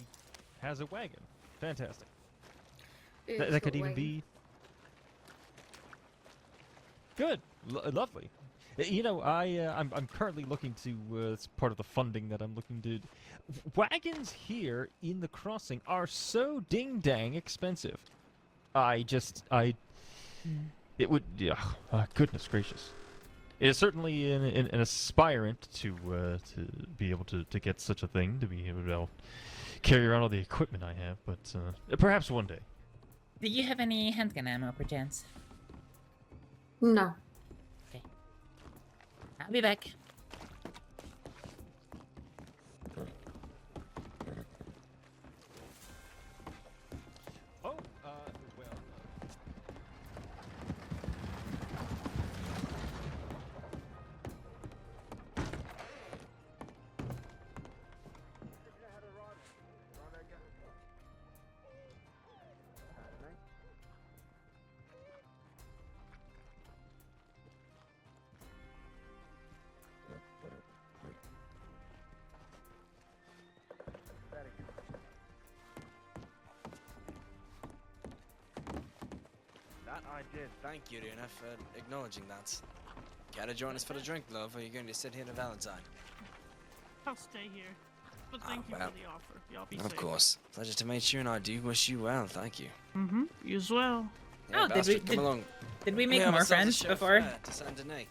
Speaker 16: has a wagon. Fantastic.
Speaker 10: It's
Speaker 16: That
Speaker 10: got
Speaker 16: could even
Speaker 10: wagon.
Speaker 16: be good. Lovely. You know, I'm currently looking to. It's part of the funding that I'm looking to. Wagons here in the crossing are so ding dang expensive. It would. Yeah. Goodness gracious. It is certainly an aspirant to be able to get such a thing, to be able to carry around all the equipment I have, but perhaps one day.
Speaker 3: Do you have any handgun ammo, perchance?
Speaker 10: No.
Speaker 3: Okay. I'll be back.
Speaker 16: Oh, well.
Speaker 9: did. Thank you, Runa, for acknowledging that. Care to join us for the drink, love, or are you going to sit here to Valentine?
Speaker 6: I'll stay here. But thank you
Speaker 9: well,
Speaker 6: for the offer. Y'all be
Speaker 9: Of
Speaker 6: safe.
Speaker 9: course. Pleasure to meet you, and I do wish you well. Thank you.
Speaker 6: Mm-hmm. You as well.
Speaker 9: Yeah,
Speaker 3: did we
Speaker 9: Bastard, come along.
Speaker 3: did we make
Speaker 9: have
Speaker 3: more
Speaker 9: ourselves a
Speaker 3: friends
Speaker 9: chef,
Speaker 3: before?
Speaker 9: To Saint Denis.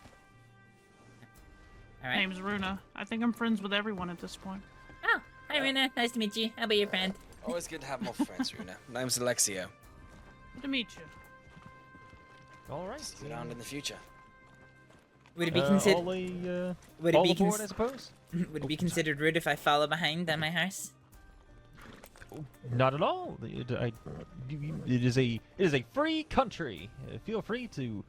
Speaker 3: All right.
Speaker 6: Name's Runa. I think I'm friends with everyone at this point.
Speaker 3: Oh, hi Runa. Nice to meet you. I'll be your friend.
Speaker 9: Always good to have more friends, Runa. Name's Alexio.
Speaker 6: Good to meet you.
Speaker 16: All right.
Speaker 9: See you around in the future.
Speaker 3: Would it be considered?
Speaker 16: all
Speaker 3: Would it
Speaker 16: all
Speaker 3: be
Speaker 16: aboard, I suppose?
Speaker 3: Would it be considered rude if I follow behind on my horse?
Speaker 16: Not at all. It is a free country. Feel free to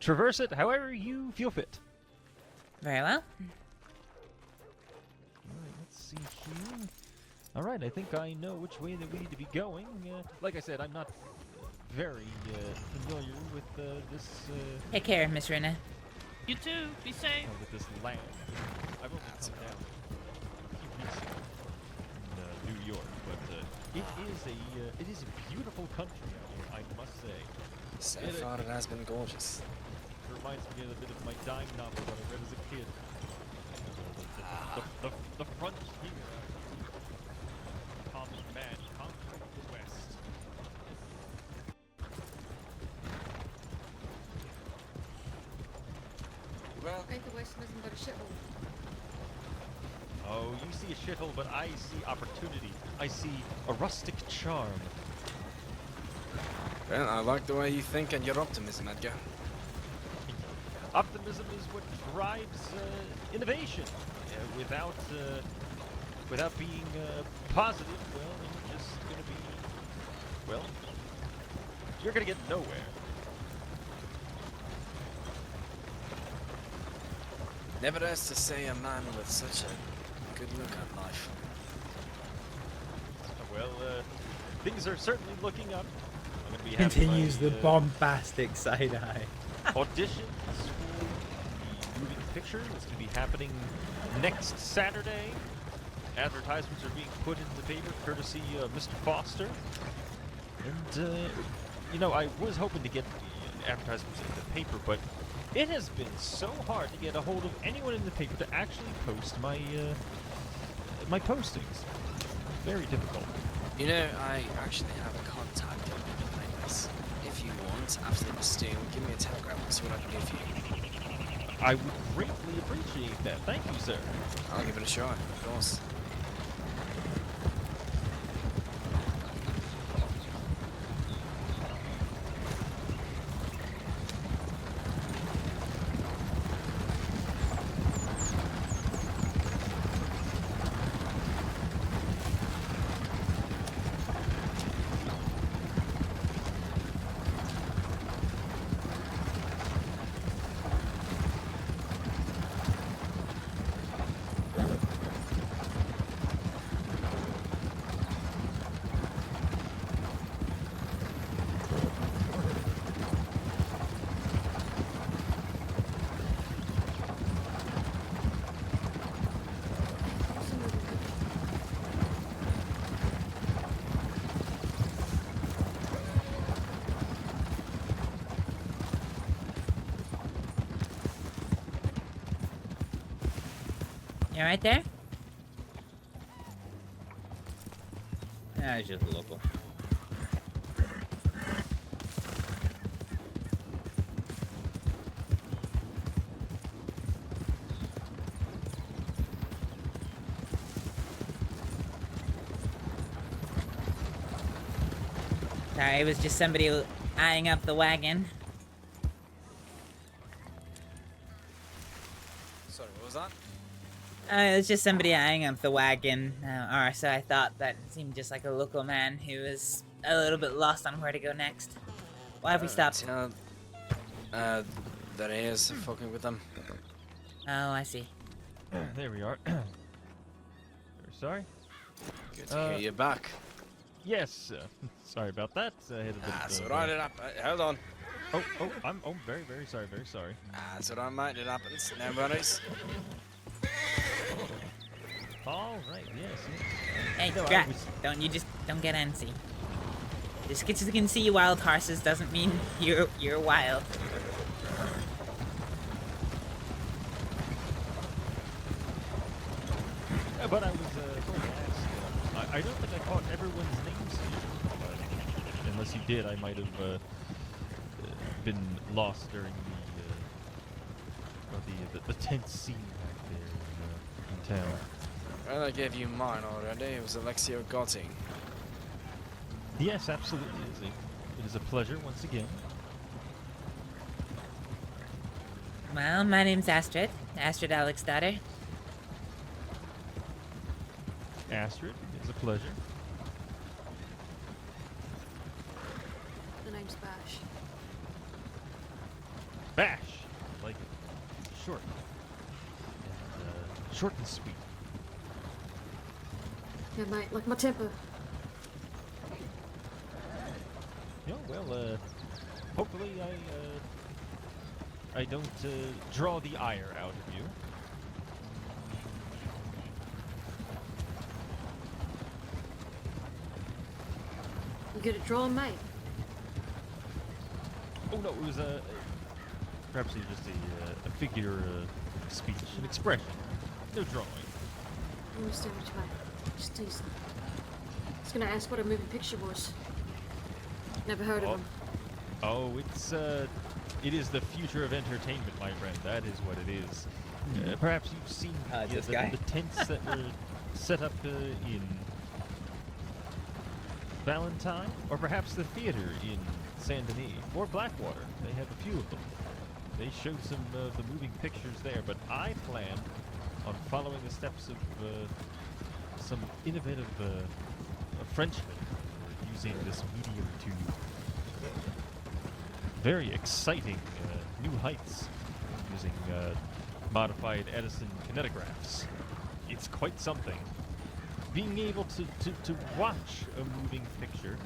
Speaker 16: traverse it however you feel fit.
Speaker 3: Very well.
Speaker 16: Alright, let's see here. Alright, I think I know which way that we need to be going. Like I said, I'm not very familiar with this.
Speaker 3: Take care, Miss Runa.
Speaker 6: You too. Be safe.
Speaker 16: With this land. I've only come down a few weeks ago in New York, but it is a beautiful country out here, I must say.
Speaker 9: So far, it has been gorgeous.
Speaker 16: It reminds me a bit of my dime novel that I read as a kid. The frontier. Common man conquering the West.
Speaker 9: Well,
Speaker 10: Ain't the West nothing but a shithole.
Speaker 16: Oh, you see a shithole, but I see opportunity. I see a rustic charm.
Speaker 9: Well, I like the way you think and your optimism, Edgar.
Speaker 16: Optimism is what drives innovation. Without being positive, well, you're just gonna be, well, you're gonna get nowhere.
Speaker 9: Never hurts to say a man with such a good look on life.
Speaker 16: Well, things are certainly looking up. I'm gonna be having
Speaker 1: Continues
Speaker 16: my,
Speaker 1: the bombastic side eye.
Speaker 16: auditions for the moving picture. It's going to be happening next Saturday. Advertisements are being put in the paper courtesy Mr. Foster. And, you know, I was hoping to get the advertisements in the paper, but it has been so hard to get a hold of anyone in the paper to actually post my, my postings. Very difficult.
Speaker 9: You know, I actually have a contact in the papers. If you want, after this deal, give me a telegram and see what I can do for you.
Speaker 16: I would greatly appreciate that. Thank you, sir.
Speaker 9: I'll give it a shot, of course.
Speaker 3: You right there?
Speaker 1: Nah, it's just a local.
Speaker 3: Sorry, it was just somebody eyeing up the wagon.
Speaker 9: Sorry, what was that?
Speaker 3: It was just somebody eyeing up the wagon, or so I thought. That seemed just like a local man who was a little bit lost on where to go next. Why have we stopped?
Speaker 9: That is fucking with them.
Speaker 3: Oh, I see.
Speaker 16: There we are. Very sorry.
Speaker 9: Good to hear you back.
Speaker 16: Yes, sorry about that. I had a bit
Speaker 9: That's
Speaker 16: of,
Speaker 9: alright, it hold on.
Speaker 16: Oh, I'm very, very sorry, very sorry.
Speaker 9: That's alright, mate, it happens. No worries.
Speaker 16: All right, yes.
Speaker 3: Hey,
Speaker 16: No,
Speaker 3: Drat, don't get antsy. Just because you can see wild horses doesn't mean you're wild.
Speaker 16: But I was going to ask, I don't think I caught everyone's names here. Unless you did, I might have been lost during the tense scene back there in town.
Speaker 9: Well, I gave you mine already. It was Alexio Gotti.
Speaker 16: Yes, absolutely, Izzy. It is a pleasure once again.
Speaker 3: Well, my name's Astrид. Astrид Aleksdóttir.
Speaker 16: Astrид, it's a pleasure.
Speaker 10: The name's Bash.
Speaker 16: Bash! I like it. Short. And, short and sweet.
Speaker 10: Yeah, mate, like my temper.
Speaker 16: Yeah, well, hopefully I don't draw the ire out of you.
Speaker 10: You good at drawing, mate?
Speaker 16: Oh no, it was perhaps just a figure of speech, an expression, no drawing.
Speaker 10: I understand what you mean. Just teasing. I was gonna ask what a moving picture was. Never heard of them.
Speaker 16: Oh, it is the future of entertainment, my friend. That is what it is. Perhaps you've seen the tents that were set up in Valentine, or perhaps the theater in Saint Denis, or Blackwater. They have a few of them. They showed some of the moving pictures there, but I planned on following the steps of some innovative Frenchmen using this medium to very exciting new heights using modified Edison kinetographs. It's quite something. Being able to watch a moving picture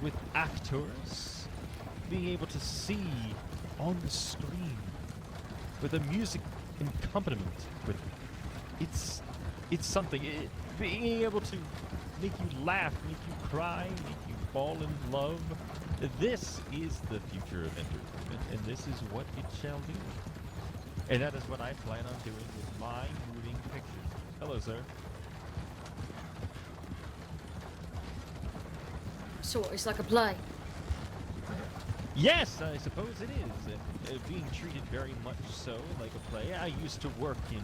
Speaker 16: with actors, being able to see on the screen with a music accompaniment with it. It's something. Being able to make you laugh, make you cry, make you fall in love. This is the future of entertainment, and this is what it shall do. And that is what I plan on doing with my moving pictures. Hello, sir.
Speaker 10: So it's like a play.
Speaker 16: Yes, I suppose it is. Being treated very much so like a play. I used to work in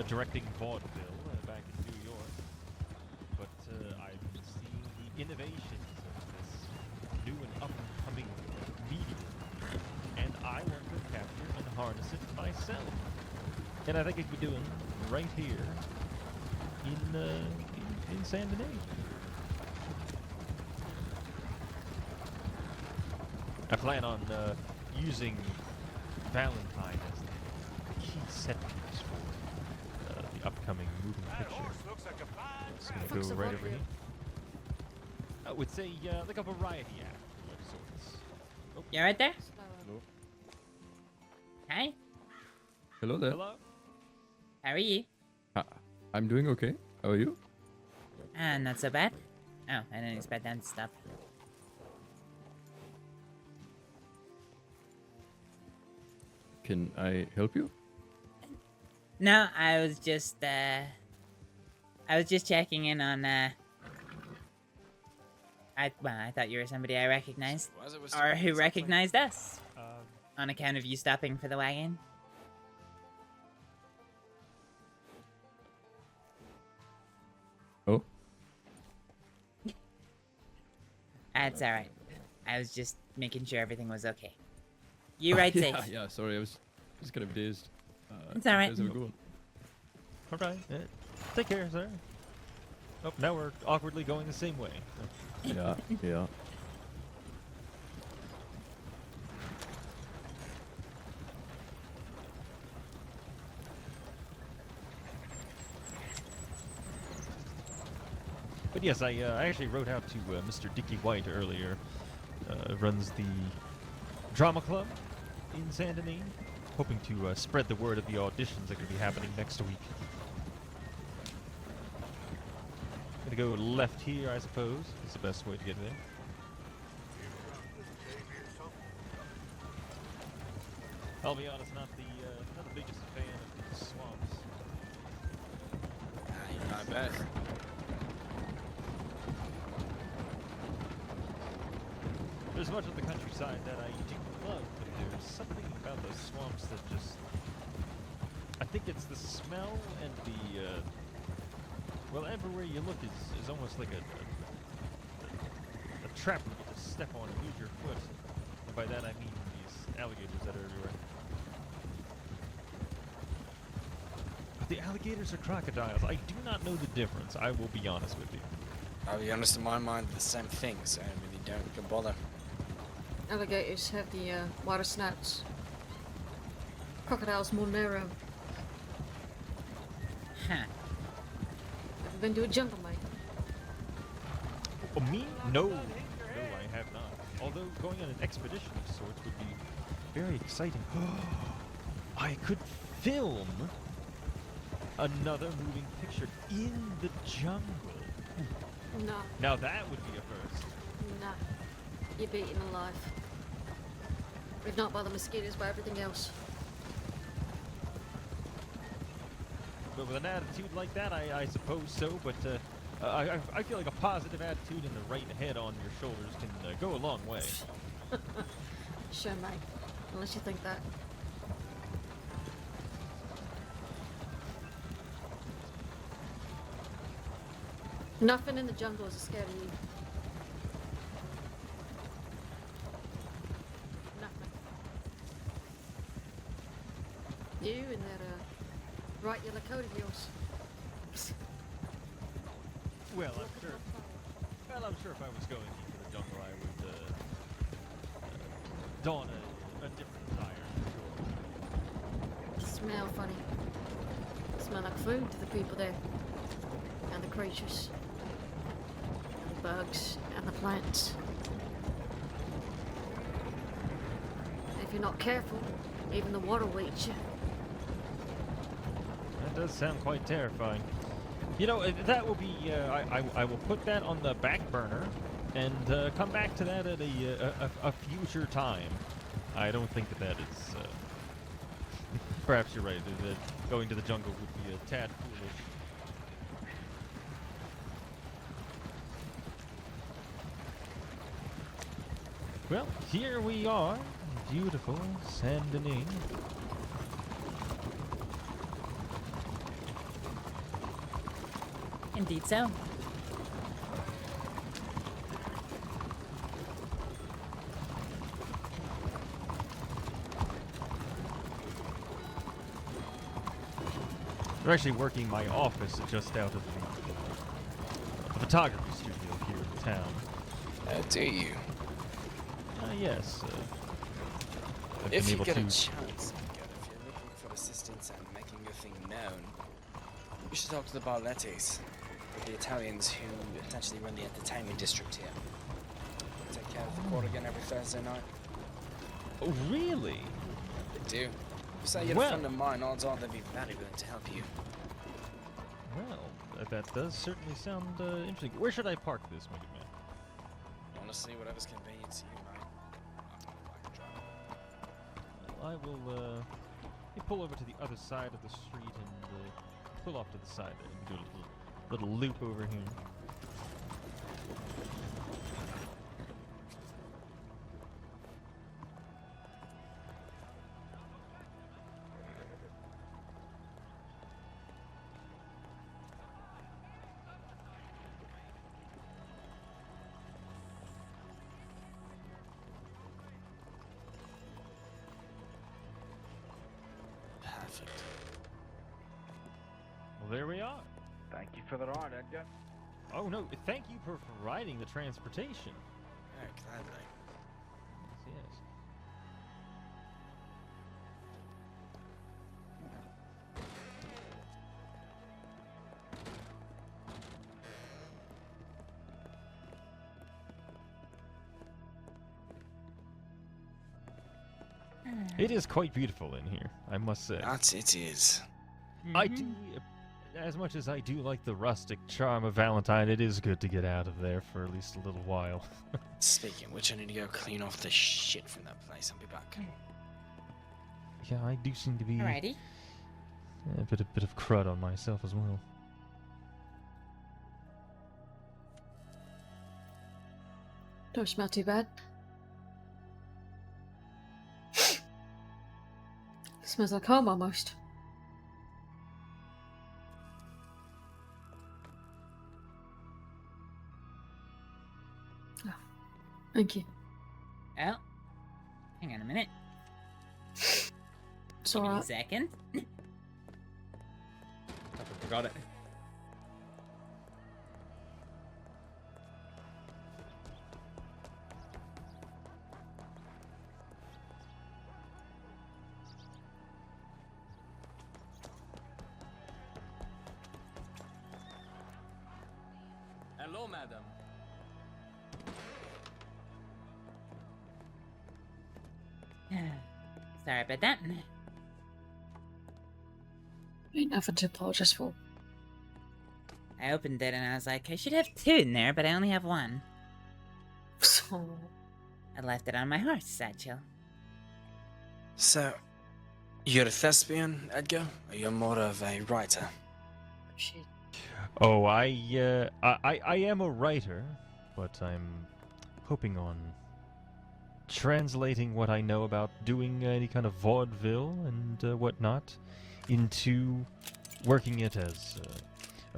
Speaker 16: directing vaudeville back in New York, but I've been seeing the innovations of this new and up-and-coming medium, and I want to capture and harness it myself. And I think I could be doing right here in Saint Denis. I plan on using Valentine as the key set piece for the upcoming moving picture. It's gonna go right over here. I would say like a variety act of sorts.
Speaker 3: Oh. You right there?
Speaker 7: Hello.
Speaker 3: Hi.
Speaker 2: Hello there.
Speaker 16: Hello.
Speaker 3: How are you?
Speaker 2: I'm doing okay. How are you?
Speaker 3: Not so bad. Oh, I didn't expect them to stop.
Speaker 2: Can I help you?
Speaker 3: No, I was just checking in on, I thought you were somebody I recognized. Or who recognized us. On account of you stopping for the wagon.
Speaker 2: Oh?
Speaker 3: That's alright. I was just making sure everything was okay. You right safe.
Speaker 2: Yeah, sorry, I was just kind of dazed.
Speaker 3: It's alright.
Speaker 2: How's it going?
Speaker 16: Alright. Take care, sir. Oh, now we're awkwardly going the same way.
Speaker 2: Yeah, yeah.
Speaker 16: But yes, I actually wrote out to Mr. Dickie White earlier. Runs the drama club in Saint Denis, hoping to spread the word of the auditions that are going to be happening next week. Gonna go left here, I suppose. It's the best way to get there. I'll be honest, not the biggest fan of the swamps.
Speaker 9: I bet.
Speaker 16: There's much of the countryside that I do love, but there's something about the swamps that just... I think it's the smell and the, well, everywhere you look is almost like a trap where you just step on and lose your foot. And by that I mean these alligators that are everywhere. But the alligators are crocodiles. I do not know the difference, I will be honest with you.
Speaker 9: I'll be honest, in my mind, the same thing, so I really don't bother.
Speaker 10: Alligators have the wider snouts. Crocodiles more narrow.
Speaker 3: Huh.
Speaker 10: Have you been to a jungle, mate?
Speaker 16: Oh, me? No. No, I have not. Although going on an expedition of sorts would be very exciting. I could film another moving picture in the jungle.
Speaker 10: No.
Speaker 16: Now that would be a first.
Speaker 10: Nah. You're beaten alive. If not by the mosquitoes, by everything else.
Speaker 16: But with an attitude like that, I suppose so, but I feel like a positive attitude and the right head on your shoulders can go a long way.
Speaker 10: Sure, mate. Unless you think that. Nothing in the jungle is scared of you. Nothing. You and that bright yellow coat of yours.
Speaker 16: Well, I'm sure. Well, I'm sure if I was going into the jungle, I would don a different attire. Sure.
Speaker 10: Smell funny. Smell like food to the people there. And the creatures. And the bugs. And the plants. And if you're not careful, even the water will eat you.
Speaker 16: That does sound quite terrifying. You know, that will be, I will put that on the back burner and come back to that at a future time. I don't think that is, perhaps you're right, that going to the jungle would be a tad foolish. Well, here we are, beautiful Saint-Denis.
Speaker 3: Indeed so.
Speaker 16: We're actually working my office just out of the photography studio here in town.
Speaker 9: Do you?
Speaker 16: Yes. I've
Speaker 9: If
Speaker 16: been
Speaker 9: you
Speaker 16: able
Speaker 9: get
Speaker 16: to...
Speaker 9: a chance, Miguel, if you're looking for assistance and making your thing known, you should talk to the Barlettis, the Italians who essentially run the entertainment district here. They take care of the court again every Thursday night.
Speaker 16: Oh, really?
Speaker 9: They do. If you say you're a friend of mine, odds are they'd be very willing to help you.
Speaker 16: Well, that does certainly sound interesting. Where should I park this, Mega Man?
Speaker 9: Honestly, whatever's convenient to you, mate.
Speaker 16: I will pull over to the other side of the street and pull off to the side there and do a little loop over here.
Speaker 9: Perfect.
Speaker 16: Well, there we are.
Speaker 4: Thank you for the ride, Edgar.
Speaker 16: Oh no, thank you for providing the transportation.
Speaker 9: Very gladly.
Speaker 16: Yes. It is quite beautiful in here, I must say.
Speaker 9: It is.
Speaker 16: I do, as much as I do like the rustic charm of Valentine, it is good to get out of there for at least a little while.
Speaker 9: Speaking of which, I need to go clean off the shit from that place. I'll be back.
Speaker 16: yeah, I do seem to be
Speaker 3: Alrighty.
Speaker 16: a bit of crud on myself as well.
Speaker 10: Don't smell too bad. Smells like home almost. Oh, thank you.
Speaker 3: Well, hang on a minute.
Speaker 10: It's
Speaker 3: Give me a
Speaker 10: alright.
Speaker 3: second.
Speaker 1: I forgot it.
Speaker 5: Hello, madam.
Speaker 3: Sorry about that.
Speaker 10: Ain't nothing to apologize for.
Speaker 3: I opened it and I was like, I should have 2 in there, but I only have 1. I left it on my horse satchel.
Speaker 9: So, you're a thespian, Edgar? Or you're more of a writer?
Speaker 10: Shit.
Speaker 16: Oh, I am a writer, but I'm hoping on translating what I know about doing any kind of vaudeville and whatnot into working it as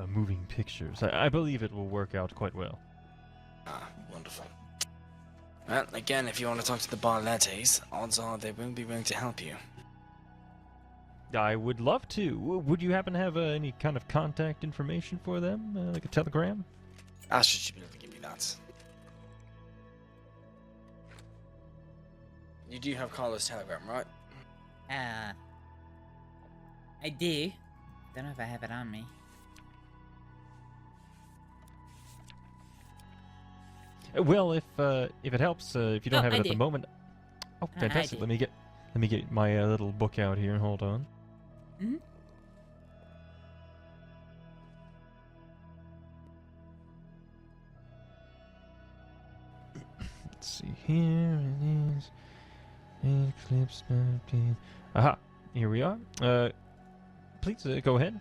Speaker 16: moving pictures. I believe it will work out quite well.
Speaker 9: Ah, wonderful. Well, again, if you want to talk to the Barlettis, odds are they will be willing to help you.
Speaker 16: I would love to. Would you happen to have any kind of contact information for them, like a telegram?
Speaker 9: Astrид should be able to give you that. You do have Carlos' telegram, right?
Speaker 3: I do. Don't know if I have it on me.
Speaker 16: Well, if it helps, if you don't have it
Speaker 3: I
Speaker 16: at the
Speaker 3: do.
Speaker 16: moment. Oh,
Speaker 3: I
Speaker 16: fantastic!
Speaker 3: do.
Speaker 16: Let me get my little book out here. Hold on.
Speaker 3: Mm-hmm.
Speaker 16: Let's see. Here it is. Eclipse 15. Aha! Here we are. Please go ahead.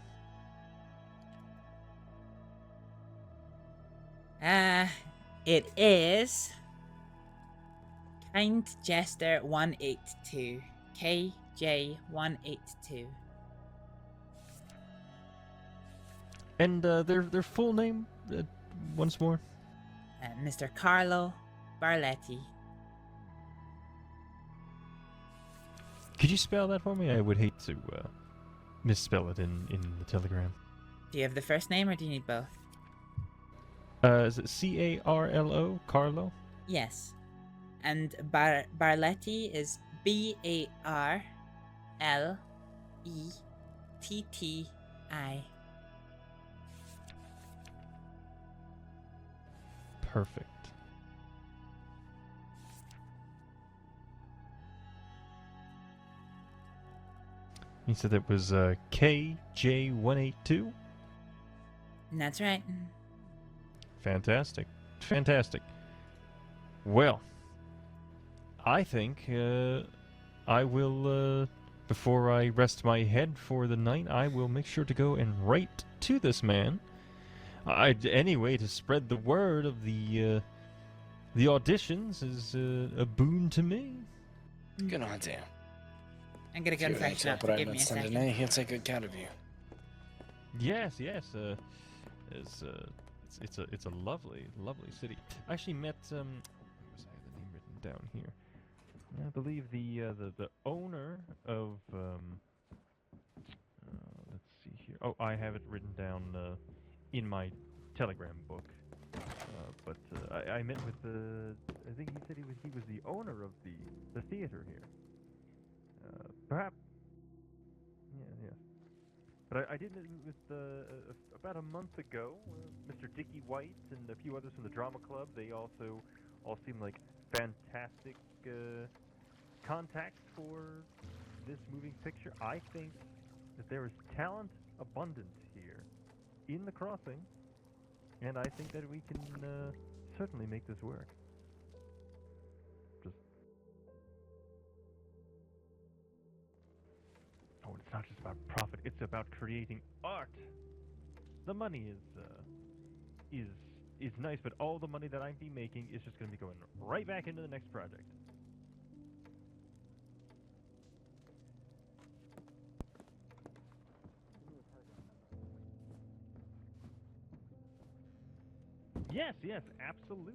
Speaker 3: It is Kind Jester 182. KJ 182.
Speaker 16: And their full name, once more.
Speaker 3: Mr. Carlo Barletti.
Speaker 16: Could you spell that for me? I would hate to misspell it in the telegram.
Speaker 3: Do you have the first name or do you need both?
Speaker 16: Is it Carlo? Carlo?
Speaker 3: Yes. And Barletti is Barletti.
Speaker 16: Perfect. You said it was KJ182?
Speaker 3: That's right.
Speaker 16: Fantastic. Fantastic. Well, I think I will, before I rest my head for the night, I will make sure to go and write to this man. Anyway, to spread the word of the auditions is a boon to me.
Speaker 9: Good idea.
Speaker 3: I'm gonna go and freshen up. Give me a second.
Speaker 9: He'll take good care of you.
Speaker 16: Yes, yes. It's a lovely city. I actually met I have the name written down here. I believe the owner of let's see here. Oh, I have it written down in my telegram book. But I met with I think he said he was the owner of the theater here. Perhaps. Yeah. But I did it with about a month ago. Mr. Dickie White and a few others from the drama club. They also all seem like fantastic contacts for this moving picture. I think that there is talent abundant here in the crossing, and I think that we can certainly make this work. not just about profit, it's about creating art. The money is nice, but all the money that I'd be making is just going to be going right back into the next project. Yes, absolutely.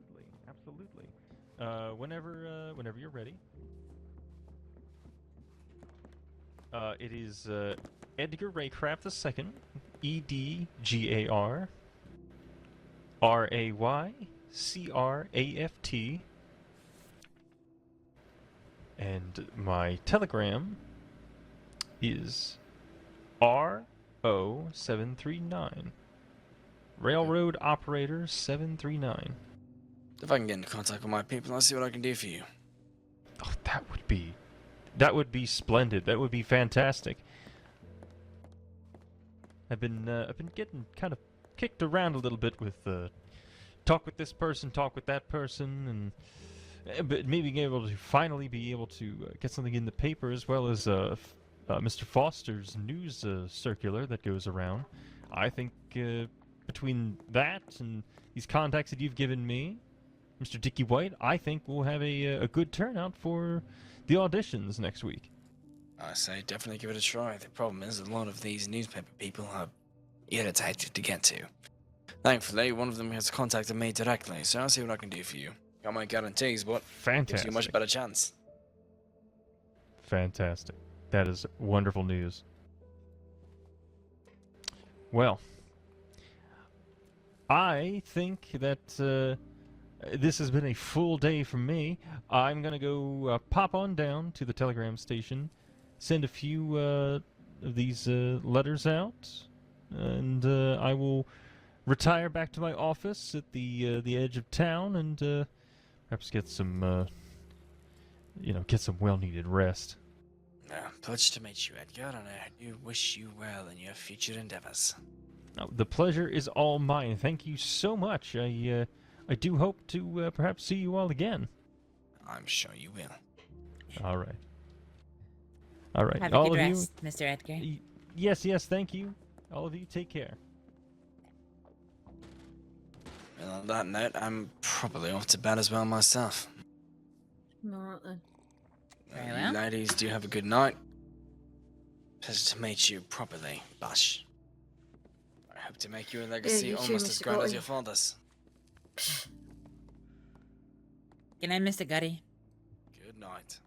Speaker 16: Whenever you're ready. It is Edgar Raycraft II, EDGAR RAYCRAFT, and my Telegram is RO739. Railroad Operator 739.
Speaker 9: If I can get into contact with my people, I'll see what I can do for you.
Speaker 16: Oh, that would be splendid. That would be fantastic. I've been getting kind of kicked around a little bit with talk with this person, talk with that person, and but maybe being able to finally be able to get something in the paper, as well as Mr. Foster's news circular that goes around. I think between that and these contacts that you've given me, Mr. Dickie White, I think we'll have a good turnout for the auditions next week.
Speaker 9: I say definitely give it a try. The problem is a lot of these newspaper people are irritated to get to. Thankfully, one of them has contacted me directly, so I'll see what I can do for you. Got my guarantees, but gives you a much better chance.
Speaker 16: Fantastic. That is wonderful news. Well, I think that this has been a full day for me. I'm going to go pop on down to the telegram station, send a few of these letters out, and I will retire back to my office at the edge of town and perhaps get some, get some well-needed rest.
Speaker 9: Pleasure to meet you, Edgar, and I do wish you well in your future endeavors.
Speaker 16: Oh, the pleasure is all mine. Thank you so much. I do hope to perhaps see you all again.
Speaker 9: I'm sure you will.
Speaker 16: All right.
Speaker 3: Have
Speaker 16: all
Speaker 3: a good
Speaker 16: of
Speaker 3: rest, Mr. Edgar.
Speaker 16: Yes, thank you. All of you, take care.
Speaker 9: Well, on that note, I'm probably off to bed as well myself.
Speaker 10: Alright then.
Speaker 3: Very
Speaker 9: You
Speaker 3: well.
Speaker 9: ladies, do have a good night. Pleasure to meet you properly, Bush. I hope to make your legacy
Speaker 10: you too,
Speaker 9: almost as
Speaker 10: Mr.
Speaker 9: grand as
Speaker 10: Gotti.
Speaker 9: your father's.
Speaker 3: Good night, Mr. Gutty.
Speaker 9: Good night.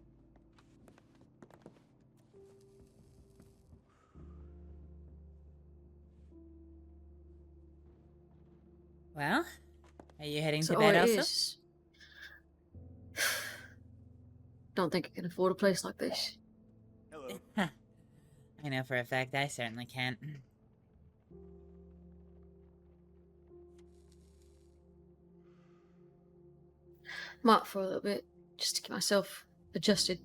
Speaker 3: Well, are you heading
Speaker 10: So
Speaker 3: to bed
Speaker 10: it
Speaker 3: also?
Speaker 10: is. Don't think I can afford a place like this.
Speaker 3: I know for a fact I certainly can't.
Speaker 10: Might for a little bit, just to get myself adjusted.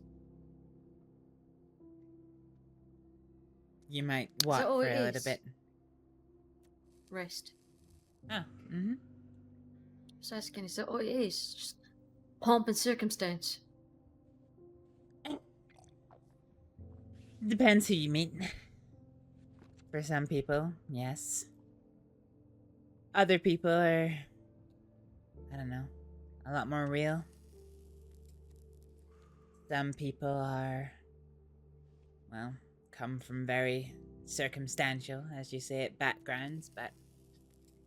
Speaker 3: You might
Speaker 10: Is
Speaker 3: walk
Speaker 10: that all
Speaker 3: for
Speaker 10: it
Speaker 3: a little
Speaker 10: is?
Speaker 3: bit.
Speaker 10: Rest.
Speaker 3: Oh, mm-hmm.
Speaker 10: So asking, is that all it is? Just pomp and circumstance.
Speaker 3: Depends who you meet. For some people, yes. Other people are, I don't know, a lot more real. Some people are, well, come from very circumstantial, as you say it, backgrounds, but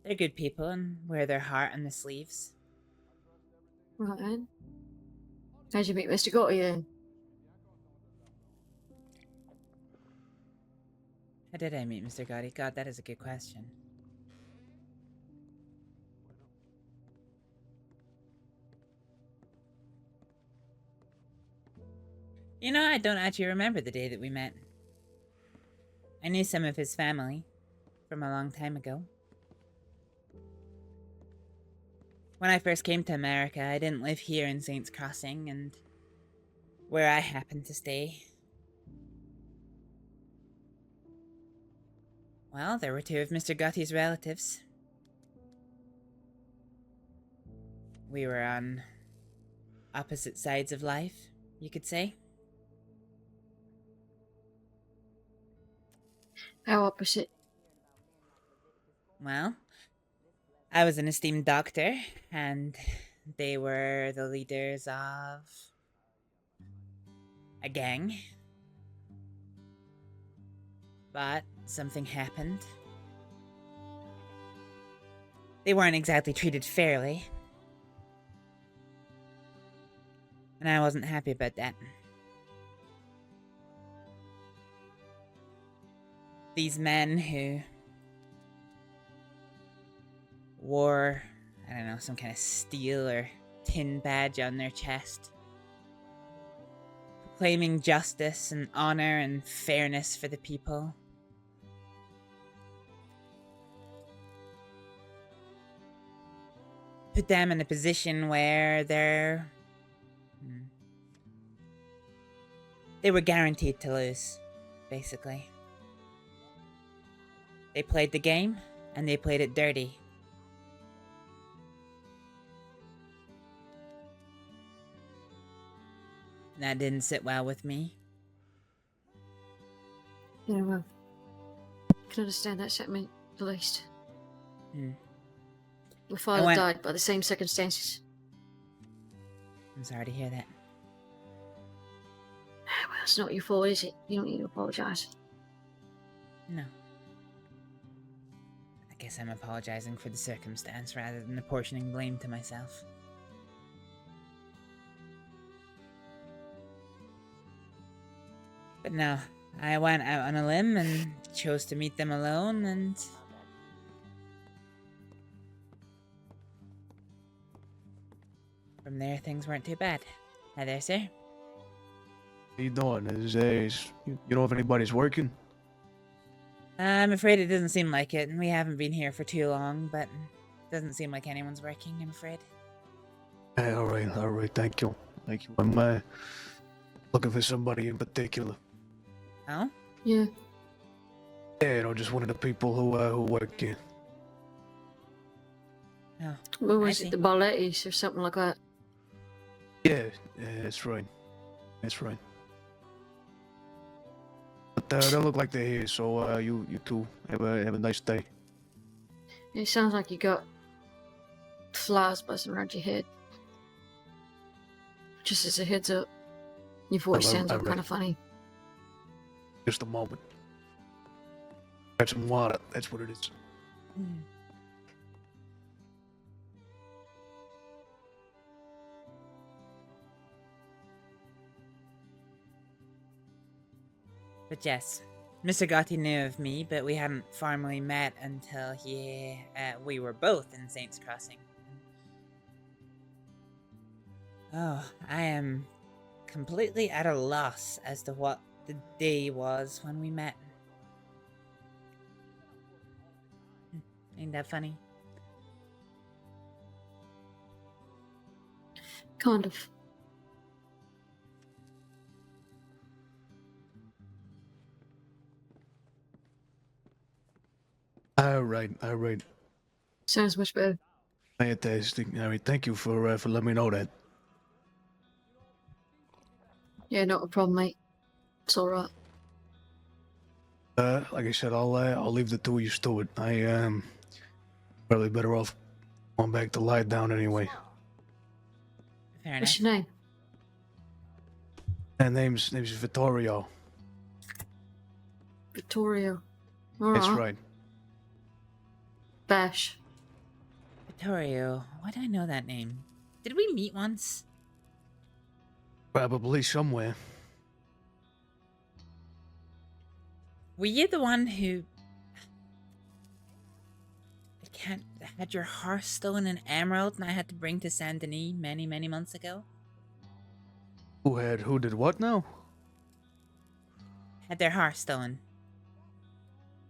Speaker 3: they're good people and wear their heart on the sleeves.
Speaker 10: Right then. How'd you meet Mr. Gotti then?
Speaker 3: How did I meet Mr. Gotti? God, that is a good question. You know, I don't actually remember the day that we met. I knew some of his family from a long time ago. When I first came to America, I didn't live here in Saints Crossing, and where I happened to stay, well, there were two of Mr. Gotti's relatives. We were on opposite sides of life, you could say.
Speaker 10: How opposite?
Speaker 3: Well, I was an esteemed doctor, and they were the leaders of a gang. But something happened. They weren't exactly treated fairly. And I wasn't happy about that. These men who wore, I don't know, some kind of steel or tin badge on their chest, proclaiming justice and honor and fairness for the people. Put them in a position where they were guaranteed to lose, basically. They played the game, and they played it dirty. And that didn't sit well with me.
Speaker 10: Yeah, well, I can understand that sentiment, at least. Your father died by the same circumstances.
Speaker 3: I'm sorry to hear that.
Speaker 10: Well, it's not your fault, is it? You don't need to apologize.
Speaker 3: No. I guess I'm apologizing for the circumstance rather than apportioning blame to myself. But no, I went out on a limb and chose to meet them alone, and from there things weren't too bad. Hi there, sir.
Speaker 5: How you doing? You know if anybody's working?
Speaker 3: I'm afraid it doesn't seem like it. We haven't been here for too long, but it doesn't seem like anyone's working, I'm afraid.
Speaker 5: Hey, all right, thank you. I'm looking for somebody in particular.
Speaker 3: Oh?
Speaker 10: Yeah.
Speaker 5: Yeah, just one of the people who work here.
Speaker 3: Oh,
Speaker 10: What was it, the Ballettis or something like that?
Speaker 5: Yeah, that's right. That's right. But they look like they're here, so you two have a nice day.
Speaker 10: It sounds like you got flies buzzing around your head. Just as a heads up, your voice sounds kind of funny.
Speaker 5: Just a moment. Got some water. That's what it is.
Speaker 3: But yes, Mr. Gotti knew of me, but we hadn't formally met until we were both in Saints Crossing. Oh, I am completely at a loss as to what the day was when we met. Ain't that funny?
Speaker 10: Kind of.
Speaker 5: All right.
Speaker 10: Sounds much better.
Speaker 5: Fantastic. All right, thank you for letting me know that.
Speaker 10: Yeah, not a problem, mate. It's alright.
Speaker 5: Like I said, I'll leave the two of you to it. I am probably better off going back to lie down anyway.
Speaker 3: Fair
Speaker 10: What's your name?
Speaker 5: And name's Vittorio.
Speaker 10: Vittorio. Alright.
Speaker 5: That's right.
Speaker 10: Bash.
Speaker 3: Vittorio, why do I know that name? Did we meet once?
Speaker 5: Probably somewhere.
Speaker 3: Were you the one who had your horse stolen in Emerald and I had to bring to Saint Denis many, many months ago?
Speaker 5: Who did what now?
Speaker 3: Had their horse stolen.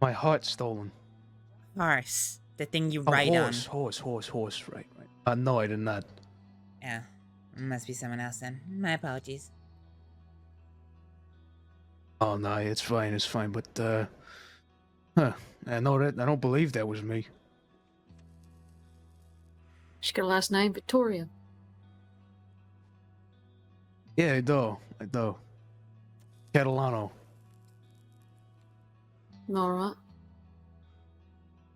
Speaker 5: My heart stolen.
Speaker 3: Horse. The thing you ride on.
Speaker 5: Horse, right. No, I did not.
Speaker 3: Yeah. Must be someone else then. My apologies.
Speaker 5: Oh no, it's fine, but I don't believe that was me.
Speaker 10: She got a last name, Vittoria.
Speaker 5: Yeah, I do. Catalano.
Speaker 10: Alright.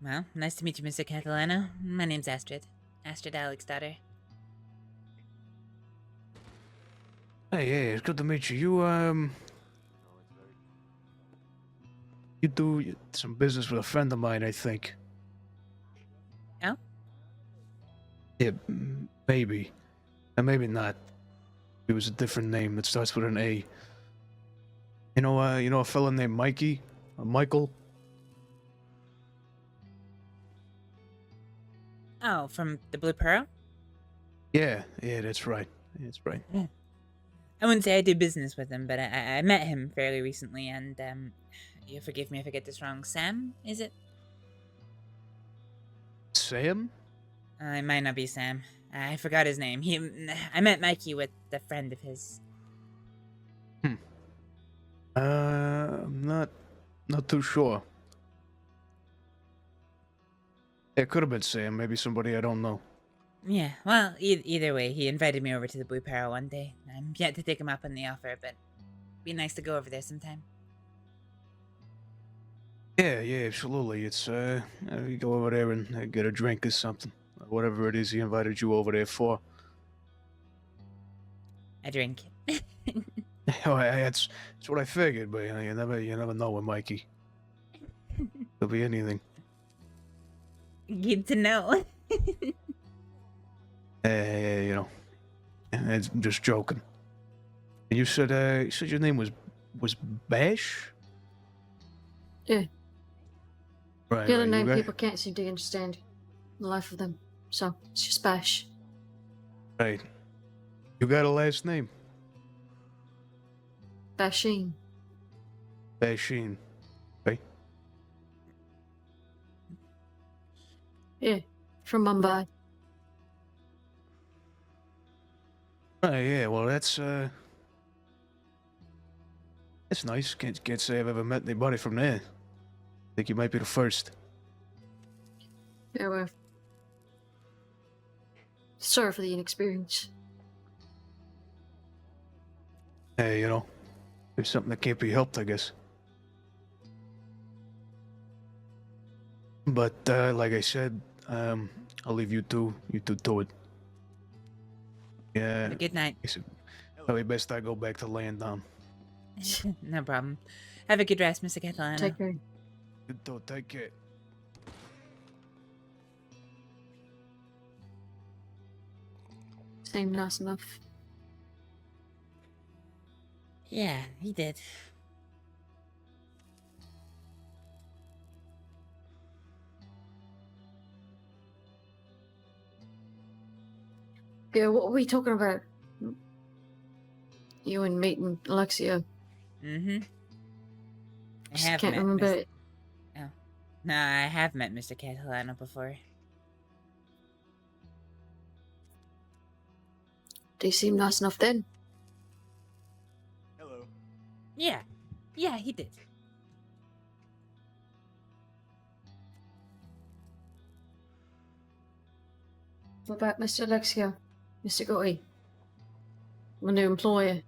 Speaker 3: Well, nice to meet you, Mr. Catalano. My name's Astrид. Astrид Aleksdóttir.
Speaker 5: Hey, it's good to meet you. You do some business with a friend of mine, I think.
Speaker 3: Oh?
Speaker 5: Yeah, maybe. And maybe not. It was a different name that starts with an A. You know a fella named Mikey? Michael?
Speaker 3: Oh, from the Blue Pearl?
Speaker 5: Yeah, that's right. That's right.
Speaker 3: I wouldn't say I do business with him, but I met him fairly recently, and, you forgive me if I get this wrong. Sam, is it?
Speaker 5: Sam?
Speaker 3: It might not be Sam. I forgot his name. I met Mikey with a friend of his.
Speaker 5: I'm not too sure. It could have been Sam, maybe somebody I don't know.
Speaker 3: Yeah, well, either way, he invited me over to the Blue Pearl one day. I'm yet to take him up on the offer, but it'd be nice to go over there sometime.
Speaker 5: Yeah, absolutely. It's you go over there and get a drink or something. Whatever it is he invited you over there for.
Speaker 3: A drink.
Speaker 5: Oh, that's what I figured, but you never know with Mikey. Could be anything.
Speaker 3: Good to know.
Speaker 5: I'm just joking. And you said your name was Bash?
Speaker 10: Yeah.
Speaker 5: Right.
Speaker 10: The other
Speaker 5: right,
Speaker 10: name
Speaker 5: you got-
Speaker 10: people can't seem to understand the life of them. So, it's just Bash.
Speaker 5: Right. You got a last name?
Speaker 10: Basheen.
Speaker 5: Basheen. Right?
Speaker 10: Yeah. From Mumbai.
Speaker 5: Yeah, well that's nice. Can't say I've ever met anybody from there. Think you might be the first.
Speaker 10: Yeah, well. Sorry for the inexperience.
Speaker 5: Hey, there's something that can't be helped, I guess. But like I said, I'll leave you two to it. Yeah.
Speaker 3: Good night.
Speaker 5: Probably best I go back to laying down.
Speaker 3: No problem. Have a good rest, Mr. Catalano.
Speaker 10: Take care.
Speaker 5: Good though, take care.
Speaker 10: Seemed nice enough.
Speaker 3: Yeah, he did.
Speaker 10: Yeah, what were we talking about? You and meeting Alexia.
Speaker 3: Mm-hmm. I
Speaker 10: Just
Speaker 3: have
Speaker 10: can't
Speaker 3: met
Speaker 10: remember
Speaker 3: Mr.
Speaker 10: it.
Speaker 3: Oh. No, I have met Mr. Catalano before.
Speaker 10: Did he seem nice enough then?
Speaker 13: Hello.
Speaker 3: Yeah. Yeah, he did.
Speaker 10: What about Mr. Alexia? Mr. Gotti? My new employer.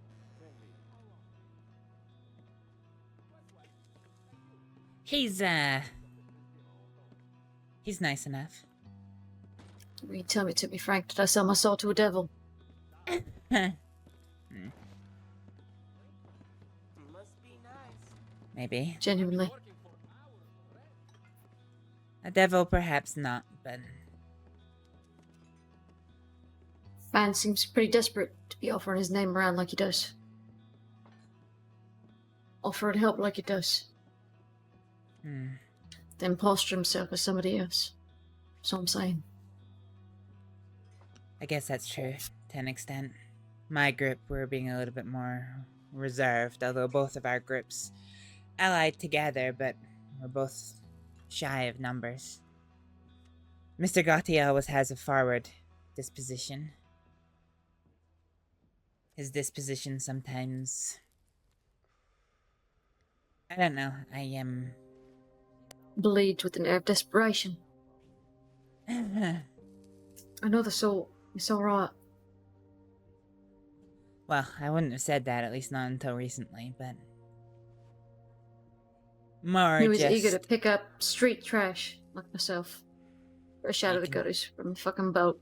Speaker 3: He's nice enough.
Speaker 10: Will you tell me, to be frank, did I sell my soul to a devil?
Speaker 3: Maybe.
Speaker 10: Genuinely.
Speaker 3: A devil, perhaps not, but...
Speaker 10: Man seems pretty desperate to be offering his name around like he does. Offering help like he does. Then posture himself as somebody else. That's what I'm saying.
Speaker 3: I guess that's true, to an extent. My group were being a little bit more reserved, although both of our groups allied together, but we're both shy of numbers. Mr. Gotti always has a forward disposition. His disposition sometimes... I don't know, I am...
Speaker 10: Bleeds with an air of desperation. I know the sort. It's alright.
Speaker 3: Well, I wouldn't have said that, at least not until recently, but... More
Speaker 10: He was
Speaker 3: just
Speaker 10: eager to pick up street trash like myself. Fresh out of the gutters from the fucking boat.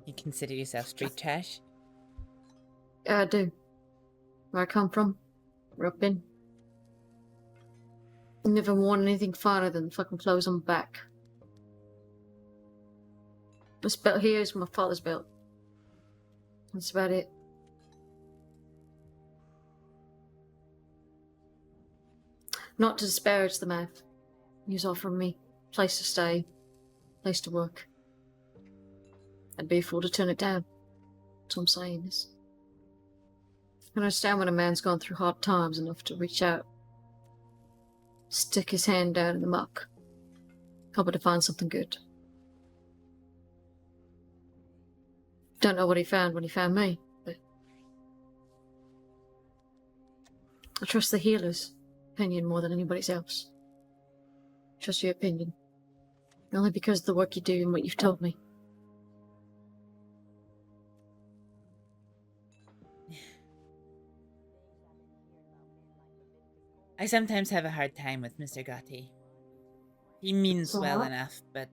Speaker 3: You consider yourself street trash?
Speaker 10: Yeah, I do. Where I come from. Where I've been. I've never worn anything finer than fucking clothes on my back. This belt here is my father's belt. That's about it. Not to disparage the man. He was offering me a place to stay, place to work. I'd be a fool to turn it down. That's what I'm saying is. I can understand when a man's gone through hard times enough to reach out. Stick his hand down in the muck. Hoping to find something good. Don't know what he found when he found me, but I trust the healer's opinion more than anybody's else. Trust your opinion. Only because of the work you do and what you've told me.
Speaker 3: I sometimes have a hard time with Mr. Gotti. He means well enough, but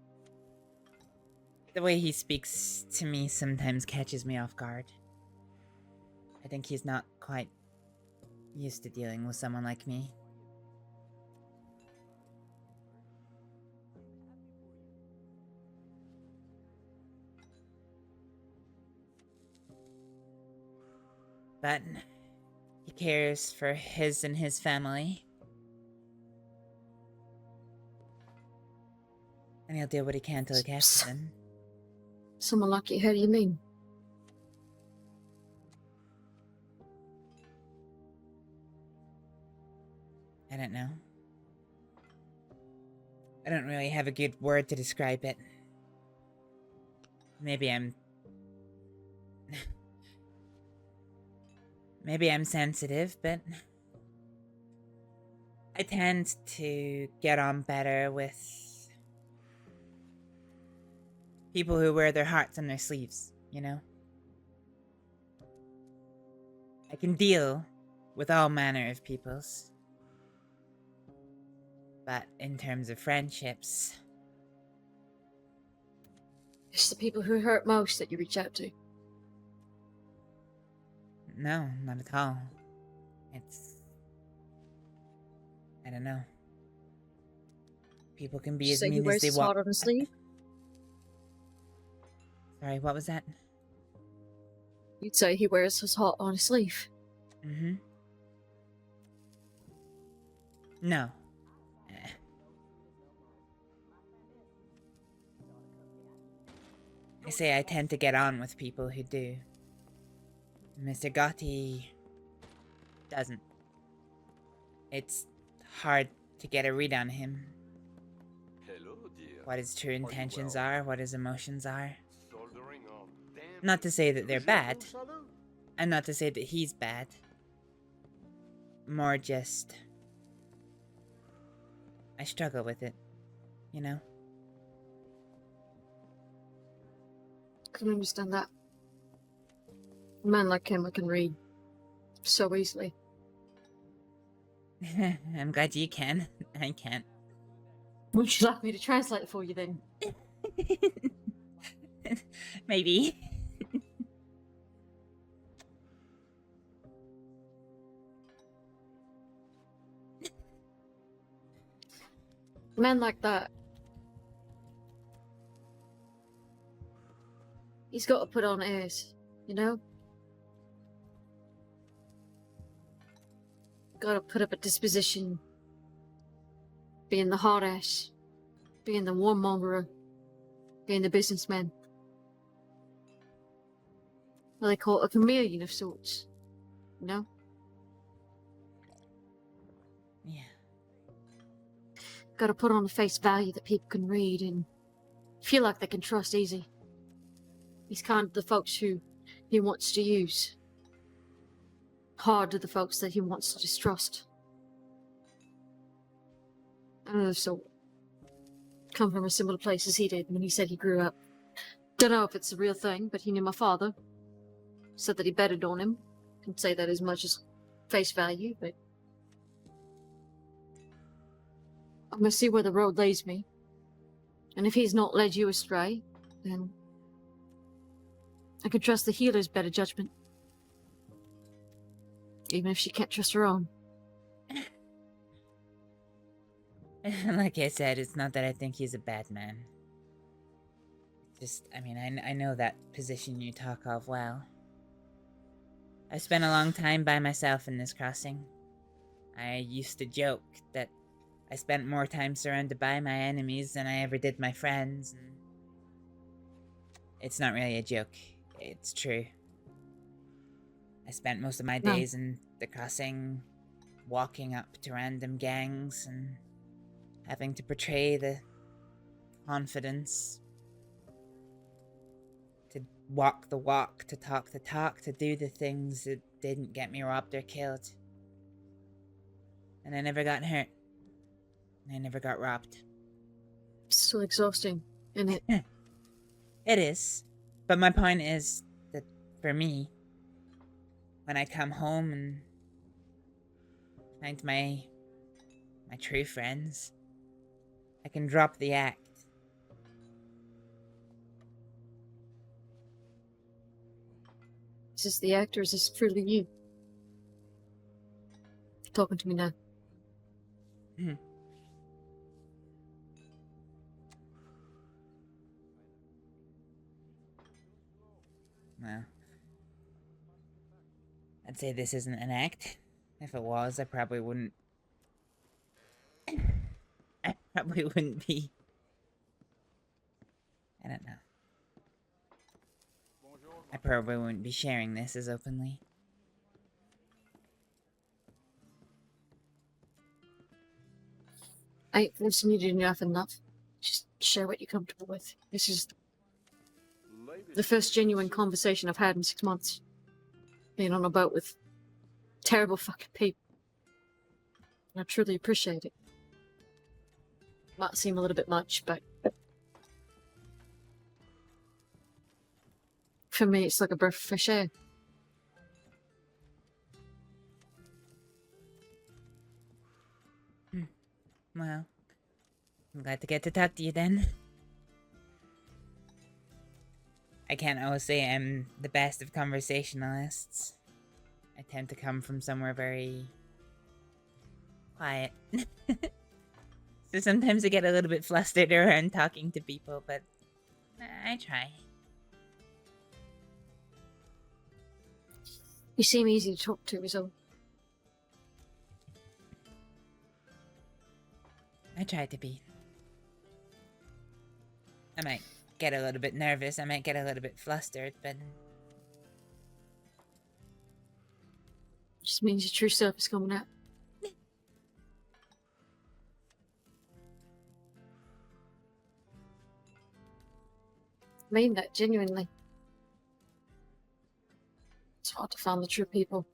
Speaker 3: the way he speaks to me sometimes catches me off guard. I think he's not quite used to dealing with someone like me. But he cares for his and his family. And he'll do what he can to look after them.
Speaker 10: Someone like you, how do you mean?
Speaker 3: I don't know. I don't really have a good word to describe it. Maybe I'm sensitive, but I tend to get on better with people who wear their hearts on their sleeves, you know? I can deal with all manner of peoples. But in terms of friendships...
Speaker 10: It's the people who hurt most that you reach out to.
Speaker 3: No, not at all. It's... I don't know. People can be as
Speaker 10: Say he
Speaker 3: mean
Speaker 10: wears
Speaker 3: as they
Speaker 10: his
Speaker 3: want.
Speaker 10: heart on his sleeve?
Speaker 3: Sorry, what was that?
Speaker 10: You'd say he wears his heart on his sleeve.
Speaker 3: Mm-hmm. No. I say I tend to get on with people who do. Mr. Gotti doesn't. It's hard to get a read on him.
Speaker 8: Hello, dear.
Speaker 3: What his true intentions are, what his emotions are. Not to say that they're bad, and not to say that he's bad. More just... I struggle with it, you know?
Speaker 10: I can understand that. A man like him I can read so easily.
Speaker 3: I'm glad you can. I can't.
Speaker 10: Would you like me to translate it for you then?
Speaker 3: Maybe.
Speaker 10: A man like that, he's got to put on airs, you know? Got to put up a disposition. Being the hard ass. Being the warmonger. Being the businessman. Well, they call it a chameleon of sorts. You know?
Speaker 3: Yeah.
Speaker 10: Got to put on a face value that people can read and feel like they can trust easy. He's kind of the folks who he wants to use. Hard to the folks that he wants to distrust. I don't know, so come from a similar place as he did when he said he grew up. Don't know if it's a real thing, but he knew my father. Said that he betted on him. Can say that as much as face value, but I'm gonna see where the road leads me. And if he's not led you astray, then I can trust the healer's better judgment. Even if she can't trust her own.
Speaker 3: Like I said, it's not that I think he's a bad man. Just, I mean, I know that position you talk of well. I spent a long time by myself in this crossing. I used to joke that I spent more time surrounded by my enemies than I ever did my friends, and it's not really a joke. It's true. I spent most of my days in the crossing, walking up to random gangs and having to portray the confidence, to walk the walk, to talk the talk, to do the things that didn't get me robbed or killed. And I never got hurt. I never got robbed.
Speaker 10: It's so exhausting, isn't it?
Speaker 3: It is. But my point is that for me, when I come home and find my true friends, I can drop the act.
Speaker 10: Is this the act or is this truly you? Talking to me now.
Speaker 3: Well, I'd say this isn't an act. If it was, I probably wouldn't be... I don't know. I probably wouldn't be sharing this as openly.
Speaker 10: I ain't forcing you to do nothing enough. Just share what you're comfortable with. This is the first genuine conversation I've had in 6 months. Being on a boat with terrible fucking people. And I truly appreciate it. Might seem a little bit much, but for me it's like a breath of fresh air.
Speaker 3: Well, I'm glad to get to talk to you then. I can't always say I'm the best of conversationalists. I tend to come from somewhere very quiet. So sometimes I get a little bit flustered around talking to people, but I try.
Speaker 10: You seem easy to talk to, is all.
Speaker 3: I try to be. I might get a little bit nervous, I might get a little bit flustered, but...
Speaker 10: Just means your true self is coming out. I mean that genuinely. It's hard to find the true people.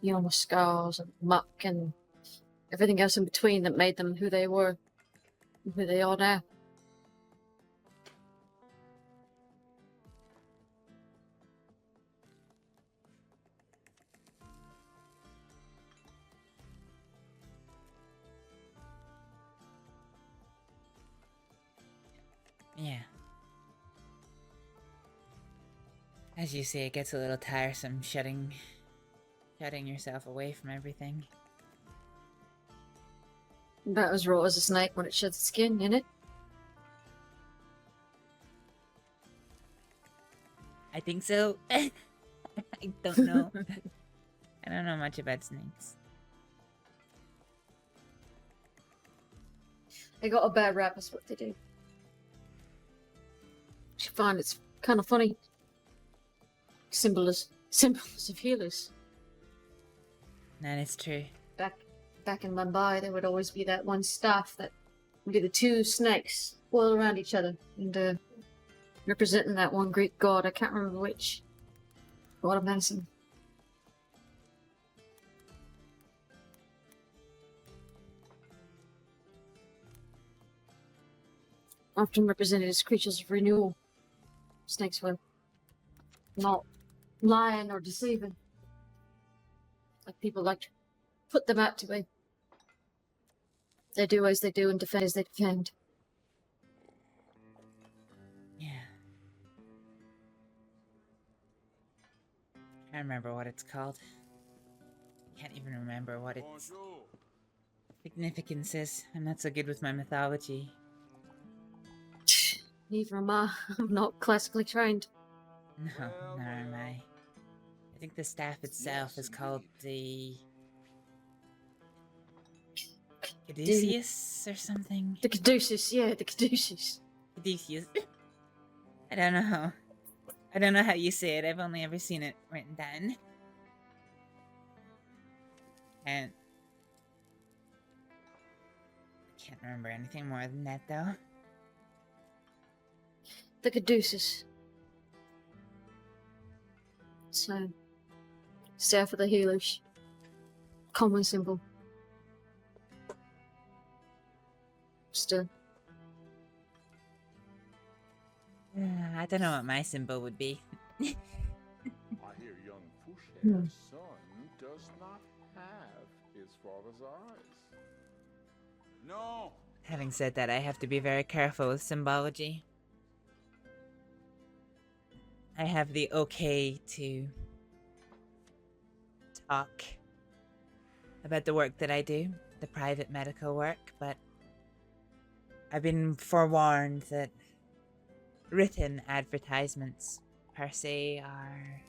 Speaker 10: You know, with scars and muck and everything else in between that made them who they were and who they are now.
Speaker 3: Yeah. As you say, it gets a little tiresome shutting yourself away from everything.
Speaker 10: About as raw as a snake when it sheds its skin, innit?
Speaker 3: I think so. I don't know. I don't know much about snakes.
Speaker 10: They got a bad rap, is what they do. You find it's kind of funny. Symbols of healers.
Speaker 3: That is true.
Speaker 10: Back in Mumbai, there would always be that one staff that would be the two snakes coiled around each other and representing that one Greek god. I can't remember which. God of medicine. Often represented as creatures of renewal. Snakes were not lying or deceiving. Like people like to put them out to be. They do as they do and defend as they defend.
Speaker 3: Yeah. Can't remember what it's called. Can't even remember what its significance is. I'm not so good with my mythology.
Speaker 10: Neither am I. I'm not classically trained.
Speaker 3: No, nor am I. I think the staff itself is called the Caduceus or something.
Speaker 10: The Caduceus, yeah, the Caduceus.
Speaker 3: Caduceus. I don't know. I don't know how you say it. I've only ever seen it written down. And I can't remember anything more than that, though.
Speaker 10: The Caduceus. So, staff of the healers. Common symbol. Still.
Speaker 3: I don't know what my symbol would be.
Speaker 12: I hear young Fushhead's son does not have his father's eyes. No!
Speaker 3: Having said that, I have to be very careful with symbology. I have the okay to talk about the work that I do, the private medical work, but I've been forewarned that written advertisements per se are,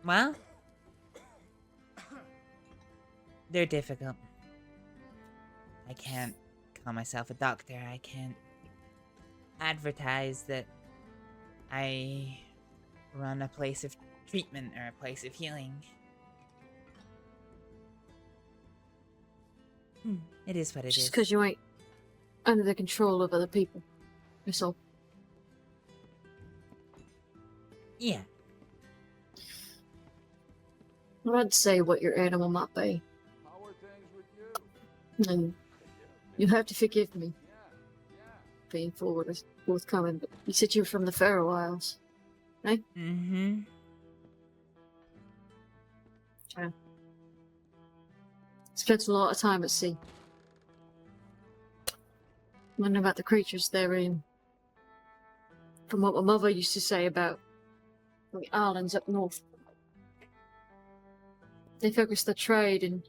Speaker 3: well, they're difficult. I can't call myself a doctor. I can't advertise that I run a place of treatment or a place of healing. It is what it is.
Speaker 10: Just because you ain't under the control of other people. That's all.
Speaker 3: Yeah.
Speaker 10: I'd say what your animal might be. And you have to forgive me. Being forthcoming, but you said you were from the Faroe Isles, right?
Speaker 3: Mm-hmm.
Speaker 10: Yeah. Spent a lot of time at sea. Learning about the creatures therein. From what my mother used to say about the islands up north. They focus their trade and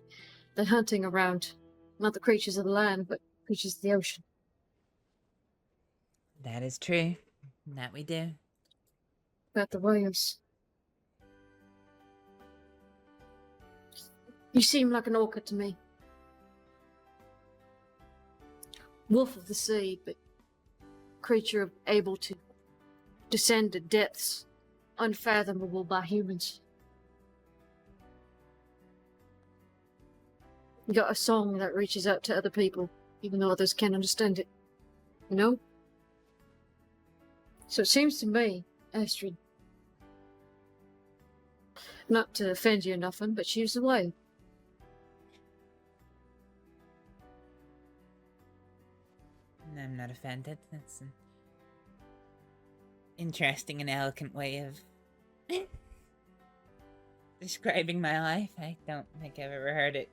Speaker 10: their hunting around not the creatures of the land, but creatures of the ocean.
Speaker 3: That is true. That we do.
Speaker 10: About the whales. You seem like an orca to me. Wolf of the sea, but creature able to descend to depths unfathomable by humans. You got a song that reaches out to other people, even though others can't understand it. You know? So it seems to me, Astrид, not to offend you or nothing, but she's the way.
Speaker 3: I'm not offended. That's an interesting and eloquent way of describing my life. I don't think I've ever heard it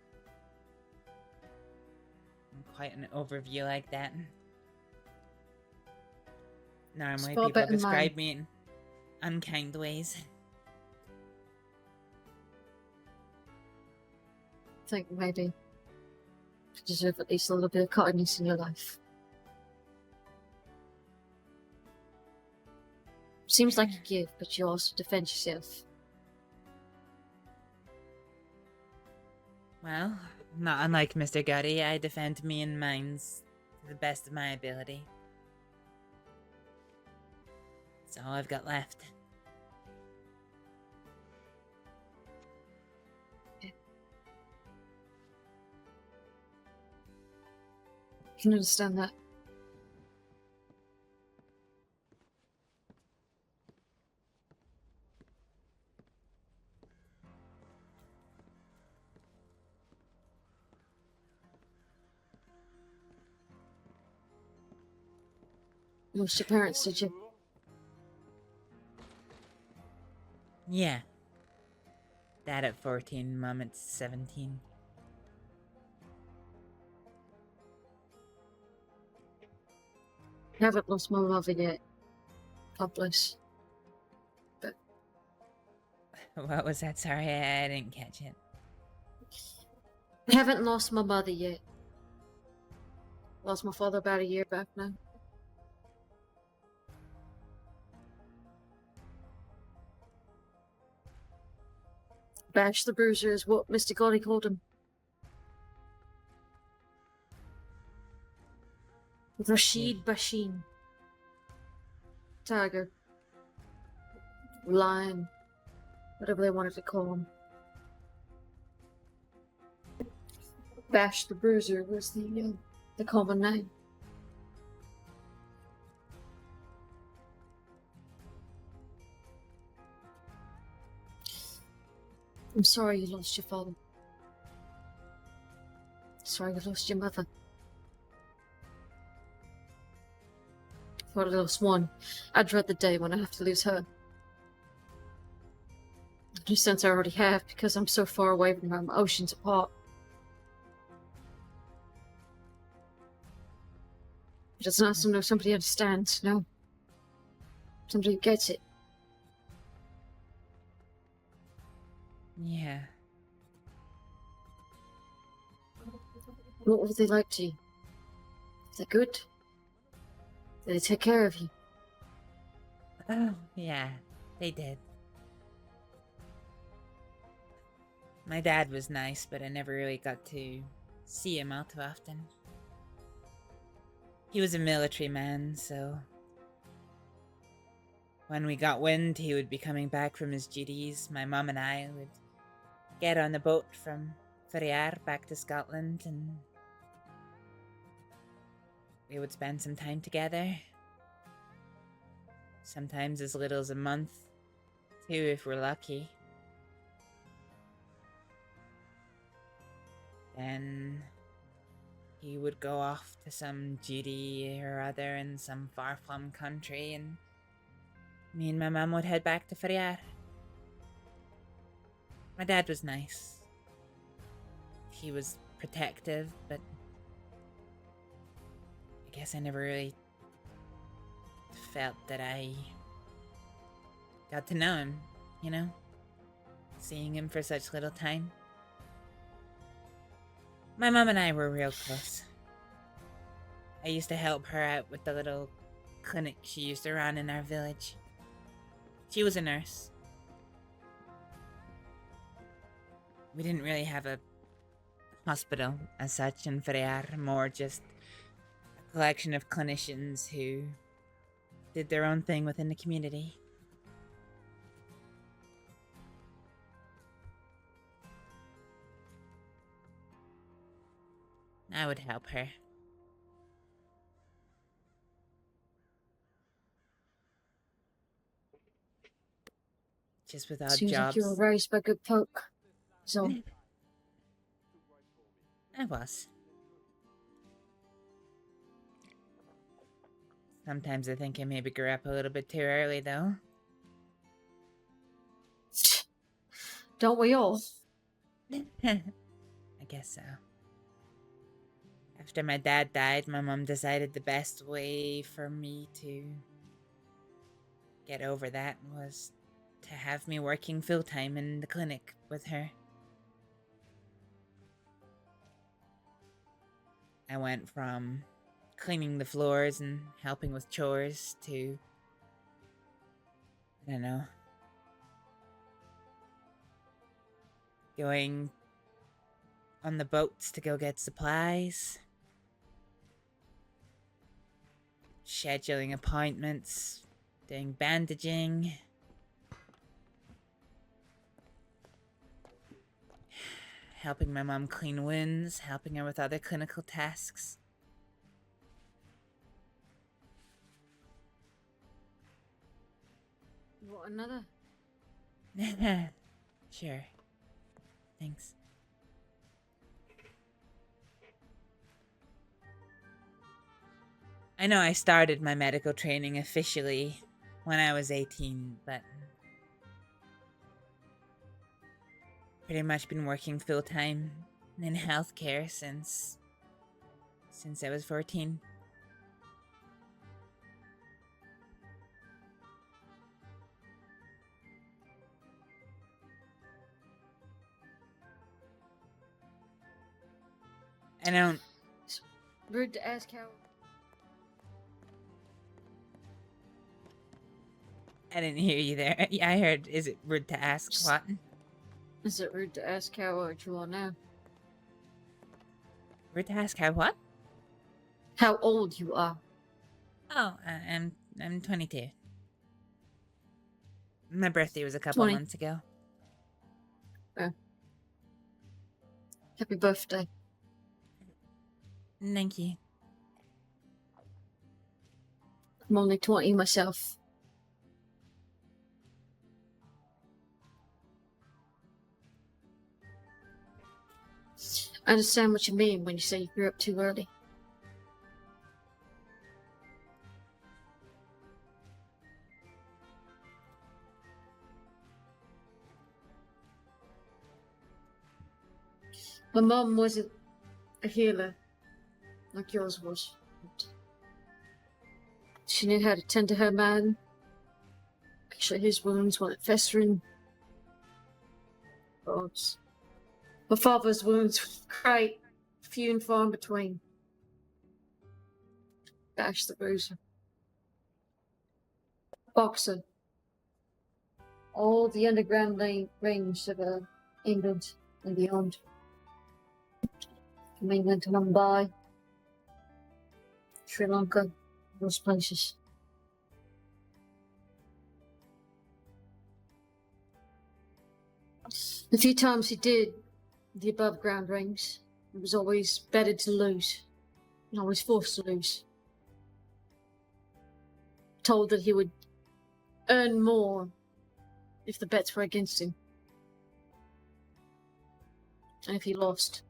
Speaker 3: in quite an overview like that. Normally
Speaker 10: Spell
Speaker 3: people
Speaker 10: better than
Speaker 3: describe
Speaker 10: mine.
Speaker 3: me in unkind ways.
Speaker 10: I think maybe you deserve at least a little bit of kindness in your life. Seems like you give, but you also defend yourself.
Speaker 3: Well, not unlike Mr. Gutty, I defend me and mines to the best of my ability. That's all I've got left.
Speaker 10: I can understand that. Lost your parents, did you?
Speaker 3: Yeah. Dad at 14, Mom at 17.
Speaker 10: Haven't lost my mother yet. God bless. But
Speaker 3: What was that? Sorry, I didn't catch it.
Speaker 10: haven't lost my mother yet. Lost my father about a year back now. Bash the Bruiser is what Mr. Gotti called him. Rashid Bashin. Tiger. Lion. Whatever they wanted to call him. Bash the Bruiser was the common name. I'm sorry you lost your father. Sorry you lost your mother. Thought I lost one. I dread the day when I have to lose her. In a sense I already have, because I'm so far away from her, I'm oceans apart. But it's nice to know somebody understands, no? Somebody gets it.
Speaker 3: Yeah.
Speaker 10: What were they like to you? They're good? Did they take care of you?
Speaker 3: Oh, yeah, they did. My dad was nice, but I never really got to see him all too often. He was a military man, so when we got wind he would be coming back from his duties, my mum and I would get on the boat from Ferrier back to Scotland, and we would spend some time together. Sometimes as little as a month, 2 if we're lucky. Then he would go off to some duty or other in some far-flung country, and me and my mum would head back to Ferrier. My dad was nice. He was protective, but I guess I never really felt that I got to know him, you know? Seeing him for such little time. My mum and I were real close. I used to help her out with the little clinic she used to run in our village. She was a nurse. We didn't really have a hospital as such in Ferrier, more just a collection of clinicians who did their own thing within the community. I would help her. Just with odd
Speaker 10: Seems
Speaker 3: jobs.
Speaker 10: like you were raised by good folk. So
Speaker 3: I was. Sometimes I think I maybe grew up a little bit too early, though.
Speaker 10: don't we all?
Speaker 3: I guess so. After my dad died, my mum decided the best way for me to get over that was to have me working full-time in the clinic with her. I went from cleaning the floors and helping with chores to, I don't know, going on the boats to go get supplies, scheduling appointments, doing bandaging, helping my mom clean wounds, helping her with other clinical tasks.
Speaker 10: What, another?
Speaker 3: Sure. Thanks. I know I started my medical training officially when I was 18, but pretty much been working full-time in healthcare since I was 14. I don't.
Speaker 10: Rude to ask how.
Speaker 3: I didn't hear you there. Yeah, I heard. Is it rude to ask what?
Speaker 10: Is it rude to ask how old you are now?
Speaker 3: Rude to ask how what?
Speaker 10: How old you are?
Speaker 3: Oh, I'm 22. My birthday was a couple months ago.
Speaker 10: Oh. Happy birthday.
Speaker 3: Thank you.
Speaker 10: I'm only 20 myself. I understand what you mean when you say you grew up too early. My mom wasn't a healer like yours was. She knew how to tend to her man, make sure his wounds weren't festering. But my father's wounds were great, few and far in between. Bash the bruiser. Boxer. All the underground range of England and beyond. From England to Mumbai, Sri Lanka, those places. The few times he did the above ground rings, it was always better to lose, and always forced to lose. Told that he would earn more if the bets were against him, and if he lost.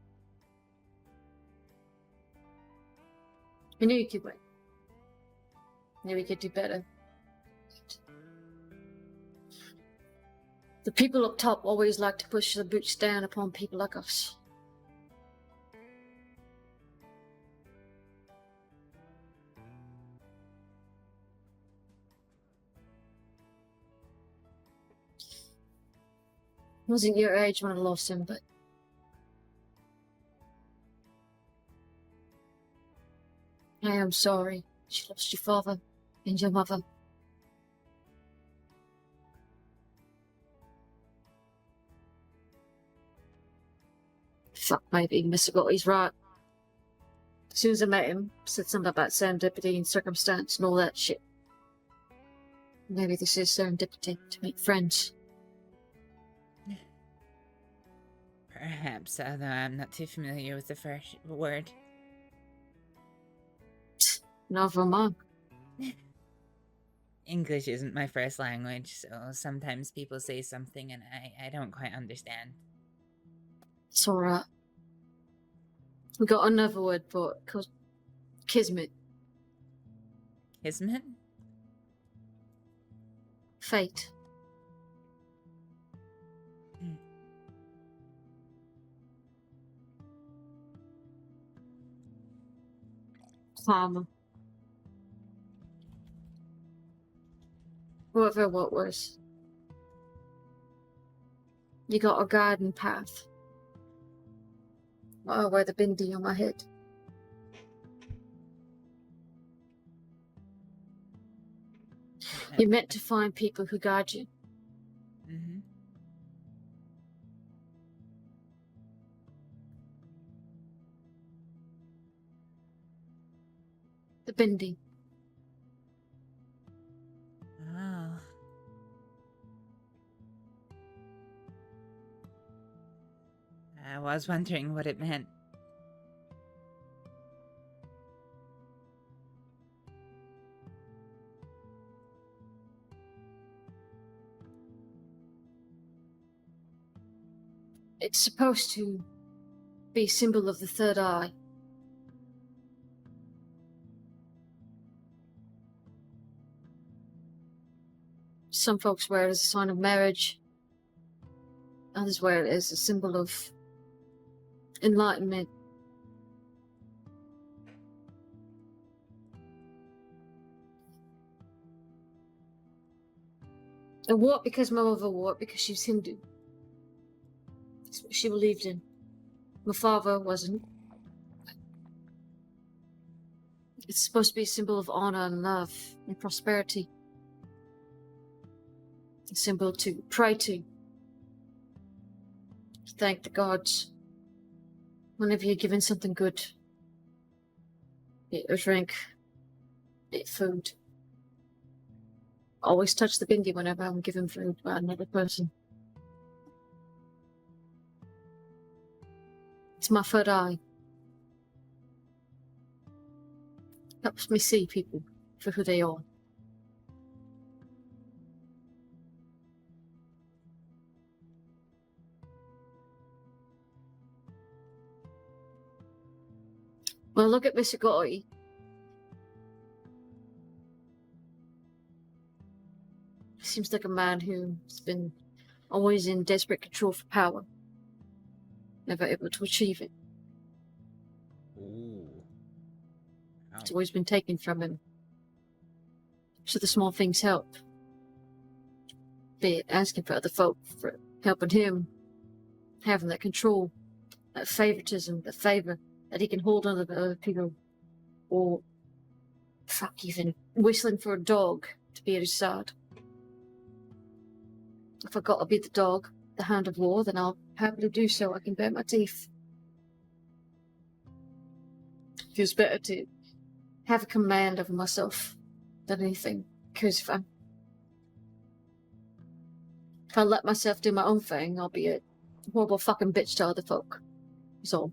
Speaker 10: He knew he could win. Knew he could do better. The people up top always like to push the boots down upon people like us. I wasn't your age when I lost him, but I am sorry you lost your father and your mother. Fuck, maybe Mr. Gotti's right. As soon as I met him, said something about serendipity and circumstance and all that shit. Maybe this is serendipity, to make friends.
Speaker 3: Perhaps, although I'm not too familiar with the first word.
Speaker 10: Neither am I.
Speaker 3: English isn't my first language, so sometimes people say something and I don't quite understand.
Speaker 10: It's alright. We got another word for it called kismet.
Speaker 3: Kismet?
Speaker 10: Fate. Karma. Whatever what was. You got a garden path. I wear the bindi on my head. You're meant to find people who guide you.
Speaker 3: Mm-hmm.
Speaker 10: The bindi.
Speaker 3: Oh. I was wondering what it meant.
Speaker 10: It's supposed to be a symbol of the third eye. Some folks wear it as a sign of marriage. Others wear it as a symbol of enlightenment. I wore it because my mother wore it because she was Hindu. That's what she believed in. My father wasn't. It's supposed to be a symbol of honor and love and prosperity. A symbol to pray to thank the gods. Whenever you're given something good, eat a drink, eat food. Always touch the bindi whenever I'm given food by another person. It's my third eye. Helps me see people for who they are. Well, look at Mr. Gotti. He seems like a man who's been always in desperate control for power. Never able to achieve it.
Speaker 1: Ooh.
Speaker 10: It's always been taken from him. So the small things help. Be it asking for other folk for helping him, having that control, that favoritism, that favor that he can hold on to other people, or fuck, even whistling for a dog to be at his side. If I gotta be the dog, the hand of war, then I'll happily do so. I can bare my teeth. Feels better to have a command over myself than anything, because if I let myself do my own thing, I'll be a horrible fucking bitch to other folk. That's all.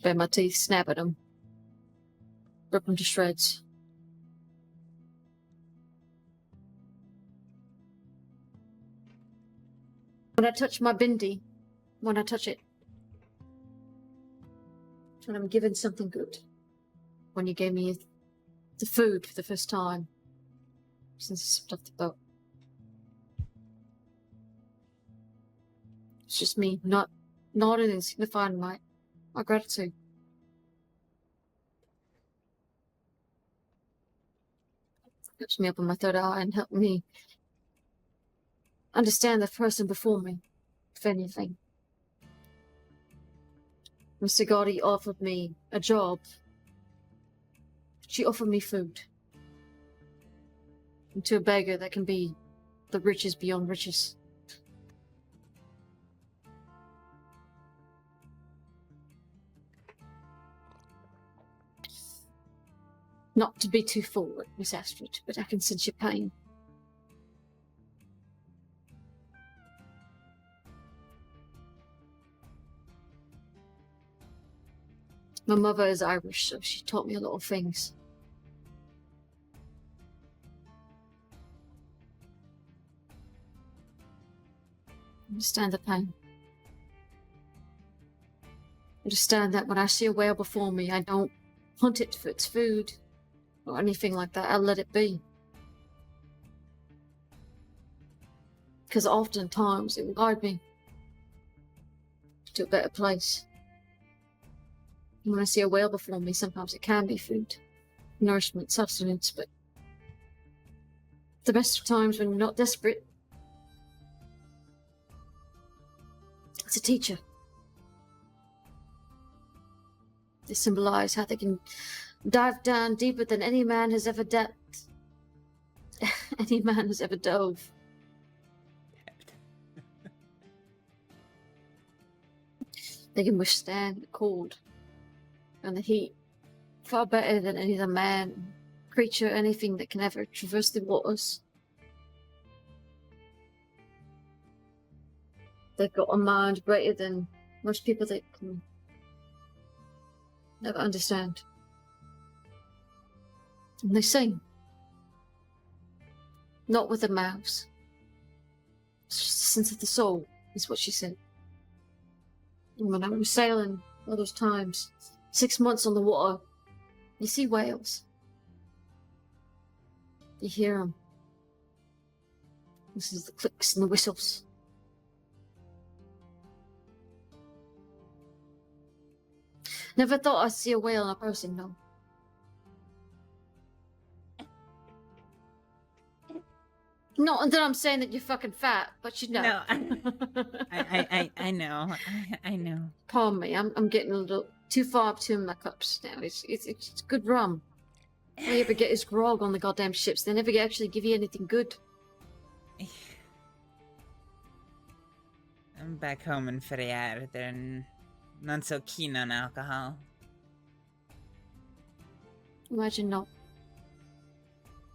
Speaker 10: Bare my teeth, snap at them, rip them to shreds. When I touch my bindi, when I touch it, when I'm given something good, when you gave me the food for the first time since I stepped off the boat. It's just me, not nodding and signifying my gratitude. Helps me open my third eye and help me understand the person before me, if anything. Mr. Gotti offered me a job. She offered me food. And to a beggar that can be the riches beyond riches. Not to be too forward, Miss Astrид, but I can sense your pain. My mother is Irish, so she taught me a lot of things. Understand the pain. Understand that when I see a whale before me, I don't hunt it for its food or anything like that. I let it be. Because oftentimes it will guide me to a better place. When I see a whale before me, sometimes it can be food, nourishment, sustenance, but the best of times when you're not desperate, it's a teacher. They symbolize how they can dive down deeper than any man has ever dove. Any man has ever dove. They can withstand the cold and the heat far better than any other man, creature, anything that can ever traverse the waters. They've got a mind greater than most people that can never understand. And they sing. Not with their mouths. It's just the sense of the soul, is what she said. And when I was sailing all those times, 6 months on the water, you see whales. You hear them. This is the clicks and the whistles. Never thought I'd see a whale in a person, no. Not that I'm saying that you're fucking fat, but you know.
Speaker 3: No, I know. I know.
Speaker 10: Pardon me, I'm getting a little too far between my cups now. It's good rum. All you ever get is grog on the goddamn ships. They never actually give you anything good.
Speaker 3: I'm back home in Friar. They're not so keen on alcohol.
Speaker 10: Imagine not.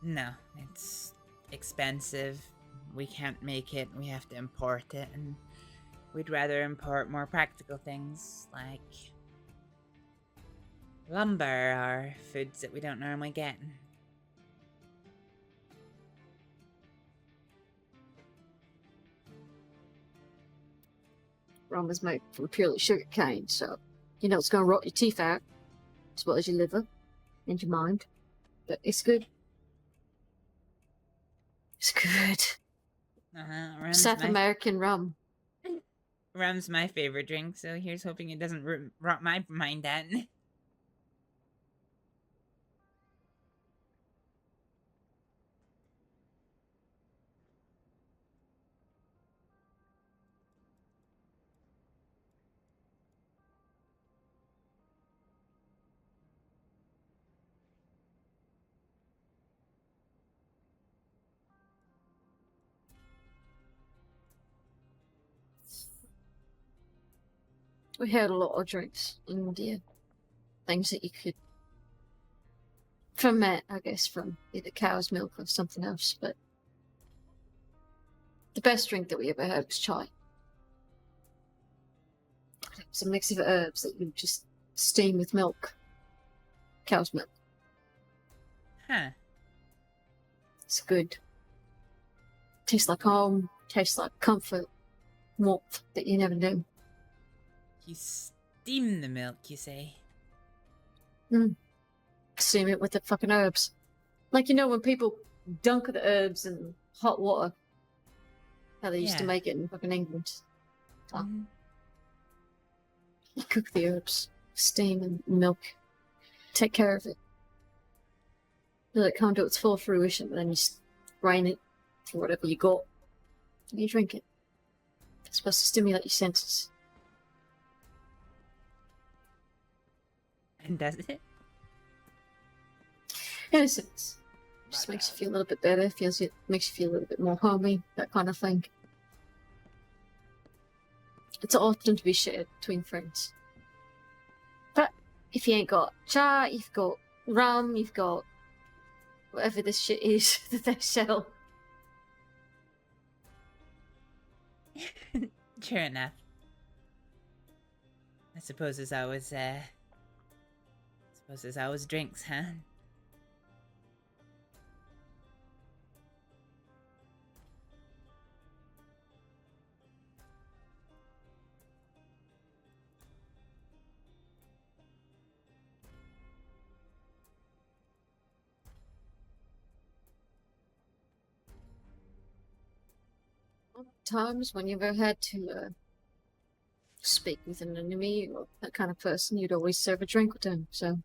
Speaker 3: No, it's expensive. We can't make it. We have to import it, and we'd rather import more practical things like lumber or foods that we don't normally get.
Speaker 10: Rum is made from purely sugar cane, so you know it's going to rot your teeth out, as well as your liver and your mind. But it's good. It's good. South American rum.
Speaker 3: Rum's my favorite drink, so here's hoping it doesn't rot my mind out.
Speaker 10: We had a lot of drinks in India. Things that you could ferment, I guess, from either cow's milk or something else, but the best drink that we ever had was chai. It's a mix of herbs that you just steam with milk. Cow's milk.
Speaker 3: Huh.
Speaker 10: It's good. Tastes like home, tastes like comfort, warmth that you never knew.
Speaker 3: You steam the milk, you say?
Speaker 10: Steam it with the fucking herbs. Like, you know, when people dunk the herbs in hot water. How they used to make it in fucking England. You cook the herbs, steam and milk. Take care of it. Let it come to its full fruition, but then you strain it for whatever you got. And you drink it. It's supposed to stimulate your senses.
Speaker 3: And does it?
Speaker 10: In a sense. Just makes you feel a little bit better, makes you feel a little bit more homey, that kind of thing. It's often to be shared between friends. But if you ain't got chai, you've got rum, you've got whatever this shit is that they sell.
Speaker 3: Sure enough. I suppose there's always drinks, huh?
Speaker 10: Times when you've ever had to speak with an enemy or that kind of person, you'd always serve a drink with them, so.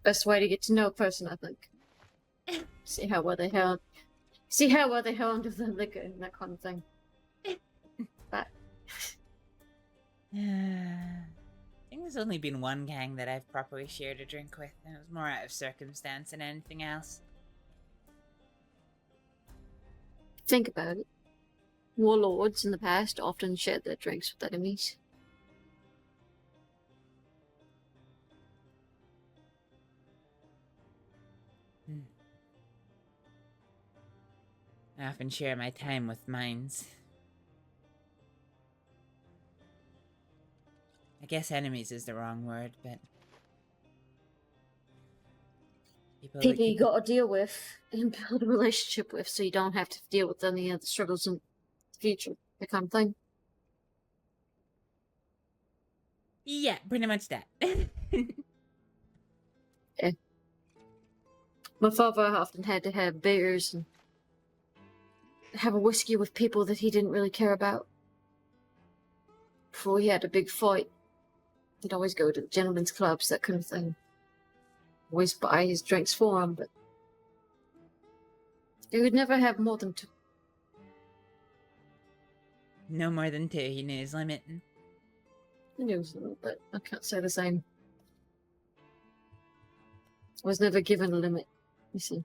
Speaker 10: Best way to get to know a person, I think. See how well they handle the liquor and that kind of thing. But
Speaker 3: I think there's only been one gang that I've properly shared a drink with, and it was more out of circumstance than anything else.
Speaker 10: think about it. Warlords in the past often shared their drinks with enemies.
Speaker 3: I often share my time with mines. I guess enemies is the wrong word, but
Speaker 10: people you got to deal with and build a relationship with, so you don't have to deal with any of the struggles in the future, that kind of thing.
Speaker 3: Yeah, pretty much that.
Speaker 10: Yeah. My father often had to have beers and have a whiskey with people that he didn't really care about. Before he had a big fight, he'd always go to the gentlemen's clubs, that kind of thing. Always buy his drinks for him, but he would never have more than two.
Speaker 3: no more than 2, he knew his limit.
Speaker 10: I knew it was a little bit. I can't say the same. I was never given a limit, you see.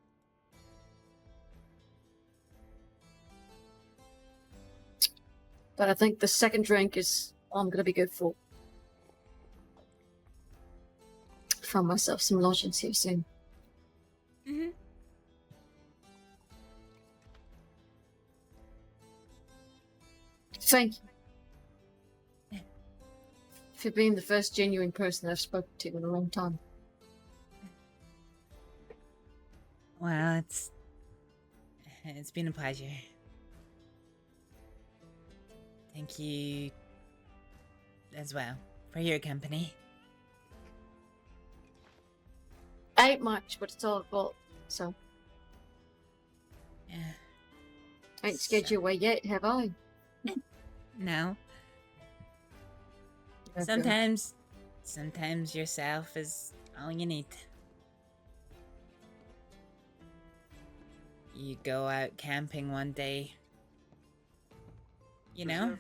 Speaker 10: But I think the second drink is all I'm going to be good for. Found myself some lodgings here soon.
Speaker 3: Mm-hmm.
Speaker 10: Thank you. For being the first genuine person I've spoken to in a long time.
Speaker 3: Well, it's been a pleasure. Thank you as well for your company.
Speaker 10: Ain't much, but it's all I've got, so.
Speaker 3: Yeah.
Speaker 10: Ain't scared you away yet, have I?
Speaker 3: No.
Speaker 10: Okay.
Speaker 3: Sometimes yourself is all you need. You go out camping one day, you know?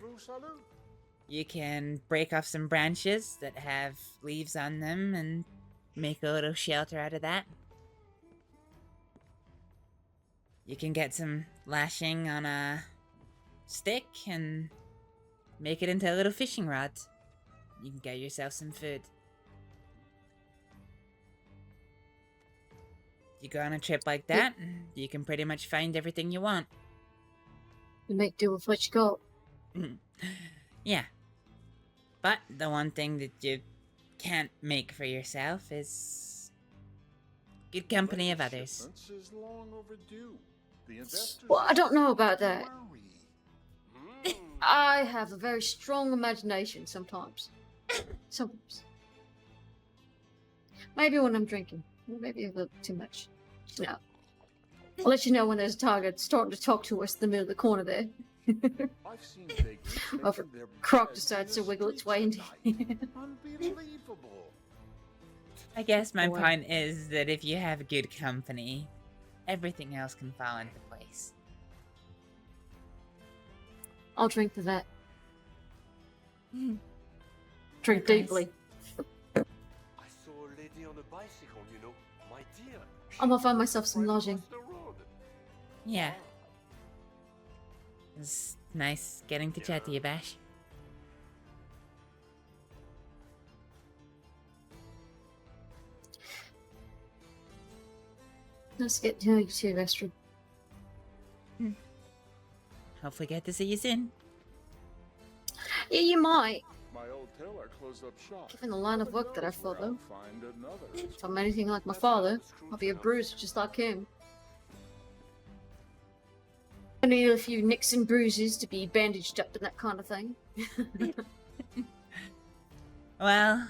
Speaker 3: You can break off some branches that have leaves on them and make a little shelter out of that. You can get some lashing on a stick and make it into a little fishing rod. You can get yourself some food. You go on a trip like that, you can pretty much find everything you want.
Speaker 10: You make do with what you got.
Speaker 3: Yeah. But the one thing that you can't make for yourself is good company of others.
Speaker 10: Well, I don't know about that. I have a very strong imagination sometimes. Sometimes. Maybe when I'm drinking. Maybe a little too much. No. I'll let you know when there's a target starting to talk to us in the middle of the corner there. Or if a croc decides to wiggle its way into
Speaker 3: I guess my point is that if you have good company, everything else can fall into place.
Speaker 10: I'll drink to that. Drink deeply.
Speaker 8: I saw a lady on a bicycle, you know. My dear.
Speaker 10: I'm gonna find myself some lodging.
Speaker 3: Yeah. It's nice getting to chat to you, Bash.
Speaker 10: Let's get to know you too, Astrid.
Speaker 3: Hopefully get to see you soon.
Speaker 10: Yeah, you might.
Speaker 12: My old tailor closed up shop.
Speaker 10: Given the line of work that I follow.
Speaker 12: Find another.
Speaker 10: If I'm anything like my father, I'll be a bruiser just like him. I need a few nicks and bruises to be bandaged up and that kind of thing.
Speaker 3: Well,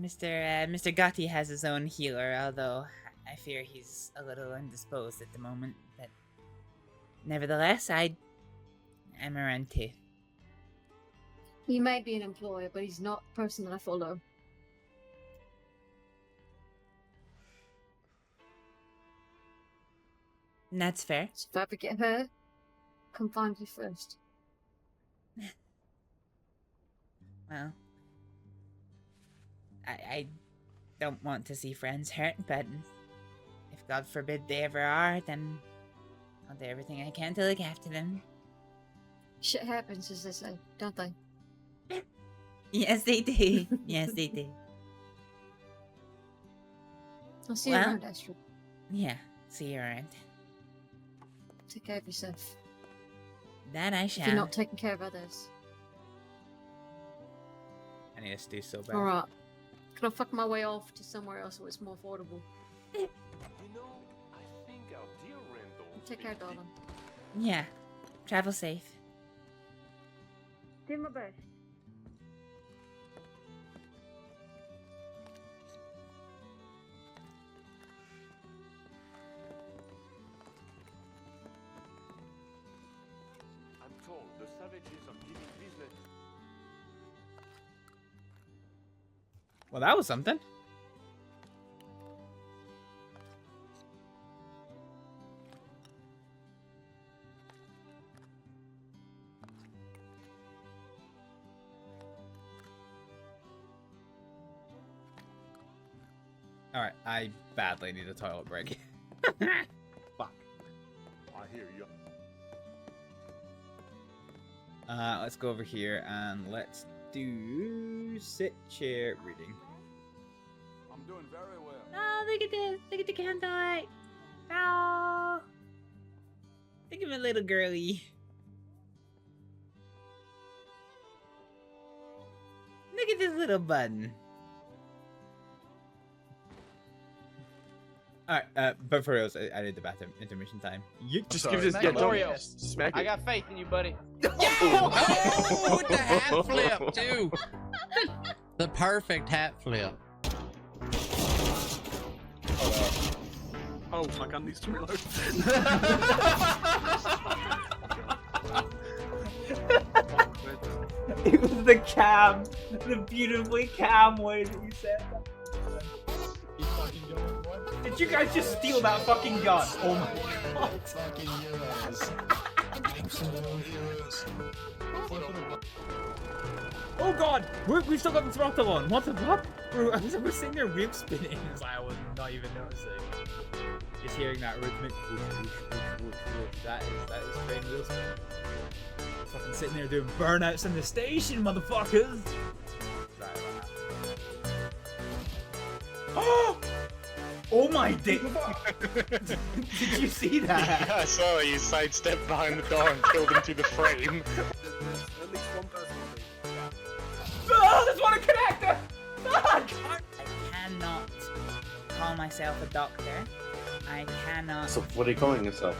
Speaker 3: Mr. Gotti has his own healer, although I fear he's a little indisposed at the moment. But nevertheless, I'm around too.
Speaker 10: He may be an employer, but he's not the person that I follow.
Speaker 3: That's fair.
Speaker 10: So if I ever get hurt, come find you first.
Speaker 3: Well, I don't want to see friends hurt, but if God forbid they ever are, then I'll do everything I can to look after them.
Speaker 10: Shit happens, as they say, don't they?
Speaker 3: Yes, they do. Yes, they do.
Speaker 10: I'll see you around, Astrid.
Speaker 3: Yeah, see you around.
Speaker 10: Take care of yourself.
Speaker 3: That I shall.
Speaker 10: If you're not taking care of others.
Speaker 1: I need to do so bad.
Speaker 10: Alright. Can I fuck my way off to somewhere else where it's more affordable?
Speaker 8: You know, I think our dear Randall.
Speaker 10: Take care, darling.
Speaker 3: Yeah, travel safe.
Speaker 10: Do my best.
Speaker 8: I'm told the savages are giving business.
Speaker 1: Well, that was something. Alright, I badly need a toilet break. Fuck.
Speaker 12: I hear you.
Speaker 1: Let's go over here and let's do sit chair reading.
Speaker 12: I'm doing very well.
Speaker 3: Oh, look at this. Look at the candlelight. Oh. Look at my little girlie. Look at this little button.
Speaker 1: Alright, but for reals, I need the bathroom intermission time. You
Speaker 11: Just give this
Speaker 1: Smack
Speaker 11: yeah,
Speaker 1: it.
Speaker 11: L'Oreal.
Speaker 1: Smack
Speaker 11: I
Speaker 1: it.
Speaker 11: got faith in you, buddy.
Speaker 14: Oh, with the hat flip too. The perfect hat flip.
Speaker 11: Oh, my gun needs to reload.
Speaker 1: It was the cam, the beautifully cam way that you said that. Did you guys just steal that fucking gun? Oh my god. Oh god, we've still got the throttle on. What the fuck? We're sitting there rib spinning. It's like I was not even noticing. Just hearing that rhythmic whoosh, whoosh, whoosh, whoosh, whoosh. That is train wheel spin. Fucking sitting there doing burnouts in the station, motherfuckers. Oh my dick! Did you see that?
Speaker 23: Yeah, I saw you sidestepped behind the door and killed him through the frame.
Speaker 11: At least one person will be.
Speaker 1: Oh, there's one connector! Fuck!
Speaker 3: I cannot call myself a doctor. I cannot.
Speaker 13: So, what are you calling yourself?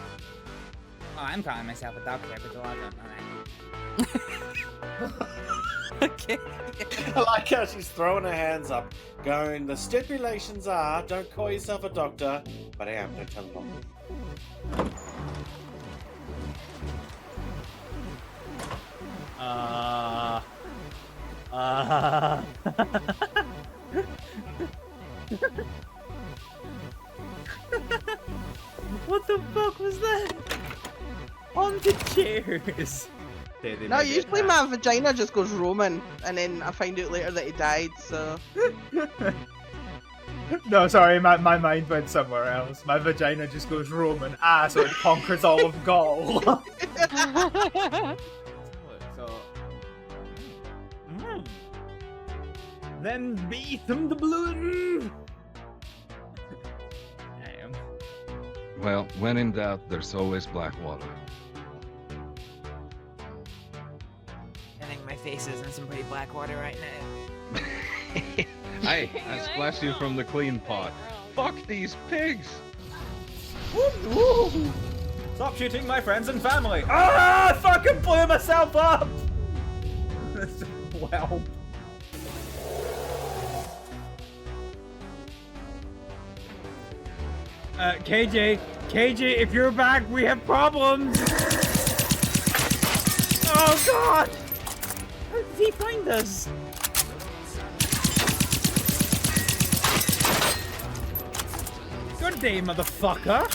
Speaker 3: Oh, I'm calling myself a doctor, but the law don't know that.
Speaker 13: Okay. I like how she's throwing her hands up, going, the stipulations are, don't call yourself a doctor, but I am, don't tell them.
Speaker 1: What the fuck was that? On the chairs.
Speaker 24: No, usually my vagina just goes Roman, and then I find out later that he died, so...
Speaker 1: No, sorry, my mind went somewhere else. My vagina just goes Roman. So it conquers all of Gaul. Then beat them the balloon. Damn.
Speaker 25: Well, when in doubt, there's always black water.
Speaker 3: I think my face is in some pretty black water right now.
Speaker 25: Hey, I splashed you from the clean pot. Fuck these pigs!
Speaker 1: Woo! Stop shooting my friends and family! I fucking blew myself up! Wow. KJ, if you're back, we have problems! Oh god! How did he find us? Good day, motherfucker!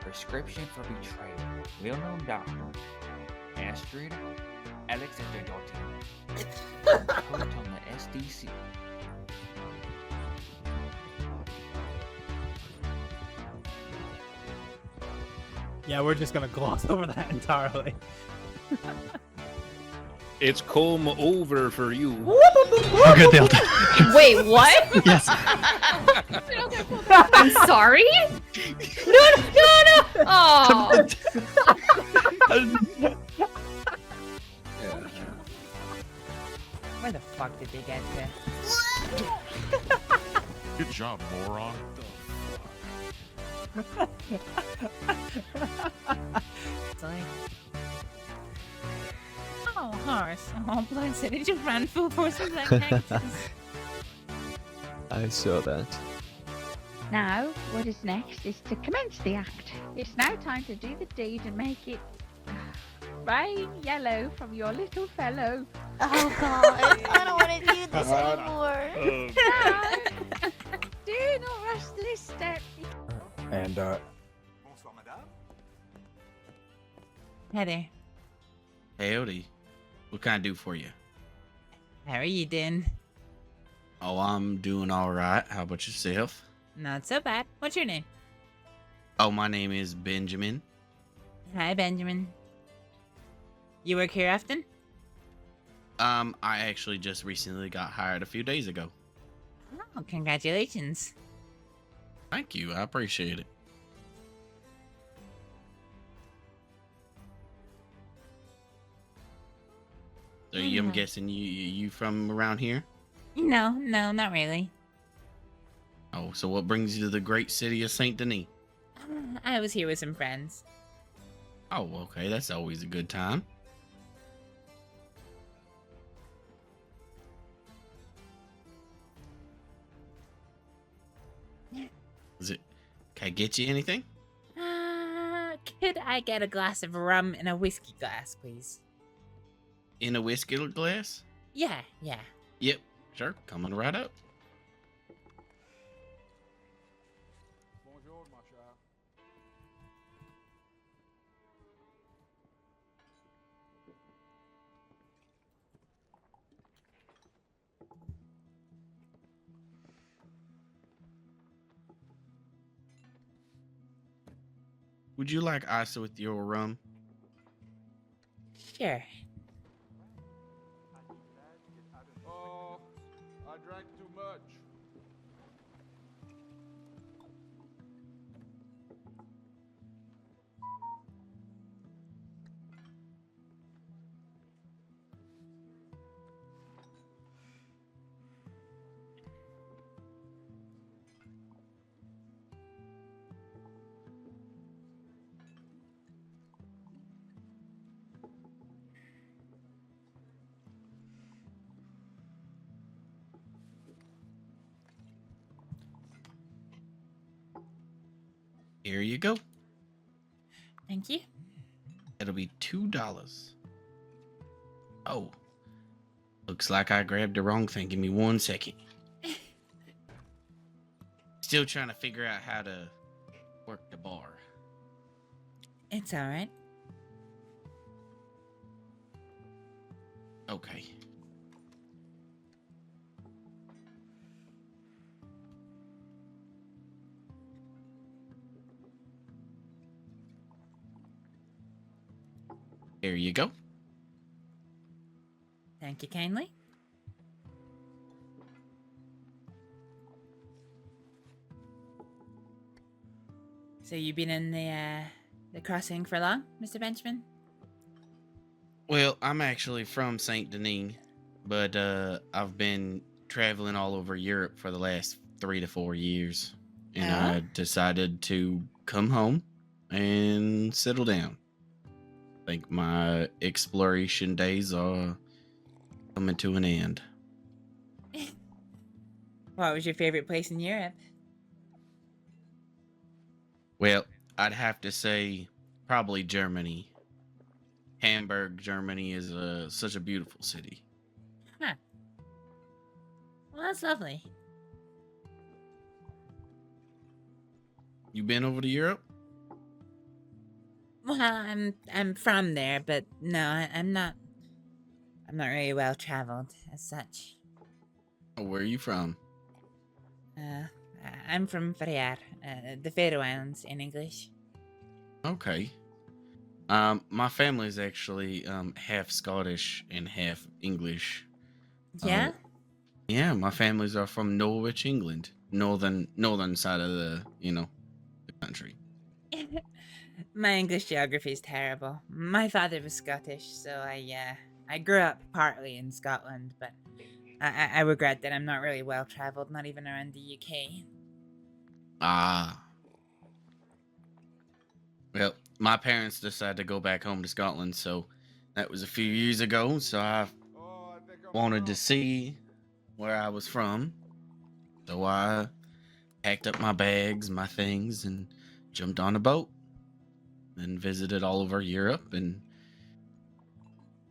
Speaker 26: Prescription for betrayal. Well-known doctor. Astrið, Aleksdóttir. Put on the SDC.
Speaker 1: Yeah, we're just gonna gloss over that entirely.
Speaker 27: It's come over for you.
Speaker 7: Oh, good, Delta.
Speaker 28: Wait, what?
Speaker 7: Yes.
Speaker 28: I'm sorry? No! Oh.
Speaker 3: Where the fuck did they get to?
Speaker 29: Good job, moron.
Speaker 3: It's like... Oh, horse. Oh, blessed. Did you run full force with that cactus?
Speaker 30: I saw that.
Speaker 17: Now, what is next is to commence the act. It's now time to do the deed and make it rain yellow from your little fellow.
Speaker 19: Oh god, I don't want to do this anymore.
Speaker 17: No. Do not rush this step.
Speaker 7: And,
Speaker 3: Hey there.
Speaker 2: Howdy. What can I do for you?
Speaker 3: How are you doing?
Speaker 2: Oh, I'm doing all right. How about yourself?
Speaker 3: Not so bad. What's your name?
Speaker 2: Oh, my name is Benjamin.
Speaker 3: Hi, Benjamin. You work here often?
Speaker 2: I actually just recently got hired a few days ago.
Speaker 3: Oh, congratulations.
Speaker 2: Thank you. I appreciate it. So I'm guessing you from around here?
Speaker 3: No, not really.
Speaker 2: Oh, so what brings you to the great city of Saint Denis?
Speaker 3: I was here with some friends.
Speaker 2: Oh, okay. That's always a good time. Can I get you anything?
Speaker 3: Could I get a glass of rum in a whiskey glass, please?
Speaker 2: In a whiskey glass?
Speaker 3: Yeah.
Speaker 2: Yep, sure. Coming right up.
Speaker 12: Bonjour, my child.
Speaker 2: Would you like ice with your rum?
Speaker 3: Sure.
Speaker 12: Oh, I drank too much.
Speaker 2: Here you go.
Speaker 3: Thank you.
Speaker 2: It'll be $2. Oh. Looks like I grabbed the wrong thing. Give me 1 second. Still trying to figure out how to work the bar.
Speaker 3: It's alright.
Speaker 2: Okay. There you go.
Speaker 3: Thank you kindly. So you've been in the crossing for long, Mr. Benjamin?
Speaker 2: Well, I'm actually from Saint Denis, but I've been traveling all over Europe for the last 3 to 4 years, and I decided to come home and settle down. I think my exploration days are coming to an end.
Speaker 3: What was your favorite place in Europe?
Speaker 2: Well, I'd have to say probably Germany. Hamburg, Germany is such a beautiful city.
Speaker 3: Huh. Well, that's lovely.
Speaker 2: You been over to Europe?
Speaker 3: Well, I'm from there, but no, I'm not really well traveled as such.
Speaker 2: Oh, where are you from?
Speaker 3: I'm from Faroe, the Faroe Islands in English.
Speaker 2: Okay. My family is actually half Scottish and half English.
Speaker 3: Yeah?
Speaker 2: Yeah, my families are from Norwich, England. Northern side of the country.
Speaker 3: My English geography is terrible. My father was Scottish, so I grew up partly in Scotland, but I regret that I'm not really well traveled, not even around the UK.
Speaker 2: Ah. Well, my parents decided to go back home to Scotland, so that was a few years ago, so I wanted to see where I was from. So I packed up my bags, my things, and jumped on a boat. And visited all over Europe and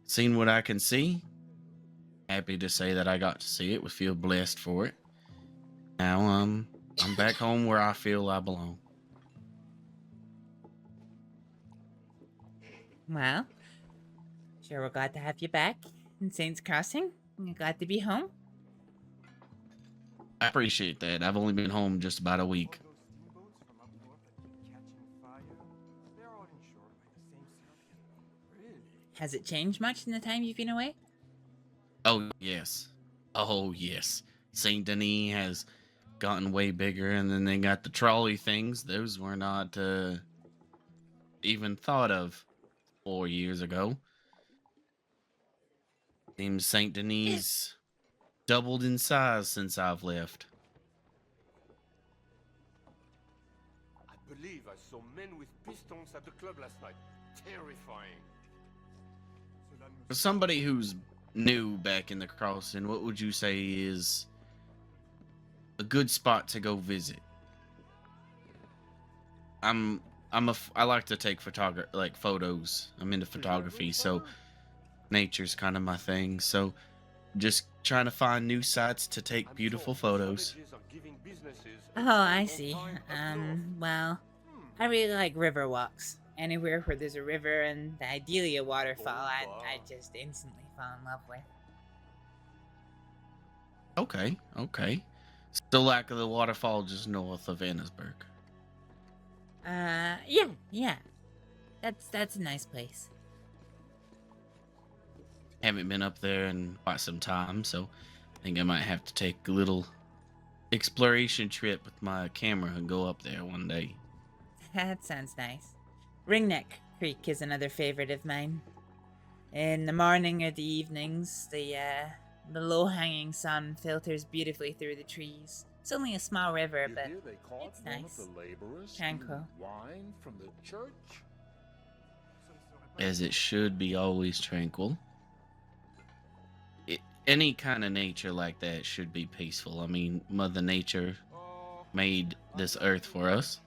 Speaker 2: seen what I can see. Happy to say that I got to see it. We feel blessed for it. Now I'm back home where I feel I belong.
Speaker 3: Well, Sure, we're glad to have you back in Saints Crossing. You're glad to be home.
Speaker 2: I appreciate that. I've only been home just about a week.
Speaker 3: Has it changed much in the time you've been away?
Speaker 2: Oh, yes. Oh, yes. St. Denis has gotten way bigger, and then they got the trolley things. Those were not even thought of 4 years ago. Seems St. Denis doubled in size since I've left.
Speaker 8: I believe I saw men with pistols at the club last night. Terrifying.
Speaker 2: For somebody who's new back in the crossing, what would you say is a good spot to go visit? I like to take photos. I'm into photography, so nature's kind of my thing. So just trying to find new sites to take beautiful photos.
Speaker 3: Oh, I see. Well, I really like river walks. Anywhere where there's a river and ideally a waterfall, I just instantly fall in love with.
Speaker 2: Okay. Still lack of the waterfall just north of Annesburg.
Speaker 3: Yeah. That's a nice place.
Speaker 2: Haven't been up there in quite some time, so I think I might have to take a little exploration trip with my camera and go up there one day.
Speaker 3: That sounds nice. Ringneck Creek is another favorite of mine. In the morning or the evenings, the low-hanging sun filters beautifully through the trees. It's only a small river, but it's nice. Tranquil.
Speaker 12: Wine from the church?
Speaker 2: As it should be always tranquil. Any kind of nature like that should be peaceful. I mean, Mother Nature made this earth for us.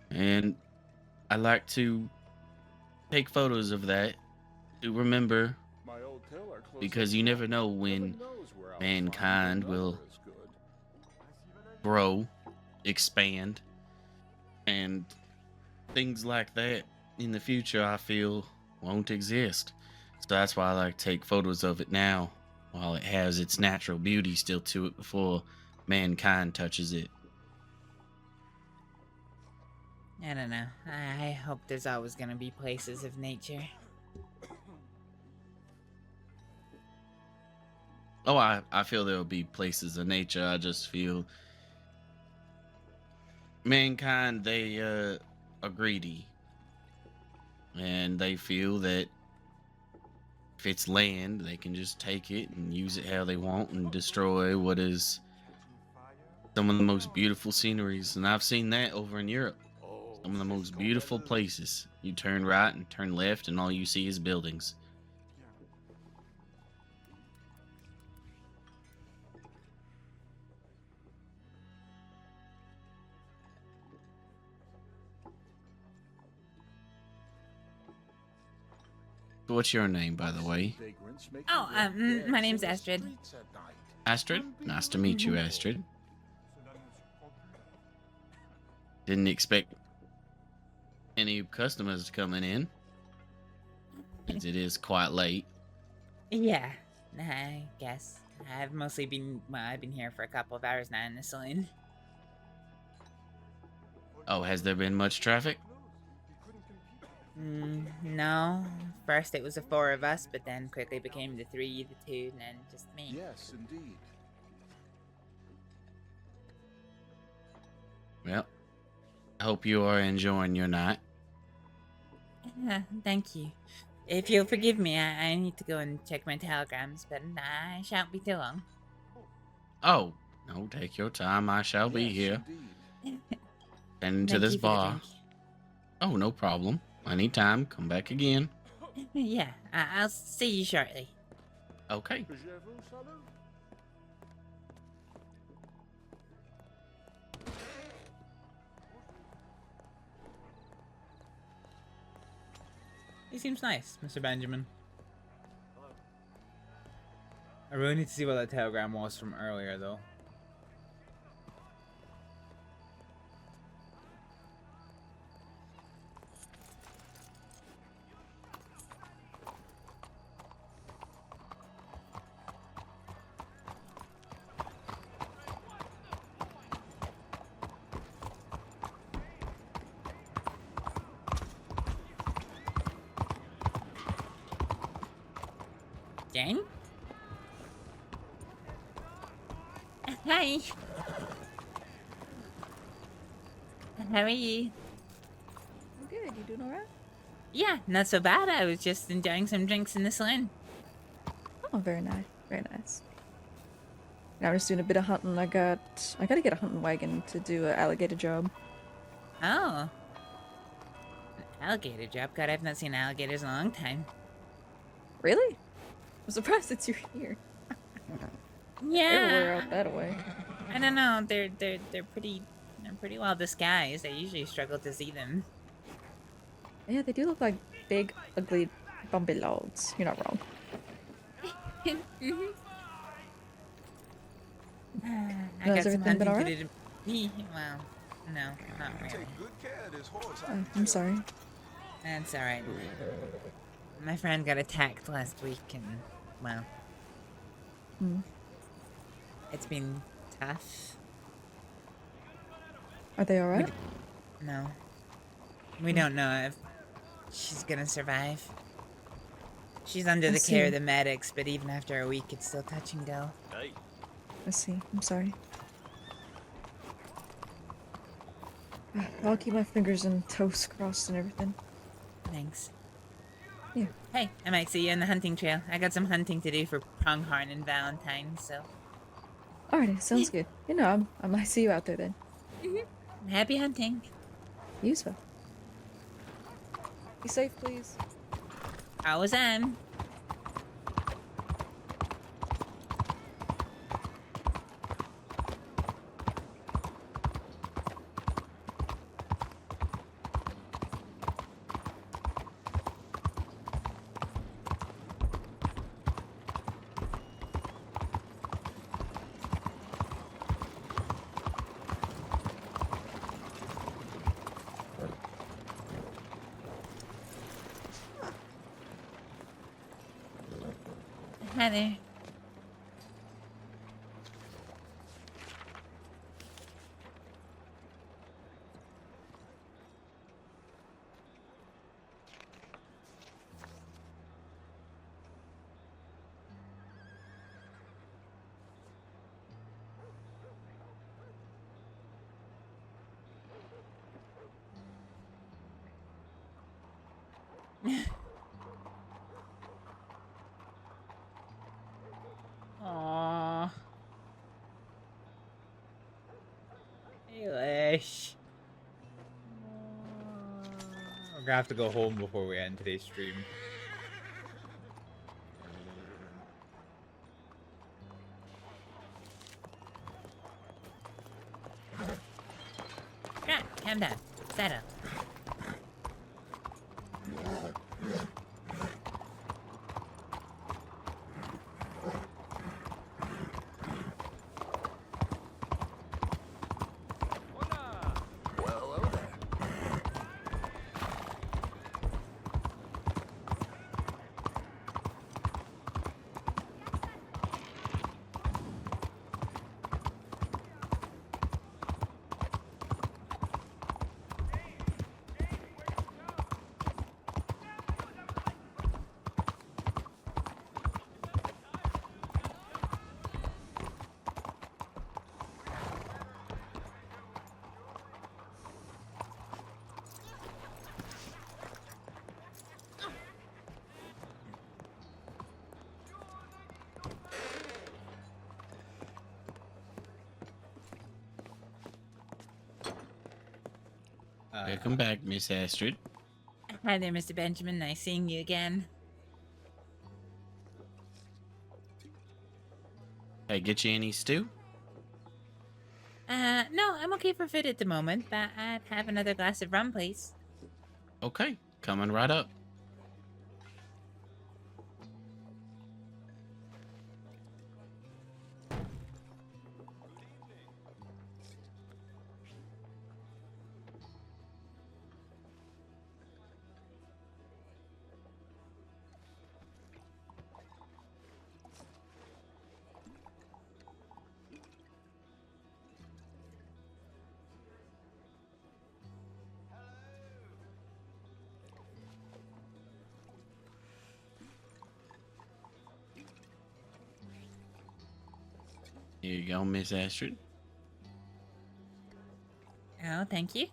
Speaker 2: And I like to take photos of that to remember, because you never know when mankind will grow, expand, and things like that in the future I feel won't exist. So that's why I like to take photos of it now while it has its natural beauty still to it before mankind touches it.
Speaker 3: I don't know. I hope there's always gonna be places of nature.
Speaker 2: Oh, I feel there will be places of nature. I just feel mankind, they are greedy. And they feel that if it's land, they can just take it and use it how they want and destroy what is some of the most beautiful sceneries. And I've seen that over in Europe. Some of the most beautiful places. You turn right and turn left and all you see is buildings. What's your name, by the way?
Speaker 3: Oh, my name's Astrid.
Speaker 2: Astrid? Nice to meet you, Astrid. Didn't expect any customers coming in, as it is quite late.
Speaker 3: Yeah, I guess. I've mostly been, I've been here for a couple of hours now in the saloon.
Speaker 2: Oh, has there been much traffic?
Speaker 3: No. First it was the 4 of us, but then quickly became the 3, the 2, and then just me.
Speaker 12: Yes, indeed.
Speaker 2: Well, I hope you are enjoying your night.
Speaker 3: Thank you. If you'll forgive me, I need to go and check my telegrams, but I shan't be too long.
Speaker 2: Oh, no, take your time. I shall be here. And into
Speaker 3: Thank
Speaker 2: this
Speaker 3: you for the
Speaker 2: bar.
Speaker 3: drink.
Speaker 2: Oh, no problem. Anytime. Come back again.
Speaker 3: Yeah, I'll see you shortly.
Speaker 2: Okay.
Speaker 1: He seems nice, Mr. Benjamin. I really need to see what that telegram was from earlier, though.
Speaker 3: Jane? Hi. How are you?
Speaker 4: I'm good. You doing alright?
Speaker 3: Yeah, not so bad. I was just enjoying some drinks in the saloon.
Speaker 4: Oh, very nice. Very nice. Now I'm just doing a bit of hunting. I gotta get a hunting wagon to do an alligator job.
Speaker 3: Oh. An alligator job? God, I've not seen alligators in a long time.
Speaker 4: Really? I'm surprised that you're here.
Speaker 3: Yeah.
Speaker 4: Everywhere out that way.
Speaker 3: I don't know. They're pretty well disguised. I usually struggle to see them.
Speaker 4: Yeah, they do look like big, ugly, bumpy logs. You're not wrong.
Speaker 3: I got some
Speaker 4: everything been
Speaker 3: hunting to
Speaker 4: alright?
Speaker 3: do. Well, no, not really.
Speaker 4: I'm sorry.
Speaker 3: That's alright. My friend got attacked last week and, well, it's been tough.
Speaker 4: Are they alright?
Speaker 3: No. We don't know if she's gonna survive. She's under the care of the medics, but even after a week, it's still touch and go.
Speaker 4: I see. I'm sorry. I'll keep my fingers and toes crossed and everything.
Speaker 3: Thanks.
Speaker 4: Yeah.
Speaker 3: Hey, I might see you on the hunting trail. I got some hunting to do for pronghorn and Valentine, so.
Speaker 4: Alrighty, sounds good. You know, I might see you out there then.
Speaker 3: Happy hunting.
Speaker 4: You as well. Be safe, please.
Speaker 3: Always am. Hi there. Aww. Elish. We're gonna have to go home before we end today's stream. Right, calm down. Settle.
Speaker 2: Welcome back, Miss Astrид.
Speaker 3: Hi there, Mr. Benjamin. Nice seeing you again.
Speaker 2: Hey, get you any stew?
Speaker 3: No, I'm okay for food at the moment, but I'd have another glass of rum, please.
Speaker 2: Okay, coming right up. Here you go, Miss Astrid.
Speaker 3: Oh, thank you.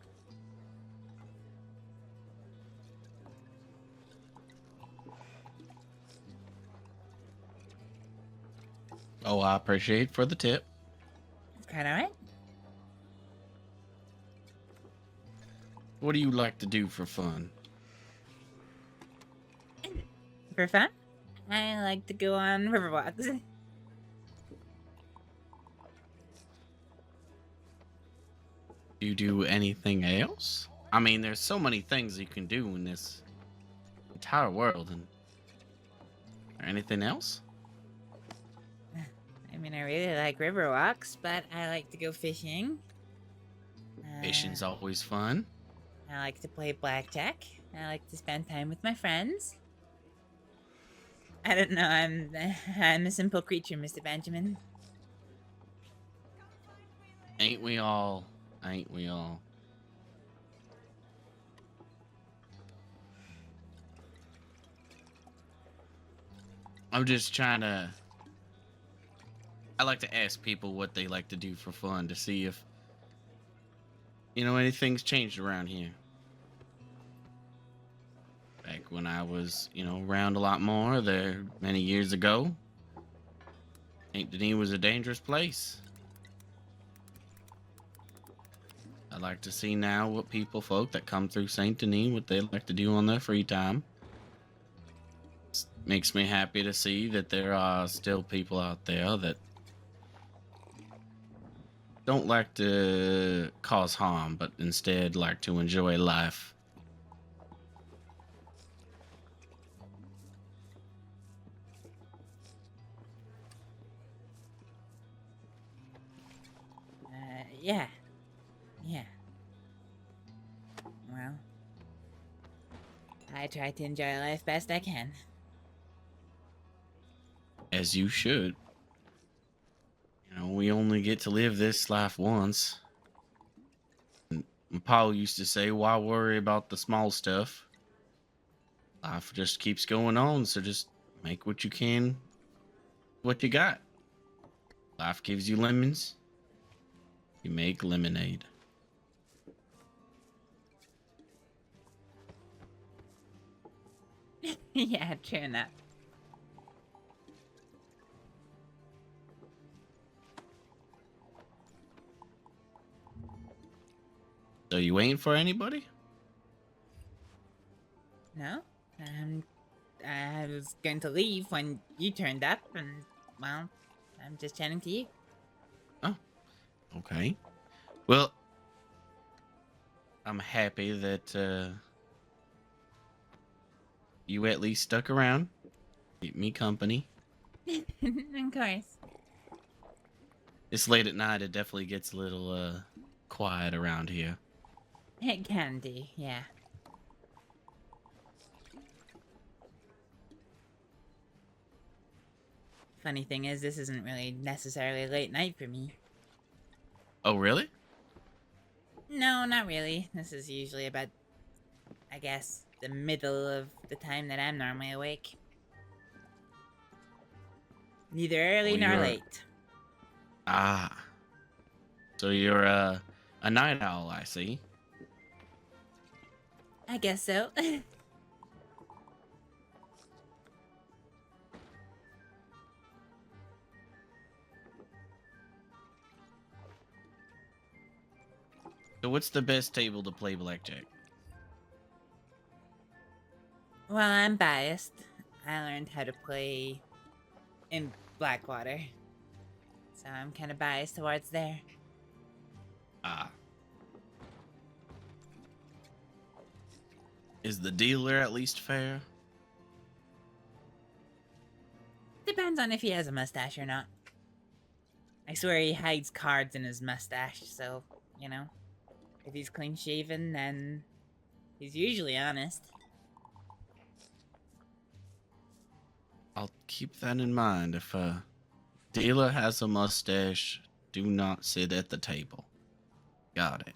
Speaker 2: Oh, I appreciate for the tip.
Speaker 3: It's quite alright.
Speaker 2: What do you like to do for fun?
Speaker 3: For fun, I like to go on river walks.
Speaker 2: Do you do anything else? I mean, there's so many things you can do in this entire world. And anything else?
Speaker 3: I mean, I really like river walks, but I like to go fishing.
Speaker 2: Fishing's always fun.
Speaker 3: I like to play blackjack. I like to spend time with my friends. I don't know, I'm a simple creature, Mr. Benjamin.
Speaker 2: Ain't we all? Ain't we all? I'm just trying to... I like to ask people what they like to do for fun to see if, you know, anything's changed around here. Back when I was, you know, around a lot more there many years ago, St. Denis was a dangerous place. I'd like to see now what folk that come through St. Denis, what they like to do on their free time. It makes me happy to see that there are still people out there that don't like to cause harm, but instead like to enjoy life.
Speaker 3: Yeah. Yeah. Well, I try to enjoy life best I can.
Speaker 2: As you should. You know, we only get to live this life once. And Paul used to say, why worry about the small stuff? Life just keeps going on, so just make what you can, what you got. Life gives you lemons. You make lemonade.
Speaker 3: Yeah, true enough.
Speaker 2: So you waiting for anybody?
Speaker 3: No? I was going to leave when you turned up, and, well, I'm just chatting to you.
Speaker 2: Oh, okay. Well, I'm happy that you at least stuck around. Keep me company.
Speaker 3: Of course.
Speaker 2: It's late at night. It definitely gets a little quiet around here.
Speaker 3: It can do, yeah. Funny thing is, this isn't really necessarily late night for me.
Speaker 2: Oh, really?
Speaker 3: No, not really. This is usually about, I guess, the middle of the time that I'm normally awake. Neither early nor late.
Speaker 2: Ah. So you're a night owl, I see.
Speaker 3: I guess so.
Speaker 2: So what's the best table to play blackjack?
Speaker 3: Well, I'm biased. I learned how to play in Blackwater. So I'm kind of biased towards there.
Speaker 2: Ah. Is the dealer at least fair?
Speaker 3: Depends on if he has a mustache or not. I swear he hides cards in his mustache, so, you know. If he's clean shaven, then he's usually honest.
Speaker 2: I'll keep that in mind. If a dealer has a mustache, do not sit at the table. Got it.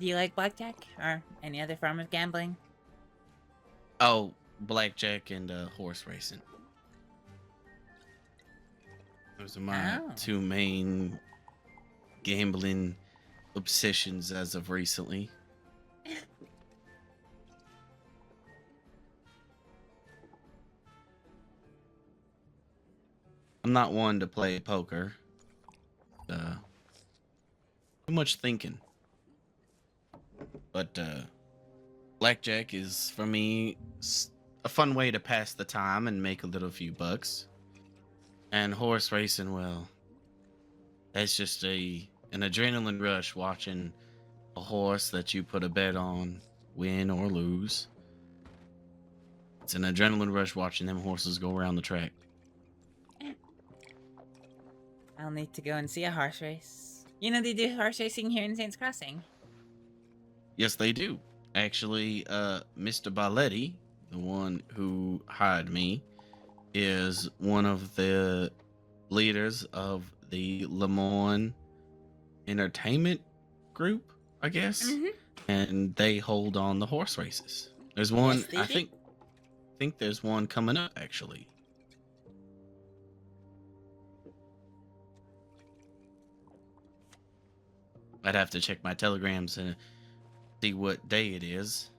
Speaker 3: Do you like blackjack or any other form of gambling?
Speaker 2: Oh, blackjack and horse racing. Those are my two main gambling obsessions as of recently. I'm not one to play poker. Too much thinking. But blackjack is, for me, a fun way to pass the time and make a little few bucks. And horse racing, well, that's just an adrenaline rush watching a horse that you put a bet on win or lose. It's an adrenaline rush watching them horses go around the track.
Speaker 3: I'll need to go and see a horse race. You know they do horse racing here in Saints Crossing.
Speaker 2: Yes, they do. Actually, Mr. Balletti, the one who hired me, is one of the leaders of the Lemoyne Entertainment Group, I guess. And they hold on the horse races. There's one,
Speaker 3: Yes, they
Speaker 2: I think there's one coming up, actually. I'd have to check my telegrams and see what day it is.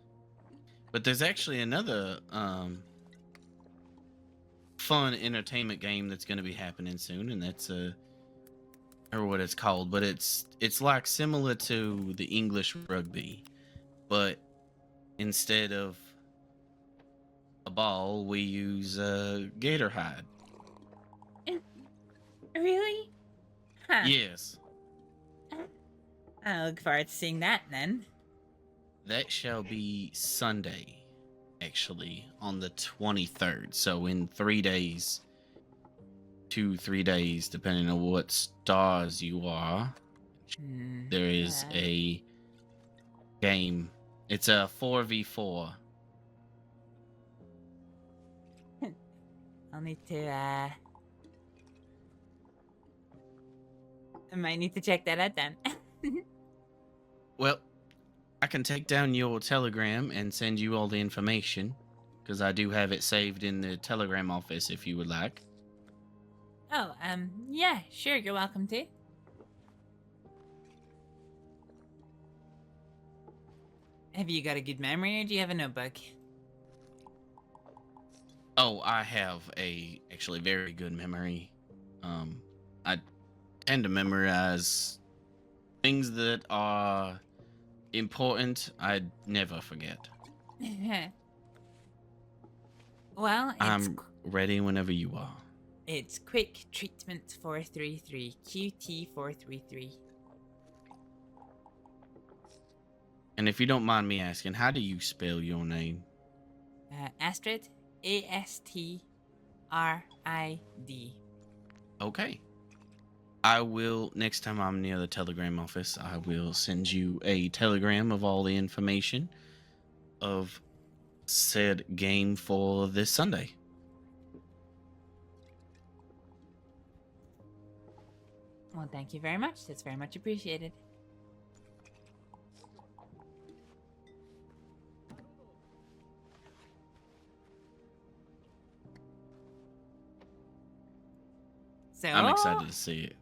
Speaker 2: But there's actually another fun entertainment game that's going to be happening soon, and that's or what it's called, but it's like similar to the English rugby, but instead of a ball, we use gator hide.
Speaker 3: Really? Huh.
Speaker 2: Yes.
Speaker 3: I look forward to seeing that then.
Speaker 2: That shall be Sunday, actually, on the 23rd. So in 3 days, 2-3 days, depending on what stars you are, there is a game. It's a 4v4.
Speaker 3: I'll need to, I might need to check that out then.
Speaker 2: Well, I can take down your telegram and send you all the information, because I do have it saved in the telegram office if you would like.
Speaker 3: Oh, yeah, sure, you're welcome to. Have you got a good memory, or do you have a notebook?
Speaker 2: Oh, I have actually very good memory. I tend to memorize things that are important. I never forget.
Speaker 3: Well,
Speaker 2: I'm ready whenever you are.
Speaker 3: it's Quick Treatment 433, QT 433.
Speaker 2: And if you don't mind me asking, how do you spell your name?
Speaker 3: Astrid, Astrid.
Speaker 2: Okay. I will, next time I'm near the telegram office, I will send you a telegram of all the information of said game for this Sunday.
Speaker 3: Well, thank you very much. That's very much appreciated. So,
Speaker 2: I'm excited to see it.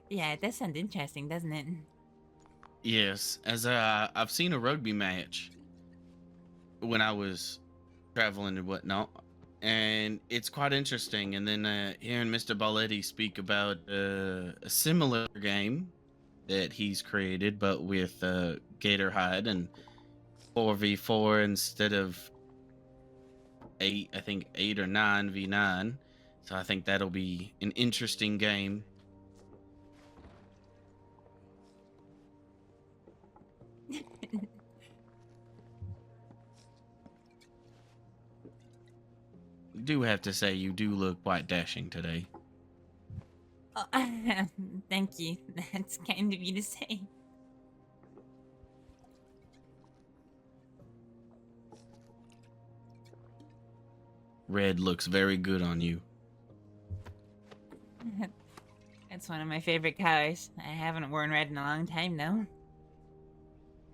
Speaker 3: Yeah, it does sound interesting, doesn't it?
Speaker 2: Yes, as I've seen a rugby match when I was traveling and whatnot, and it's quite interesting. And then hearing Mr. Balletti speak about a similar game that he's created, but with gator hide and 4v4 instead of 8 or 9v9. So I think that'll be an interesting game. Do have to say you do look quite dashing today.
Speaker 3: Oh, thank you. That's kind of you to say.
Speaker 2: Red looks very good on you.
Speaker 3: That's one of my favorite colors. I haven't worn red in a long time, though.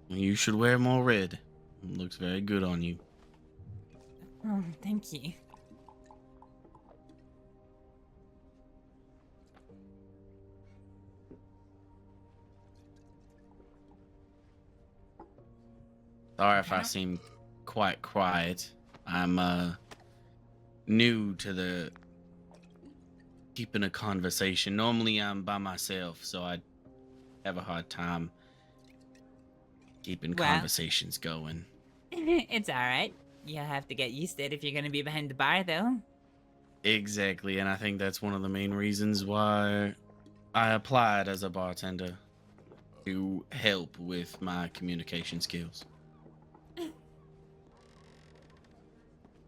Speaker 2: You should wear more red. It looks very good on you.
Speaker 3: Oh, thank you.
Speaker 2: Sorry if I seem quite quiet. I'm new to the keeping a conversation. Normally I'm by myself, so I have a hard time keeping conversations going.
Speaker 3: It's alright. You'll have to get used to it if you're gonna be behind the bar, though.
Speaker 2: Exactly, and I think that's one of the main reasons why I applied as a bartender, to help with my communication skills.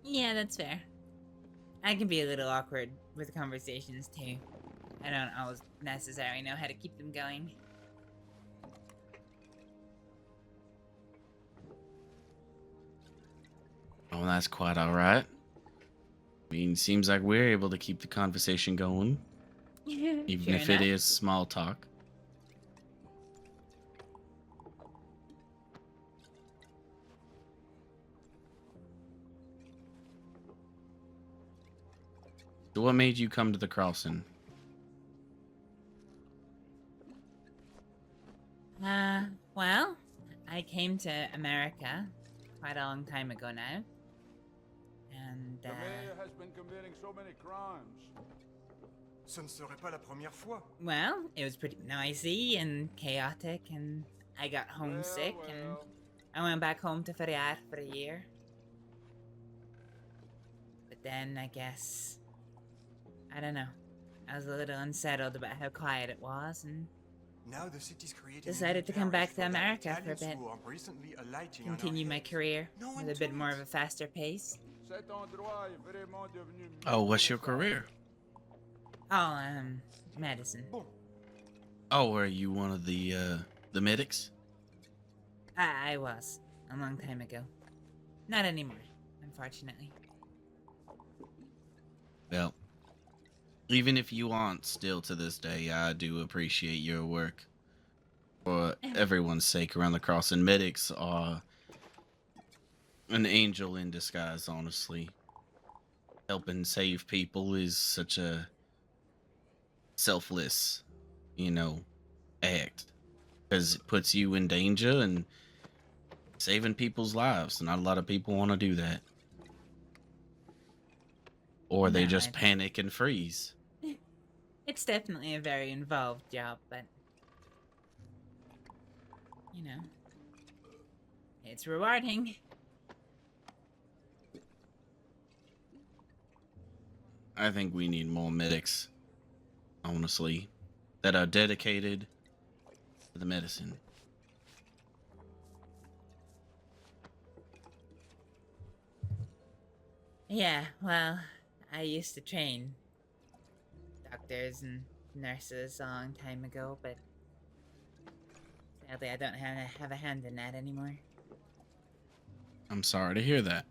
Speaker 3: Yeah, that's fair. I can be a little awkward with conversations, too. I don't always necessarily know how to keep them going.
Speaker 2: Oh, that's quite alright. I mean, seems like we're able to keep the conversation going, even
Speaker 3: Sure
Speaker 2: if
Speaker 3: enough.
Speaker 2: it is small talk. So what made you come to the crossing?
Speaker 3: Well, I came to America quite a long time ago now. And,
Speaker 12: The mayor has been committing so many crimes.
Speaker 8: Ce ne serait pas la première fois.
Speaker 3: well, it was pretty noisy and chaotic, and I got homesick, and I went back home to Ferriar for a year. But then, I guess, I don't know, I was a little unsettled about how quiet it was, and
Speaker 8: Now the city's creating
Speaker 3: decided to come back to America for a bit.
Speaker 8: who are recently alighting on our
Speaker 3: Continue my
Speaker 8: heads.
Speaker 3: career
Speaker 8: No one
Speaker 3: with a bit
Speaker 8: told
Speaker 3: more
Speaker 8: us.
Speaker 3: of a faster pace.
Speaker 12: Cet endroit est vraiment devenu
Speaker 2: Oh, what's your career?
Speaker 3: Oh, medicine.
Speaker 2: Oh, are you one of the medics?
Speaker 3: I was, a long time ago. Not anymore, unfortunately.
Speaker 2: Well, even if you aren't still to this day, I do appreciate your work. For everyone's sake around the crossing, medics are an angel in disguise, honestly. Helping save people is such a selfless, act. Because it puts you in danger and saving people's lives. Not a lot of people want to do that. Or they
Speaker 3: No,
Speaker 2: just
Speaker 3: I-
Speaker 2: panic and freeze.
Speaker 3: It's definitely a very involved job, but it's rewarding.
Speaker 2: I think we need more medics, honestly, that are dedicated to the medicine.
Speaker 3: Yeah, well, I used to train doctors and nurses a long time ago, but sadly I don't have a hand in that anymore.
Speaker 2: I'm sorry to hear that.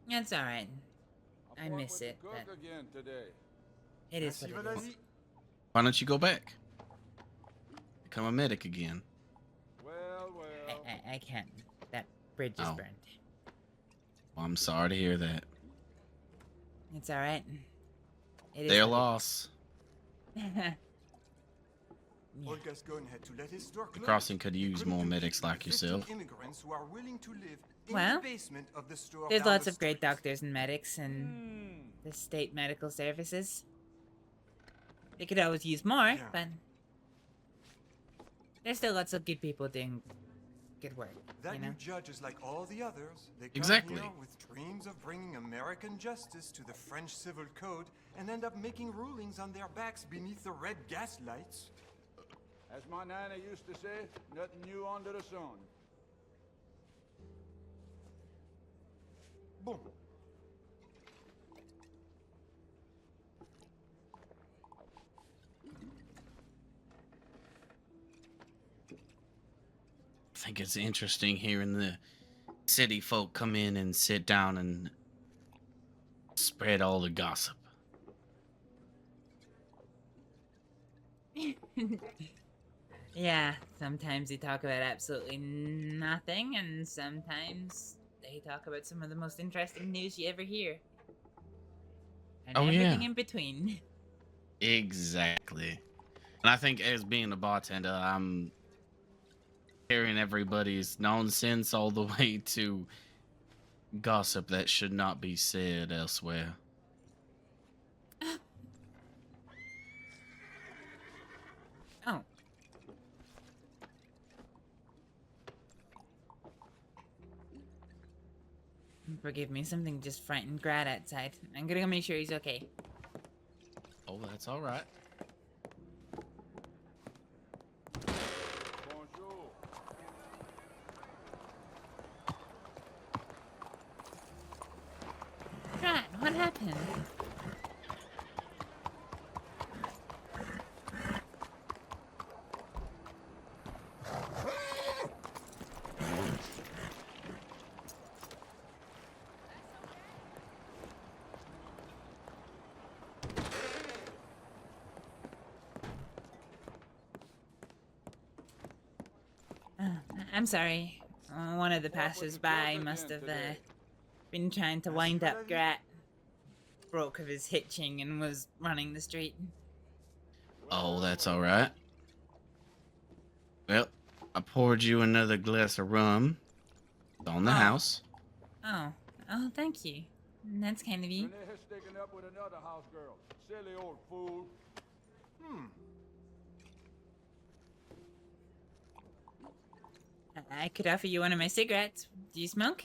Speaker 3: It's alright. I miss it,
Speaker 12: cook
Speaker 3: but
Speaker 12: again today.
Speaker 3: it is what it is.
Speaker 2: Why don't you go back? Become a medic again.
Speaker 3: I can't. That bridge is
Speaker 2: Oh.
Speaker 3: burned.
Speaker 2: Well, I'm sorry to hear that.
Speaker 3: It's alright. It is
Speaker 2: Their
Speaker 3: what it
Speaker 2: loss.
Speaker 8: Olga's gun had to let his store
Speaker 2: The
Speaker 8: close.
Speaker 2: crossing could use
Speaker 8: Couldn't
Speaker 2: more
Speaker 8: compete
Speaker 2: medics
Speaker 8: with
Speaker 2: like
Speaker 8: 15
Speaker 2: yourself.
Speaker 8: immigrants who are willing to live in
Speaker 3: Well,
Speaker 8: the basement of the store
Speaker 3: There's
Speaker 8: down
Speaker 3: lots
Speaker 8: the
Speaker 3: of great
Speaker 8: street.
Speaker 3: doctors and medics in the state medical services. They could always use more, but there's still lots of good people doing good work.
Speaker 8: That
Speaker 3: you know?
Speaker 8: new judge is like all the others. They come
Speaker 2: Exactly.
Speaker 8: here with dreams of bringing American justice to the French civil code and end up making rulings on their backs beneath the red gas lights.
Speaker 12: As my nana used to say, nothing new under the sun.
Speaker 8: Boom.
Speaker 2: I think it's interesting hearing the city folk come in and sit down and spread all the gossip.
Speaker 3: Yeah, sometimes they talk about absolutely nothing, and sometimes they talk about some of the most interesting news you ever hear. And
Speaker 2: Oh,
Speaker 3: everything
Speaker 2: yeah.
Speaker 3: in between.
Speaker 2: Exactly. And I think as being a bartender, I'm hearing everybody's nonsense all the way to gossip that should not be said elsewhere.
Speaker 3: Oh. Forgive me, something just frightened Grad outside. I'm gonna go make sure he's okay.
Speaker 2: Oh, that's all right.
Speaker 3: Grad, what happened? I'm sorry. One of the passers-by must have been trying to wind up Grat. Broke of his hitching and was running the street.
Speaker 2: Oh, that's all right. Well, I poured you another glass of rum. It's on the house.
Speaker 3: Oh, thank you. That's kind of you.
Speaker 12: Renee sticking up with another house girl. Silly old fool.
Speaker 3: I could offer you one of my cigarettes. Do you smoke?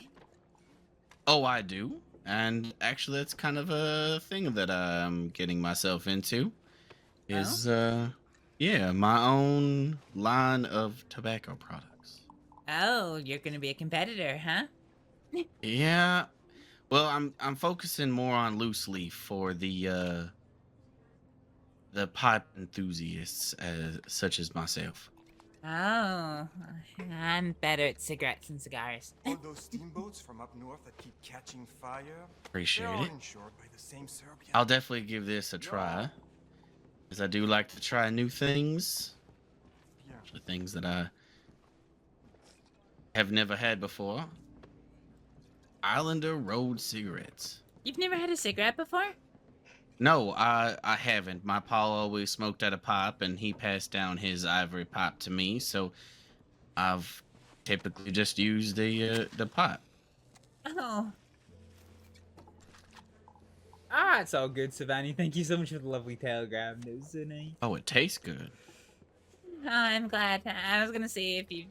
Speaker 2: Oh, I do. And actually, that's kind of a thing that I'm getting myself into. Is, yeah, my own line of tobacco products.
Speaker 3: Oh, you're gonna be a competitor, huh?
Speaker 2: Yeah. Well, I'm focusing more on loose leaf for the pipe enthusiasts such as myself.
Speaker 3: Oh, I'm better at cigarettes and cigars.
Speaker 8: All those steamboats from up north that keep catching fire.
Speaker 2: Appreciate
Speaker 8: they're all
Speaker 2: it.
Speaker 8: insured by the same Serbian.
Speaker 2: I'll definitely give this a try, because I do like to try new things. The things that I have never had before. Islander Road cigarettes.
Speaker 3: You've never had a cigarette before?
Speaker 2: No, I haven't. My pa always smoked out a pipe, and he passed down his ivory pipe to me, so I've typically just used the pipe.
Speaker 3: Oh.
Speaker 1: Ah, it's all good, Savannah. Thank you so much for the lovely telegram. That was so nice.
Speaker 2: Oh, it tastes good.
Speaker 3: Oh, I'm glad. I was gonna say if you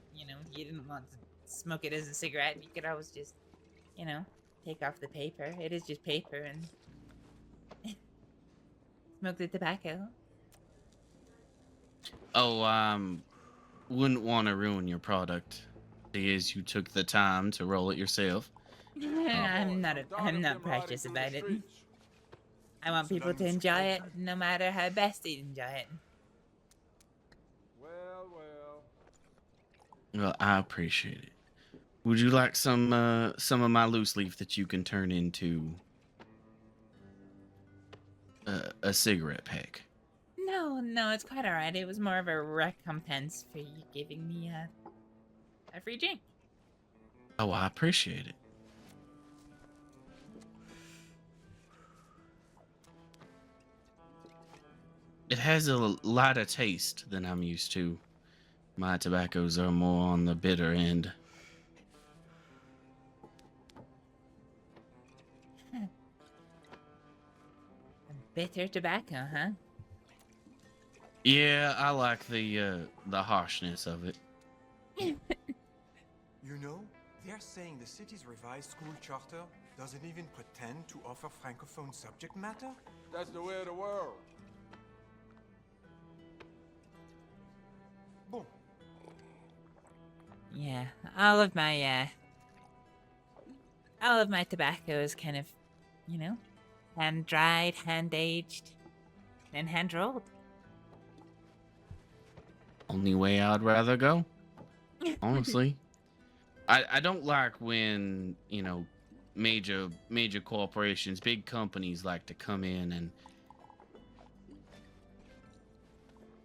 Speaker 3: didn't want to smoke it as a cigarette, you could always just, take off the paper. It is just paper and smoke the tobacco.
Speaker 2: Oh, wouldn't want to ruin your product. Is you took the time to roll it yourself.
Speaker 3: I'm not precious about it. I want people to enjoy it, no matter how best they enjoy it.
Speaker 2: Well, I appreciate it. Would you like some of my loose leaf that you can turn into a cigarette pack?
Speaker 3: No, it's quite alright. It was more of a recompense for you giving me a free drink.
Speaker 2: Oh, I appreciate it. It has a lighter taste than I'm used to. My tobaccos are more on the bitter end.
Speaker 3: Bitter tobacco, huh?
Speaker 2: Yeah, I like the harshness of it.
Speaker 8: You know, they're saying the city's revised school charter doesn't even pretend to offer francophone subject matter.
Speaker 12: That's the way of the world.
Speaker 8: Bon.
Speaker 3: Yeah, all of my tobacco is kind of, hand dried, hand aged, and hand rolled.
Speaker 2: Only way I'd rather go. Honestly. I don't like when, major corporations, big companies like to come in and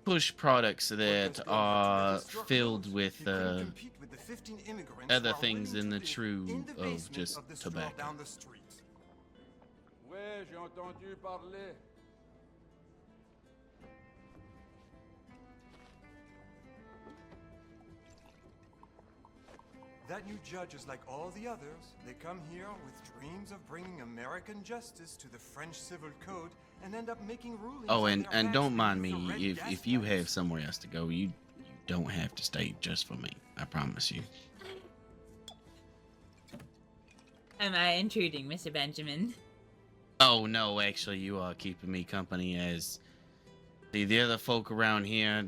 Speaker 2: push products that are filled with other things than the true of just tobacco.
Speaker 12: Ouais, j'ai entendu parler.
Speaker 8: That new judge is like all the others. They come here with dreams of bringing American justice to the French Civil Code and end up making rulings.
Speaker 2: Oh,
Speaker 8: on their
Speaker 2: and don't mind
Speaker 8: backs
Speaker 2: me,
Speaker 8: beneath the red
Speaker 2: if you
Speaker 8: gas
Speaker 2: have somewhere else to go, you don't have to stay just for me. I promise you.
Speaker 3: Am I intruding, Mr. Benjamin?
Speaker 2: Oh no, actually, you are keeping me company as the other folk around here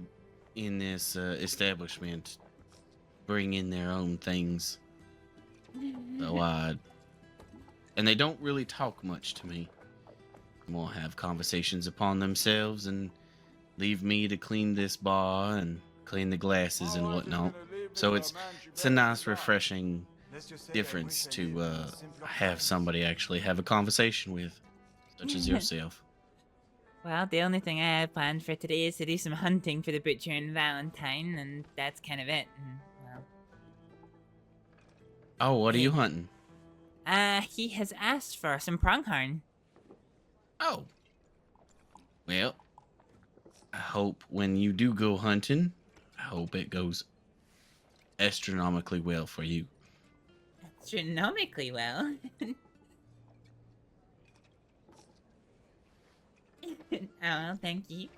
Speaker 2: in this establishment bring in their own things. So, and they don't really talk much to me. More have conversations upon themselves and leave me to clean this bar and clean the glasses and whatnot. So it's a nice, refreshing difference to have somebody actually have a conversation with, such as yourself.
Speaker 3: Well, the only thing I have planned for today is to do some hunting for the butcher and Valentine, and that's kind of it. And, well,
Speaker 2: oh, what are you hunting?
Speaker 3: He has asked for some pronghorn.
Speaker 2: Oh. Well, I hope when you do go hunting, I hope it goes astronomically well for you.
Speaker 3: Astronomically well. Oh, thank you.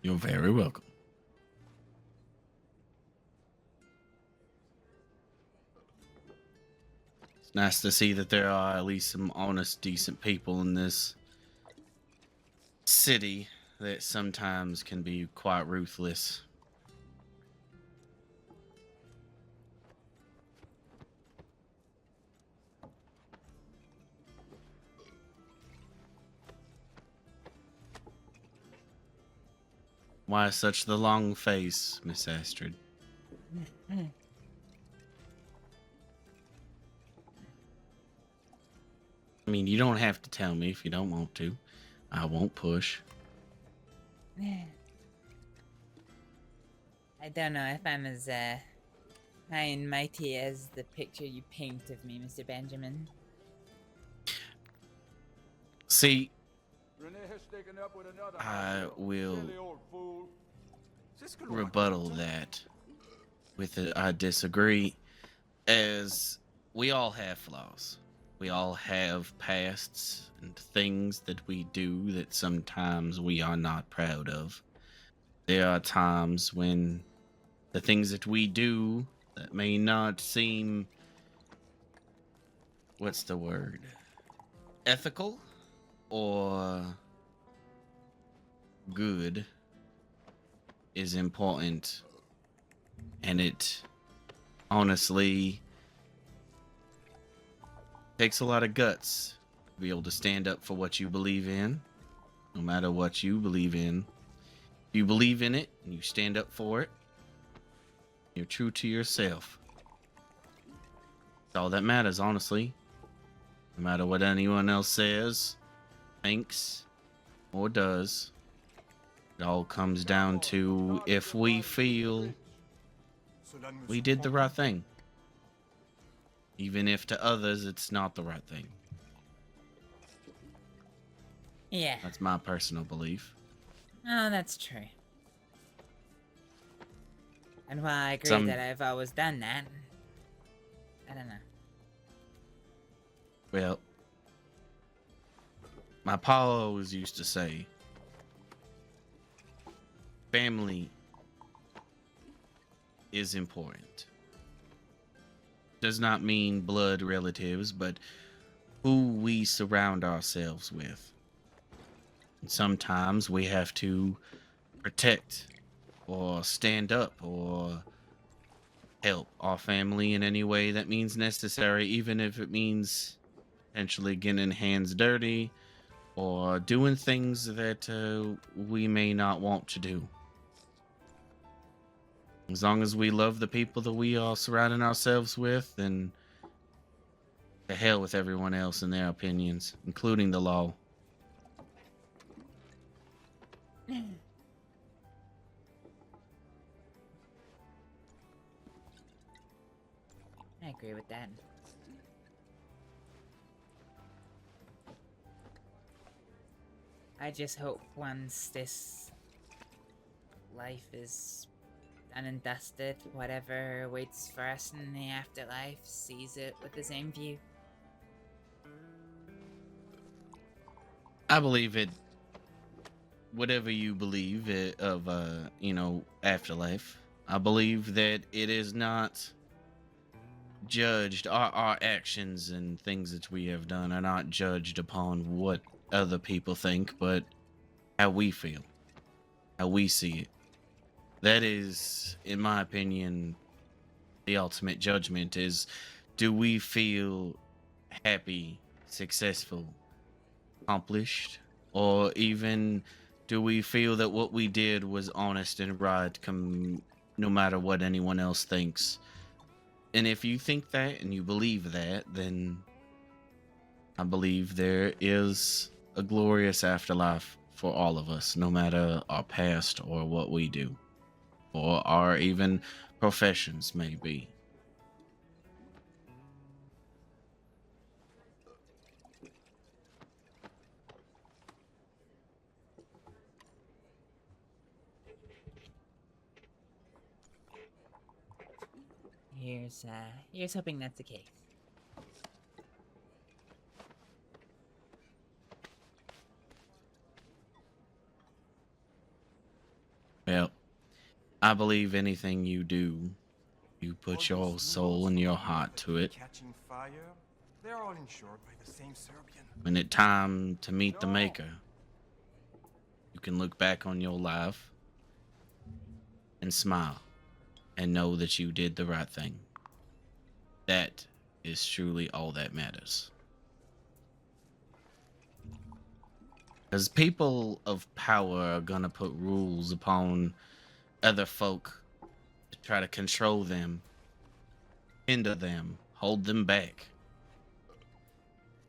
Speaker 2: You're very welcome. It's nice to see that there are at least some honest, decent people in this city that sometimes can be quite ruthless. Why such the long face, Miss Astrid? I mean, you don't have to tell me if you don't want to. I won't push.
Speaker 3: I don't know if I'm as high and mighty as the picture you paint of me, Mr. Benjamin.
Speaker 2: See,
Speaker 12: Renee has taken up with another
Speaker 2: I will
Speaker 12: silly old fool.
Speaker 2: rebuttal that with it. I disagree, as we all have flaws. We all have pasts and things that we do that sometimes we are not proud of. There are times when the things that we do that may not seem, what's the word, ethical or good is important, and it honestly takes a lot of guts to be able to stand up for what you believe in, no matter what you believe in. If you believe in it and you stand up for it, you're true to yourself. That's all that matters, honestly. No matter what anyone else says, thinks, or does, it all comes down to if we feel we did the right thing. Even if to others it's not the right thing.
Speaker 3: Yeah.
Speaker 2: That's my personal belief.
Speaker 3: Oh, that's true. And while I agree that I've always done that, I don't know.
Speaker 2: Well, my pa always used to say, family is important. Does not mean blood relatives, but who we surround ourselves with. And sometimes we have to protect or stand up or help our family in any way that means necessary, even if it means potentially getting hands dirty or doing things that we may not want to do. As long as we love the people that we are surrounding ourselves with, then to hell with everyone else and their opinions, including the law.
Speaker 3: I agree with that. I just hope once this life is done and dusted, whatever waits for us in the afterlife sees it with the same view.
Speaker 2: I believe it. Whatever you believe of, afterlife, I believe that it is not judged. Our actions and things that we have done are not judged upon what other people think, but how we feel, how we see it. That is, in my opinion, the ultimate judgment is, do we feel happy, successful, accomplished, or even do we feel that what we did was honest and right, no matter what anyone else thinks? And if you think that and you believe that, then I believe there is a glorious afterlife for all of us, no matter our past or what we do, or our even professions may be.
Speaker 3: Here's hoping that's the case.
Speaker 2: Well, I believe anything you do, you put your soul and your heart to it.
Speaker 8: Catching fire, they're all insured by the same Serbian.
Speaker 2: When it's time to meet the Maker, you can look back on your life and smile and know that you did the right thing. That is truly all that matters. Because people of power are gonna put rules upon other folk to try to control them, hinder them, hold them back.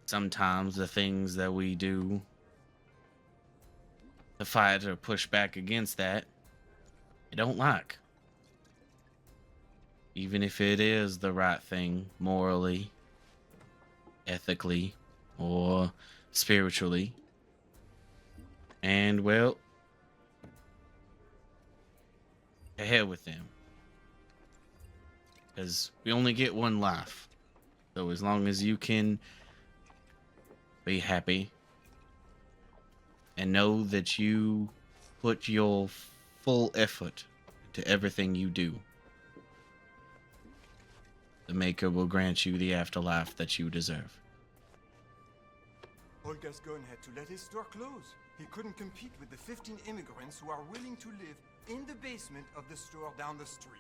Speaker 2: Sometimes the things that we do to fight or push back against that, they don't like. Even if it is the right thing, morally, ethically, or spiritually. And, well, to hell with them. Because we only get one life. So as long as you can be happy and know that you put your full effort into everything you do, the Maker will grant you the afterlife that you deserve.
Speaker 8: Olga's gun had to let his store close. He couldn't compete with the 15 immigrants who are willing to live in the basement of the store down the street.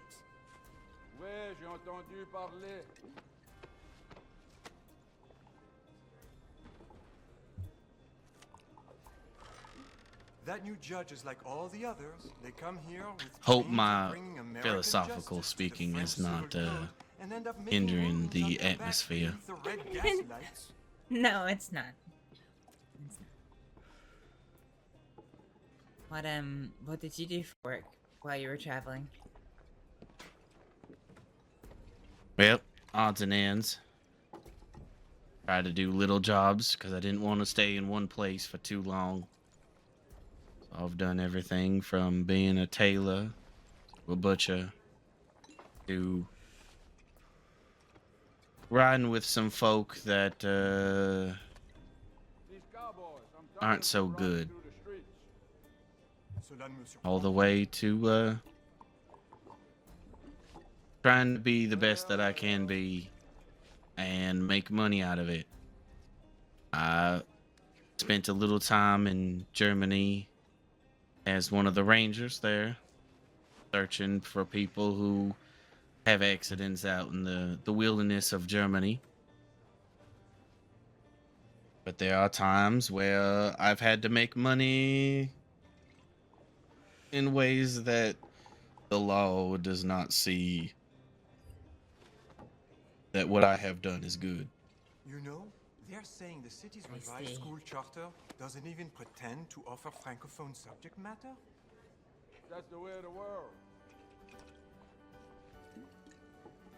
Speaker 12: Ouais, j'ai entendu parler.
Speaker 8: That new judge is like all the others. They come here with
Speaker 2: Hope
Speaker 8: dreams of
Speaker 2: my
Speaker 8: bringing American
Speaker 2: philosophical
Speaker 8: justice to the
Speaker 2: speaking
Speaker 8: French
Speaker 2: is not
Speaker 8: civil code and end up making
Speaker 2: hindering
Speaker 8: rules
Speaker 2: the
Speaker 8: on their back
Speaker 2: atmosphere.
Speaker 8: beneath the red gas lights.
Speaker 3: No, it's not. What did you do for work while you were traveling?
Speaker 2: Well, odds and ends. Tried to do little jobs because I didn't want to stay in one place for too long. So I've done everything from being a tailor, to a butcher, to riding with some folk that aren't so good. All the way to trying to be the best that I can be and make money out of it. I spent a little time in Germany as one of the rangers there, searching for people who have accidents out in the wilderness of Germany. But there are times where I've had to make money in ways that the law does not see that what I have done is good.
Speaker 8: You know, they're saying the city's revised school charter doesn't even pretend to offer francophone subject matter.
Speaker 12: That's the way of the world.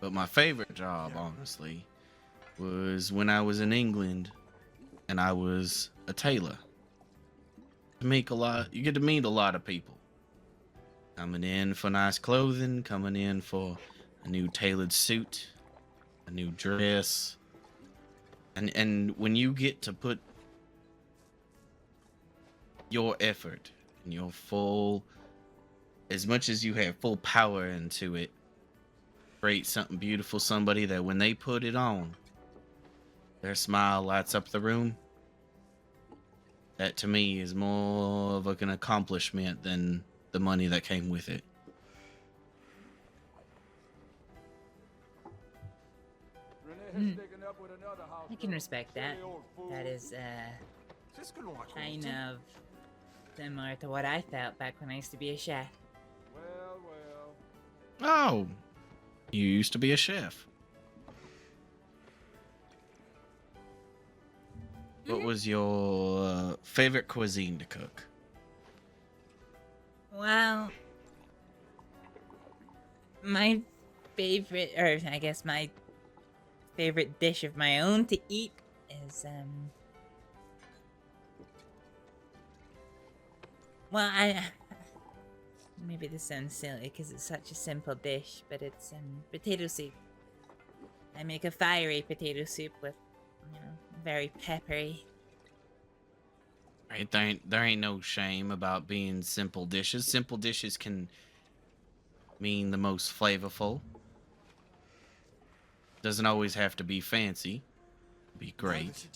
Speaker 2: But my favorite job, honestly, was when I was in England and I was a tailor. You get to meet a lot of people. Coming in for nice clothing, coming in for a new tailored suit, a new dress. And when you get to put your effort and your full, as much as you have full power into it, create something beautiful, somebody that when they put it on, their smile lights up the room. That to me is more of an accomplishment than the money that came with it.
Speaker 3: I can respect that. That is, kind of similar to what I felt back when I used to be a chef.
Speaker 2: Oh, you used to be a chef. What was your favorite cuisine to cook?
Speaker 3: Well, my favorite, or I guess my favorite dish of my own to eat is, well, maybe this sounds silly because it's such a simple dish, but it's, potato soup. I make a fiery potato soup with, very peppery.
Speaker 2: Right, there ain't no shame about being simple dishes. Simple dishes can mean the most flavorful. Doesn't always have to be fancy. Be great.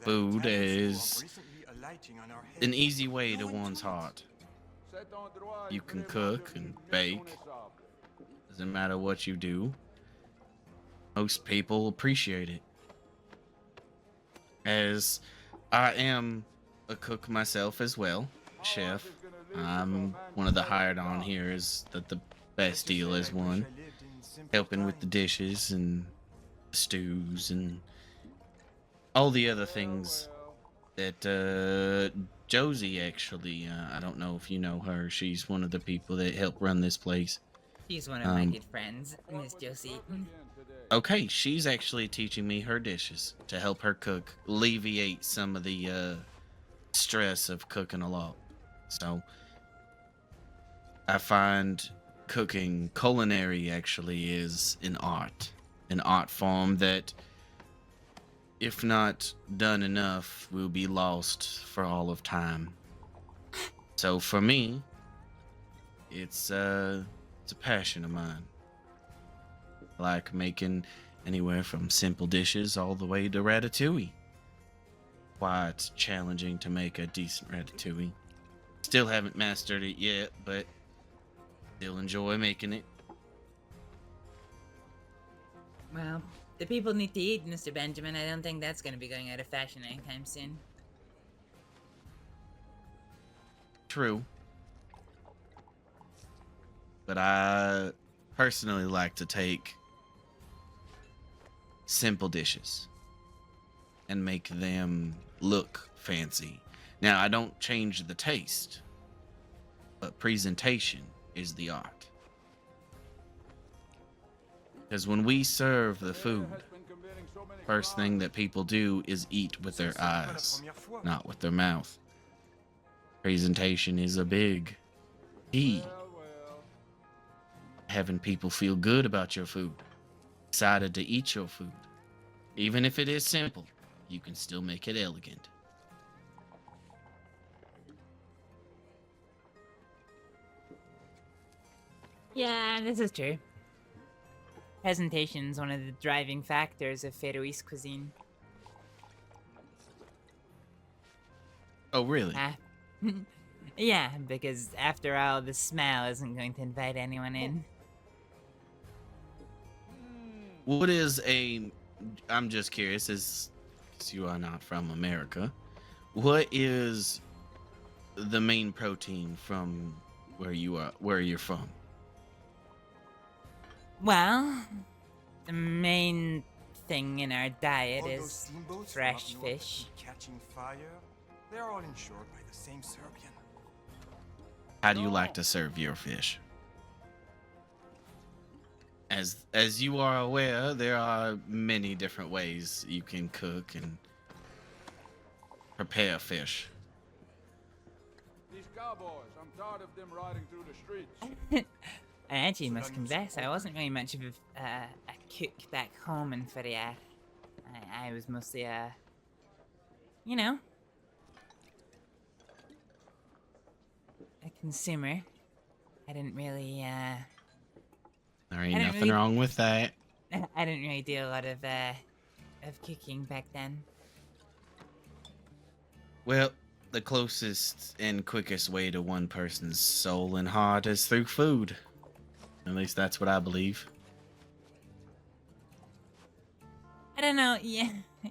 Speaker 2: Food is an easy way to one's heart. You can cook and bake. Doesn't matter what you do. Most people appreciate it. As I am a cook myself as well, chef. I'm one of the hired on here is that the best deal is one. Helping with the dishes and stews and all the other things that Josie actually, I don't know if you know her, she's one of the people that help run this place.
Speaker 3: She's one of my good friends, Miss Josie.
Speaker 2: Okay, she's actually teaching me her dishes to help her cook, alleviate some of the stress of cooking a lot. So I find cooking, culinary actually is an art form that, if not done enough, will be lost for all of time. So for me, it's a passion of mine. I like making anywhere from simple dishes all the way to ratatouille. Quite challenging to make a decent ratatouille. Still haven't mastered it yet, but still enjoy making it.
Speaker 3: Well, the people need to eat, Mr. Benjamin. I don't think that's going to be going out of fashion anytime soon.
Speaker 2: True. But I personally like to take simple dishes and make them look fancy. Now, I don't change the taste, but presentation is the art. Because when we serve the food, first thing that people do is eat with their eyes, not with their mouth. Presentation is a big key. Having people feel good about your food, excited to eat your food. Even if it is simple, you can still make it elegant.
Speaker 3: Yeah, this is true. Presentation is one of the driving factors of Faroese cuisine.
Speaker 2: Oh, really?
Speaker 3: Yeah, because after all, the smell isn't going to invite anyone in.
Speaker 2: What is I'm just curious, as you are not from America, what is the main protein from where you're from?
Speaker 3: Well, the main thing in our diet is fresh fish.
Speaker 8: Catching fire, they're all insured by the same Serbian.
Speaker 2: How do you like to serve your fish? As you are aware, there are many different ways you can cook and prepare fish.
Speaker 12: These cowboys, I'm tired of them riding through the streets.
Speaker 3: I actually must confess, I wasn't really much of a cook back home in Ferrier. I was mostly you know, a consumer. I didn't really,
Speaker 2: There ain't nothing wrong with that.
Speaker 3: I didn't really do a lot of cooking back then.
Speaker 2: Well, the closest and quickest way to one person's soul and heart is through food. At least that's what I believe.
Speaker 3: I don't know, yeah,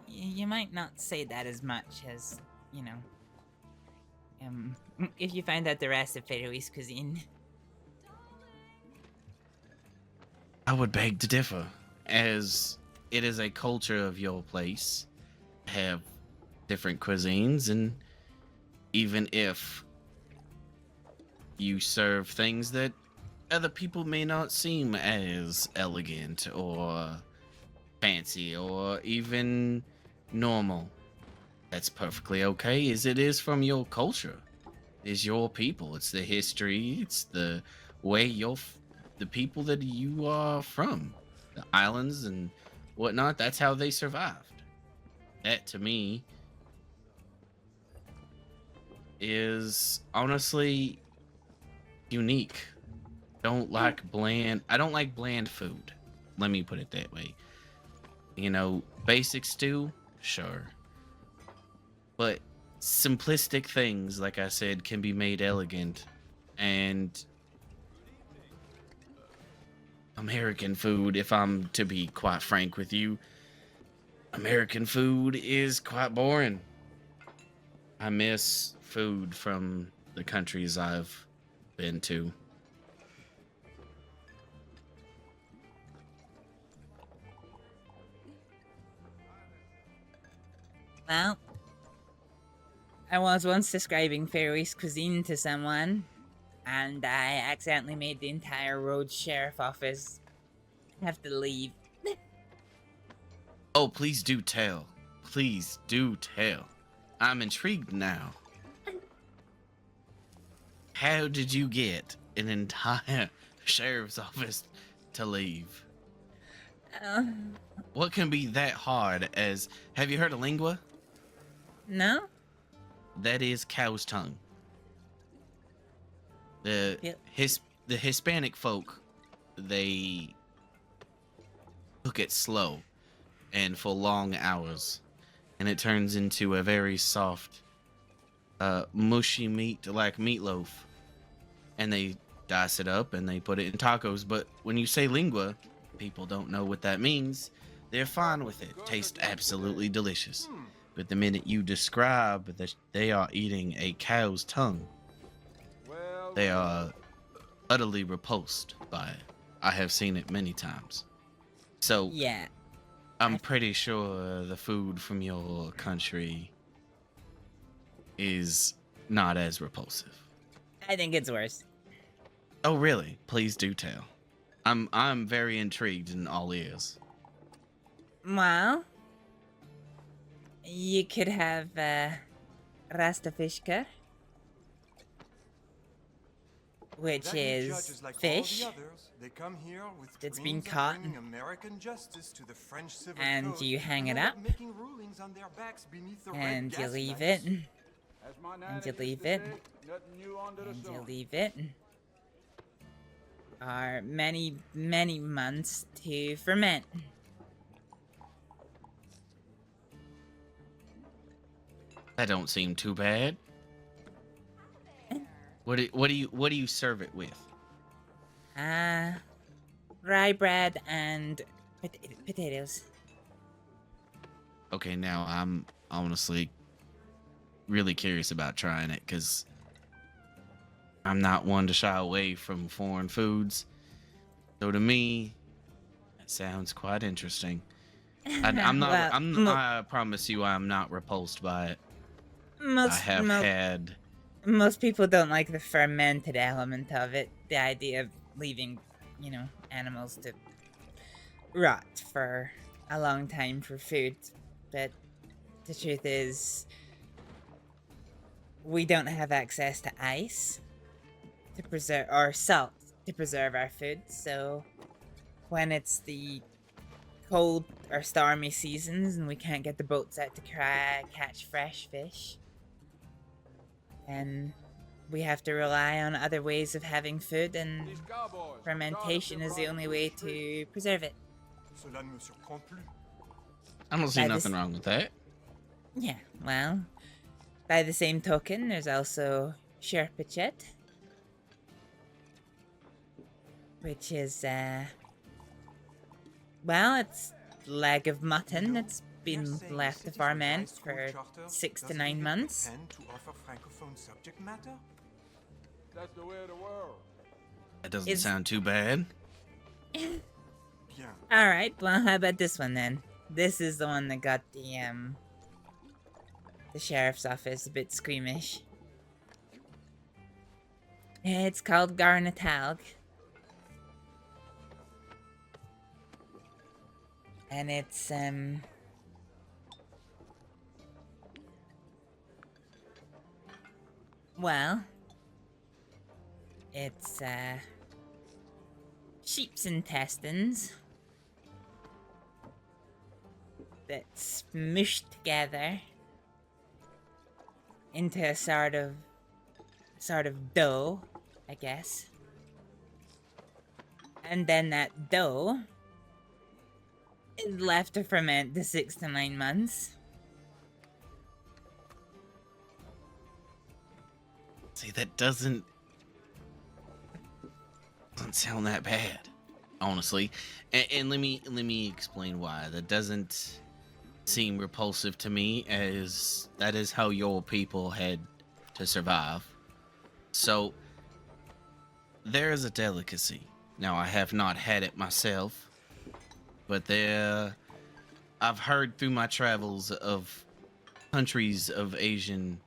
Speaker 3: you might not say that as much as, you know, if you find out the rest of Faroese cuisine.
Speaker 2: I would beg to differ, as it is a culture of your place, have different cuisines, and even if you serve things that other people may not seem as elegant or fancy or even normal, that's perfectly okay, as it is from your culture. It's your people, it's the history, it's the way the people that you are from, the islands and whatnot, that's how they survived. That to me is honestly unique. I don't like bland food. Let me put it that way. You know, basic stew, sure. But simplistic things, like I said, can be made elegant. And American food, if I'm to be quite frank with you, American food is quite boring. I miss food from the countries I've been to.
Speaker 3: Well, I was once describing Faroese cuisine to someone, and I accidentally made the entire road sheriff office have to leave.
Speaker 2: Oh, please do tell. Please do tell. I'm intrigued now. How did you get an entire sheriff's office to leave? What can be that hard as... Have you heard of lingua?
Speaker 3: No?
Speaker 2: That is cow's tongue. The Hispanic folk, they cook it slow and for long hours, and it turns into a very soft, mushy meat like meatloaf, and they dice it up and they put it in tacos. But when you say lingua, people don't know what that means. They're fine with it. Tastes absolutely delicious. But the minute you describe that they are eating a cow's tongue, they are utterly repulsed by it. I have seen it many times. So
Speaker 3: yeah,
Speaker 2: I'm pretty sure the food from your country is not as repulsive.
Speaker 3: I think it's worse.
Speaker 2: Oh, really? Please do tell. I'm very intrigued and all ears.
Speaker 3: Well, you could have rastafishka, which is fish that's been caught, and you hang it up, and you leave it, and you leave it, and you leave it, for many, many months to ferment.
Speaker 2: That don't seem too bad. What do you serve it with?
Speaker 3: Rye bread and potatoes.
Speaker 2: Okay, now I'm honestly really curious about trying it, because I'm not one to shy away from foreign foods. So to me, that sounds quite interesting. I'm not.
Speaker 3: Well,
Speaker 2: I promise you, I'm not repulsed by it.
Speaker 3: Most people don't like the fermented element of it. The idea of leaving, you know, animals to rot for a long time for food, but the truth is, we don't have access to ice to preserve, or salt to preserve our food, so when it's the cold or stormy seasons and we can't get the boats out to catch fresh fish, and we have to rely on other ways of having food, and fermentation is the only way to preserve it.
Speaker 2: I don't see nothing wrong with that.
Speaker 3: Yeah, well, by the same token, there's also sherbetjet, which is, well, it's leg of mutton that's been left to ferment for 6 to 9 months.
Speaker 12: That's the way of the world.
Speaker 2: That doesn't sound too bad.
Speaker 3: Alright, well, how about this one then? This is the one that got the sheriff's office a bit squeamish. It's called Garnatalg. And it's, well, it's, sheep's intestines that's smushed together into a sort of dough, I guess. And then that dough is left to ferment to 6 to 9 months.
Speaker 2: See, that doesn't sound that bad, honestly. And let me explain why. That doesn't seem repulsive to me, as that is how your people had to survive. So there is a delicacy. Now, I have not had it myself, but I've heard through my travels of countries of Asian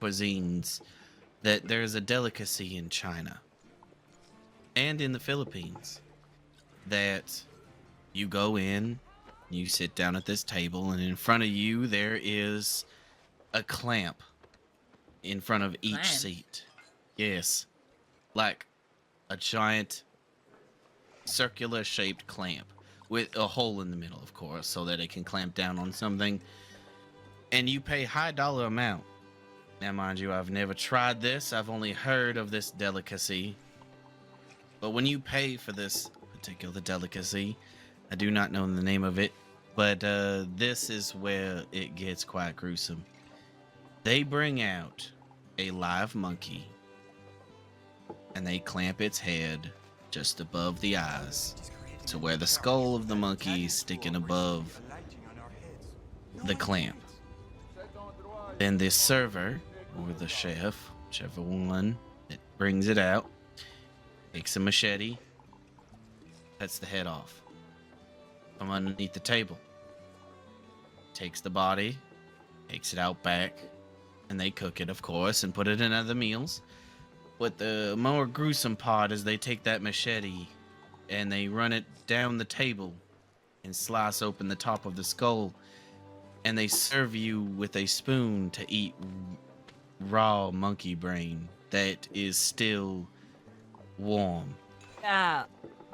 Speaker 2: cuisines that there's a delicacy in China and in the Philippines that you go in, you sit down at this table, and in front of you there is a clamp in front of each seat. Yes, like a giant circular shaped clamp with a hole in the middle, of course, so that it can clamp down on something. And you pay high dollar amount. Now, mind you, I've never tried this. I've only heard of this delicacy. But when you pay for this particular delicacy, I do not know the name of it, but this is where it gets quite gruesome. They bring out a live monkey, and they clamp its head just above the eyes, to where the skull of the monkey is sticking above the clamp. Then this server, or the chef, whichever one that brings it out, takes a machete, cuts the head off from underneath the table, takes the body, takes it out back, and they cook it, of course, and put it in other meals. But the more gruesome part is they take that machete and they run it down the table and slice open the top of the skull, and they serve you with a spoon to eat raw monkey brain that is still warm.
Speaker 3: Oh,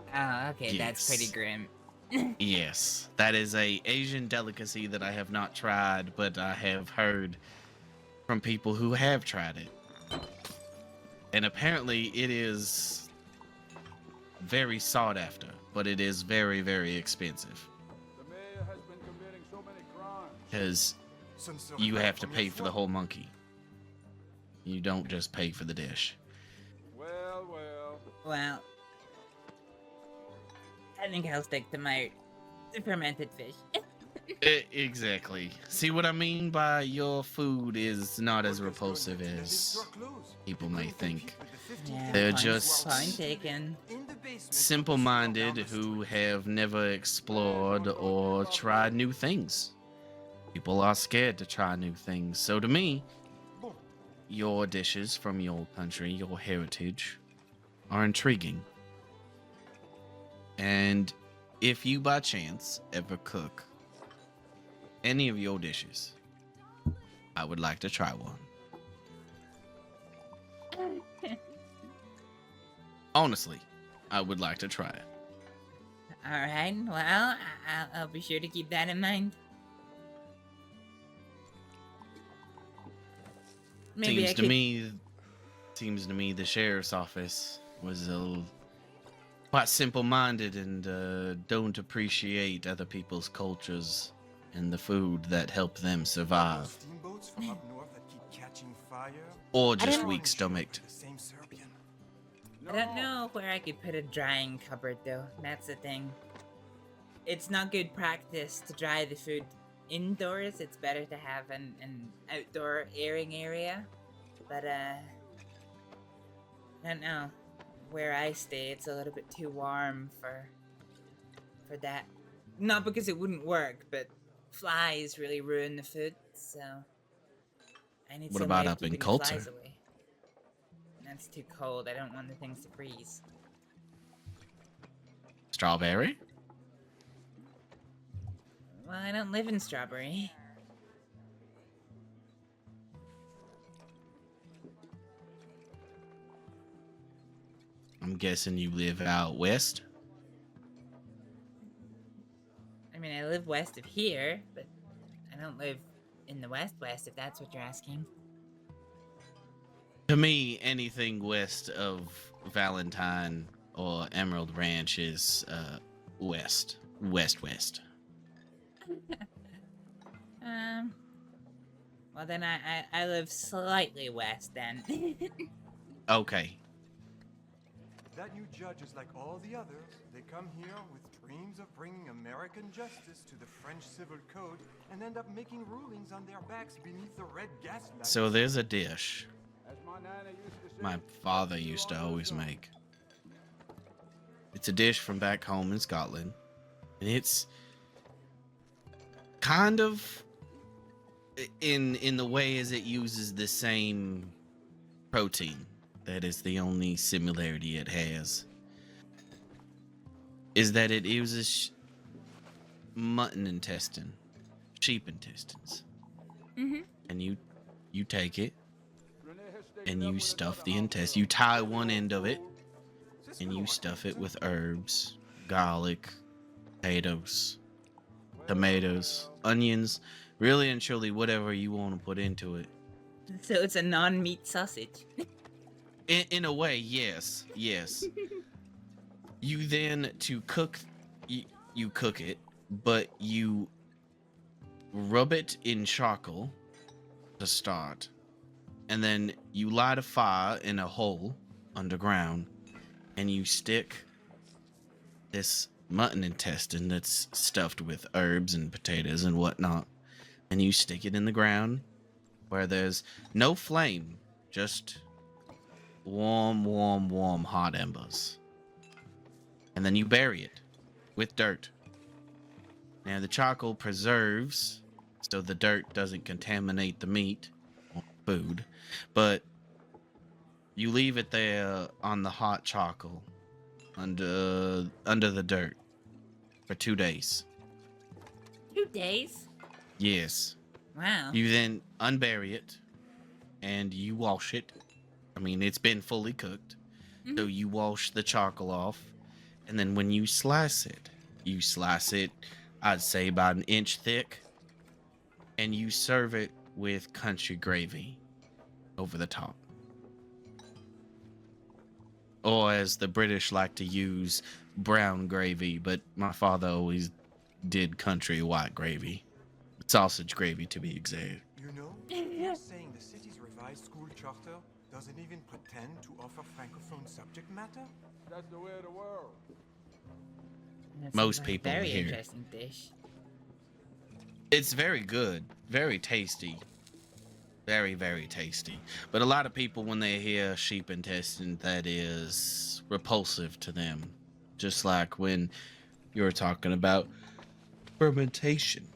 Speaker 3: okay,
Speaker 2: Yes.
Speaker 3: that's pretty grim.
Speaker 2: Yes, that is a Asian delicacy that I have not tried, but I have heard from people who have tried it. And apparently it is very sought after, but it is very, very expensive.
Speaker 12: The mayor has been committing so many crimes.
Speaker 2: Because you have to pay for the whole monkey. You don't just pay for the dish.
Speaker 3: Well, I think I'll stick to my fermented fish.
Speaker 2: Exactly. See what I mean by your food is not as repulsive as people may think.
Speaker 3: Yeah,
Speaker 2: They're
Speaker 3: point
Speaker 2: just
Speaker 3: taken.
Speaker 2: simple-minded who have never explored or tried new things. People are scared to try new things. So to me, your dishes from your country, your heritage, are intriguing. And if you by chance ever cook any of your dishes, I would like to try one. Honestly, I would like to try it.
Speaker 3: All right. Well, I'll be sure to keep that in mind. Maybe
Speaker 2: Seems to me the sheriff's office was quite simple-minded and don't appreciate other people's cultures and the food that help them survive.
Speaker 8: Steamboats from up north that keep catching fire.
Speaker 2: Or just weak-stomached.
Speaker 3: I don't know where I could put a drying cupboard, though. That's the thing. It's not good practice to dry the food indoors. It's better to have an outdoor airing area. But, I don't know. Where I stay, it's a little bit too warm for that. Not because it wouldn't work, but flies really ruin the food, so I need
Speaker 2: What
Speaker 3: some
Speaker 2: about
Speaker 3: way of
Speaker 2: up in
Speaker 3: keeping the
Speaker 2: Coulter?
Speaker 3: flies away. That's too cold. I don't want the things to freeze.
Speaker 2: Strawberry?
Speaker 3: Well, I don't live in Strawberry.
Speaker 2: I'm guessing you live out west?
Speaker 3: I mean, I live west of here, but I don't live in the west, if that's what you're asking.
Speaker 2: To me, anything west of Valentine or Emerald Ranch is west. West.
Speaker 3: Well then I live slightly west then.
Speaker 2: Okay.
Speaker 8: That new judge is like all the others. They come here with dreams of bringing American justice to the French Civil Code and end up making rulings on their backs beneath the red gas lights.
Speaker 2: So there's a dish my father used to always make. It's a dish from back home in Scotland. And it's kind of in the way as it uses the same protein. That is the only similarity it has. Is that it uses mutton intestine, sheep intestines.
Speaker 3: Mm-hmm.
Speaker 2: And you take it and you stuff the intestine. You tie one end of it and you stuff it with herbs, garlic, potatoes, tomatoes, onions, really and truly whatever you want to put into it.
Speaker 3: So it's a non-meat sausage.
Speaker 2: In a way, yes. You then, to cook, you cook it, but you rub it in charcoal to start. And then you light a fire in a hole underground, and you stick this mutton intestine that's stuffed with herbs and potatoes and whatnot, and you stick it in the ground where there's no flame, just warm hot embers. And then you bury it with dirt. Now the charcoal preserves so the dirt doesn't contaminate the meat or food, but you leave it there on the hot charcoal under the dirt for 2 days.
Speaker 3: 2 days?
Speaker 2: Yes.
Speaker 3: Wow.
Speaker 2: You then unbury it and you wash it. I mean, it's been fully cooked. Mm-hmm. So you wash the charcoal off. And then when you slice it, I'd say about an inch thick. And you serve it with country gravy over the top. Or as the British like to use, brown gravy. But my father always did country white gravy. Sausage gravy, to be exact.
Speaker 8: You know, you're saying the city's revised school charter doesn't even pretend to offer francophone subject matter?
Speaker 12: That's the way of the world.
Speaker 2: Most people
Speaker 3: very
Speaker 2: here.
Speaker 3: Interesting dish.
Speaker 2: It's very good, very tasty. Very, very tasty. But a lot of people, when they hear sheep intestine, that is repulsive to them. Just like when you were talking about fermentation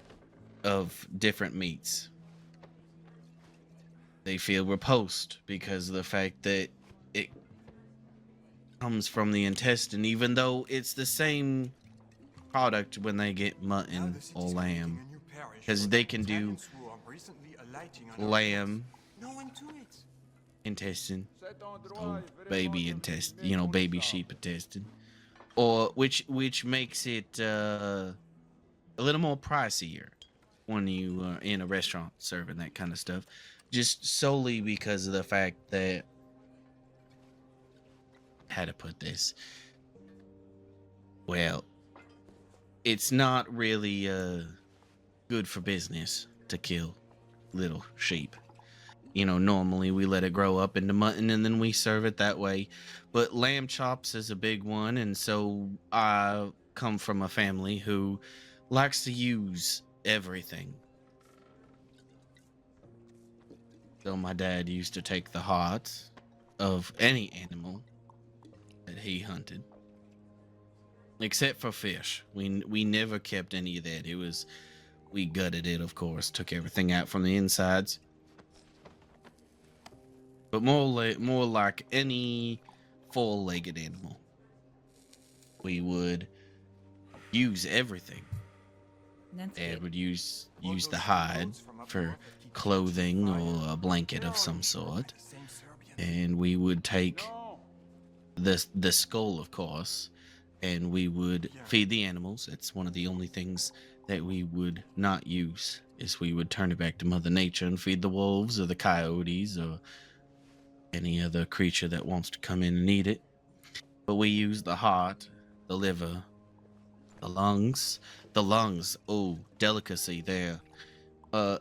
Speaker 2: of different meats. They feel repulsed because of the fact that it comes from the intestine, even though it's the same product when they get mutton or lamb, because they can do lamb intestine, so baby intestine, you know, baby sheep intestine, or which makes it a little more pricier when you are in a restaurant serving that kind of stuff, just solely because of the fact that, how to put this, well, it's not really good for business to kill little sheep. You know, normally we let it grow up into mutton and then we serve it that way. But lamb chops is a big one, and so I come from a family who likes to use everything. So my dad used to take the heart of any animal that he hunted, except for fish. We never kept any of that. We gutted it, of course, took everything out from the insides. But more like any four-legged animal, we would use everything. Dad would use the hide for clothing or a blanket of some sort, and we would take the skull, of course, and we would feed the animals. It's one of the only things that we would not use, is we would turn it back to Mother Nature and feed the wolves or the coyotes or any other creature that wants to come in and eat it. But we use the heart, the liver, the lungs, oh, delicacy there.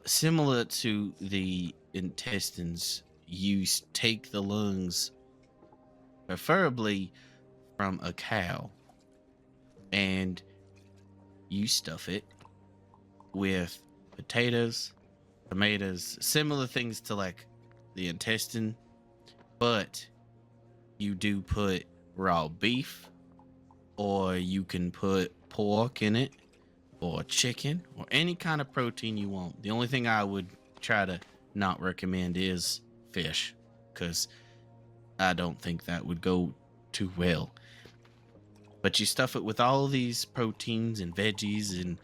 Speaker 2: Similar to the intestines, you take the lungs, preferably from a cow, and you stuff it with potatoes, tomatoes, similar things to like the intestine, but you do put raw beef, or you can put pork in it, or chicken, or any kind of protein you want. The only thing I would try to not recommend is fish, because I don't think that would go too well. But you stuff it with all these proteins and veggies and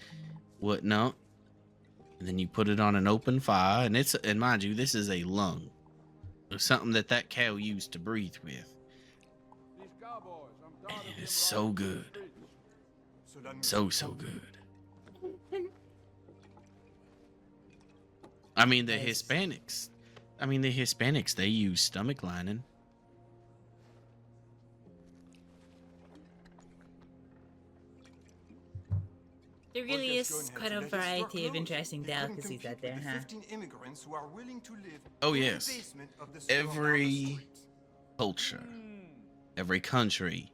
Speaker 2: whatnot, and then you put it on an open fire, and mind you, this is a lung. It's something that cow used to breathe with. And it is so good. So good. I mean, the Hispanics, they use stomach lining.
Speaker 3: There really is quite a variety of interesting delicacies out there, huh?
Speaker 2: Oh yes. Every culture, every country,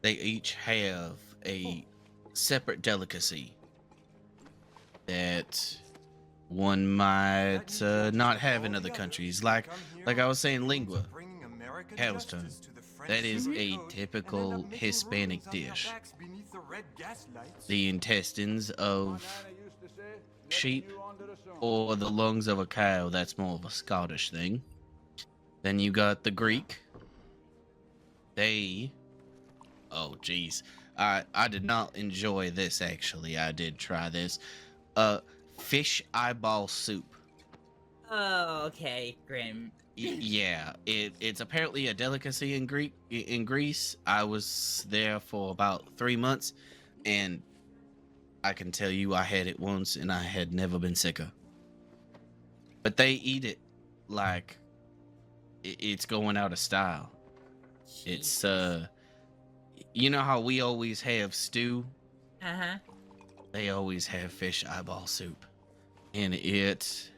Speaker 2: they each have a separate delicacy that one might not have in other countries. Like I was saying, lingua, cow's tongue. That is a typical Hispanic dish. The intestines of sheep or the lungs of a cow, that's more of a Scottish thing. Then you got the Greek. Oh geez, I did not enjoy this, actually. I did try this. Fish eyeball soup.
Speaker 3: Oh, okay, grim.
Speaker 2: Yeah, it's apparently a delicacy in Greece. I was there for about 3 months, and I can tell you I had it once and I had never been sicker. But they eat it like it's going out of style. It's you know how we always have stew?
Speaker 3: Uh-huh.
Speaker 2: They always have fish eyeball soup, and it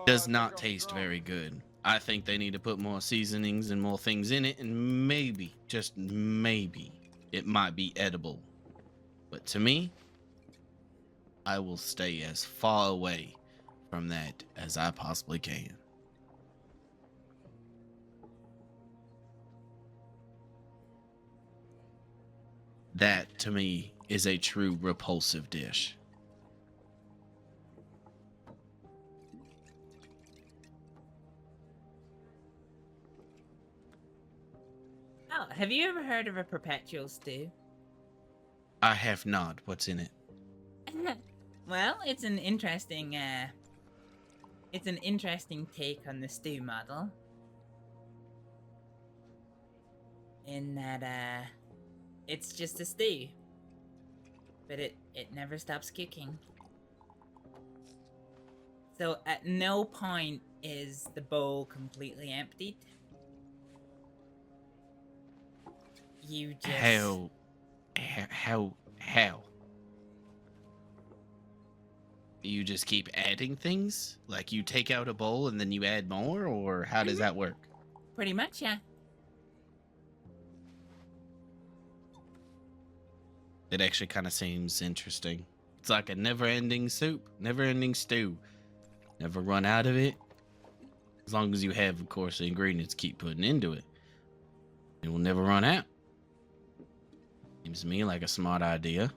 Speaker 2: does not taste very good. I think they need to put more seasonings and more things in it, and maybe, just maybe, it might be edible. But to me, I will stay as far away from that as I possibly can. That, to me, is a true repulsive dish.
Speaker 3: Oh, have you ever heard of a perpetual stew?
Speaker 2: I have not. What's in it?
Speaker 3: Well, it's an interesting take on the stew model. In that, it's just a stew. But it never stops cooking. So at no point is the bowl completely emptied. You just...
Speaker 2: How? You just keep adding things? Like you take out a bowl and then you add more? Or how does that work?
Speaker 3: Pretty much, yeah.
Speaker 2: It actually kind of seems interesting. It's like a never-ending soup, never-ending stew. Never run out of it. As long as you have, of course, the ingredients to keep putting into it. It will never run out. Seems to me like a smart idea.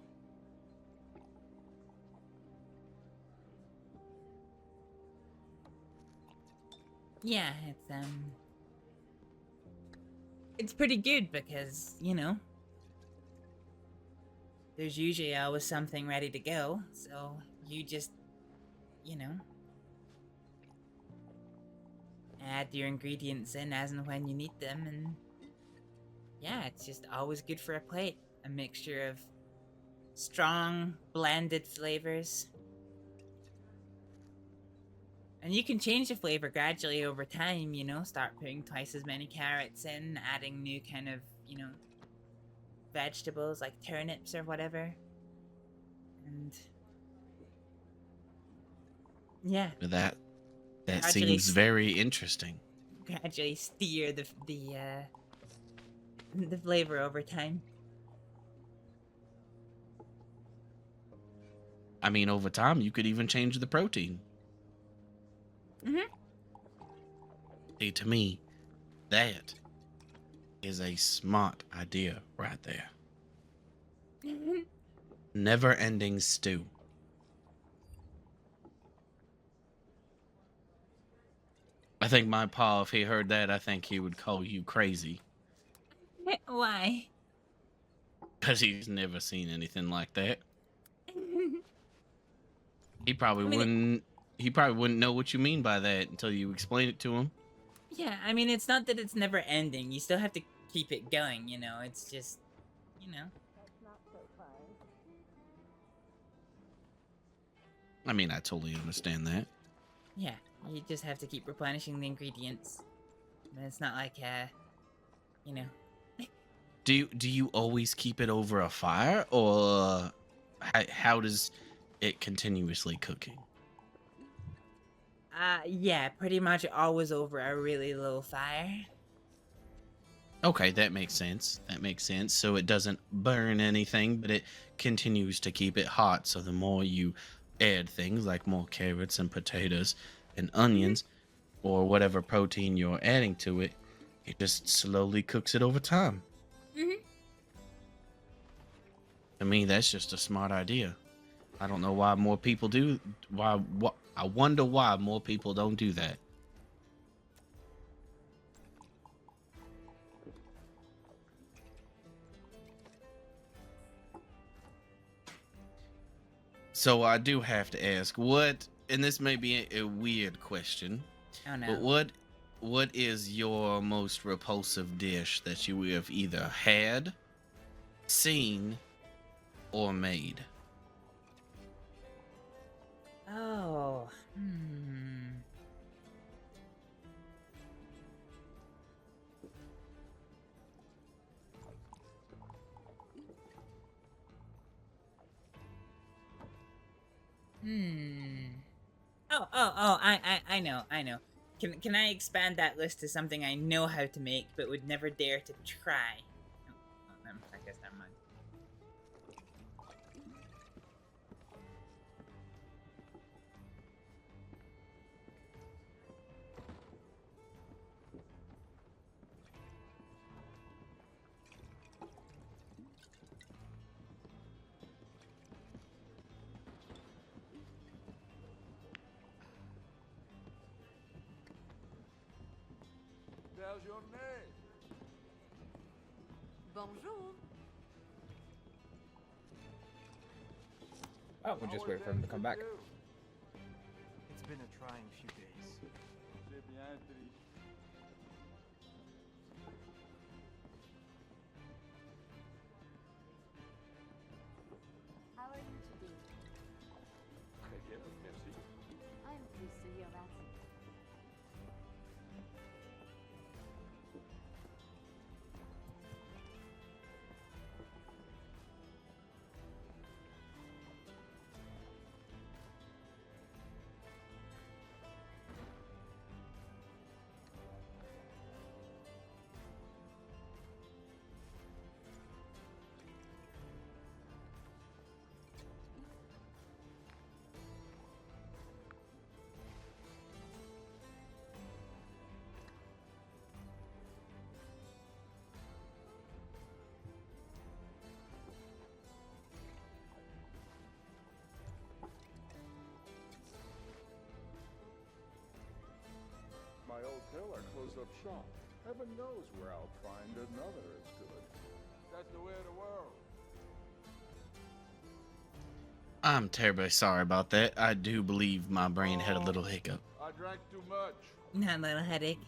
Speaker 3: Yeah, it's pretty good because, you know, there's usually always something ready to go, so you just, you know, add your ingredients in as and when you need them, and yeah, it's just always good for a plate. A mixture of strong, blended flavors. And you can change the flavor gradually over time, you know, start putting twice as many carrots in, adding new kind of, you know, vegetables like turnips or whatever. And yeah.
Speaker 2: That seems very interesting.
Speaker 3: Gradually steer the flavor over time.
Speaker 2: I mean, over time, you could even change the protein. See, to me, that is a smart idea right there. Never-ending stew. I think my pa, if he heard that, I think he would call you crazy.
Speaker 3: Why?
Speaker 2: Because he's never seen anything like that. He probably wouldn't. He probably wouldn't know what you mean by that until you explain it to him.
Speaker 3: Yeah, I mean, it's not that it's never ending. You still have to keep it going, you know. It's just, you know.
Speaker 2: I mean, I totally understand that.
Speaker 3: Yeah, you just have to keep replenishing the ingredients. But it's not like, you know.
Speaker 2: Do you always keep it over a fire, or how does it continuously cooking?
Speaker 3: Yeah, pretty much always over a really low fire.
Speaker 2: Okay, that makes sense. That makes sense. So it doesn't burn anything, but it continues to keep it hot. So the more you add things like more carrots and potatoes and onions, or whatever protein you're adding to it, it just slowly cooks it over time. To me, that's just a smart idea. I don't know why more people do. I wonder why more people don't do that. So I do have to ask, what, and this may be a weird question, but what is your most repulsive dish that you have either had, seen, or made?
Speaker 3: Oh, I know. Can I expand that list to something I know how to make but would never dare to try? I guess never mind.
Speaker 12: There's your name.
Speaker 5: Bonjour.
Speaker 1: Oh, we'll just wait for him to come back.
Speaker 8: It's been a trying few days.
Speaker 19: How are you today? I'm pleased to hear that.
Speaker 12: My old tailor closed up shop. Heaven knows where I'll find another as good. That's the way of the world.
Speaker 2: I'm terribly sorry about that. I do believe my brain had a little hiccup.
Speaker 12: I drank too much.
Speaker 3: Not a little headache.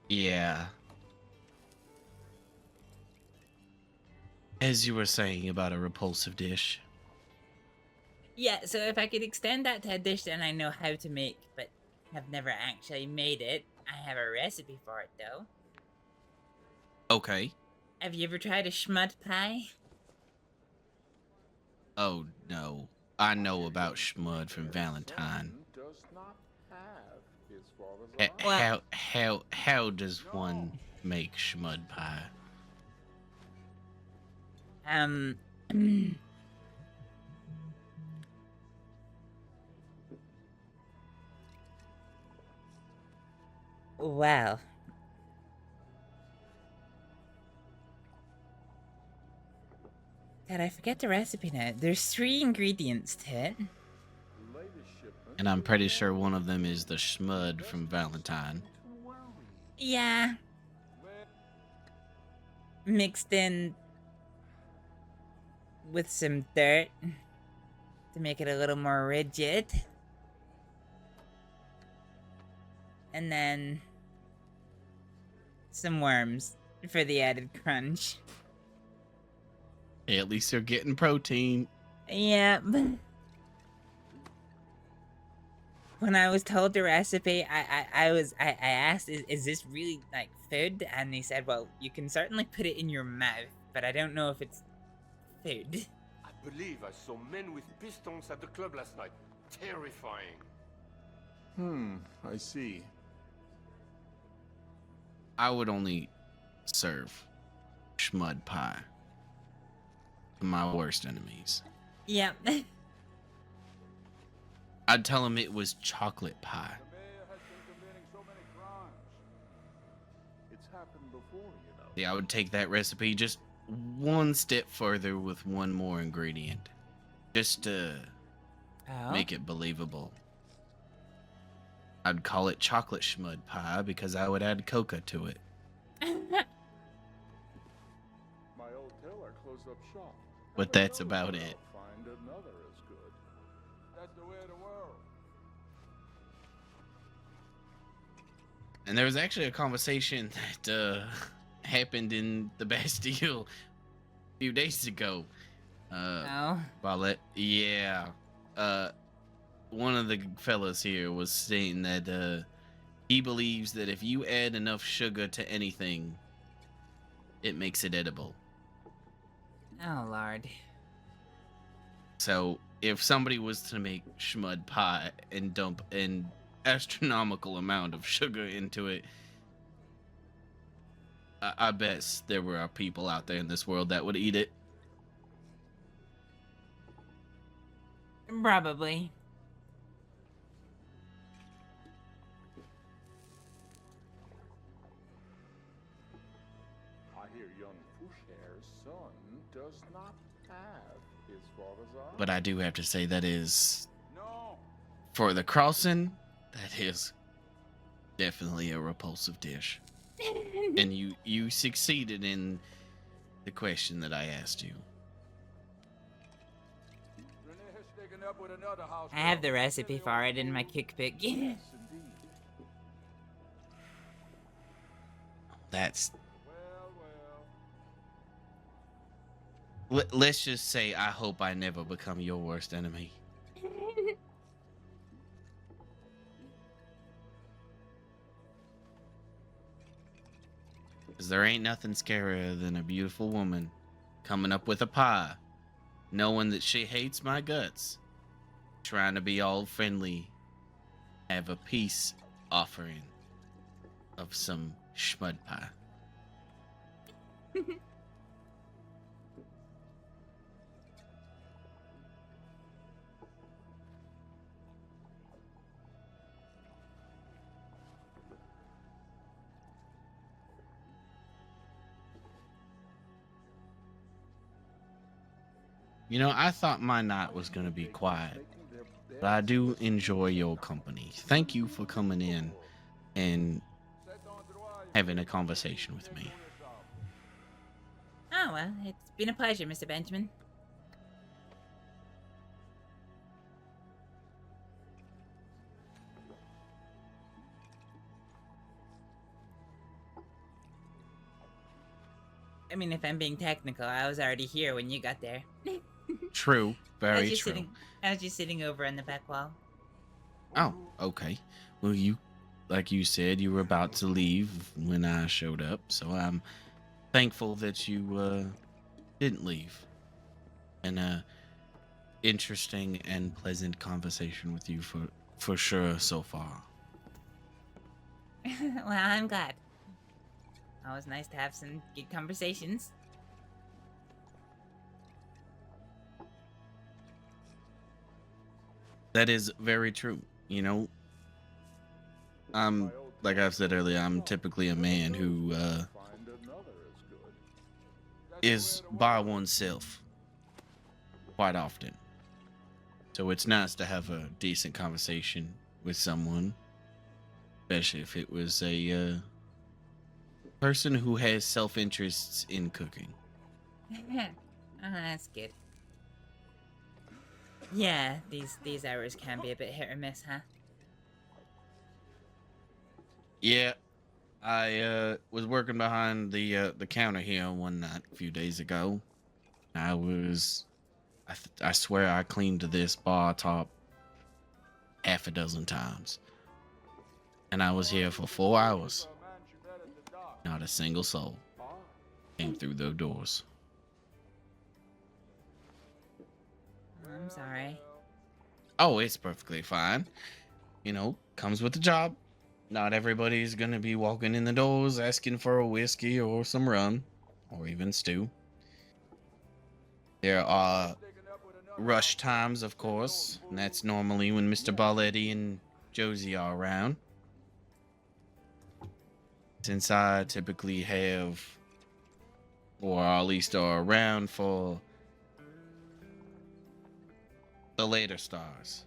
Speaker 2: Yeah. As you were saying about a repulsive dish.
Speaker 3: Yeah, so if I could extend that to a dish that I know how to make, but have never actually made it, I have a recipe for it, though.
Speaker 2: Okay.
Speaker 3: Have you ever tried a schmud pie?
Speaker 2: Oh, no. I know about Schmud from Valentine.
Speaker 12: Does not have his father's
Speaker 2: How does one make Schmud pie?
Speaker 3: Well. Did I forget the recipe now? There's 3 ingredients to it.
Speaker 2: And I'm pretty sure one of them is the Schmud from Valentine.
Speaker 3: Yeah. Mixed in with some dirt to make it a little more rigid. And then some worms for the added crunch.
Speaker 2: Hey, at least you're getting protein.
Speaker 3: Yeah. When I was told the recipe, I asked, is this really like food? And they said, well, you can certainly put it in your mouth, but I don't know if it's food.
Speaker 5: I believe I saw men with pistons at the club last night. Terrifying.
Speaker 12: I see.
Speaker 2: I would only serve Schmud pie to my worst enemies.
Speaker 3: Yep.
Speaker 2: I'd tell them it was chocolate pie.
Speaker 12: It's happened before, you know.
Speaker 2: Yeah, I would take that recipe just one step further with one more ingredient. Just to make it believable. I'd call it chocolate schmud pie because I would add coca to it.
Speaker 12: My old tailor closed up shop.
Speaker 2: But that's about it.
Speaker 12: Find another as good. That's the way of the world.
Speaker 2: And there was actually a conversation that happened in the Bastille a few days ago. Yeah. One of the fellas here was saying that he believes that if you add enough sugar to anything, it makes it edible.
Speaker 3: Oh, Lord.
Speaker 2: So if somebody was to make schmud pie and dump an astronomical amount of sugar into it, I bet there were people out there in this world that would eat it.
Speaker 3: Probably.
Speaker 12: I hear young Foucher's son does not have his father's eye.
Speaker 2: But I do have to say that is, for the crossing, that is definitely a repulsive dish. And you succeeded in the question that I asked you.
Speaker 12: with another house.
Speaker 3: I have the recipe for it in my cookbook.
Speaker 2: That's. Let's just say I hope I never become your worst enemy. Because there ain't nothing scarier than a beautiful woman coming up with a pie, knowing that she hates my guts, trying to be all friendly, have a peace offering of some schmud pie. You know, I thought my night was going to be quiet, but I do enjoy your company. Thank you for coming in and having a conversation with me.
Speaker 3: Oh, well, it's been a pleasure, Mr. Benjamin. I mean, if I'm being technical, I was already here when you got there.
Speaker 2: True, very true.
Speaker 3: I was just sitting over on the back wall.
Speaker 2: Oh, okay. Well, like you said, you were about to leave when I showed up, so I'm thankful that you didn't leave. And interesting and pleasant conversation with you for sure so far.
Speaker 3: Well, I'm glad. Always nice to have some good conversations.
Speaker 2: That is very true. You know, like I've said earlier, I'm typically a man who is by oneself quite often. So it's nice to have a decent conversation with someone, especially if it was a person who has self-interests in cooking.
Speaker 3: Oh, that's good. Yeah, these hours can be a bit hit or miss, huh?
Speaker 2: Yeah, I was working behind the counter here one night a few days ago. I swear I cleaned this bar top half a dozen times, and I was here for 4 hours. Not a single soul came through those doors.
Speaker 3: I'm sorry.
Speaker 2: Oh, it's perfectly fine. You know, comes with the job. Not everybody's gonna be walking in the doors asking for a whiskey or some rum, or even stew. There are rush times, of course, and that's normally when Mr. Balletti and Josie are around. Since I typically have, or at least are around for the later stars,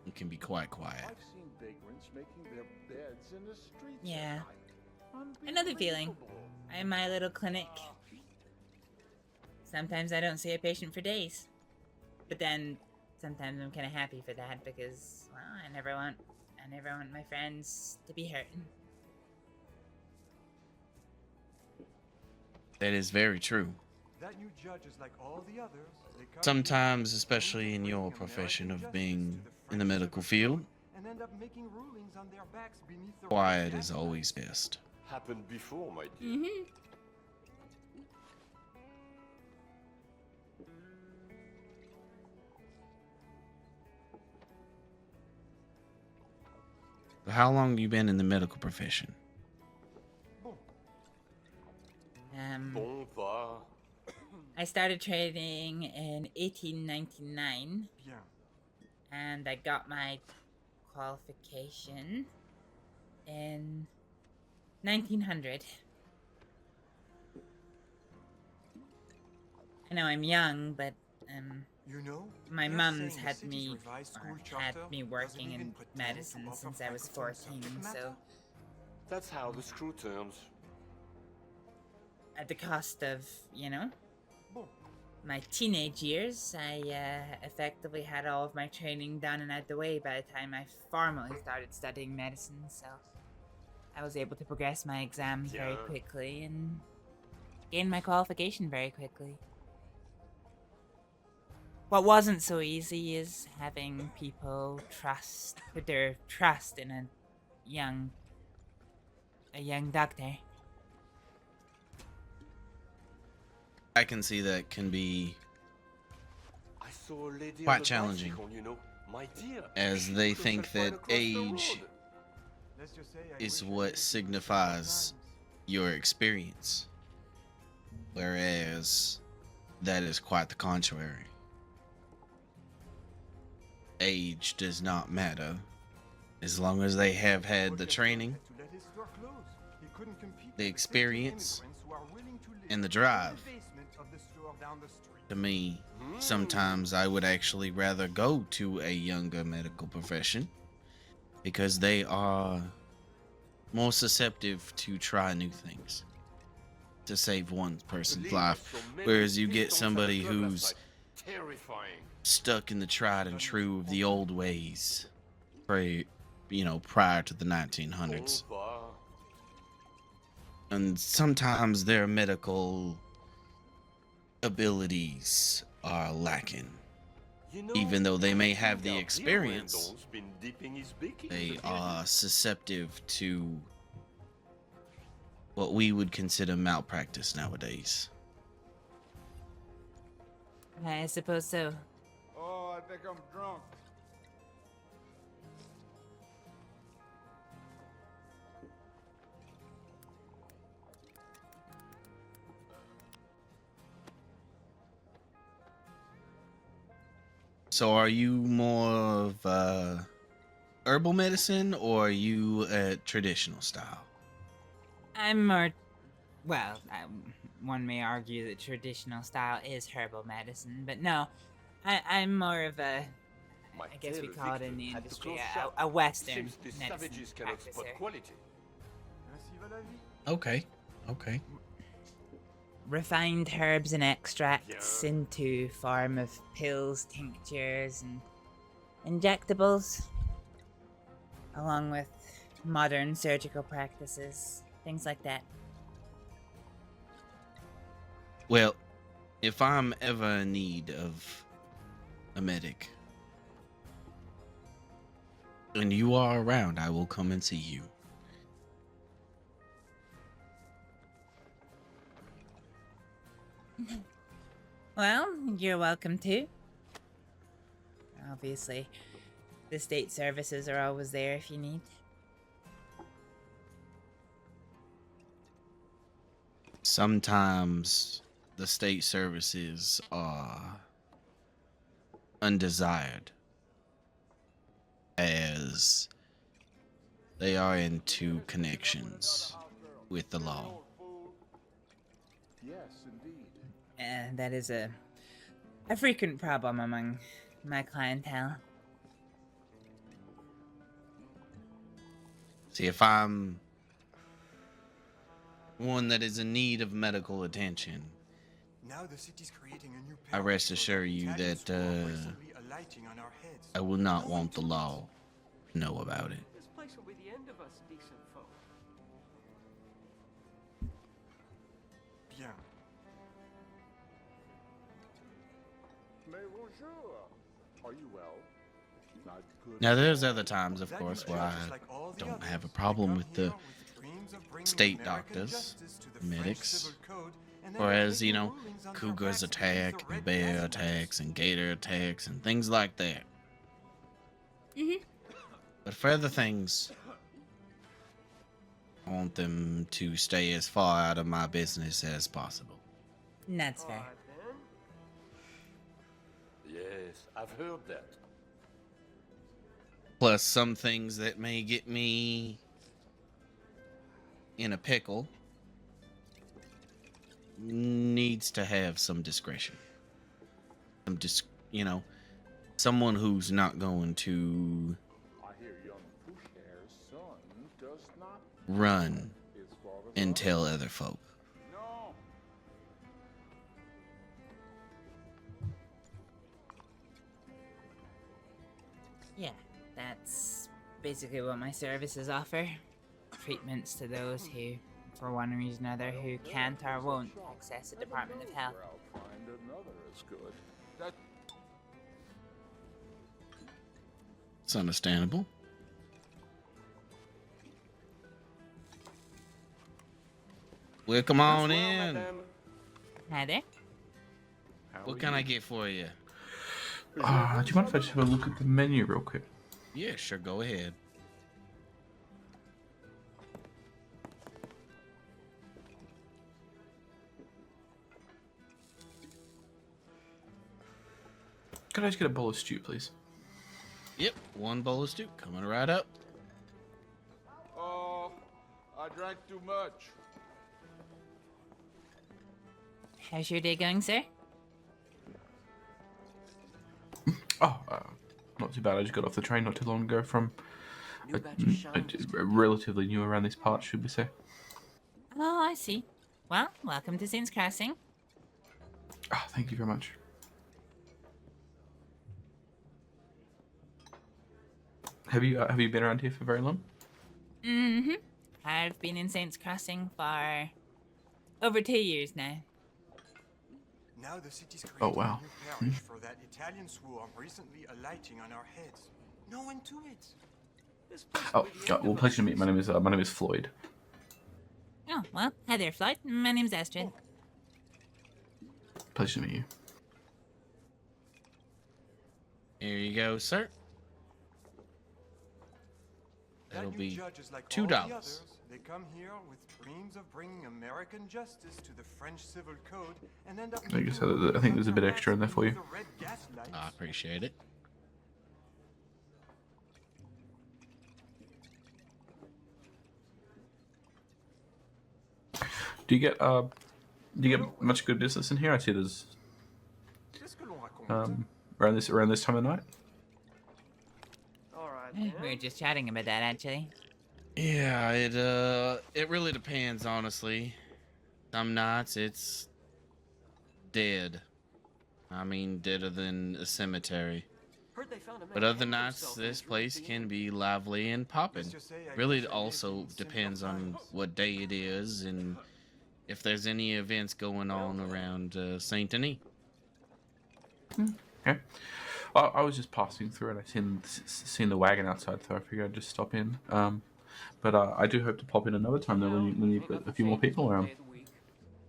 Speaker 2: it can be quite quiet.
Speaker 12: I've seen vagrants making their beds in the streets.
Speaker 3: Yeah. Another feeling. I have my little clinic. Sometimes I don't see a patient for days. But then sometimes I'm kind of happy for that because, well, I never want my friends to be hurting.
Speaker 2: That is very true.
Speaker 8: That new judge is like all the others. They come
Speaker 2: Sometimes, especially in your profession of being in the medical field,
Speaker 8: and end up making rulings on their backs beneath the
Speaker 2: quiet is always best.
Speaker 5: Happened before, my dear.
Speaker 3: Mm-hmm.
Speaker 2: How long have you been in the medical profession?
Speaker 5: Bon va.
Speaker 3: I started trading in 1899. And I got my qualification in 1900. I know I'm young, but my mum's had me working in medicine since I was 14, so
Speaker 5: That's how the screw turns.
Speaker 3: at the cost of, you know, my teenage years, I effectively had all of my training done and out the way by the time I formally started studying medicine, so I was able to progress my exams very quickly and gain my qualification very quickly. What wasn't so easy is having people put their trust in a young doctor.
Speaker 2: I can see that can be
Speaker 5: I saw a lady
Speaker 2: quite
Speaker 5: on a
Speaker 2: challenging,
Speaker 5: bicycle, you know. My dear,
Speaker 2: as
Speaker 5: she
Speaker 2: they
Speaker 5: couldn't
Speaker 2: think
Speaker 5: find
Speaker 2: that
Speaker 5: across the
Speaker 2: age
Speaker 5: road.
Speaker 8: Let's just say I
Speaker 2: is
Speaker 8: wish
Speaker 2: what
Speaker 8: I could
Speaker 2: signifies your experience, whereas that is quite the contrary. Age does not matter as long as they have had the training,
Speaker 8: to let his store close. He couldn't compete
Speaker 2: the
Speaker 8: with
Speaker 2: experience,
Speaker 8: 50 immigrants who are willing to live
Speaker 2: and the
Speaker 8: in
Speaker 2: drive.
Speaker 8: the basement of the store down the street.
Speaker 2: To me, sometimes I would actually rather go to a younger medical profession because they are more susceptible to try new things to save one person's life, whereas you get somebody who's
Speaker 5: Terrifying.
Speaker 2: stuck in the tried and true of the old ways, prior to the 1900s. And sometimes their medical abilities are lacking.
Speaker 5: You know,
Speaker 2: Even though they may have the
Speaker 5: our dear
Speaker 2: experience,
Speaker 5: Randall's been dipping his beak in
Speaker 2: they
Speaker 5: the
Speaker 2: are susceptible to what we would consider malpractice nowadays.
Speaker 3: I suppose so.
Speaker 12: Oh, I think I'm drunk.
Speaker 2: So are you more of herbal medicine, or are you a traditional style?
Speaker 3: I'm more, well, one may argue that traditional style is herbal medicine, but no, I'm more of a, I guess we call it in the industry, a Western
Speaker 5: Seems the
Speaker 3: medicine
Speaker 5: savages cannot spot
Speaker 3: practicer.
Speaker 5: quality.
Speaker 2: Okay.
Speaker 3: Refined herbs and extracts into form of pills, tinctures, and injectables, along with modern surgical practices, things like that.
Speaker 2: Well, if I'm ever in need of a medic and you are around, I will come and see you.
Speaker 3: Well, you're welcome to. Obviously, the state services are always there if you need.
Speaker 2: Sometimes the state services are undesired, as they are into connections with the law.
Speaker 12: Yes, indeed.
Speaker 3: And that is a frequent problem among my clientele.
Speaker 2: See, if I'm one that is in need of medical attention,
Speaker 8: Now the city's creating a new
Speaker 2: I rest assure you that
Speaker 8: alighting on our heads.
Speaker 2: I will not want the law to know about it.
Speaker 6: This place will be the end of us decent folk.
Speaker 8: Bien.
Speaker 12: Mais bonjour. Are you well? Not good.
Speaker 2: Now, there's other times, of course, where I don't have a problem with the state doctors, medics, whereas, cougars attack, and bear attacks, and gator attacks, and things like that. But for other things, I want them to stay as far out of my business as possible.
Speaker 3: That's fair.
Speaker 5: Yes, I've heard that.
Speaker 2: Plus, some things that may get me in a pickle needs to have some discretion. Someone who's not going to
Speaker 12: I hear young Pushhair's son does not
Speaker 2: run
Speaker 12: his father's
Speaker 2: and tell other folk.
Speaker 12: No.
Speaker 3: Yeah, that's basically what my services offer. Treatments to those who, for one reason or another, who can't or won't access the Department of Health.
Speaker 12: I'll find another as good. That
Speaker 2: It's understandable. Well, come on in.
Speaker 3: Hi there.
Speaker 2: What can I get for you?
Speaker 9: Do you mind if I just have a look at the menu real quick?
Speaker 2: Yeah, sure. Go ahead.
Speaker 9: Can I just get a bowl of stew, please?
Speaker 2: Yep, one bowl of stew coming right up.
Speaker 12: Oh, I drank too much.
Speaker 3: How's your day going, sir?
Speaker 9: Oh, not too bad. I just got off the train not too long ago from relatively new around these parts, should we say?
Speaker 3: Oh, I see. Well, welcome to Saints Crossing.
Speaker 9: Oh, thank you very much. Have you been around here for very long?
Speaker 3: Mm-hmm. I've been in Saints Crossing for over 2 years now.
Speaker 8: Now the city's creating
Speaker 9: Oh, wow.
Speaker 8: a new parish for that Italian swarm recently alighting on our heads. No one to it.
Speaker 9: Oh, well, pleasure to meet you. My name is Floyd.
Speaker 3: Oh, well, hi there, Floyd. My name's Astrid.
Speaker 9: Pleasure to meet you.
Speaker 2: Here you go, sir. That'll
Speaker 8: That new
Speaker 2: be
Speaker 8: judge is like
Speaker 2: $2.
Speaker 8: all the others. They come here with dreams of bringing American justice to the French civil code and end up.
Speaker 9: I think there's a bit extra in there for you.
Speaker 2: I appreciate it.
Speaker 9: Do you get much good business in here? I see there's around this time of night.
Speaker 3: We were just chatting about that, actually.
Speaker 2: Yeah, it really depends, honestly. Some nights it's dead. I mean, deader than a cemetery. But other nights, this place can be lively and popping. Really, it also depends on what day it is and if there's any events going on around Saint Denis.
Speaker 9: Okay. I was just passing through and I seen the wagon outside, so I figured I'd just stop in. But I do hope to pop in another time though when you've got a few more people around.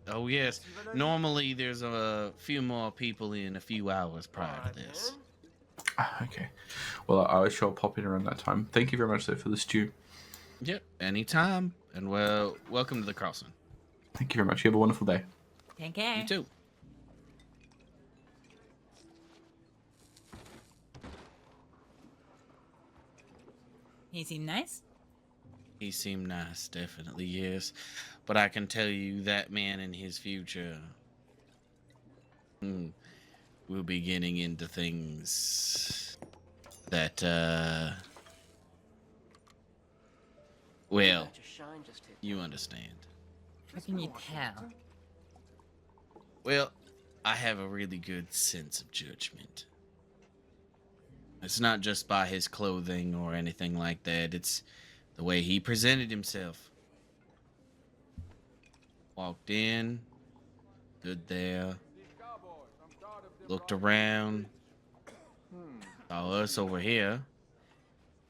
Speaker 2: Oh yes, normally there's a few more people in a few hours prior to this.
Speaker 9: Okay. Well, I shall pop in around that time. Thank you very much though for the stew.
Speaker 2: Yep, anytime. And well, welcome to the crossing.
Speaker 9: Thank you very much. You have a wonderful day.
Speaker 3: Take care.
Speaker 2: You too.
Speaker 3: He seemed nice.
Speaker 2: He seemed nice, definitely, yes. But I can tell you that man in his future will be getting into things that, well, you understand.
Speaker 3: How can you tell?
Speaker 2: Well, I have a really good sense of judgment. It's not just by his clothing or anything like that. It's the way he presented himself. Walked in, stood there, looked around, saw us over here,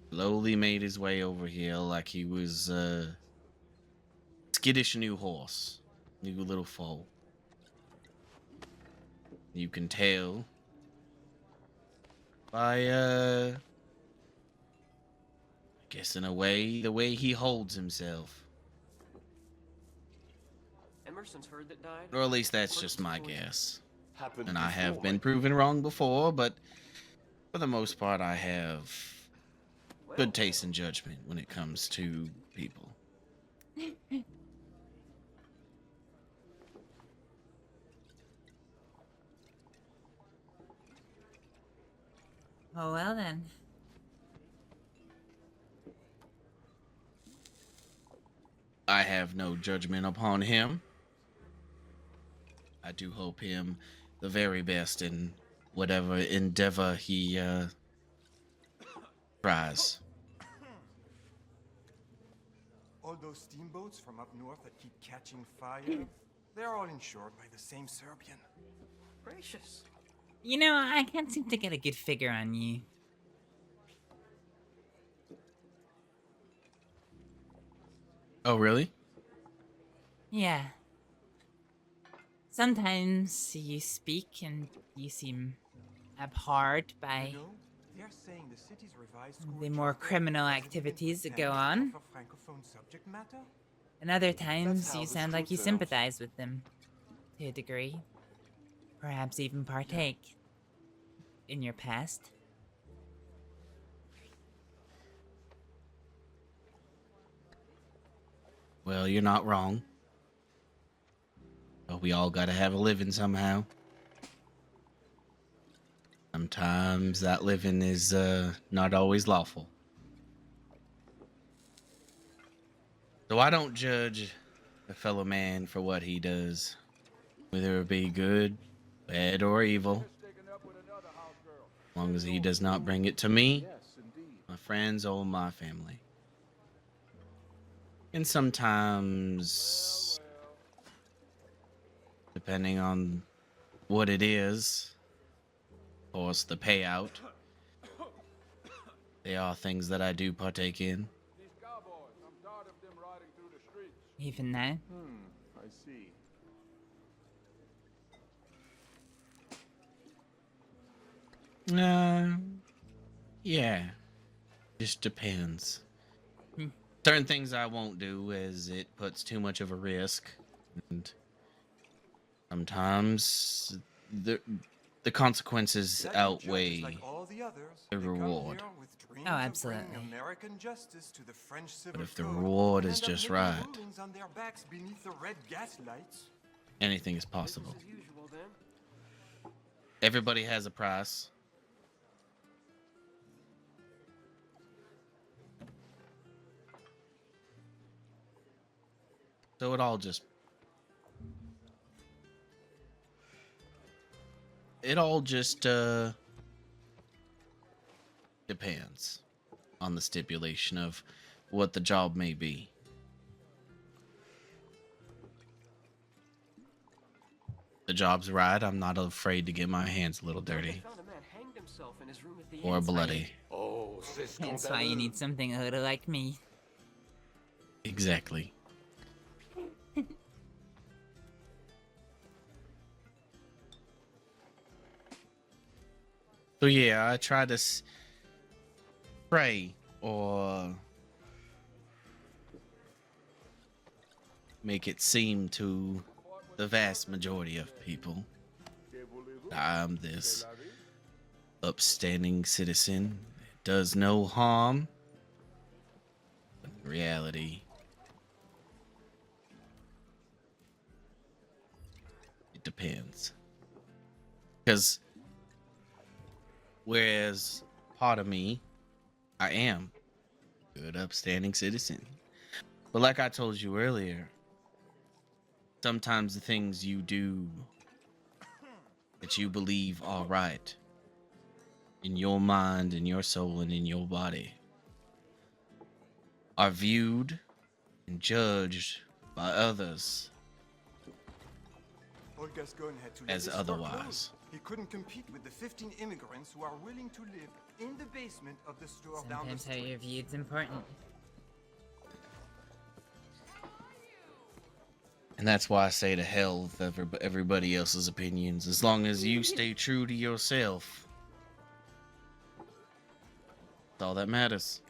Speaker 2: slowly made his way over here like he was a skittish new horse, new little foal. You can tell by, I guess in a way, the way he holds himself.
Speaker 6: Emerson's herd that died?
Speaker 2: Or at least that's just my guess. And I have been proven wrong before, but for the most part I have good taste and judgment when it comes to people.
Speaker 3: Oh, well then.
Speaker 2: I have no judgment upon him. I do hope him the very best in whatever endeavor he prize.
Speaker 8: All those steamboats from up north that keep catching fire, they're all insured by the same Serbian.
Speaker 3: Gracious. You know, I can't seem to get a good figure on you.
Speaker 2: Oh, really?
Speaker 3: Yeah. Sometimes you speak and you seem abhorred by
Speaker 8: They're saying the city's revised school
Speaker 3: the more
Speaker 8: charter
Speaker 3: criminal
Speaker 8: doesn't even
Speaker 3: activities that
Speaker 8: pretend
Speaker 3: go
Speaker 8: to
Speaker 3: on.
Speaker 8: offer francophone subject matter?
Speaker 3: And other
Speaker 8: That's
Speaker 3: times
Speaker 8: how
Speaker 3: you
Speaker 8: the
Speaker 3: sound like
Speaker 8: school
Speaker 3: you
Speaker 8: sounds.
Speaker 3: sympathize with them. To a degree. Perhaps even partake in your past.
Speaker 2: Well, you're not wrong. But we all gotta have a living somehow. Sometimes that living is not always lawful. So I don't judge a fellow man for what he does, whether it be good, bad, or evil, as long as he does not bring it to me, my friends, or my family. And sometimes, depending on what it is, of course, the payout, they are things that I do partake in.
Speaker 3: Even now?
Speaker 12: I see.
Speaker 2: Yeah. Just depends. Certain things I won't do as it puts too much of a risk. And sometimes the consequences outweigh the reward.
Speaker 3: Oh, absolutely.
Speaker 8: American justice to the French civil
Speaker 2: But if the
Speaker 8: code
Speaker 2: reward
Speaker 8: and
Speaker 2: is
Speaker 8: end up
Speaker 2: just
Speaker 8: making
Speaker 2: right,
Speaker 8: rulings on their backs beneath the red gaslights.
Speaker 2: anything is possible.
Speaker 6: Business as usual, then.
Speaker 2: Everybody has a price. So it all just depends on the stipulation of what the job may be. The job's right, I'm not afraid to get my hands a little dirty.
Speaker 6: Found a man hanged himself in his room at the
Speaker 2: Or
Speaker 6: inn.
Speaker 2: bloody.
Speaker 5: Oh, c'est
Speaker 3: That's why you need something a little like me.
Speaker 2: Exactly. So yeah, I try to pray or make it seem to the vast majority of people that I'm this upstanding citizen that does no harm. But in reality, it depends. Because whereas part of me, I am a good upstanding citizen. But like I told you earlier, sometimes the things you do that you believe are right in your mind, in your soul, and in your body are viewed and judged by others
Speaker 8: Old Gascon had to let
Speaker 2: as
Speaker 8: his store
Speaker 2: otherwise.
Speaker 8: close. He couldn't compete with the 15 immigrants who are willing to live in the basement of the store down the
Speaker 3: Sometimes how
Speaker 8: street.
Speaker 3: you're viewed's important.
Speaker 2: And that's why I say to hell with everybody else's opinions. As long as you stay true to yourself, that's all that matters.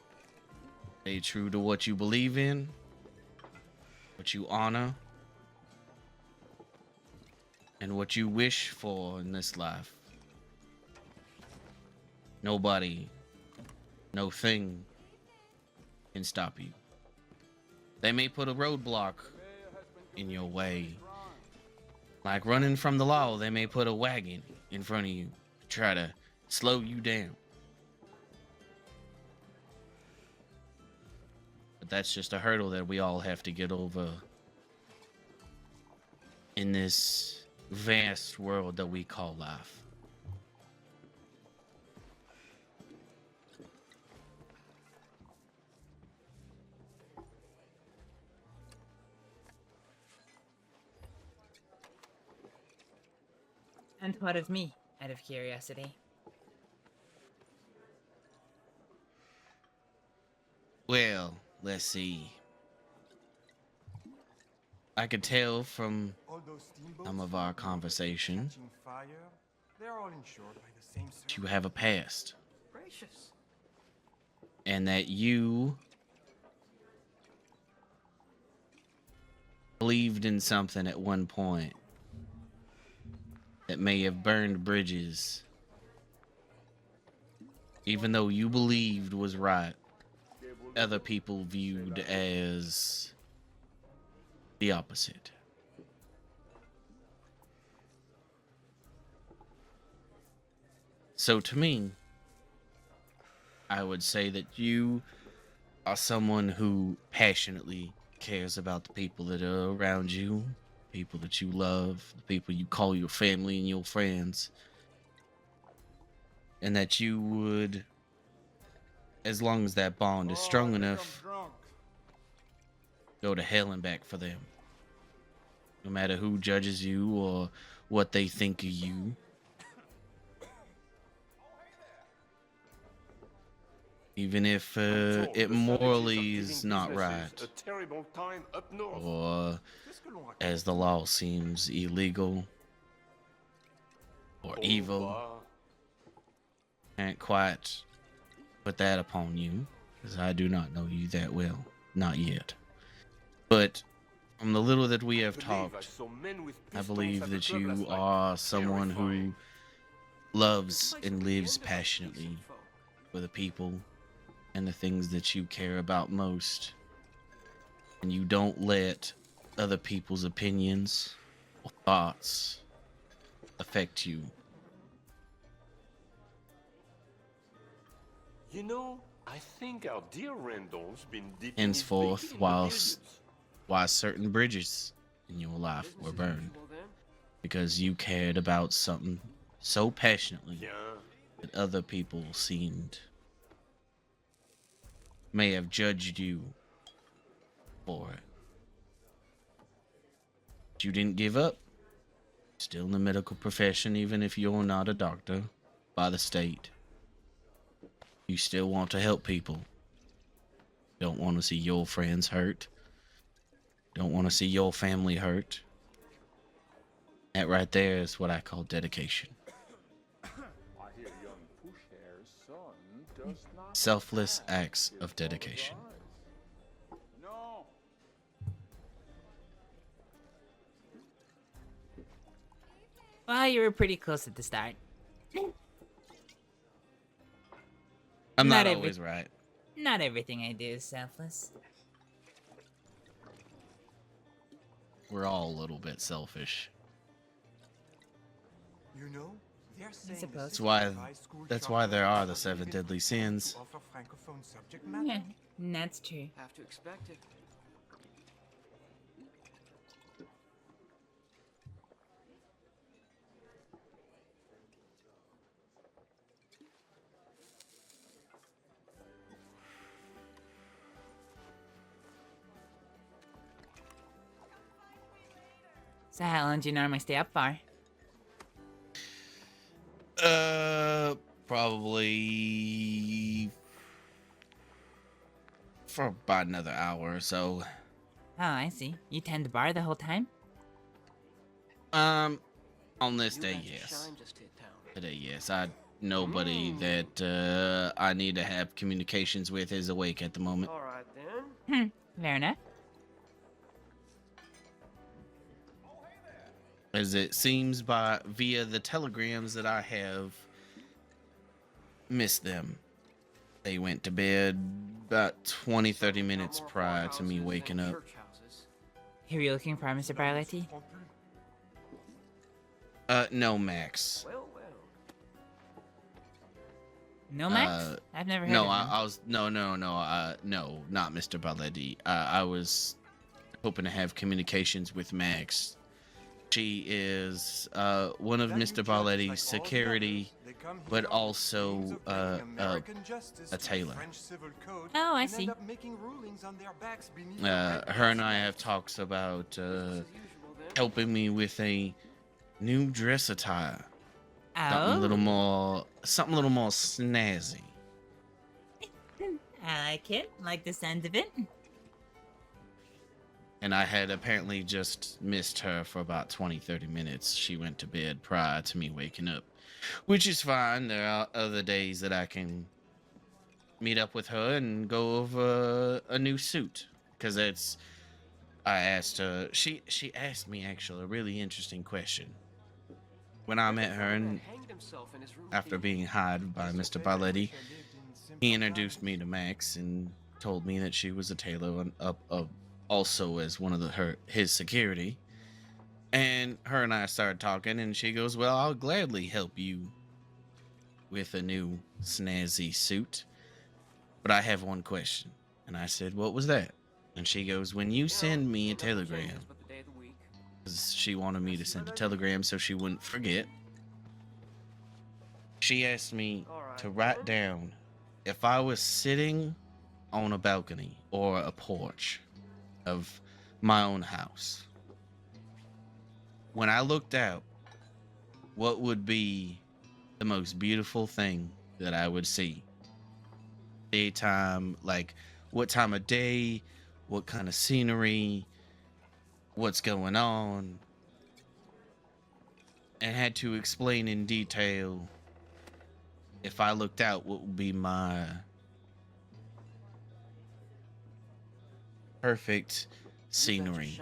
Speaker 2: Stay true to what you believe in, what you honor, and what you wish for in this life. Nobody, no thing can stop you. They may put a roadblock in your way. Like running from the law, they may put a wagon in front of you to try to slow you down. But that's just a hurdle that we all have to get over in this vast world that we call life.
Speaker 3: And what of me, out of curiosity?
Speaker 2: Well, let's see. I could tell from some of our conversation that you have a past.
Speaker 6: Gracious.
Speaker 2: And that you believed in something at one point that may have burned bridges, even though you believed was right. Other people viewed as the opposite. So to me, I would say that you are someone who passionately cares about the people that are around you, people that you love, the people you call your family and your friends, and that you would, as long as that bond is strong enough, go to hell and back for them. No matter who judges you or what they think of you. Even if it morally is not right, or as the law seems illegal or evil, can't quite put that upon you, because I do not know you that well, not yet. But from the little that we have talked, I believe that you are someone who loves and lives passionately for the people and the things that you care about most, and you don't let other people's opinions or thoughts affect you.
Speaker 5: You know, I think our dear Randall's been dipping
Speaker 2: Henceforth,
Speaker 5: his feet in
Speaker 2: why certain bridges in your life were burned, because you cared about something so passionately that other people seemed may have judged you for it. But you didn't give up. Still in the medical profession, even if you're not a doctor by the state. You still want to help people. Don't want to see your friends hurt. Don't want to see your family hurt. That right there is what I call dedication.
Speaker 12: I hear young Pushhair's son does not
Speaker 2: Selfless acts of dedication.
Speaker 12: No.
Speaker 3: Well, you were pretty close at the start.
Speaker 2: I'm not
Speaker 3: every-
Speaker 2: always right.
Speaker 3: Not everything I do is selfless.
Speaker 2: We're all a little bit selfish.
Speaker 8: You know, they're saying
Speaker 2: That's why there are the 7 deadly sins.
Speaker 8: offer francophone subject
Speaker 3: Yeah,
Speaker 8: matter.
Speaker 3: that's true.
Speaker 6: Have to expect it.
Speaker 3: So how long do you normally stay up for?
Speaker 2: Probably for about another hour or so.
Speaker 3: Oh, I see. You tend to bar the whole time?
Speaker 2: On this day, yes. Today, yes. Nobody that I need to have communications with is awake at the moment.
Speaker 6: All right then.
Speaker 3: Fair enough.
Speaker 2: As it seems via the telegrams that I have missed them. They went to bed about 20-30 minutes prior to me waking up.
Speaker 3: Who are you looking for, Mr. Barletti?
Speaker 2: No, Max.
Speaker 3: No, Max? I've never heard
Speaker 2: no,
Speaker 3: of him.
Speaker 2: I was no, not Mr. Barletti. I was hoping to have communications with Max. She is one of Mr. Barletti's security, but also a tailor.
Speaker 3: Oh, I see.
Speaker 2: Her and I have talks about helping me with a new dress attire Something a little more, snazzy.
Speaker 3: I like it. Like the sound of it.
Speaker 2: And I had apparently just missed her for about 20-30 minutes. She went to bed prior to me waking up, which is fine. There are other days that I can meet up with her and go over a new suit, because I asked her. She asked me actually a really interesting question when I met her, and after being hired by Mr. Barletti, he introduced me to Max and told me that she was a tailor also as one of his security. And her and I started talking, and she goes, well, I'll gladly help you with a new snazzy suit, but I have one question. And I said, what was that? And she goes, when you send me a telegram, because she wanted me to send a telegram so she wouldn't forget, she asked me to write down if I was sitting on a balcony or a porch of my own house, when I looked out, what would be the most beautiful thing that I would see? Daytime, like what time of day, what kind of scenery, what's going on, and had to explain in detail if I looked out what would be my perfect scenery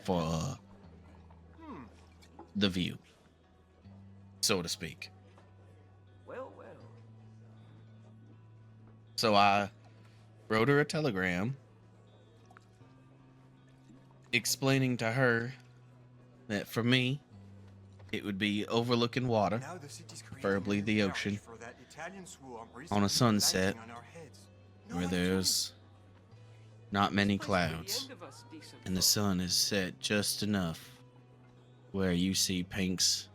Speaker 2: for the view, so to speak.
Speaker 6: Well, well.
Speaker 2: So I wrote her a telegram explaining to her that for me, it would be overlooking water, preferably the ocean, on a sunset where there's not many clouds, and the sun is set just enough where you see pinks,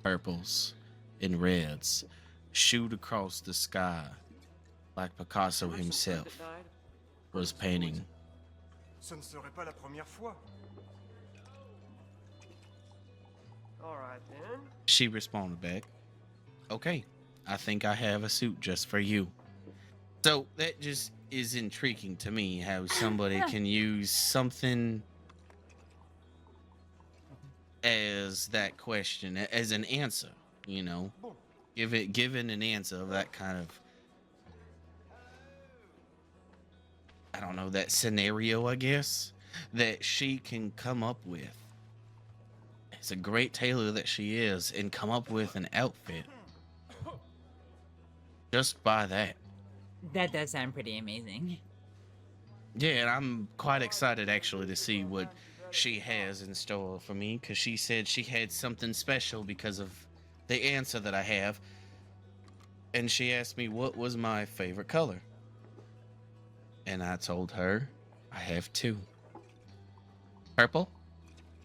Speaker 2: purples, and reds shoot across the sky like Picasso himself was painting.
Speaker 8: Ce ne serait pas la première fois.
Speaker 6: All right then.
Speaker 2: She responded back, okay, I think I have a suit just for you. So that just is intriguing to me, how somebody can use something as that question, as an answer, you know, given an answer of that kind of, I don't know, that scenario, I guess, that she can come up with. It's a great tailor that she is, and come up with an outfit just by that.
Speaker 3: That does sound pretty amazing.
Speaker 2: Yeah, and I'm quite excited actually to see what she has in store for me, because she said she had something special because of the answer that I have. And she asked me what was my favorite color. And I told her I have two. Purple,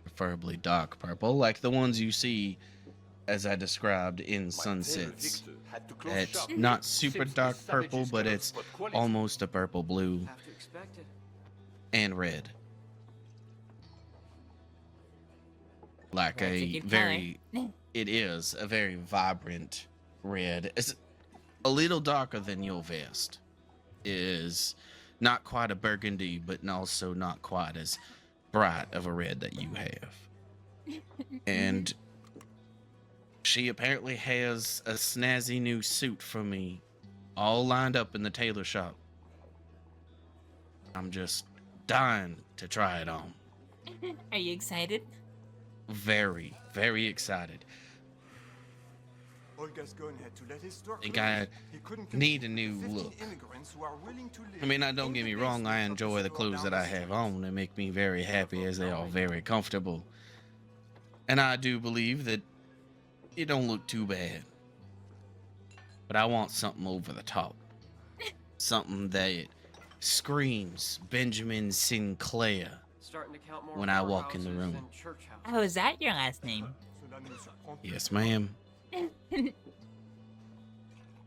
Speaker 2: preferably dark purple, like the ones you see as I described in Sunsets. It's not super dark purple, but it's almost a purple blue and red. Like a very, it is a very vibrant red. It's a little darker than your vest. Is not quite a burgundy, but also not quite as bright of a red that you have. And she apparently has a snazzy new suit for me, all lined up in the tailor shop. I'm just dying to try it on.
Speaker 3: Are you excited?
Speaker 2: Very, very excited. I think I need a new look. I mean, don't get me wrong, I enjoy the clothes that I have on. They make me very happy as they are very comfortable. And I do believe that it don't look too bad. But I want something over the top. Something that screams Benjamin Sinclair when I walk in the room.
Speaker 3: Oh, is that your last name?
Speaker 2: Yes, ma'am.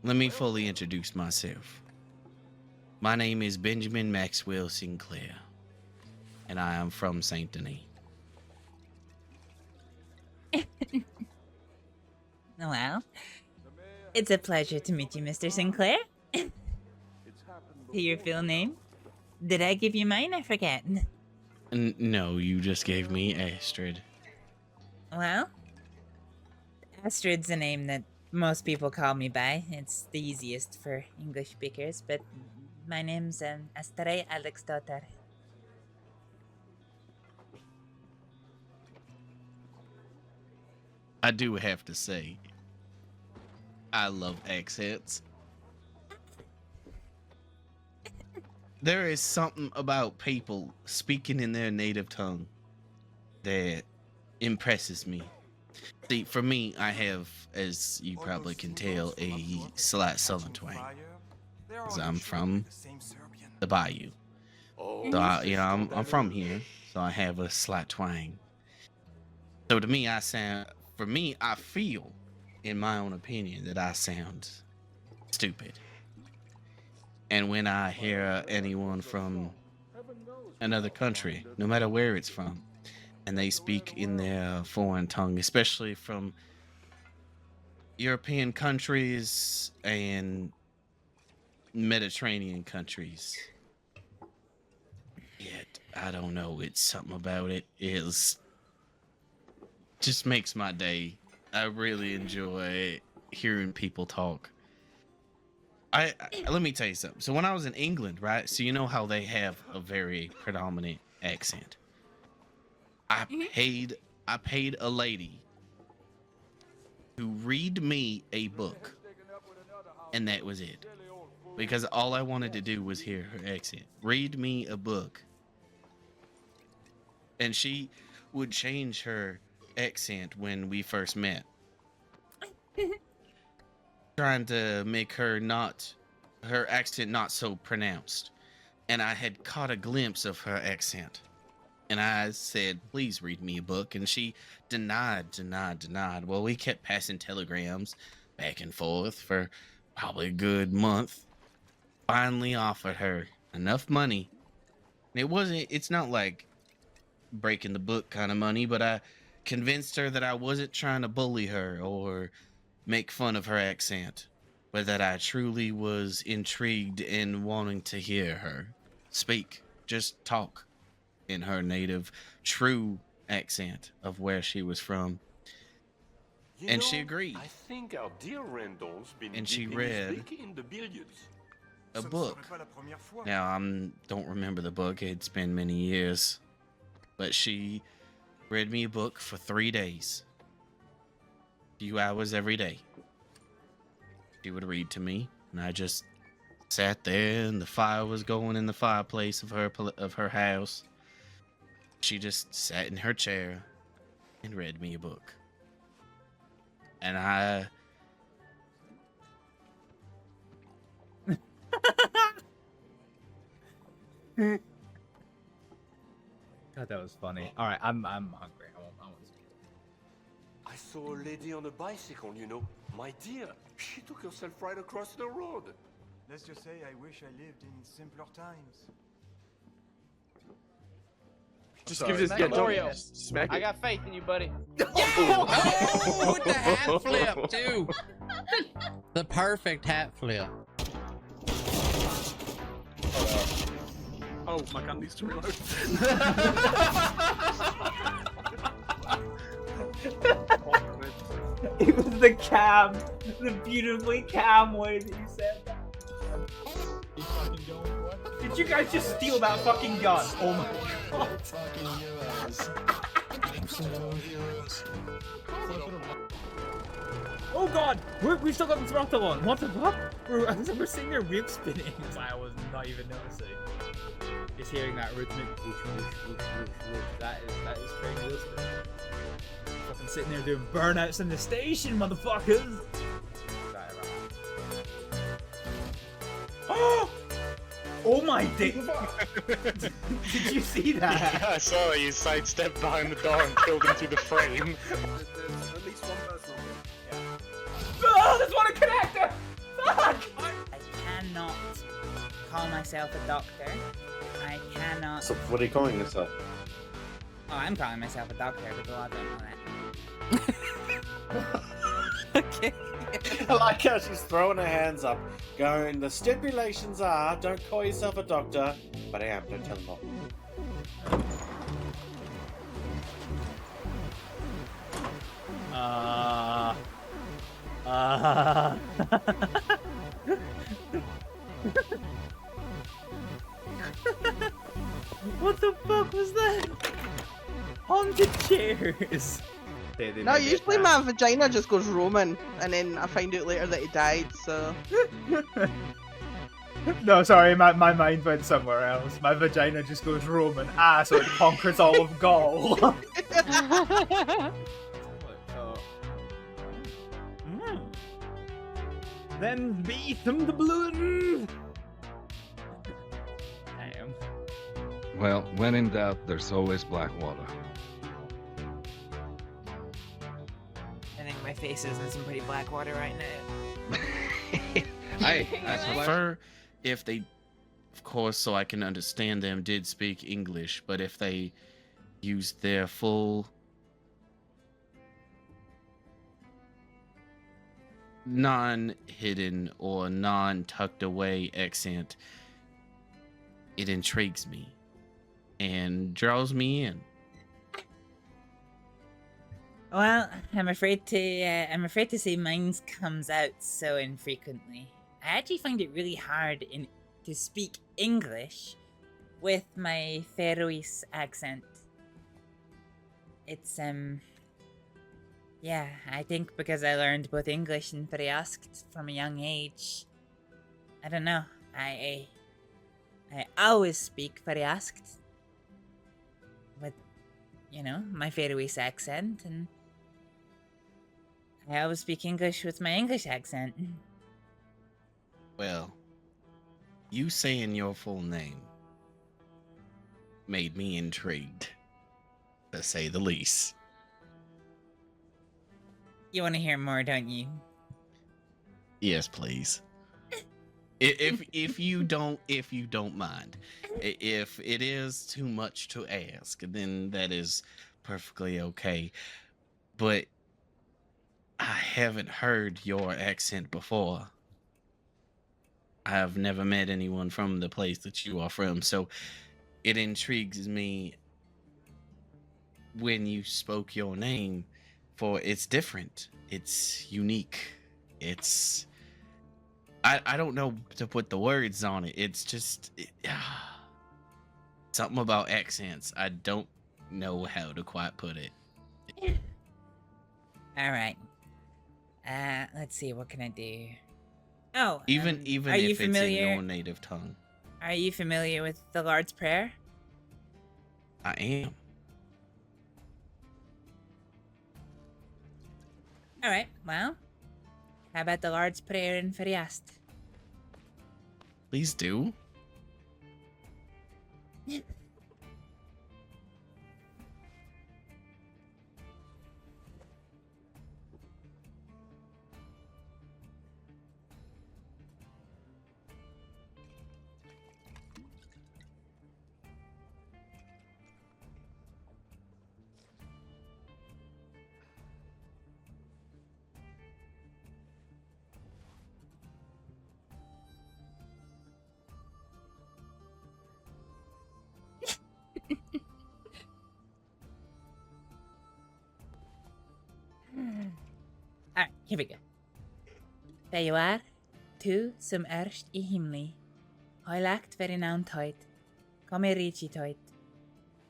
Speaker 2: Let me fully introduce myself. My name is Benjamin Maxwell Sinclair, and I am from Saint Denis.
Speaker 3: Well, it's a pleasure to meet you, Mr. Sinclair. Your full name? Did I give you mine? I forget.
Speaker 2: No, you just gave me Astrид.
Speaker 3: Well, Astrid's a name that most people call me by. It's the easiest for English speakers, but my name's Astrið Aleksdóttir.
Speaker 2: I do have to say, I love accents. There is something about people speaking in their native tongue that impresses me. See, for me, I have, as you probably can tell, a slight southern twang. Because I'm from the Bayou. So, I'm from here, so I have a slight twang. So to me, I feel, in my own opinion, that I sound stupid. And when I hear anyone from another country, no matter where it's from, and they speak in their foreign tongue, especially from European countries and Mediterranean countries, yet I don't know, it's something about it just makes my day. I really enjoy hearing people talk. Let me tell you something. So when I was in England, right? So you know how they have a very predominant accent. I paid a lady to read me a book, and that was it. Because all I wanted to do was hear her accent. Read me a book. And she would change her accent when we first met. Trying to make her accent not so pronounced. And I had caught a glimpse of her accent. And I said, please read me a book. And she denied. Well, we kept passing telegrams back and forth for probably a good month. Finally offered her enough money. And it's not like breaking the book kind of money, but I convinced her that I wasn't trying to bully her or make fun of her accent, but that I truly was intrigued in wanting to hear her speak, just talk in her native, true accent of where she was from. And she agreed.
Speaker 5: I think our dear Randall's been
Speaker 2: And she
Speaker 5: dipping
Speaker 2: read
Speaker 5: his beak in the billiards.
Speaker 2: a book. Now, I don't remember the book. It's been many years. But she read me a book for 3 days. A few hours every day. She would read to me, and I just sat there, and the fire was going in the fireplace of her house. She just sat in her chair and read me a book. And I...
Speaker 1: God, that was funny. All right, I'm hungry. I want some.
Speaker 5: I saw a lady on a bicycle, you know. My dear, she took herself right across the road.
Speaker 8: Let's just say I wish I lived in simpler times.
Speaker 10: Just give this guy Oreo. Smack it. I got faith in you, buddy.
Speaker 11: Oh, with the hat flip, too. The perfect hat flip.
Speaker 10: Oh, my gun needs to reload.
Speaker 1: It was the cam, the beautifully cam way that you said that. Did you guys just steal that fucking gun? Oh my god. Oh god, we still got the throttle on. What the fuck? We're sitting there rib spinning. It's like I was not even noticing. Just hearing that rhythmic whoosh, whoosh, whoosh, whoosh, whoosh. That is train wheel spinning. Fucking sitting there doing burnouts in the station, motherfuckers. Oh my dick! Did you see that?
Speaker 10: Yeah, I saw it. You sidestepped behind the door and killed him through the frame.
Speaker 8: There's at least one person on there.
Speaker 1: Oh, there's one connector! Fuck!
Speaker 3: I cannot call myself a doctor. I cannot...
Speaker 13: So what are you calling yourself?
Speaker 3: Oh, I'm calling myself a doctor, but I don't know that. Okay.
Speaker 13: I like how she's throwing her hands up, going, the stipulations are, don't call yourself a doctor, but I am, don't tell them all.
Speaker 1: What the fuck was that? Haunted chairs.
Speaker 14: No, usually my vagina just goes Roman, and then I find out later that he died, so...
Speaker 1: No, sorry, my mind went somewhere else. My vagina just goes Roman. So it conquers all of Gaul. Then beat them the balloon. Damn.
Speaker 15: Well, when in doubt, there's always black water.
Speaker 3: I think my face is in some pretty black water right now.
Speaker 2: I prefer if they, of course, so I can understand them, did speak English, but if they used their full non-hidden or non-tucked away accent, it intrigues me and draws me in.
Speaker 3: Well, I'm afraid to say mine comes out so infrequently. I actually find it really hard to speak English with my Faroese accent. It's yeah, I think because I learned both English and Faroese from a young age. I don't know. I always speak Faroese with, you know, my Faroese accent, and I always speak English with my English accent.
Speaker 2: Well, you saying your full name made me intrigued, to say the least.
Speaker 3: You want to hear more, don't you?
Speaker 2: Yes, please. If you don't mind, if it is too much to ask, then that is perfectly okay. But I haven't heard your accent before. I've never met anyone from the place that you are from, so it intrigues me when you spoke your name, for it's different, it's unique, it's I don't know to put the words on it. It's just something about accents. I don't know how to quite put it.
Speaker 3: All right. Let's see. What can I do? Oh,
Speaker 2: even
Speaker 3: are
Speaker 2: if
Speaker 3: you
Speaker 2: it's
Speaker 3: familiar?
Speaker 2: in your native tongue.
Speaker 3: Are you familiar with the Lord's Prayer?
Speaker 2: I am.
Speaker 3: All right. Well, how about the Lord's Prayer in Faroese?
Speaker 2: Please do.
Speaker 3: Alright, here we go. Feijoar, tu som erst I himli, heilagt veri navntaut, kom I richi taut.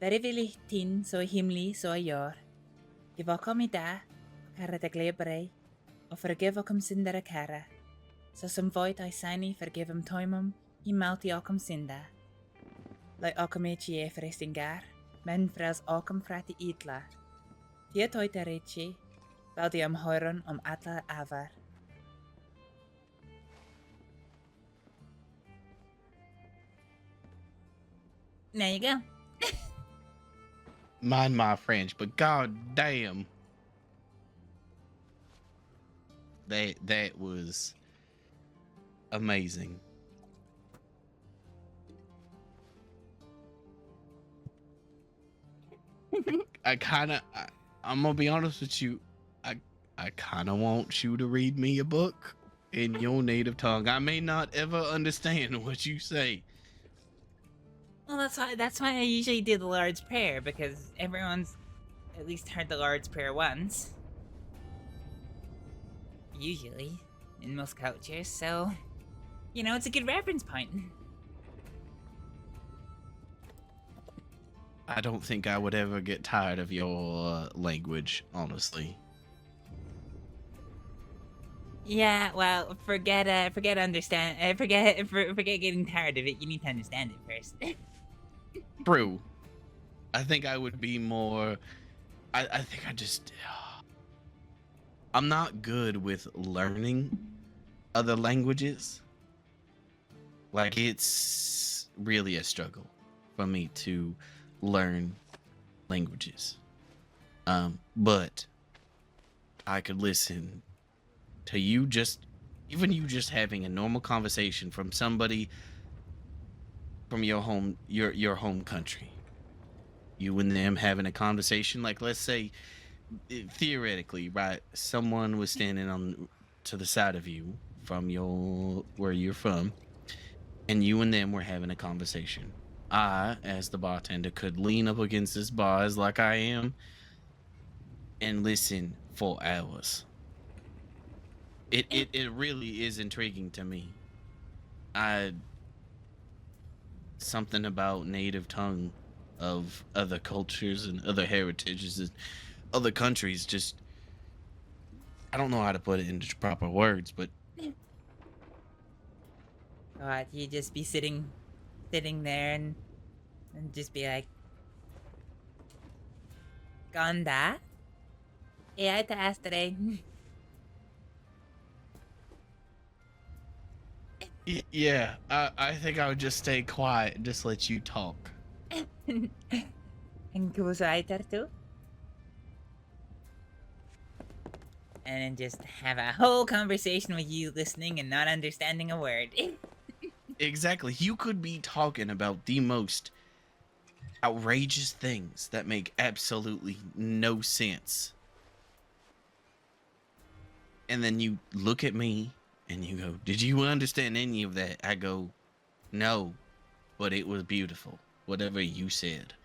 Speaker 3: Veri villig tin så I himli så I jord. Give okom I da, karra de glebrei, og forgive okom syndere karra. Så som void I sani forgivem toimum, I malti okom synda. Lai okom echi e frestingar, men fras okom frati idla. Tia toit richi, Valdi horon alla avar. There you go.
Speaker 2: Mind my French, but god damn. That was amazing. I'm gonna be honest with you. I kind of want you to read me a book in your native tongue. I may not ever understand what you say.
Speaker 3: Well, that's why I usually do the Lord's Prayer, because everyone's at least heard the Lord's Prayer once. Usually, in most cultures, so, you know, it's a good reference point.
Speaker 2: I don't think I would ever get tired of your language, honestly.
Speaker 3: Yeah, well, forget getting tired of it. You need to understand it first.
Speaker 2: True. I think I would be more... I think I'm not good with learning other languages. Like, it's really a struggle for me to learn languages. But I could listen to you even you just having a normal conversation from somebody from your home country. You and them having a conversation, like, let's say, theoretically, right, someone was standing to the side of you from where you're from, and you and them were having a conversation. I, as the bartender, could lean up against this bar as like I am and listen for hours. It really is intriguing to me. Something about native tongue of other cultures and other heritages and other countries, just, I don't know how to put it into proper words, but
Speaker 3: You just be sitting there and just be like, Ganda? Yeah, ito Astrið.
Speaker 2: Yeah, I think I would just stay quiet and just let you talk.
Speaker 3: And goes weiter too. And then just have a whole conversation with you listening and not understanding a word.
Speaker 2: Exactly. You could be talking about the most outrageous things that make absolutely no sense. And then you look at me and you go, "Did you understand any of that?" I go, "No, but it was beautiful, whatever you said."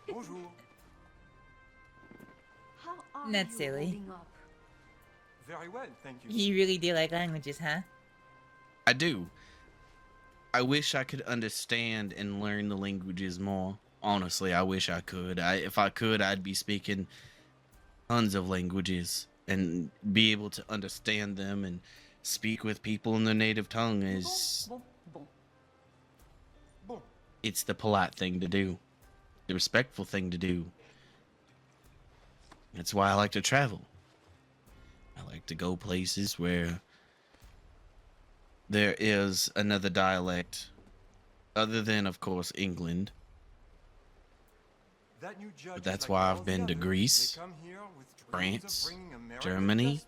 Speaker 8: Bonjour.
Speaker 3: Not silly.
Speaker 8: Very well, thank you.
Speaker 3: You really do like languages, huh?
Speaker 2: I do. I wish I could understand and learn the languages more. Honestly, I wish I could. If I could, I'd be speaking tons of languages and be able to understand them and speak with people in their native tongue. It's the polite thing to do, the respectful thing to do. That's why I like to travel. I like to go places where there is another dialect other than, of course, England. But that's why I've been to Greece, France, Germany,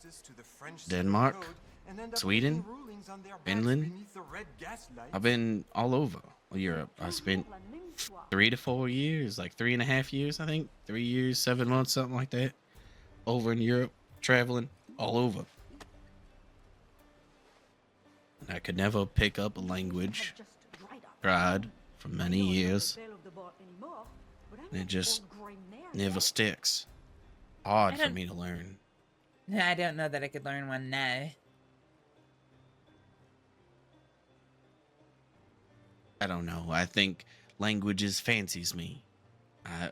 Speaker 2: Denmark, Sweden, Finland. I've been all over Europe. I spent 3 to 4 years, like 3.5 years, I think. 3 years, 7 months, something like that. Over in Europe, traveling all over. I could never pick up a language. Tried for many years. And it just never sticks. Hard for me to learn.
Speaker 3: I don't know that I could learn one now.
Speaker 2: I don't know. I think languages fancies me.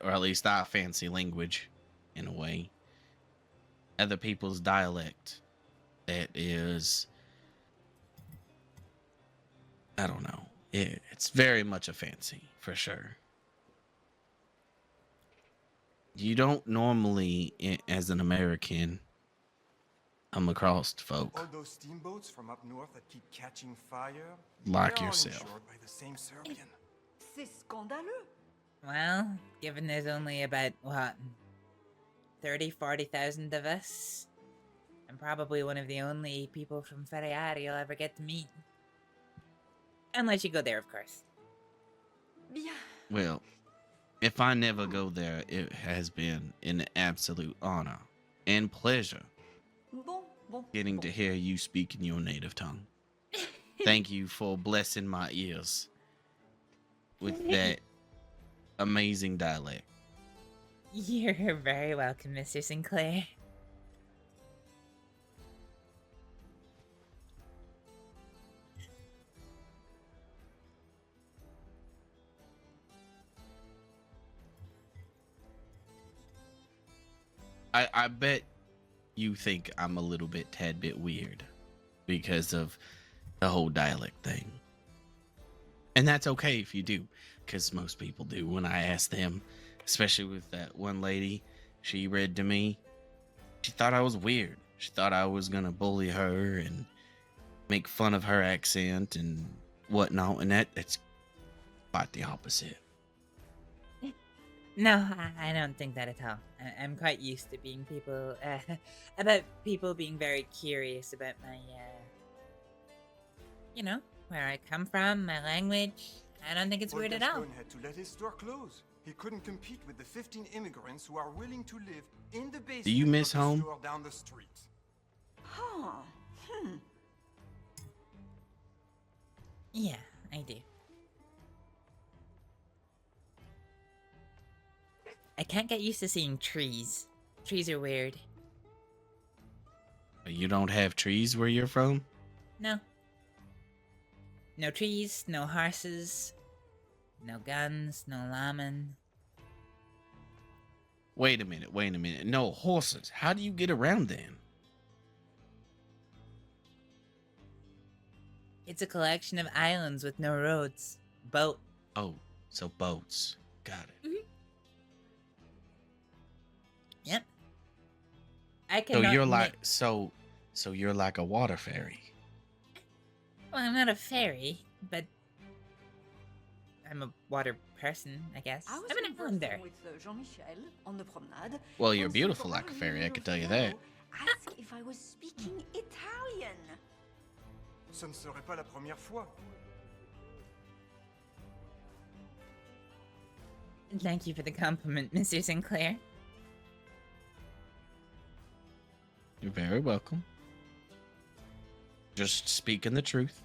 Speaker 2: Or at least I fancy language, in a way. Other people's dialect. That is... I don't know. It's very much a fancy, for sure. You don't normally, as an American, come across folk
Speaker 8: All those steamboats from up north that keep catching fire,
Speaker 2: like
Speaker 8: they're all
Speaker 2: yourself.
Speaker 8: insured by the same Serbian.
Speaker 19: C'est scandaleux.
Speaker 3: Well, given there's only about, what, 30,000, 40,000 of us? I'm probably one of the only people from Ferriari you'll ever get to meet. Unless you go there, of course.
Speaker 2: Well, if I never go there, it has been an absolute honor and pleasure getting to hear you speak in your native tongue. Thank you for blessing my ears with that amazing dialect.
Speaker 3: You're very welcome, Mr. Sinclair.
Speaker 2: I bet you think I'm a little bit, tad bit weird because of the whole dialect thing. And that's okay if you do, because most people do. When I ask them, especially with that one lady, she read to me, she thought I was weird. She thought I was going to bully her and make fun of her accent and whatnot. And that's quite the opposite.
Speaker 3: No, I don't think that at all. I'm quite used to being about people being very curious about my, you know, where I come from, my language. I don't think it's weird at all.
Speaker 8: Had to let his store close. He couldn't compete with the 15 immigrants who are willing to live in the basement
Speaker 2: Do you miss
Speaker 8: of the
Speaker 2: home?
Speaker 8: store down the street.
Speaker 19: Huh.
Speaker 3: Yeah, I do. I can't get used to seeing trees. Trees are weird.
Speaker 2: You don't have trees where you're from?
Speaker 3: No. No trees, no horses, no guns, no lawmen.
Speaker 2: Wait a minute. No horses. How do you get around then?
Speaker 3: It's a collection of islands with no roads. Boat.
Speaker 2: Oh, so boats. Got it.
Speaker 3: Yep. I
Speaker 2: So
Speaker 3: cannot
Speaker 2: you're like you're like a water fairy.
Speaker 3: Well, I'm not a fairy, but I'm a water person, I guess. I'm an islander.
Speaker 19: With Jean-Michel on the promenade.
Speaker 2: Well, you're beautiful like a fairy, I can tell you that.
Speaker 19: Ask if I was speaking Italian.
Speaker 8: Ce ne serait pas la première fois.
Speaker 3: Thank you for the compliment, Mr. Sinclair.
Speaker 2: You're very welcome. Just speaking the truth.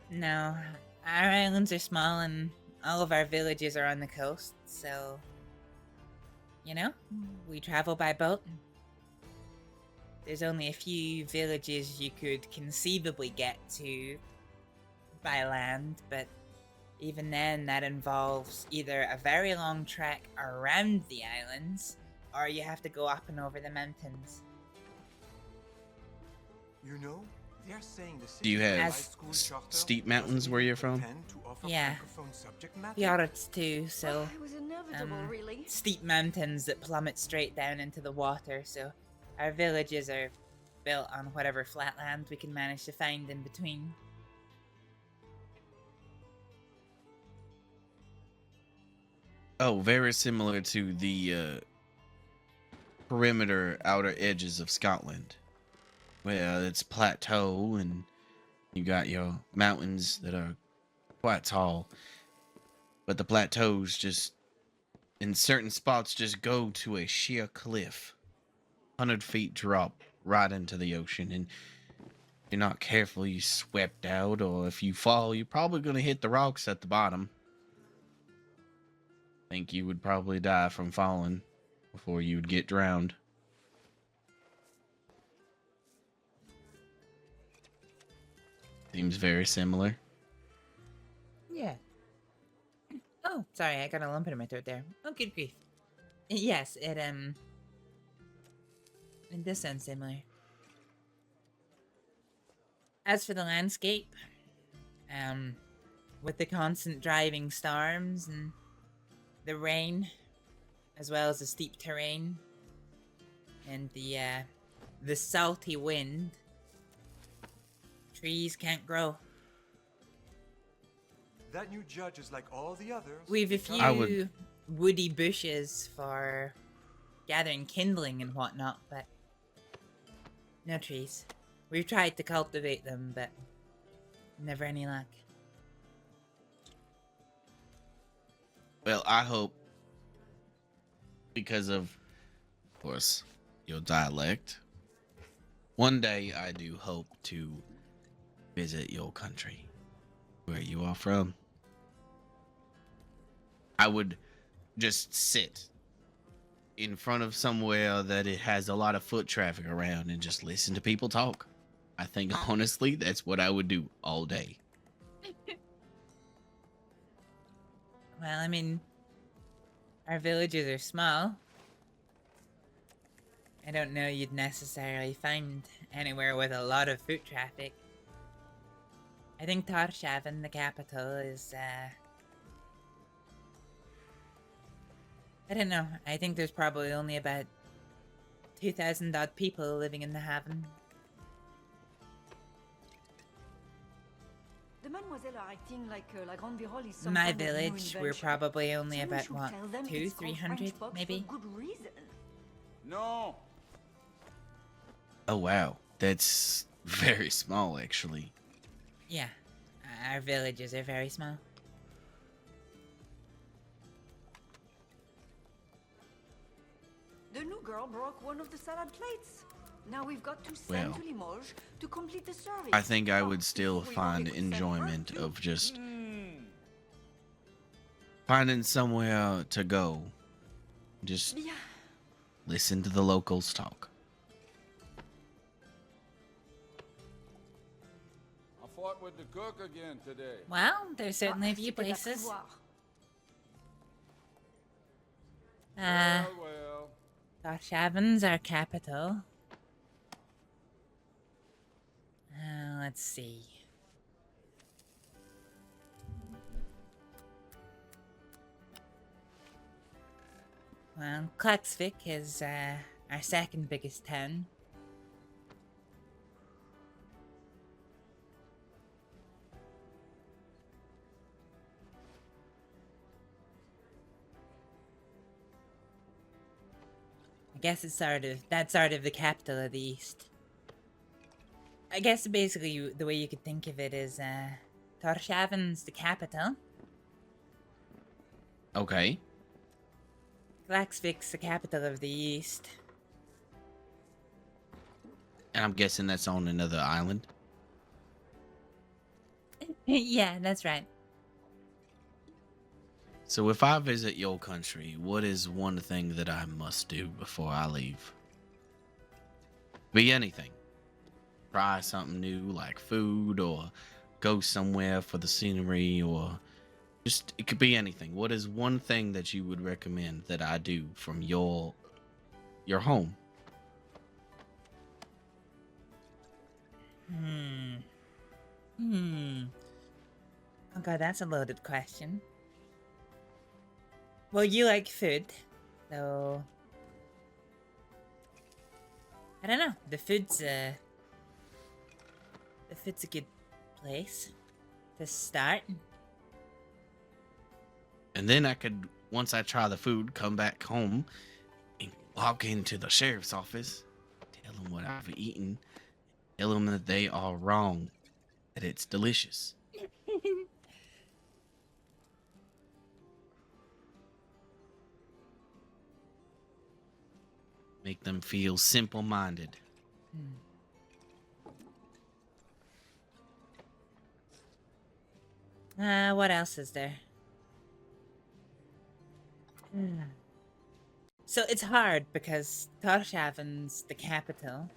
Speaker 3: No, our islands are small and all of our villages are on the coast, so... You know, we travel by boat. There's only a few villages you could conceivably get to by land, but even then that involves either a very long trek around the islands, or you have to go up and over the mountains.
Speaker 8: You know, they're saying the
Speaker 2: Do you have
Speaker 8: school charter
Speaker 2: steep mountains where you're from?
Speaker 8: tend to offer
Speaker 3: Yeah.
Speaker 8: francophone subject matter.
Speaker 3: Fjords too, so
Speaker 19: It was inevitable, really.
Speaker 3: steep mountains that plummet straight down into the water, so our villages are built on whatever flat land we can manage to find in between.
Speaker 2: Oh, very similar to the perimeter outer edges of Scotland. Where it's plateau and you got your mountains that are quite tall. But the plateaus just, in certain spots, just go to a sheer cliff. 100 feet drop right into the ocean. And if you're not careful, you swept out. Or if you fall, you're probably going to hit the rocks at the bottom. Think you would probably die from falling before you would get drowned. Seems very similar.
Speaker 3: Yeah. Oh, sorry, I got a lump in my throat there. Oh, good grief. Yes, it does sound similar. As for the landscape, with the constant driving storms and the rain, as well as the steep terrain, and the salty wind, trees can't grow.
Speaker 8: That new judge is like all the others.
Speaker 3: We've a
Speaker 8: They come-
Speaker 3: few woody bushes for gathering kindling and whatnot, but no trees. We've tried to cultivate them, but never any luck.
Speaker 2: Well, I hope, because of course, your dialect, one day I do hope to visit your country, where you are from. I would just sit in front of somewhere that it has a lot of foot traffic around and just listen to people talk. I think honestly that's what I would do all day.
Speaker 3: Well, I mean, our villages are small. I don't know you'd necessarily find anywhere with a lot of foot traffic. I think Tórshavn, the capital, is, I don't know. I think there's probably only about 2,000 odd people living in the haven.
Speaker 16: The mademoiselle are acting like La Grande Virole is some
Speaker 3: My
Speaker 16: kind of new
Speaker 3: village, we're
Speaker 16: invention.
Speaker 3: probably only
Speaker 16: Someone
Speaker 3: about,
Speaker 16: should
Speaker 3: what,
Speaker 16: tell them
Speaker 3: 200,
Speaker 16: it's called
Speaker 3: 300,
Speaker 16: French box
Speaker 3: maybe?
Speaker 16: for good reason.
Speaker 12: No.
Speaker 2: Oh wow, that's very small actually.
Speaker 3: Yeah, our villages are very small.
Speaker 16: The new girl broke one of the salad plates. Now we've got to
Speaker 2: Well,
Speaker 16: send to Limoges to complete the service.
Speaker 2: I think I would still find enjoyment of just finding somewhere to go. Just
Speaker 16: Yeah.
Speaker 2: listen to the locals talk.
Speaker 12: I fought with the cook again today.
Speaker 3: Well, there's certainly a few places.
Speaker 12: Well.
Speaker 3: Tórshavn's our capital. Let's see. Well, Klaksvik is our second biggest town. I guess it's that's sort of the capital of the East. I guess basically the way you could think of it is Tórshavn's the capital.
Speaker 2: Okay.
Speaker 3: Klaksvik's the capital of the East.
Speaker 2: And I'm guessing that's on another island.
Speaker 3: Yeah, that's right.
Speaker 2: So if I visit your country, what is one thing that I must do before I leave? Be anything. Try something new like food, or go somewhere for the scenery, or just, it could be anything. What is one thing that you would recommend that I do from your home?
Speaker 3: Oh god, that's a loaded question. Well, you like food, so I don't know. The food's a good place to start.
Speaker 2: And then I could, once I try the food, come back home and walk into the sheriff's office, tell them what I've eaten, tell them that they are wrong, that it's delicious. Make them feel simple-minded.
Speaker 3: What else is there? So it's hard because Tórshavn's the capital.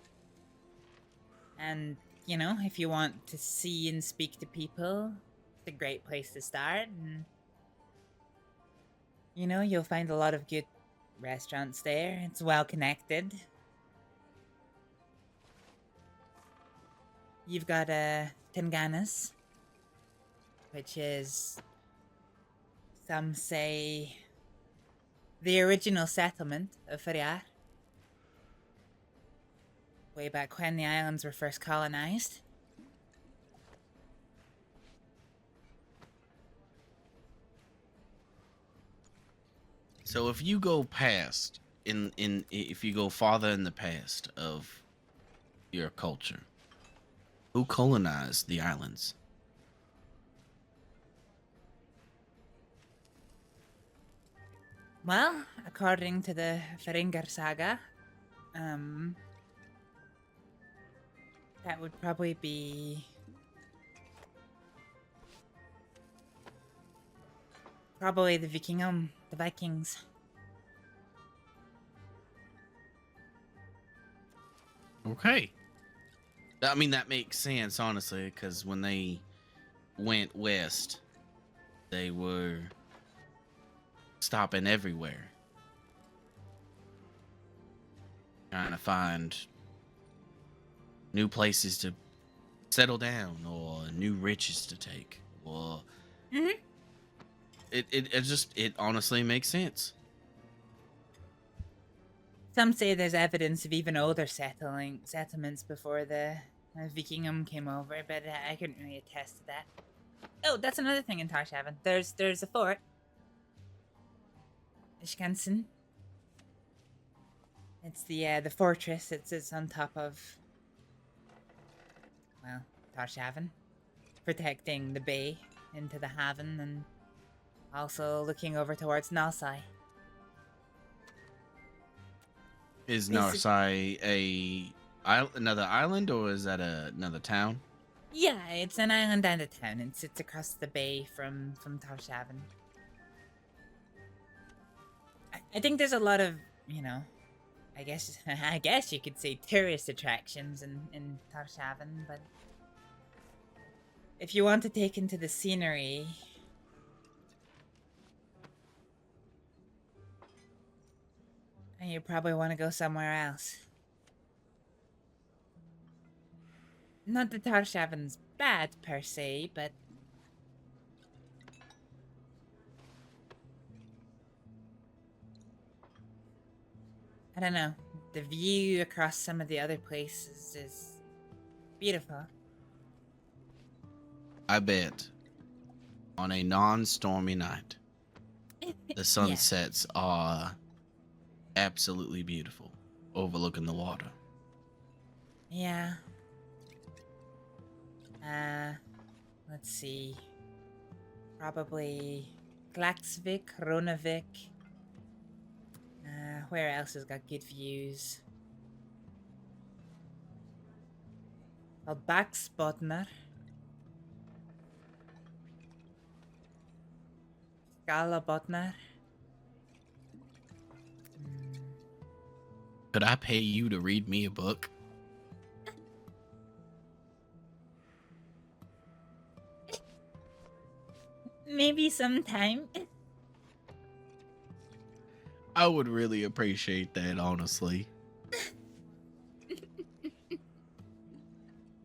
Speaker 3: And, you know, if you want to see and speak to people, it's a great place to start. And, you know, you'll find a lot of good restaurants there. It's well connected. You've got Tinganas, which is, some say, the original settlement of Ferriar, way back when the islands were first colonized.
Speaker 2: So if you go past if you go farther in the past of your culture, who colonized the islands?
Speaker 3: Well, according to the Feringar saga, that would probably be the Vikings.
Speaker 2: Okay. I mean, that makes sense, honestly, because when they went west, they were stopping everywhere, trying to find new places to settle down or new riches to take. Or it honestly makes sense.
Speaker 3: Some say there's evidence of even older settlements before the Vikingum came over, but I couldn't really attest to that. Oh, that's another thing in Tarshaven. There's a fort. Skansen. It's the fortress. It's on top of, well, Tarshaven, protecting the bay into the haven and also looking over towards Nalsai.
Speaker 2: Is Narsai another island, or is that another town?
Speaker 3: Yeah, it's an island and a town. It sits across the bay from Tarshaven. I think there's a lot of, I guess you could say tourist attractions in Tarshaven, but if you want to take into the scenery, you probably want to go somewhere else. Not that Tarshaven's bad per se, but I don't know. The view across some of the other places is beautiful.
Speaker 2: I bet on a non-stormy night, the sunsets are absolutely beautiful, overlooking the water.
Speaker 3: Yeah. Let's see. Probably Klaksvik, Ronavik. Where else has got good views? Well, Backspotner. Skalabotner.
Speaker 2: Could I pay you to read me a book?
Speaker 3: Maybe sometime.
Speaker 2: I would really appreciate that, honestly.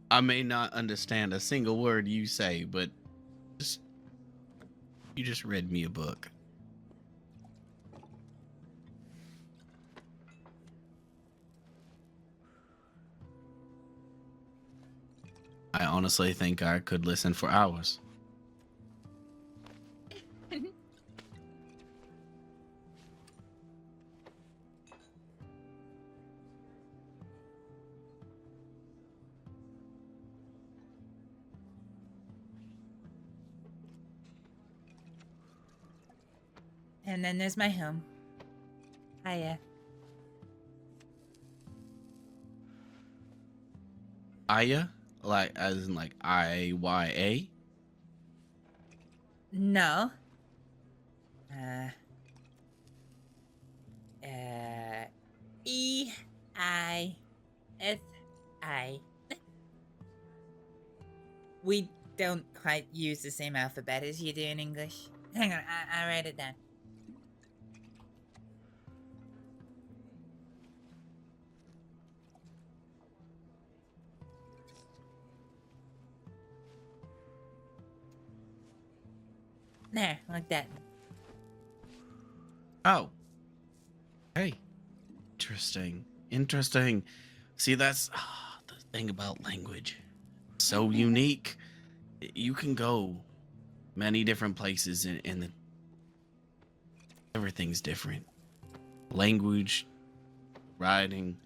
Speaker 2: I may not understand a single word you say, but you just read me a book. I honestly think I could listen for hours.
Speaker 3: And then there's my home. Hiya.
Speaker 2: Aya? Like, as in like I-Y-A?
Speaker 3: No. E-I-S-I. We don't quite use the same alphabet as you do in English. Hang on, I'll write it down. There, like that.
Speaker 2: Oh. Hey. Interesting. See, that's the thing about language. So unique. You can go many different places and everything's different. language, writing,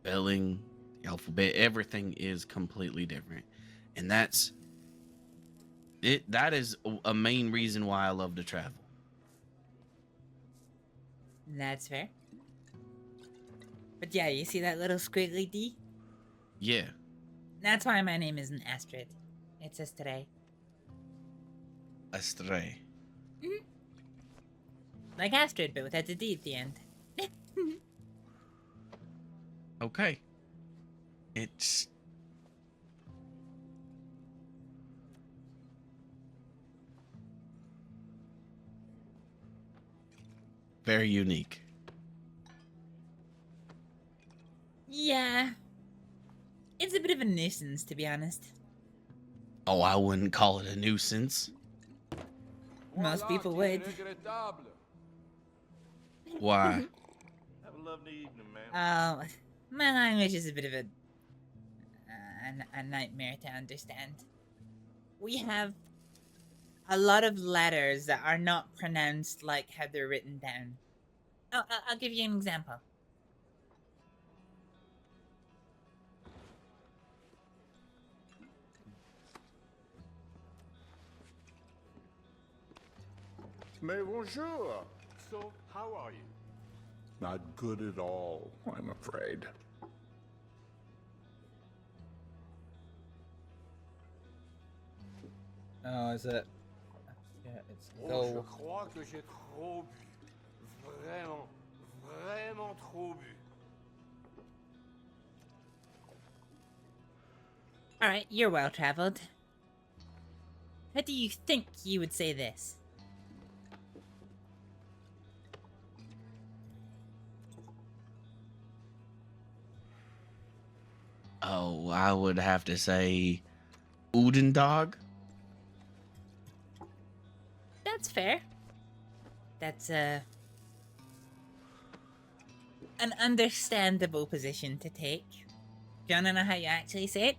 Speaker 2: spelling, the alphabet, everything is completely different. And that's it. That is a main reason why I love to travel.
Speaker 3: That's fair. But yeah, you see that little squiggly D?
Speaker 2: Yeah.
Speaker 3: That's why my name isn't Astrид. It's Astrið.
Speaker 2: Astrið.
Speaker 3: Like Astrид, but without the D at the end.
Speaker 2: Okay. It's very unique.
Speaker 3: Yeah. It's a bit of a nuisance, to be honest.
Speaker 2: Oh, I wouldn't call it a nuisance.
Speaker 3: Most people would.
Speaker 2: Why?
Speaker 5: Have a lovely evening, man.
Speaker 3: My language is a bit of a nightmare to understand. We have a lot of letters that are not pronounced like how they're written down. I'll give you an example.
Speaker 12: Mais bonjour.
Speaker 5: So, how are you?
Speaker 12: Not good at all, I'm afraid.
Speaker 1: Oh, is it? Yeah, it's
Speaker 5: Oh,
Speaker 1: go.
Speaker 5: je crois que j'ai trop bu. Vraiment, vraiment trop bu.
Speaker 3: Alright, you're well traveled. How do you think you would say this?
Speaker 2: Oh, I would have to say Udendog.
Speaker 3: That's fair. That's an understandable position to take. Do you wanna know how you actually say it?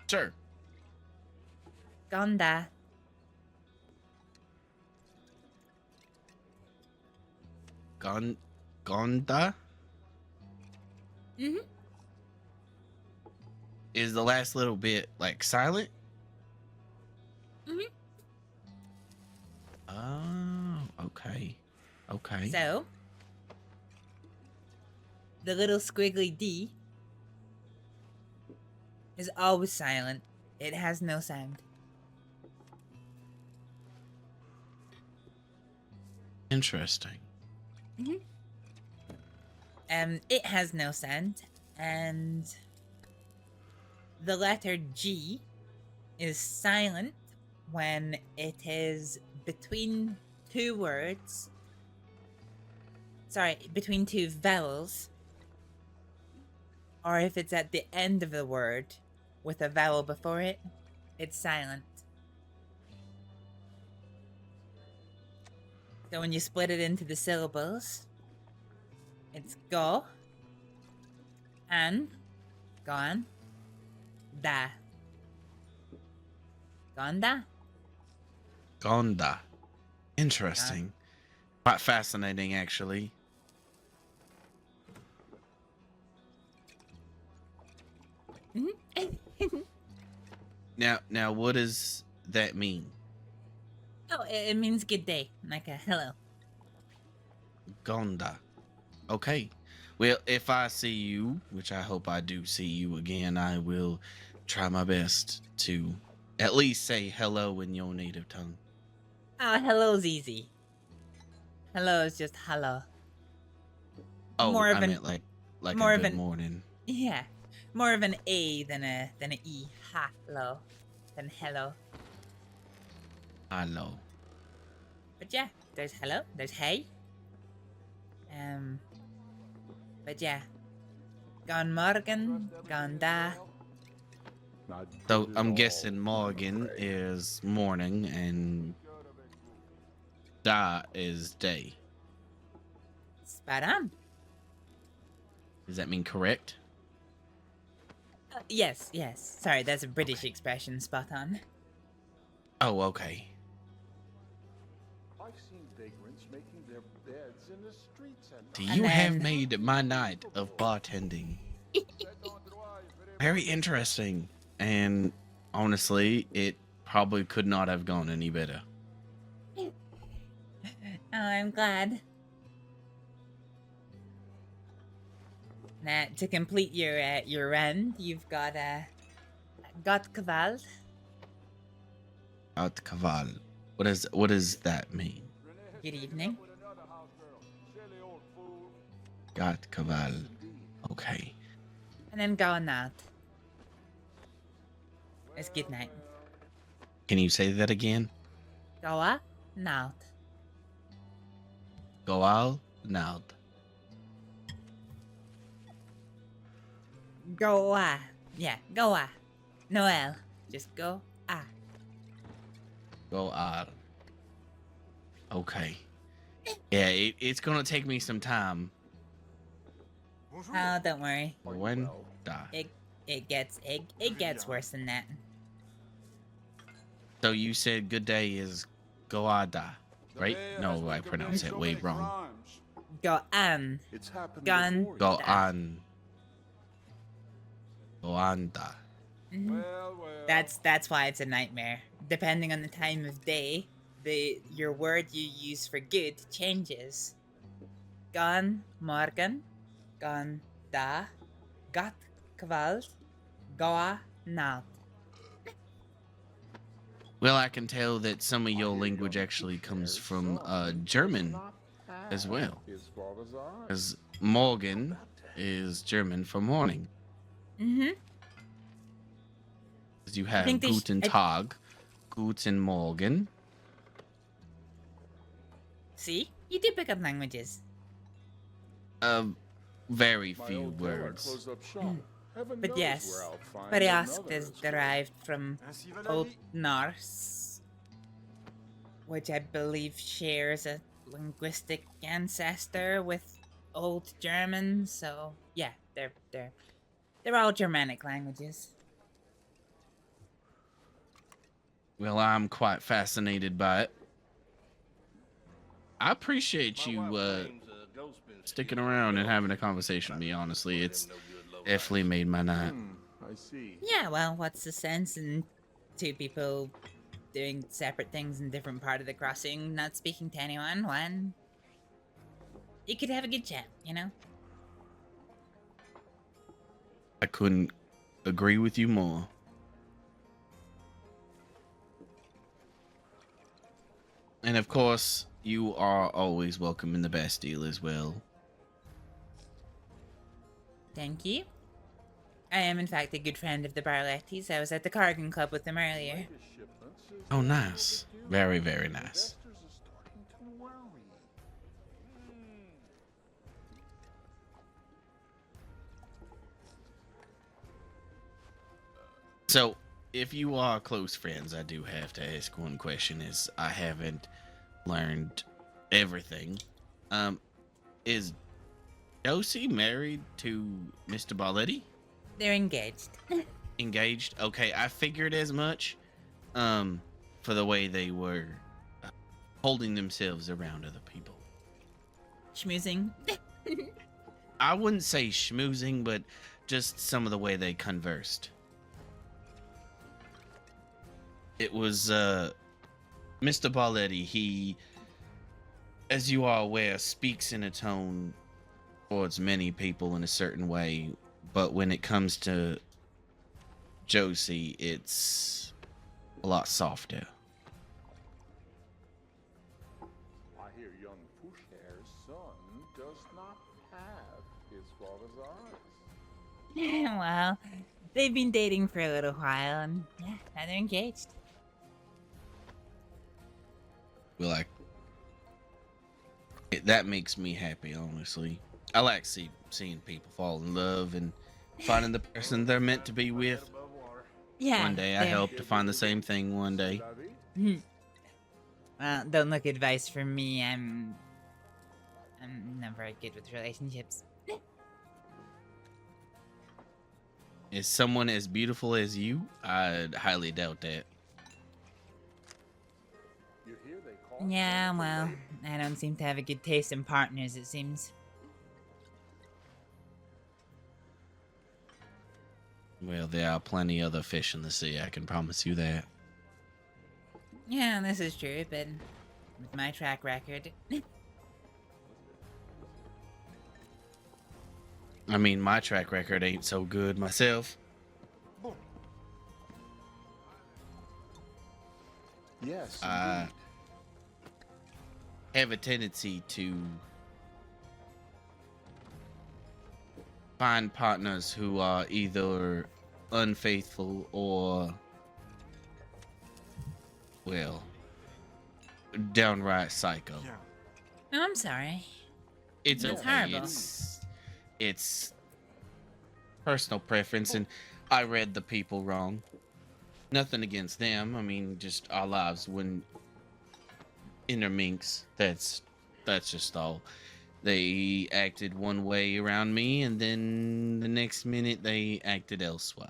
Speaker 2: Sure.
Speaker 3: Gonda.
Speaker 2: Gonda?
Speaker 3: Mm-hmm.
Speaker 2: Is the last little bit like silent?
Speaker 3: Mm-hmm.
Speaker 2: Oh, okay. Okay.
Speaker 3: So, the little squiggly D is always silent. It has no sound.
Speaker 2: Interesting.
Speaker 3: Mm-hmm. It has no sound, and the letter G is silent when it is between two words. Sorry, between two vowels. Or if it's at the end of the word with a vowel before it, it's silent. So when you split it into the syllables, it's go and gone da. Gonda?
Speaker 2: Gonda. Interesting. Quite fascinating, actually. Now, what does that mean?
Speaker 3: Oh, it means good day, like a hello.
Speaker 2: Gonda. Okay. Well, if I see you, which I hope I do see you again, I will try my best to at least say hello in your native tongue.
Speaker 3: Oh, hello's easy. Hello is just hello.
Speaker 2: Oh,
Speaker 3: More of
Speaker 2: I
Speaker 3: an-
Speaker 2: meant like
Speaker 3: more
Speaker 2: a
Speaker 3: of
Speaker 2: good
Speaker 3: an-
Speaker 2: morning.
Speaker 3: Yeah, more of an A than a E. Hello, than hello.
Speaker 2: Hello.
Speaker 3: But yeah, there's hello, there's hey. But yeah, gone morgen, gone da.
Speaker 2: So I'm guessing morgen is morning and da is day.
Speaker 3: Spot on.
Speaker 2: Does that mean correct?
Speaker 3: Yes, yes. Sorry, that's a British expression. Spot on.
Speaker 2: Oh, okay.
Speaker 12: I've seen vagrants making their beds in the streets at
Speaker 2: Do
Speaker 12: night.
Speaker 2: you have made my night of bartending very interesting, and honestly, it probably could not have gone any better.
Speaker 3: Oh, I'm glad. Now, to complete your run, you've got Kaval.
Speaker 2: Got Kaval. What does that mean?
Speaker 3: Good evening.
Speaker 2: Got Kaval. Okay.
Speaker 3: And then going out. It's good night.
Speaker 2: Can you say that again?
Speaker 3: Goa Naut.
Speaker 2: Goal Naut.
Speaker 3: Goa. Yeah, Goa. Noel. Just go ah.
Speaker 2: Go on. Okay. Yeah, it's gonna take me some time.
Speaker 3: Oh, don't worry.
Speaker 2: When da.
Speaker 3: It gets worse than that.
Speaker 2: So you said good day is Goada, right? No, I pronounced it way wrong.
Speaker 3: Go on. Gun.
Speaker 2: Go on. Goanda.
Speaker 3: Mhm. That's why it's a nightmare. Depending on the time of day, your word you use for good changes. Gan morgen, gan da, gat kveld, goa naut.
Speaker 2: Well, I can tell that some of your language actually comes from German as well. Because Morgen is German for morning.
Speaker 3: Mm-hmm.
Speaker 2: You have Guten Tag, Guten Morgen.
Speaker 3: See? You do pick up languages.
Speaker 2: Very few words.
Speaker 3: But yes, Peryask is derived from Old Norse, which I believe shares a linguistic ancestor with Old German. So yeah, they're all Germanic languages.
Speaker 2: Well, I'm quite fascinated by it. I appreciate you sticking around and having a conversation with me, honestly. It's definitely made my night.
Speaker 12: I see.
Speaker 3: Yeah, well, what's the sense in two people doing separate things in different part of the crossing, not speaking to anyone, when you could have a good chat, you know?
Speaker 2: I couldn't agree with you more. And of course, you are always welcome in the Bastille as well.
Speaker 3: Thank you. I am, in fact, a good friend of the Barlettis. I was at the Cargan Club with them earlier.
Speaker 2: Oh, nice. Very, very nice. So, if you are close friends, I do have to ask one question, as I haven't learned everything. Is Josie married to Mr. Barletti?
Speaker 3: They're engaged.
Speaker 2: Engaged? Okay, I figured as much. For the way they were holding themselves around other people.
Speaker 3: Schmoozing.
Speaker 2: I wouldn't say schmoozing, but just some of the way they conversed. It was Mr. Barletti. He, as you are aware, speaks in a tone towards many people in a certain way, but when it comes to Josie, it's a lot softer.
Speaker 12: I hear young Pushhair's son does not have his father's eyes.
Speaker 3: Well, they've been dating for a little while, and yeah, now they're engaged.
Speaker 2: Well, that makes me happy, honestly. I like seeing people fall in love and finding the person they're meant to be with.
Speaker 3: Yeah.
Speaker 2: One day I hope to find the same thing one day.
Speaker 3: Well, don't look advice from me. I'm not very good with relationships.
Speaker 2: Is someone as beautiful as you? I'd highly doubt that.
Speaker 12: You hear they
Speaker 3: Yeah, well, I don't seem to have a good taste in partners, it seems.
Speaker 2: Well, there are plenty other fish in the sea, I can promise you that.
Speaker 3: Yeah, this is true, but with my track record...
Speaker 2: I mean, my track record ain't so good myself.
Speaker 12: Yes,
Speaker 2: I have a tendency to find partners who are either unfaithful or, well, downright psycho.
Speaker 3: No, I'm sorry.
Speaker 2: It's
Speaker 3: That's
Speaker 2: okay.
Speaker 3: horrible.
Speaker 2: It's personal preference, and I read the people wrong. Nothing against them. I mean, just our lives when interminx. That's just all. They acted one way around me, and then the next minute they acted elsewhere.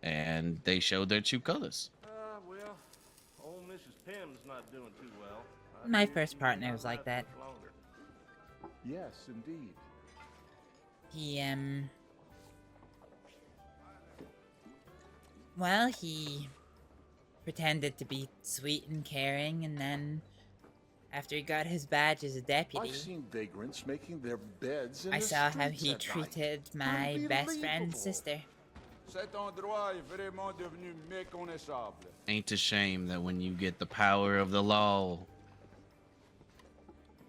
Speaker 2: And they showed their true colors.
Speaker 5: Well, old Mrs. Pym's not doing too well.
Speaker 3: My first partner was like that.
Speaker 12: Yes, indeed.
Speaker 3: He, well, he pretended to be sweet and caring, and then after he got his badge as a deputy,
Speaker 12: I've seen vagrants making their beds in
Speaker 3: I
Speaker 12: the
Speaker 3: saw how
Speaker 12: streets
Speaker 3: he
Speaker 12: at
Speaker 3: treated
Speaker 12: night.
Speaker 3: my best friend's sister.
Speaker 12: Cet endroit est vraiment devenu méconnaissable.
Speaker 2: Ain't a shame that when you get the power of the law,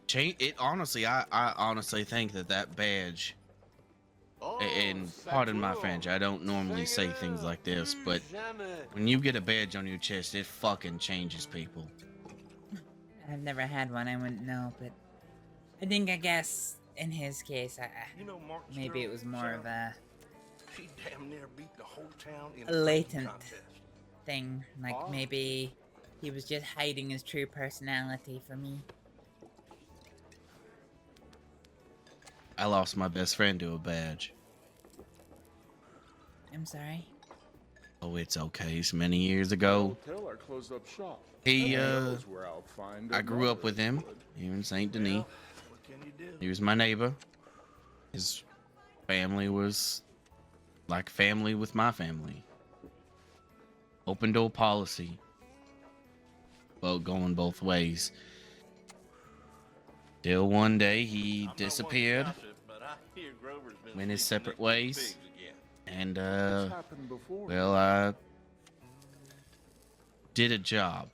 Speaker 2: change it. Honestly, I honestly think that badge, and pardon my French, I don't normally say things like this, but when you get a badge on your chest, it fucking changes people.
Speaker 3: I've never had one, I wouldn't know, but I guess in his case, maybe it was more of a
Speaker 5: She damn near beat the whole town in
Speaker 3: a
Speaker 5: a
Speaker 3: latent
Speaker 5: contest.
Speaker 3: thing. Like maybe he was just hiding his true personality from me.
Speaker 2: I lost my best friend to a badge.
Speaker 3: I'm sorry.
Speaker 2: Oh, it's okay. It's many years ago.
Speaker 12: Hotel or closed up shop.
Speaker 2: He,
Speaker 12: Heaven knows where I'll find
Speaker 2: I grew up
Speaker 12: another
Speaker 2: with him
Speaker 12: good.
Speaker 2: here in Saint Denis.
Speaker 5: What can you do?
Speaker 2: He was my neighbor. His family was like family with my family. Open door policy. Well, going both ways. Till one day he disappeared. Went his separate ways. And
Speaker 12: happened before.
Speaker 2: well, I did a job.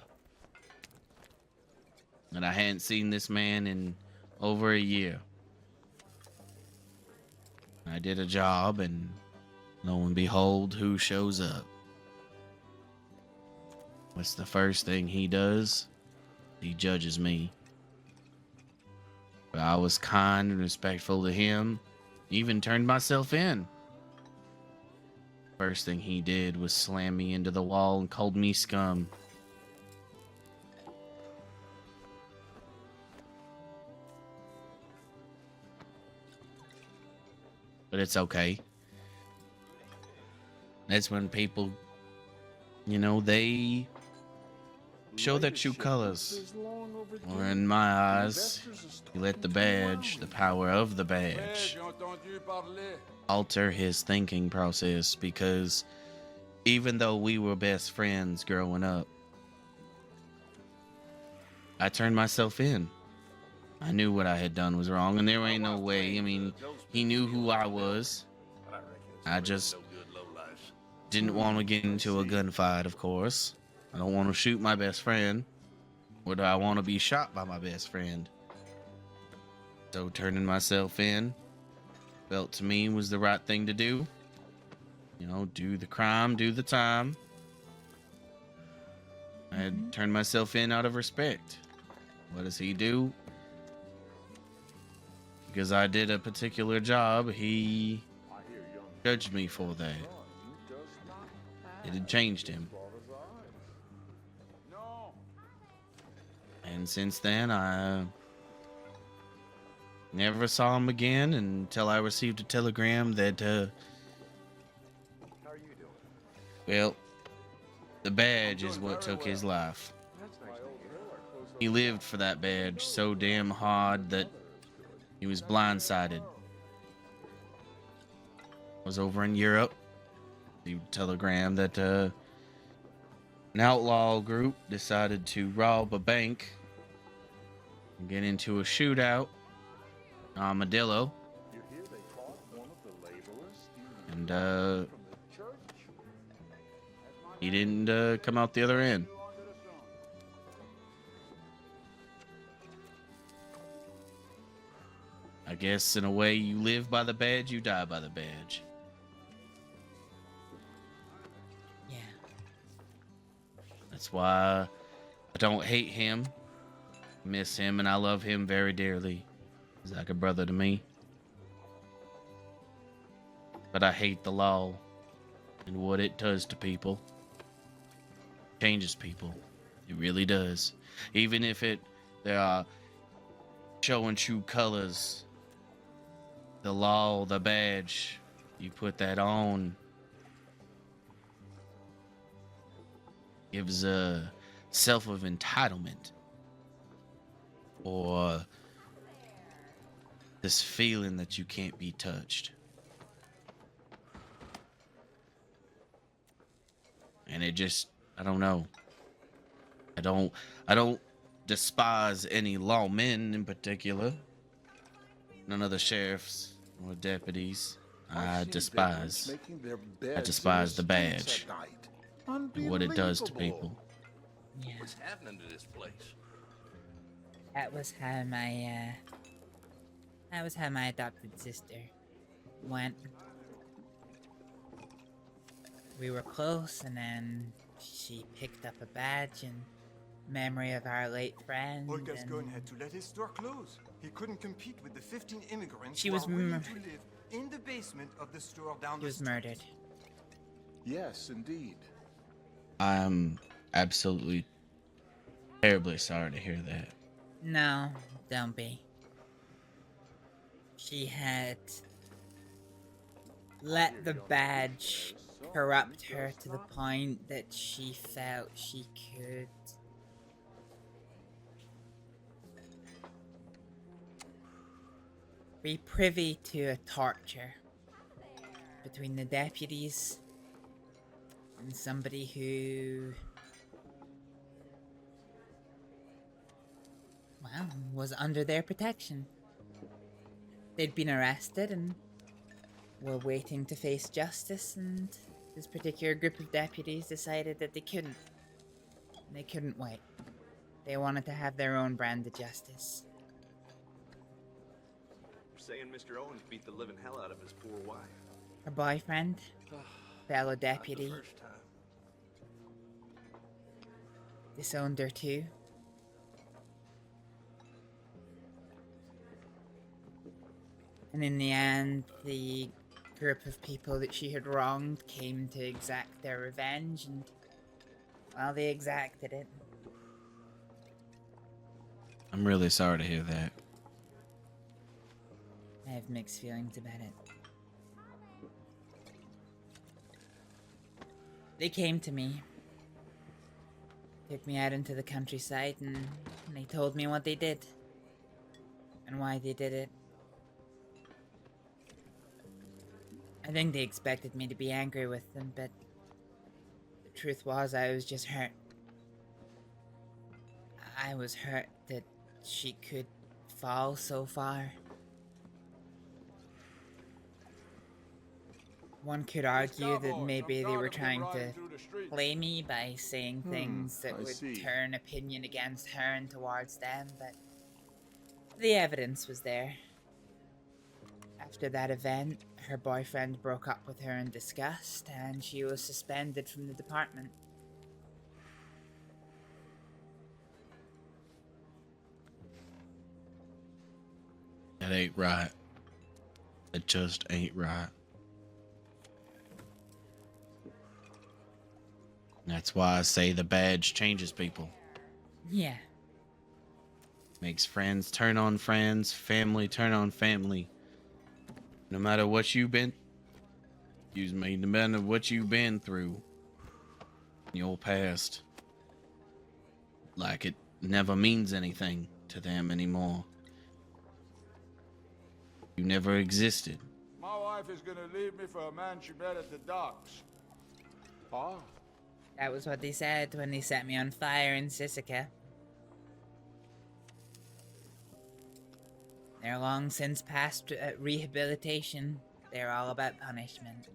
Speaker 2: And I hadn't seen this man in over a year. I did a job, and lo and behold, who shows up? What's the first thing he does? He judges me. But I was kind and respectful to him, even turned myself in. First thing he did was slam me into the wall and called me scum. But it's okay. That's when people, you know, they show their true colors. Or in my eyes, you let the badge, the power of the badge, alter his thinking process, because even though we were best friends growing up, I turned myself in. I knew what I had done was wrong, and there ain't no way. I mean, he knew who I was. I just didn't want to get into a gunfight, of course. I don't want to shoot my best friend. Or do I want to be shot by my best friend? So turning myself in felt to me was the right thing to do. You know, do the crime, do the time. I had turned myself in out of respect. What does he do? Because I did a particular job, he judged me for that. It had changed him. And since then, I never saw him again until I received a telegram that, well, the badge is what took his life. He lived for that badge so damn hard that he was blindsided. I was over in Europe. The telegram that an outlaw group decided to rob a bank and get into a shootout. Armadillo. And he didn't come out the other end. I guess in a way, you live by the badge, you die by the badge.
Speaker 3: Yeah.
Speaker 2: That's why I don't hate him, miss him, and I love him very dearly. He's like a brother to me. But I hate the law and what it does to people. Changes people. It really does. Even if they are showing true colors. The law, the badge, you put that on, gives a self of entitlement or this feeling that you can't be touched. And it just, I don't know. I don't despise any lawmen in particular. None of the sheriffs or deputies I despise. I despise the badge and what it does to people.
Speaker 3: Yeah.
Speaker 5: What's happening to this place?
Speaker 3: That was how my adopted sister went. We were close, and then she picked up a badge in memory of our late friend.
Speaker 8: Olga's gun had to let his store close. He couldn't compete with the 15 immigrants who are willing to live in the basement of the store down the street.
Speaker 3: She was murdered.
Speaker 12: Yes, indeed.
Speaker 2: I'm absolutely terribly sorry to hear that.
Speaker 3: No, don't be. She had let the badge corrupt her to the point that she felt she could be privy to a torture between the deputies and somebody who, well, was under their protection. They'd been arrested and were waiting to face justice, and this particular group of deputies decided that they couldn't. They couldn't wait. They wanted to have their own brand of justice.
Speaker 5: Saying Mr. Owens beat the living hell out of his poor wife.
Speaker 3: Her boyfriend, fellow deputy, disowned her too. And in the end, the group of people that she had wronged came to exact their revenge, and, well, they exacted it.
Speaker 2: I'm really sorry to hear that.
Speaker 3: I have mixed feelings about it. They came to me, took me out into the countryside, and they told me what they did and why they did it. I think they expected me to be angry with them, but the truth was I was just hurt. I was hurt that she could fall so far. One could argue that maybe they were trying to play me by saying things that would turn opinion against her and towards them, but the evidence was there. After that event, her boyfriend broke up with her in disgust, and she was suspended from the department.
Speaker 2: That ain't right. It just ain't right. That's why I say the badge changes people.
Speaker 3: Yeah.
Speaker 2: Makes friends turn on friends, family turn on family. No matter what you've been, no matter what you've been through in your past, like never means anything to them anymore. You never existed.
Speaker 12: My wife is gonna leave me for a man she met at the docks. Ah.
Speaker 3: That was what they said when they set me on fire in Sisika. They're long since past rehabilitation. They're all about punishment.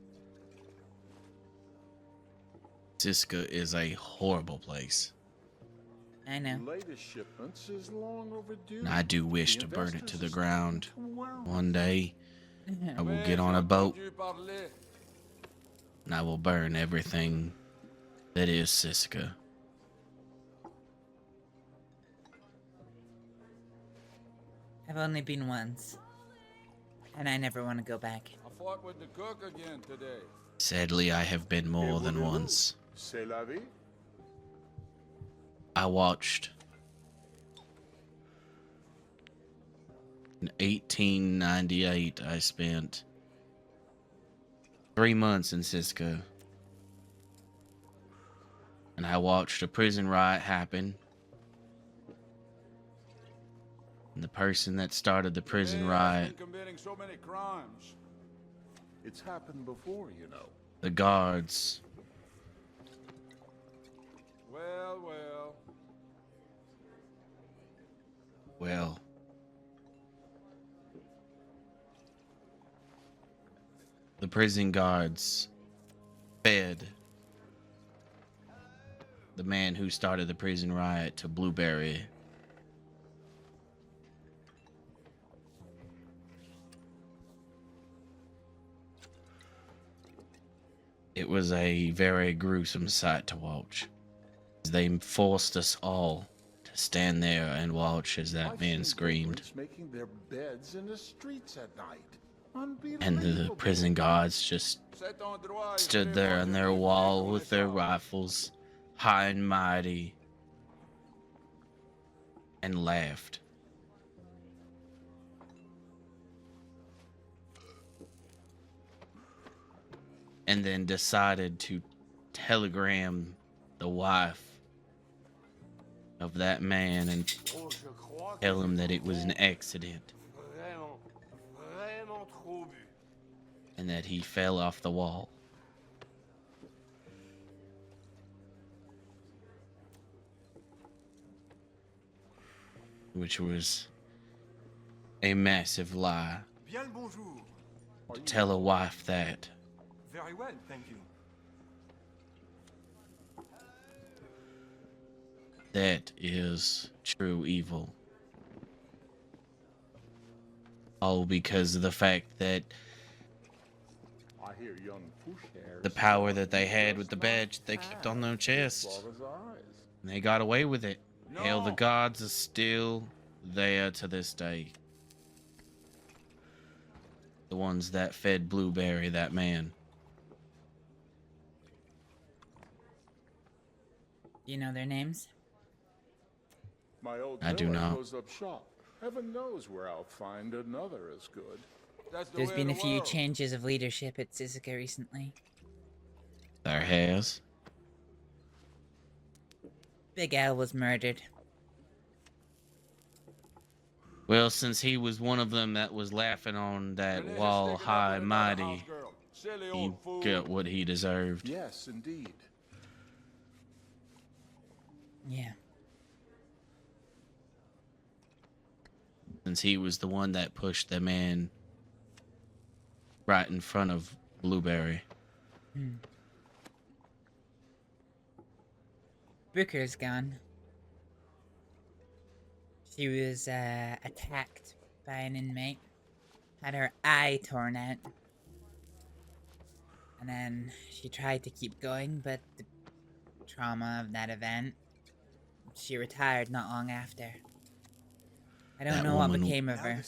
Speaker 2: Siska is a horrible place.
Speaker 3: I know.
Speaker 12: Latest shipments is long overdue.
Speaker 2: And I do wish to burn it to the ground. One day, I will get on a boat, and I will burn everything that is Siska.
Speaker 3: I've only been once, and I never want to go back.
Speaker 12: I fought with the cook again today.
Speaker 2: Sadly, I have been more than once.
Speaker 12: C'est la vie.
Speaker 2: I watched in 1898. I spent 3 months in Siska, and I watched a prison riot happen. And the person that started the prison riot,
Speaker 12: Committing so many crimes. It's happened before, you know.
Speaker 2: the guards,
Speaker 12: Well,
Speaker 2: well, the prison guards fed the man who started the prison riot to Blueberry. It was a very gruesome sight to watch. They forced us all to stand there and watch as that man screamed.
Speaker 12: making their beds in the streets at night.
Speaker 2: And the prison guards just stood there on their wall with their rifles, high and mighty, and laughed. And then decided to telegram the wife of that man and tell him that it was an accident
Speaker 5: Vraiment trop bu.
Speaker 2: and that he fell off the wall. Which was a massive lie.
Speaker 8: Bien le bonjour.
Speaker 2: To tell a wife that.
Speaker 8: Very well, thank you.
Speaker 2: That is true evil. All because of the fact that
Speaker 12: I hear young push hairs.
Speaker 2: the power that they had with the badge they kept on their chest. And they got away with it. Hell, the gods are still there to this day. The ones that fed Blueberry, that man.
Speaker 3: You know their names?
Speaker 12: My old
Speaker 2: I do
Speaker 12: miller
Speaker 2: not.
Speaker 12: closed up shop. Heaven knows where I'll find another as good. That's the
Speaker 3: There's
Speaker 12: way
Speaker 3: been a
Speaker 12: of the
Speaker 3: few
Speaker 12: world.
Speaker 3: changes of leadership at Sisika recently.
Speaker 2: There has.
Speaker 3: Big Al was murdered.
Speaker 2: Well, since he was one of them that was laughing on that wall high and mighty, he got what he deserved.
Speaker 12: Yes, indeed.
Speaker 3: Yeah.
Speaker 2: Since he was the one that pushed the man right in front of Blueberry.
Speaker 3: Booker's gone. She was attacked by an inmate. Had her eye torn out. And then she tried to keep going, but the trauma of that event, she retired not long after. I don't
Speaker 2: That
Speaker 3: know what
Speaker 2: woman-
Speaker 3: became of her.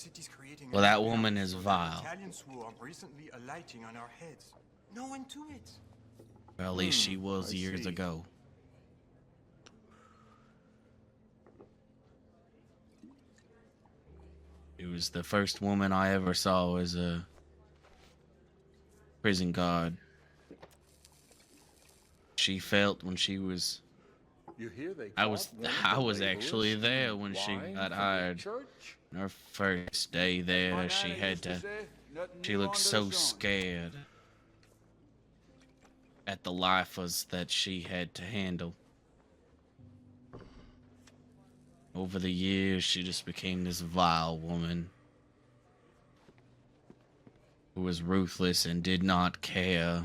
Speaker 2: Well, that woman is vile.
Speaker 8: Italian swarm recently alighting on our heads. No one to it.
Speaker 2: Or at least she was
Speaker 12: I
Speaker 2: years
Speaker 12: see.
Speaker 2: ago. It was the first woman I ever saw as a prison guard. She felt when she was
Speaker 12: You hear they
Speaker 2: I was
Speaker 12: caught one of the laborers
Speaker 2: actually there when she
Speaker 12: lying
Speaker 2: got
Speaker 12: from the
Speaker 2: hired.
Speaker 12: church?
Speaker 2: Her first day there, she had to. She looked so scared at the lifers that she had to handle. Over the years, she just became this vile woman who was ruthless and did not care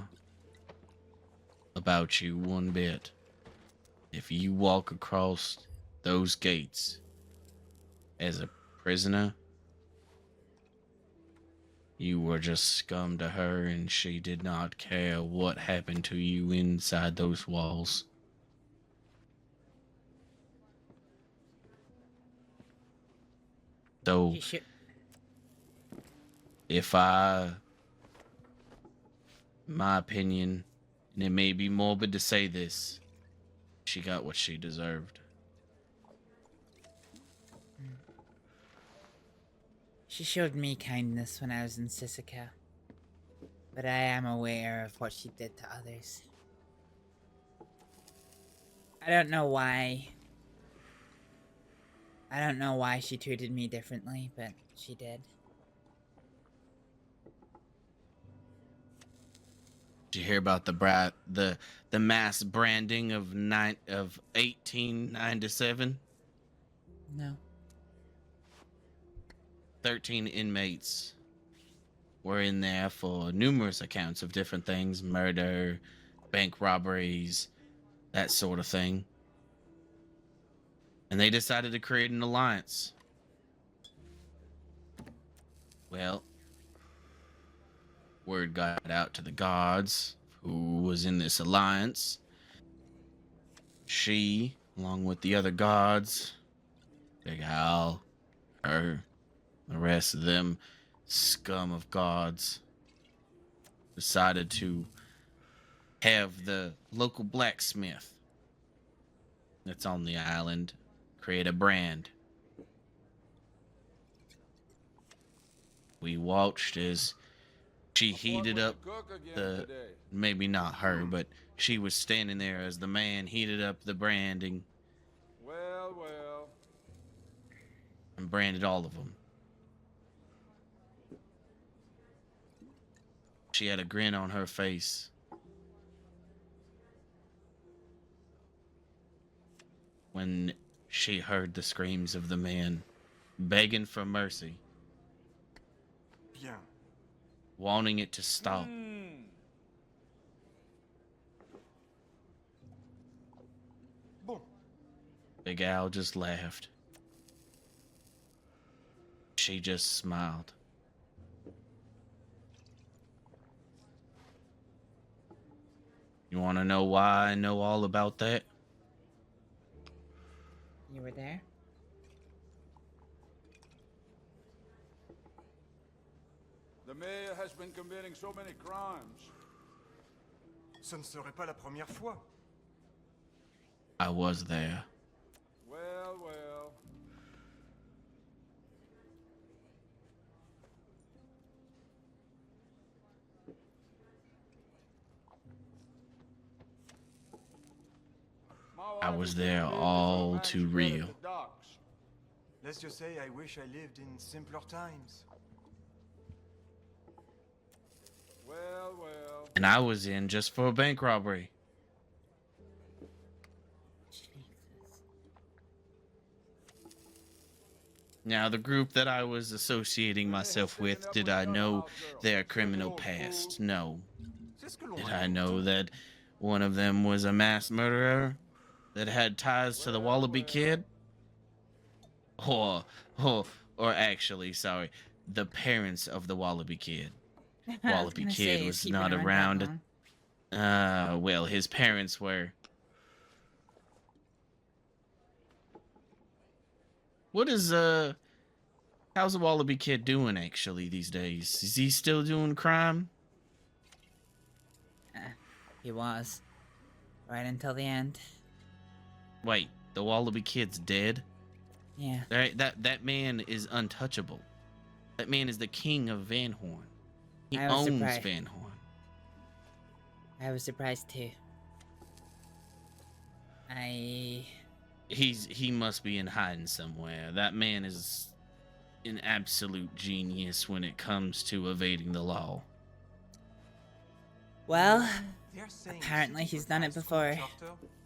Speaker 2: about you one bit. If you walk across those gates as a prisoner, you were just scum to her, and she did not care what happened to you inside those walls. So, my opinion, and it may be morbid to say this, she got what she deserved.
Speaker 3: She showed me kindness when I was in Sisika, but I am aware of what she did to others. I don't know why. I don't know why she treated me differently, but she did.
Speaker 2: Did you hear about the mass branding of 1897?
Speaker 3: No.
Speaker 2: 13 inmates were in there for numerous accounts of different things, murder, bank robberies, that sort of thing. And they decided to create an alliance. Well, word got out to the guards who was in this alliance. She, along with the other guards, Big Al, her, the rest of them scum of guards, decided to have the local blacksmith that's on the island create a brand. We watched as she heated up the, maybe not her, but she was standing there as the man heated up the branding.
Speaker 12: Well.
Speaker 2: And branded all of them. She had a grin on her face. When she heard the screams of the man begging for mercy.
Speaker 8: Bien.
Speaker 2: Wanting it to stop.
Speaker 8: Bon.
Speaker 2: Big Al just laughed. She just smiled. You want to know why I know all about that?
Speaker 3: You were there?
Speaker 12: The mayor has been committing so many crimes.
Speaker 8: Ce ne serait pas la première fois.
Speaker 2: I was there.
Speaker 12: Well.
Speaker 2: I was there all too real.
Speaker 8: Let's just say I wish I lived in simpler times.
Speaker 12: Well.
Speaker 2: And I was in just for a bank robbery. Now, the group that I was associating myself with, did I know their criminal past? No. Did I know that one of them was a mass murderer that had ties to the Wallaby Kid? Or actually, sorry, the parents of the Wallaby Kid. Wallaby Kid was not around. Well, his parents were. What is, how's the Wallaby Kid doing actually these days? Is he still doing crime?
Speaker 3: He was. Right until the end.
Speaker 2: Wait, the Wallaby Kid's dead?
Speaker 3: Yeah.
Speaker 2: That man is untouchable. That man is the king of Van Horn. He
Speaker 3: I was
Speaker 2: owns
Speaker 3: surprised.
Speaker 2: Van Horn.
Speaker 3: I was surprised too.
Speaker 2: He must be in hiding somewhere. That man is an absolute genius when it comes to evading the law.
Speaker 3: Well, apparently he's done it before.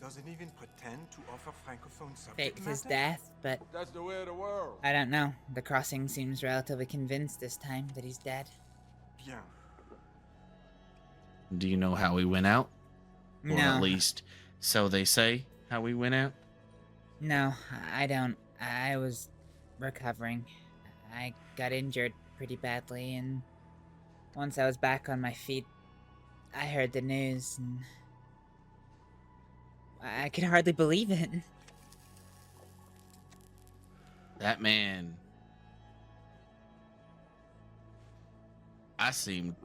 Speaker 8: Doesn't even pretend to offer francophone subject
Speaker 3: Faked his
Speaker 8: matter?
Speaker 3: death, but
Speaker 12: That's the way of the world.
Speaker 3: I don't know. The crossing seems relatively convinced this time that he's dead.
Speaker 8: Bien.
Speaker 2: Do you know how he went out? Or
Speaker 3: No.
Speaker 2: at least, so they say, how he went out?
Speaker 3: No, I don't. I was recovering. I got injured pretty badly, and once I was back on my feet, I heard the news, and I could hardly believe it.
Speaker 2: That man... I assumed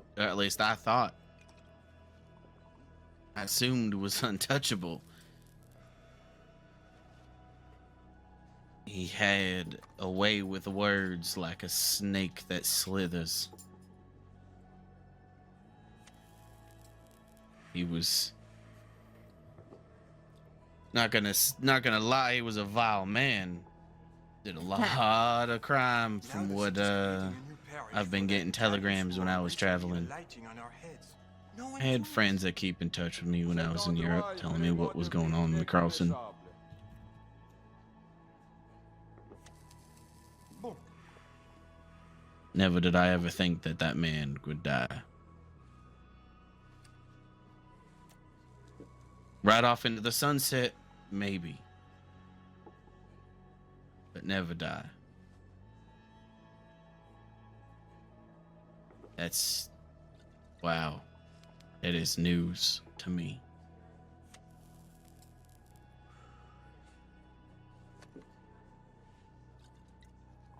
Speaker 2: was untouchable. He had a way with words like a snake that slithers. He was not gonna lie, he was a vile man. Did a lot of crime from what I've been getting telegrams when I was traveling. I had friends that keep in touch with me when I was in Europe, telling me what was going on in the crossing. Never did I ever think that that man would die. Right off into the sunset, maybe. But never die. That's... wow. It is news to me.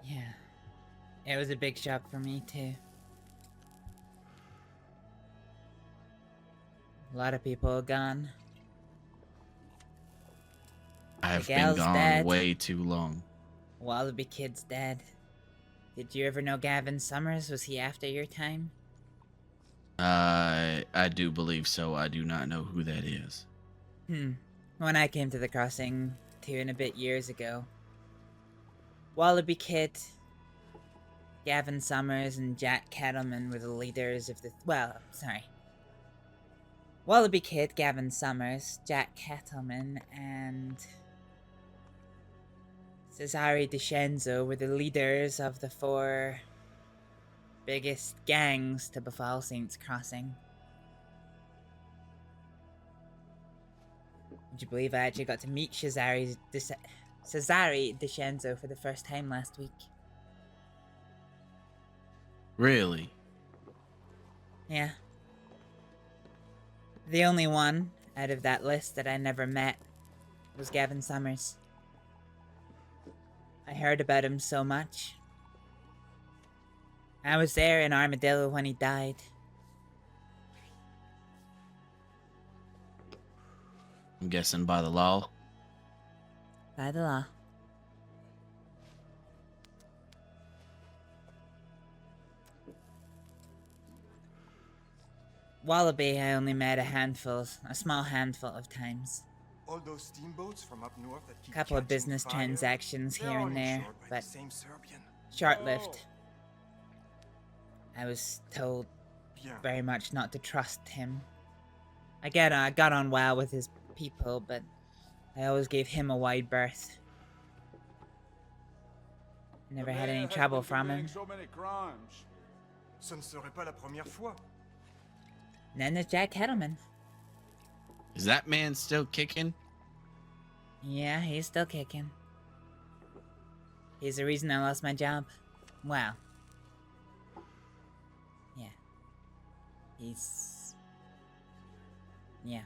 Speaker 3: Yeah. It was a big shock for me, too. A lot of people are gone.
Speaker 2: I've been
Speaker 3: gal's
Speaker 2: gone
Speaker 3: dead.
Speaker 2: way too long.
Speaker 3: Wallaby Kid's dead. Did you ever know Gavin Summers? Was he after your time?
Speaker 2: I do believe so. I do not know who that is.
Speaker 3: When I came to the crossing 2 and a bit years ago, Wallaby Kid, Gavin Summers, and Jack Kettleman were the leaders of the... Wallaby Kid, Gavin Summers, Jack Kettleman, and Cesare DiCenzo were the leaders of the 4 biggest gangs to befall Saints Crossing. Would you believe I actually got to meet Cesare DiCenzo for the first time last week?
Speaker 2: Really?
Speaker 3: Yeah. The only one out of that list that I never met was Gavin Summers. I heard about him so much. I was there in Armadillo when he died.
Speaker 2: I'm guessing by the law.
Speaker 3: By the law. Wallaby I only met a small handful of times.
Speaker 8: All those steamboats from up north that keep
Speaker 3: A couple of
Speaker 8: catching
Speaker 3: business
Speaker 8: fire,
Speaker 3: transactions
Speaker 8: they're
Speaker 3: here
Speaker 8: all
Speaker 3: and there,
Speaker 8: insured by the
Speaker 3: but
Speaker 8: same Serbian.
Speaker 3: short-lived. I was told
Speaker 8: Bien.
Speaker 3: very much not to trust him. I got on well with his people, but I always gave him a wide berth. Never had any trouble from him.
Speaker 12: So many crimes.
Speaker 8: Ce ne serait pas la première fois.
Speaker 3: And then there's Jack Kettleman.
Speaker 2: Is that man still kicking?
Speaker 3: Yeah, he's still kicking. He's the reason I lost my job. Wow. Yeah. Yeah.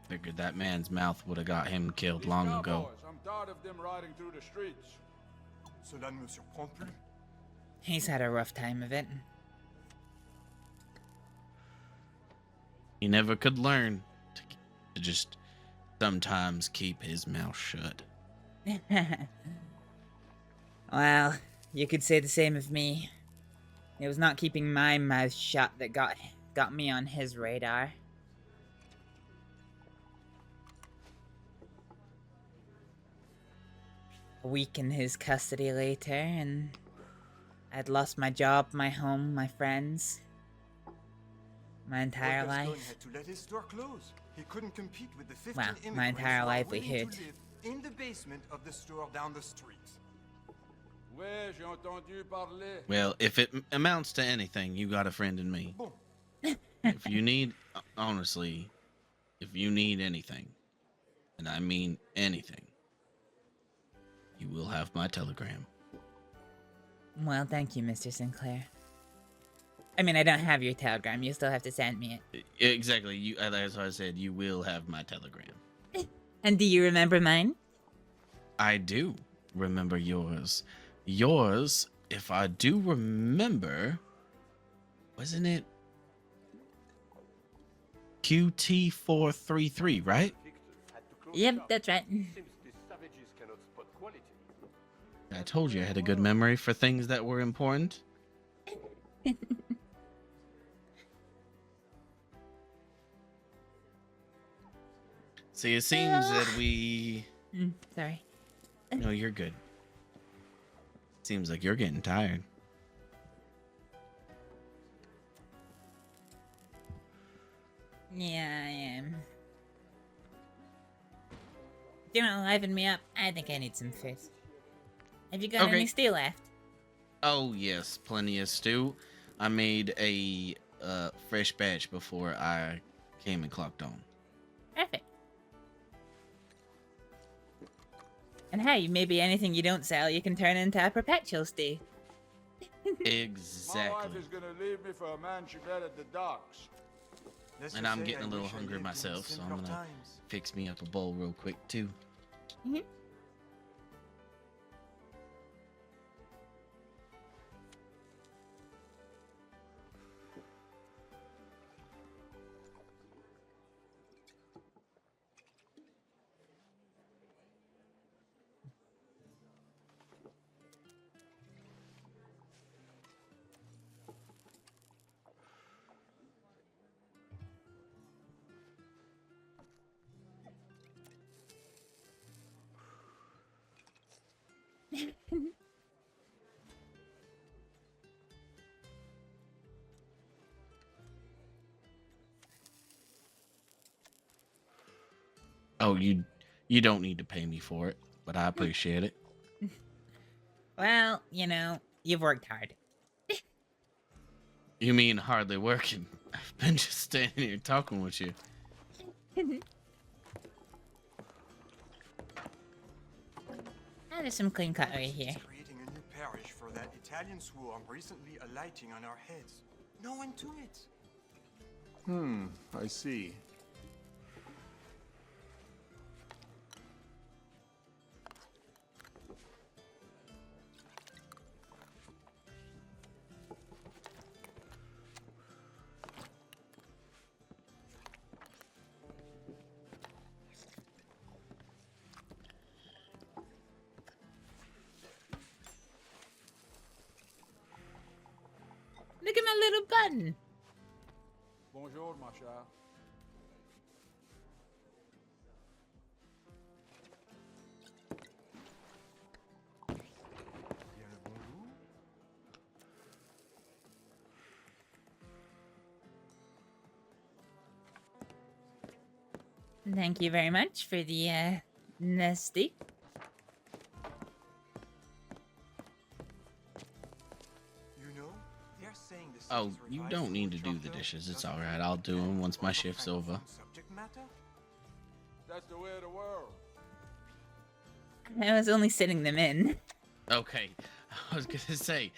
Speaker 2: Figured that man's mouth would have got him killed long ago.
Speaker 12: I'm tired of them riding through the streets.
Speaker 8: Cela ne me surprend plus.
Speaker 3: He's had a rough time of it.
Speaker 2: He never could learn to just sometimes keep his mouth shut.
Speaker 3: Well, you could say the same of me. It was not keeping my mouth shut that got me on his radar. a week in his custody later, and I'd lost my job, my home, my friends, my entire life.
Speaker 8: Had to let his store close. He couldn't compete with the 15
Speaker 3: Well,
Speaker 8: immigrants
Speaker 3: my entire
Speaker 8: who are
Speaker 3: livelihood.
Speaker 8: willing to live in the basement of the store down the street.
Speaker 12: Ouais, j'ai entendu parler.
Speaker 2: Well, if it amounts to anything, you got a friend in me. If you need, honestly, if you need anything, and I mean anything, you will have my telegram.
Speaker 3: Well, thank you, Mr. Sinclair. I mean, I don't have your telegram. You still have to send me it.
Speaker 2: Exactly. You, as I said, you will have my telegram.
Speaker 3: And do you remember mine?
Speaker 2: I do remember yours. Yours, if I do remember, wasn't it QT433, right?
Speaker 3: Yep, that's right.
Speaker 2: I told you I had a good memory for things that were important. See, it seems that we...
Speaker 3: Sorry.
Speaker 2: No, you're good. Seems like you're getting tired.
Speaker 3: Yeah, I am. Do you want to liven me up? I think I need some food. Have you got
Speaker 2: Okay.
Speaker 3: any stew left?
Speaker 2: Oh, yes, plenty of stew. I made a fresh batch before I came and clocked on.
Speaker 3: Perfect. And hey, maybe anything you don't sell you can turn into a perpetual stew.
Speaker 12: My wife
Speaker 2: Exactly.
Speaker 12: is gonna leave me for a man she met at the docks.
Speaker 2: And I'm getting a little hungry myself, so I'm gonna fix me up a bowl real quick, too. Oh, you don't need to pay me for it, but I appreciate it.
Speaker 3: Well, you know, you've worked hard.
Speaker 2: You mean hardly working? I've been just standing here talking with you.
Speaker 3: Oh, there's some clean cutlery here.
Speaker 8: Creating a new parish for that Italian swarm recently alighting on our heads. No one to it.
Speaker 12: I see.
Speaker 3: Look at my little button.
Speaker 12: Bonjour, ma chère.
Speaker 3: Thank you very much for the nasty.
Speaker 2: Oh, you don't need to do the dishes. It's all right. I'll do them once my shift's over.
Speaker 12: That's the way of the world.
Speaker 3: I was only sitting them in.
Speaker 2: Okay, I was gonna say,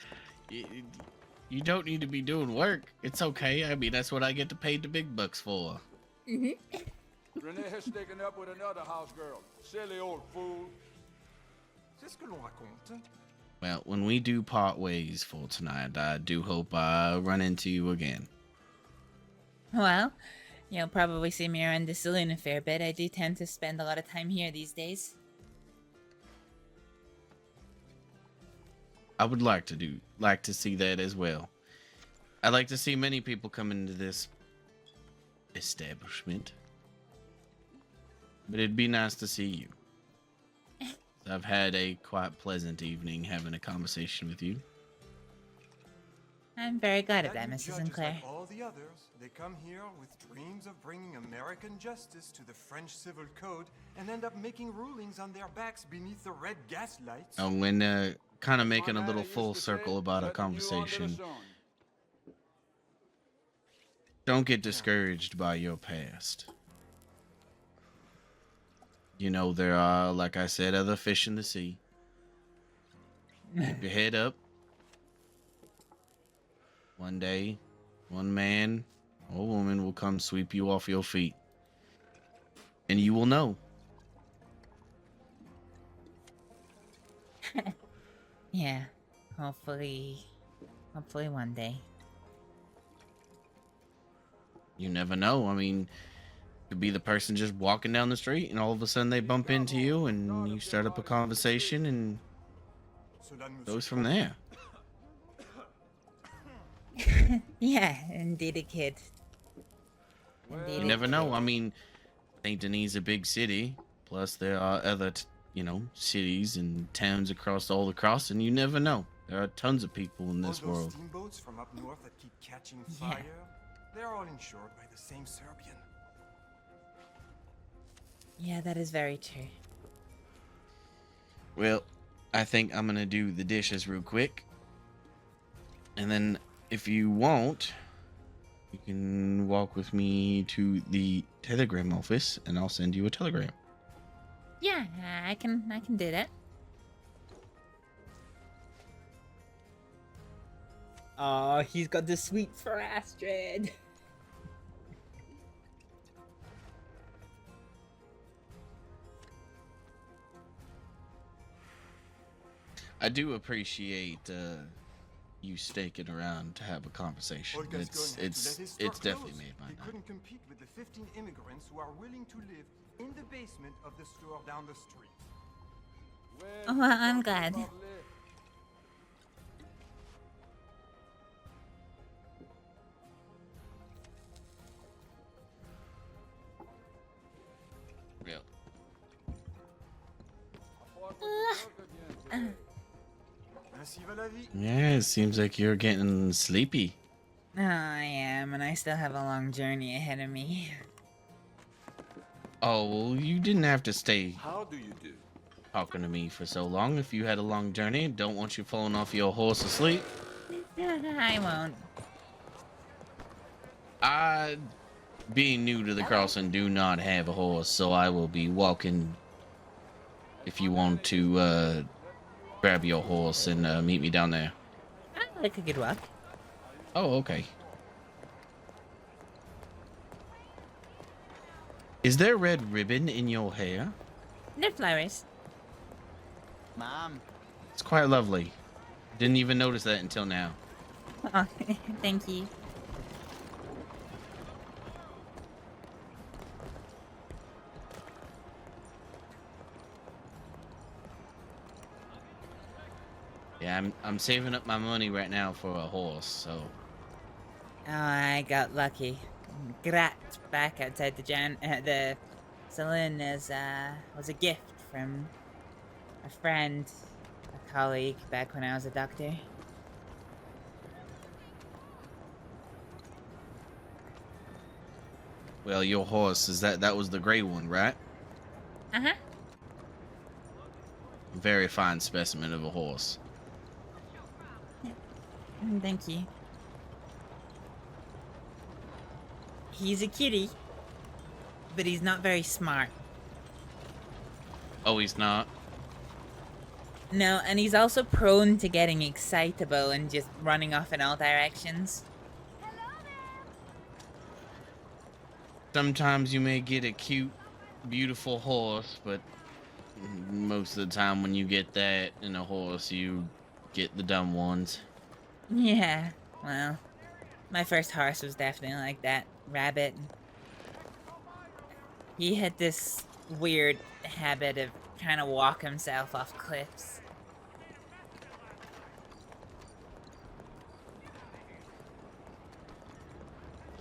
Speaker 2: you don't need to be doing work. It's okay. I mean, that's what I get to pay the big bucks for.
Speaker 12: Renee has taken up with another house girl. Silly old fool.
Speaker 8: C'est ce que l'on raconte.
Speaker 2: Well, when we do part ways for tonight, I do hope I run into you again.
Speaker 3: Well, you'll probably see me around the saloon a fair bit. I do tend to spend a lot of time here these days.
Speaker 2: I would like to see that as well. I'd like to see many people come into this establishment. But it'd be nice to see you. I've had a quite pleasant evening having a conversation with you.
Speaker 3: I'm very glad of that,
Speaker 8: new
Speaker 3: Mrs.
Speaker 8: judge is
Speaker 3: Sinclair.
Speaker 8: like all the others. They come here with dreams of bringing American justice to the French Civil Code and end up making rulings on their backs beneath the red gas lights.
Speaker 2: When kind of making a little full circle about a conversation, don't get discouraged by your past. You know, there are, like I said, other fish in the sea. Keep your head up. One day, one man or woman will come sweep you off your feet. And you will know.
Speaker 3: Yeah, hopefully one day.
Speaker 2: You never know. I mean, could be the person just walking down the street and all of a sudden they bump into you and you start up a conversation and it goes from there.
Speaker 3: Yeah, indeed a kid.
Speaker 2: You never know. I mean, St. Denis is a big city. Plus, there are other, cities and towns across and you never know. There are tons of people in this
Speaker 8: all those
Speaker 2: world.
Speaker 8: Steamboats from up north that keep catching fire. They're all insured by the same Serbian.
Speaker 3: Yeah, that is very true.
Speaker 2: Well, I think I'm gonna do the dishes real quick. And then, if you want, you can walk with me to the telegram office and I'll send you a telegram.
Speaker 3: Yeah, I can do that. Oh, he's got the sweets for Astrид.
Speaker 2: I do appreciate you staking around to have a conversation. It's definitely made my
Speaker 8: He
Speaker 2: night.
Speaker 8: couldn't compete with the 15 immigrants who are willing to live in the basement of the store down the street.
Speaker 3: Oh, well, I'm glad.
Speaker 2: Real.
Speaker 8: Ainsi va la vie.
Speaker 2: Yeah, it seems like you're getting sleepy.
Speaker 3: Oh, I am, and I still have a long journey ahead of me.
Speaker 2: Oh, well, you didn't have to stay
Speaker 5: How do you do?
Speaker 2: talking to me for so long. If you had a long journey, don't want you falling off your horse asleep.
Speaker 3: I won't.
Speaker 2: I, being new to the crossing, do not have a horse, so I will be walking. If you want to grab your horse and meet me down there.
Speaker 3: I like a good walk.
Speaker 2: Oh, okay. Is there red ribbon in your hair?
Speaker 3: No flowers.
Speaker 18: Mom.
Speaker 2: It's quite lovely. Didn't even notice that until now.
Speaker 3: Oh, thank you.
Speaker 2: Yeah, I'm saving up my money right now for a horse, so.
Speaker 3: Oh, I got lucky. Grat back outside the saloon was a gift from a friend, a colleague back when I was a doctor.
Speaker 2: Well, your horse, that was the gray one, right?
Speaker 3: Uh-huh.
Speaker 2: Very fine specimen of a horse.
Speaker 3: Thank you. He's a kitty, but he's not very smart.
Speaker 2: Oh, he's not?
Speaker 3: No, and he's also prone to getting excitable and just running off in all directions.
Speaker 2: Sometimes you may get a cute, beautiful horse, but most of the time when you get that in a horse, you get the dumb ones.
Speaker 3: Yeah, well, my first horse was definitely like that. Rabbit. He had this weird habit of trying to walk himself off cliffs.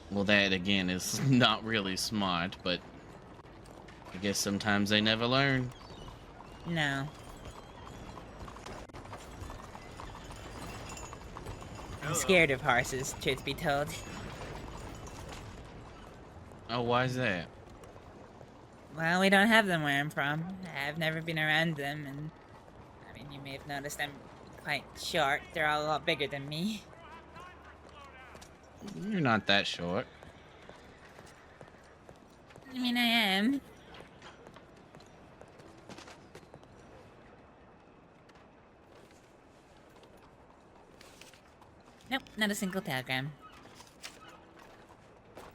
Speaker 2: Well, that again is not really smart, but I guess sometimes they never learn.
Speaker 3: No. I'm scared of horses, truth be told.
Speaker 2: Oh, why is that?
Speaker 3: Well, we don't have them where I'm from. I've never been around them, and I mean, you may have noticed I'm quite short. They're all a lot bigger than me.
Speaker 2: You're not that short.
Speaker 3: I mean, I am. Nope, not a single telegram.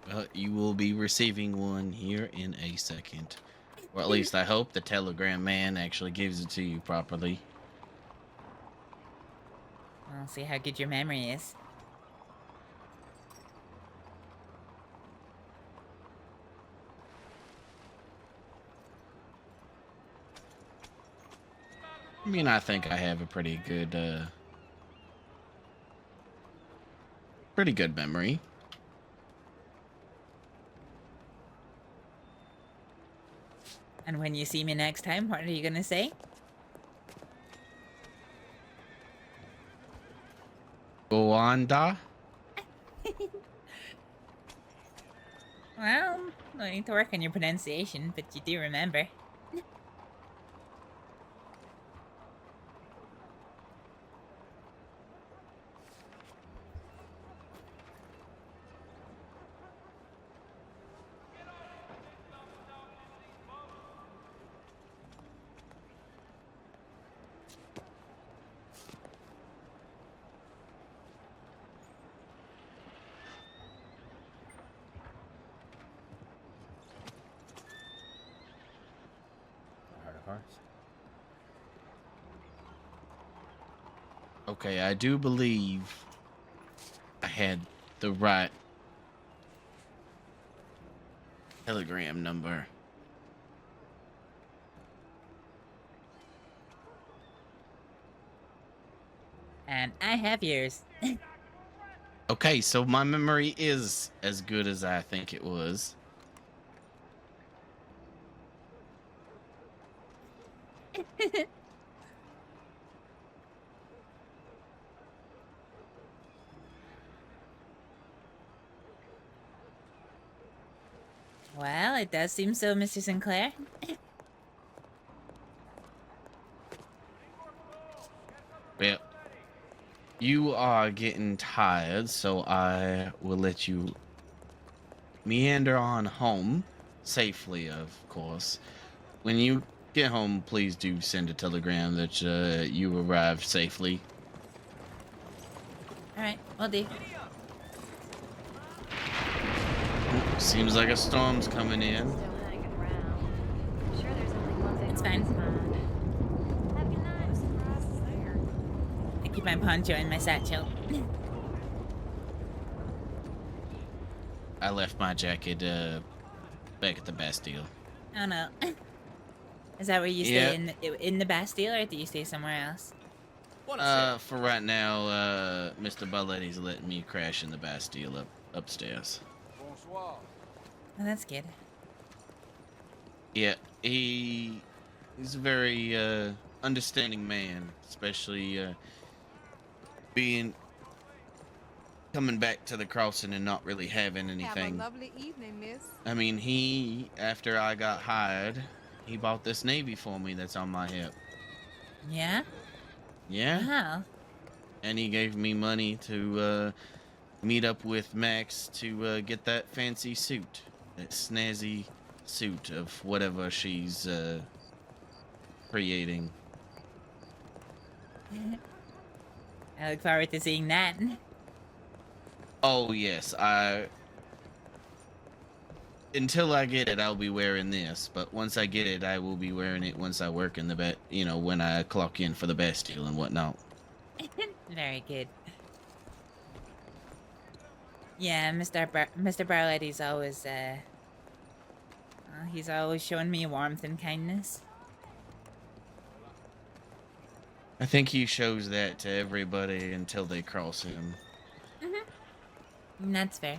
Speaker 2: Well, you will be receiving one here in a second. Or at least I hope the telegram man actually gives it to you properly.
Speaker 3: I'll see how good your memory is.
Speaker 2: I mean, I think I have a pretty good memory.
Speaker 3: And when you see me next time, what are you gonna say?
Speaker 2: Go on, da.
Speaker 3: Well, no need to work on your pronunciation, but you do remember.
Speaker 2: Okay, I do believe I had the right telegram number.
Speaker 3: And I have yours.
Speaker 2: Okay, so my memory is as good as I think it was.
Speaker 3: Well, it does seem so, Mr. Sinclair.
Speaker 2: Well, you are getting tired, so I will let you meander on home safely, of course. When you get home, please do send a telegram that you arrived safely.
Speaker 3: Alright, will do.
Speaker 2: Seems like a storm's coming in.
Speaker 3: It's fine. I keep my poncho in my satchel.
Speaker 2: I left my jacket back at the Bastille.
Speaker 3: Oh no. Is that where you stay in the Bastille, or do you stay somewhere else?
Speaker 2: For right now, Mr. Balletti's letting me crash in the Bastille upstairs.
Speaker 3: Oh, that's good.
Speaker 2: Yeah, he's a very understanding man, especially coming back to the crossing and not really having anything.
Speaker 20: Have a lovely evening, miss.
Speaker 2: I mean, after I got hired, he bought this navy for me that's on my hip.
Speaker 3: Yeah?
Speaker 2: Yeah.
Speaker 3: Wow.
Speaker 2: And he gave me money to meet up with Max to get that fancy suit. That snazzy suit of whatever she's creating.
Speaker 3: I look forward to seeing that.
Speaker 2: Oh yes, until I get it, I'll be wearing this. But once I get it, I will be wearing it once I work in the when I clock in for the Bastille and whatnot.
Speaker 3: Very good. Yeah, Mr. Barletti's always, he's always showing me warmth and kindness.
Speaker 2: I think he shows that to everybody until they cross him.
Speaker 3: That's fair.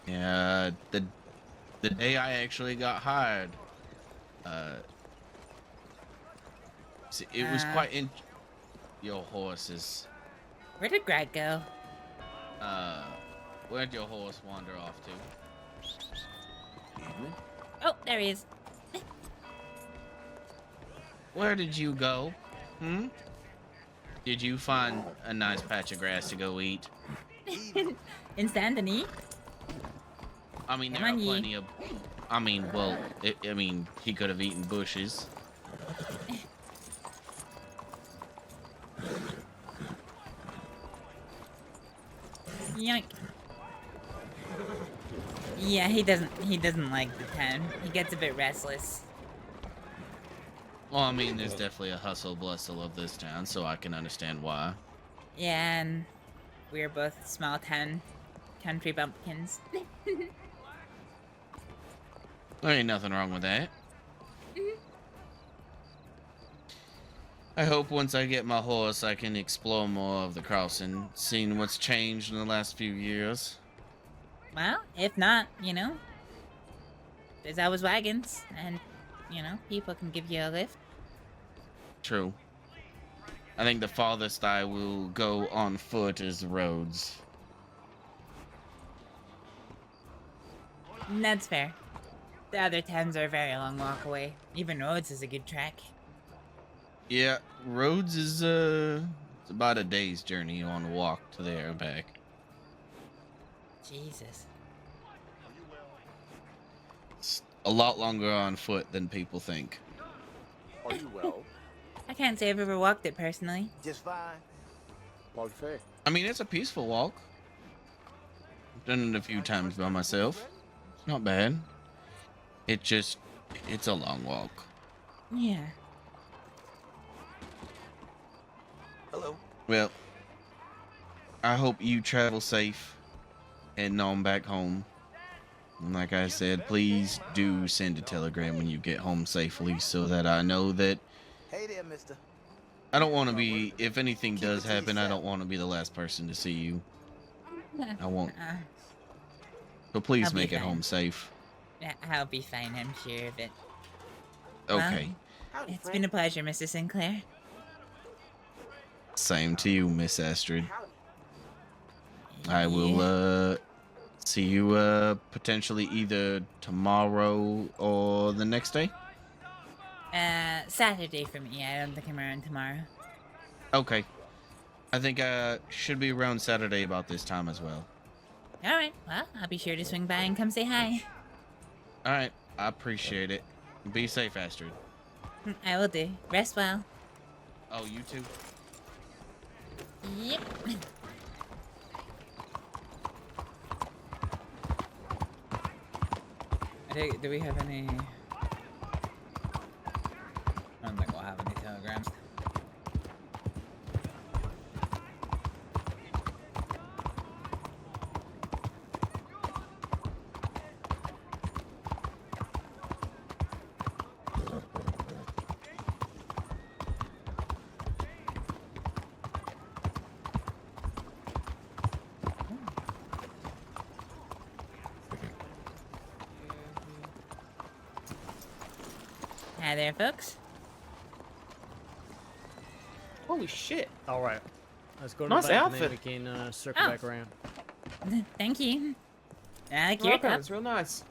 Speaker 2: Yeah, the day I actually got hired, See, it was quite in. Your horses.
Speaker 3: Where did Greg go?
Speaker 2: Where'd your horse wander off to?
Speaker 3: Oh, there he is.
Speaker 2: Where did you go? Did you find a nice patch of grass to go eat?
Speaker 3: In Saint Denis?
Speaker 2: I mean, there are plenty of. I mean, well, I mean, he could have eaten bushes.
Speaker 3: Yoink. Yeah, he doesn't like the town. He gets a bit restless.
Speaker 2: Well, I mean, there's definitely a hustle bustle of this town, so I can understand why.
Speaker 3: Yeah, and we're both small town country bumpkins.
Speaker 2: There ain't nothing wrong with that. I hope once I get my horse, I can explore more of the crossing, seeing what's changed in the last few years.
Speaker 3: Well, if not, you know, there's always wagons, and, you know, people can give you a lift.
Speaker 2: True. I think the farthest I will go on foot is the roads.
Speaker 3: That's fair. The other towns are a very long walk away. Even Rhodes is a good track.
Speaker 2: Yeah, roads is it's about a day's journey on a walk to there and back.
Speaker 3: Jesus.
Speaker 2: It's a lot longer on foot than people think.
Speaker 12: Are you well?
Speaker 3: I can't say I've ever walked it personally.
Speaker 12: Just fine. Parfait.
Speaker 2: I mean, it's a peaceful walk. I've done it a few times by myself. It's not bad. It's a long walk.
Speaker 3: Yeah.
Speaker 12: Hello.
Speaker 2: Well, I hope you travel safe and on back home. And like I said, please do send a telegram when you get home safely so that I know that.
Speaker 12: Hey there, mister.
Speaker 2: I don't want to be, if anything does happen, I don't want to be the last person to see you. I won't. But please
Speaker 3: I'll be
Speaker 2: make it
Speaker 3: fine.
Speaker 2: home safe.
Speaker 3: Yeah, I'll be fine, I'm sure of it.
Speaker 2: Okay.
Speaker 3: Well, it's been a pleasure, Mr. Sinclair.
Speaker 2: Same to you, Miss Astrid. I will see you potentially either tomorrow or the next day.
Speaker 3: Saturday for me. I don't think I'm around tomorrow.
Speaker 2: Okay. I think should be around Saturday about this time as well.
Speaker 3: Alright, well, I'll be sure to swing by and come say hi.
Speaker 2: Alright, I appreciate it. Be safe, Astrid.
Speaker 3: I will do. Rest well.
Speaker 2: Oh, you too.
Speaker 3: Yep. Do we have any... I don't think we'll have any telegrams. Hi there, folks.
Speaker 20: Holy shit.
Speaker 21: All right. Let's go to
Speaker 20: Nice
Speaker 21: the back
Speaker 20: outfit.
Speaker 21: and then we can circle back around.
Speaker 3: Thank you. I like your cup.
Speaker 20: It's real nice.